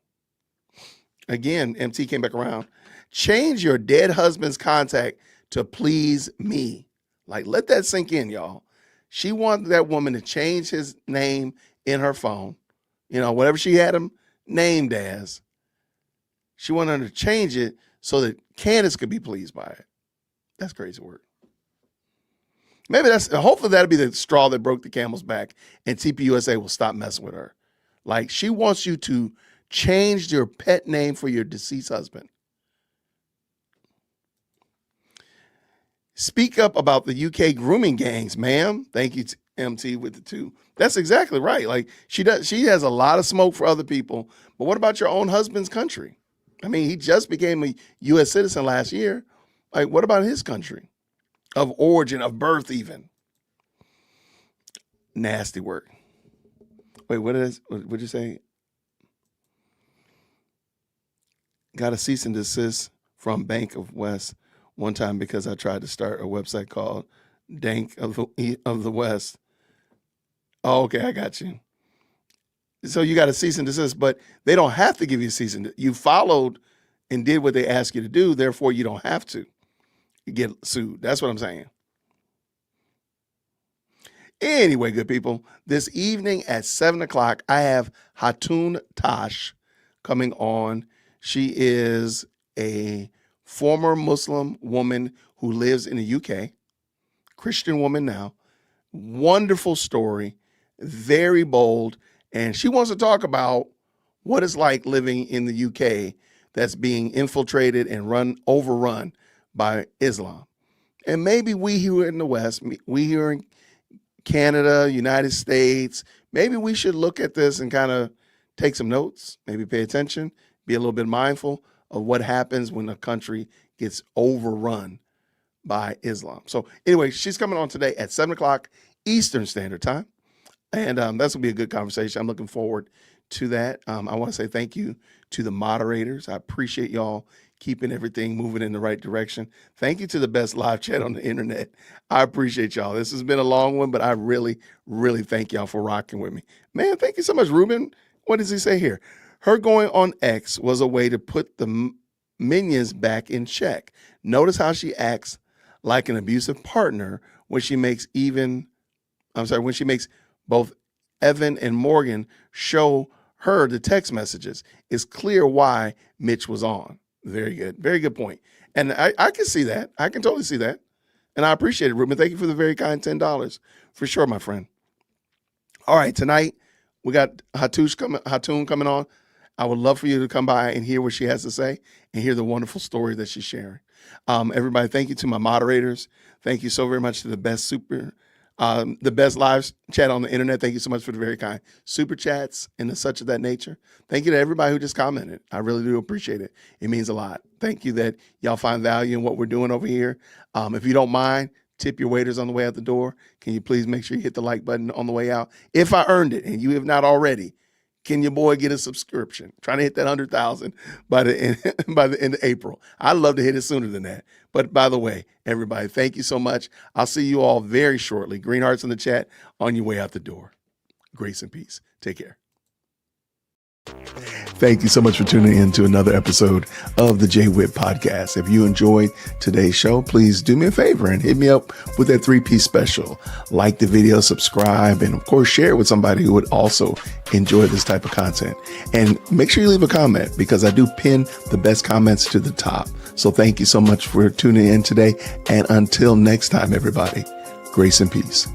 Again, MT came back around. Change your dead husband's contact to please me. Like, let that sink in, y'all. She wanted that woman to change his name in her phone. You know, whatever she had him named as. She wanted her to change it so that Candace could be pleased by it. That's crazy work. Hopefully that'll be the straw that broke the camel's back and TPUSA will stop messing with her. Like, she wants you to change your pet name for your deceased husband. Speak up about the UK grooming gangs, ma'am. Thank you, MT, with the 2. That's exactly right. Like, she has a lot of smoke for other people, but what about your own husband's country? I mean, he just became a U.S. citizen last year. Like, what about his country? Of origin, of birth even. Nasty work. Wait, what'd you say? Got a cease and desist from Bank of West one time because I tried to start a website called Dank of the West. Oh, okay, I got you. So you got a cease and desist, but they don't have to give you a cease and desist. You followed and did what they asked you to do, therefore you don't have to get sued. That's what I'm saying. Anyway, good people, this evening at 7 o'clock, I have Hatun Tash coming on. She is a former Muslim woman who lives in the UK, Christian woman now. Wonderful story, very bold, and she wants to talk about what it's like living in the UK that's being infiltrated and overrun by Islam. And maybe we here in the West, we here in Canada, United States, maybe we should look at this and kind of take some notes, maybe pay attention, be a little bit mindful of what happens when a country gets overrun by Islam. So anyway, she's coming on today at 7 o'clock Eastern Standard Time. And that's going to be a good conversation. I'm looking forward to that. I want to say thank you to the moderators. I appreciate y'all keeping everything moving in the right direction. Thank you to the best live chat on the internet. I appreciate y'all. This has been a long one, but I really, really thank y'all for rocking with me. Man, thank you so much, Ruben. What does he say here? Her going on X was a way to put the minions back in check. Notice how she acts like an abusive partner when she makes both Evan and Morgan show her the text messages. It's clear why Mitch was on. Very good. Very good point. And I can see that. I can totally see that. And I appreciate it, Ruben. Thank you for the very kind $10. For sure, my friend. All right, tonight we got Hatun coming on. I would love for you to come by and hear what she has to say and hear the wonderful story that she's sharing. Everybody, thank you to my moderators. Thank you so very much to the best live chat on the internet. Thank you so much for the very kind super chats and such of that nature. Thank you to everybody who just commented. I really do appreciate it. It means a lot. Thank you that y'all find value in what we're doing over here. If you don't mind, tip your waiters on the way out the door. Can you please make sure you hit the like button on the way out? If I earned it and you have not already, can your boy get a subscription? Trying to hit that 100,000 by the end of April. I'd love to hit it sooner than that. But by the way, everybody, thank you so much. I'll see you all very shortly. Green hearts in the chat on your way out the door. Grace and peace. Take care. Thank you so much for tuning in to another episode of the Jay Witt Podcast. If you enjoyed today's show, please do me a favor and hit me up with that 3-piece special. Like the video, subscribe, and of course, share it with somebody who would also enjoy this type of content. And make sure you leave a comment because I do pin the best comments to the top. So thank you so much for tuning in today. And until next time, everybody, grace and peace.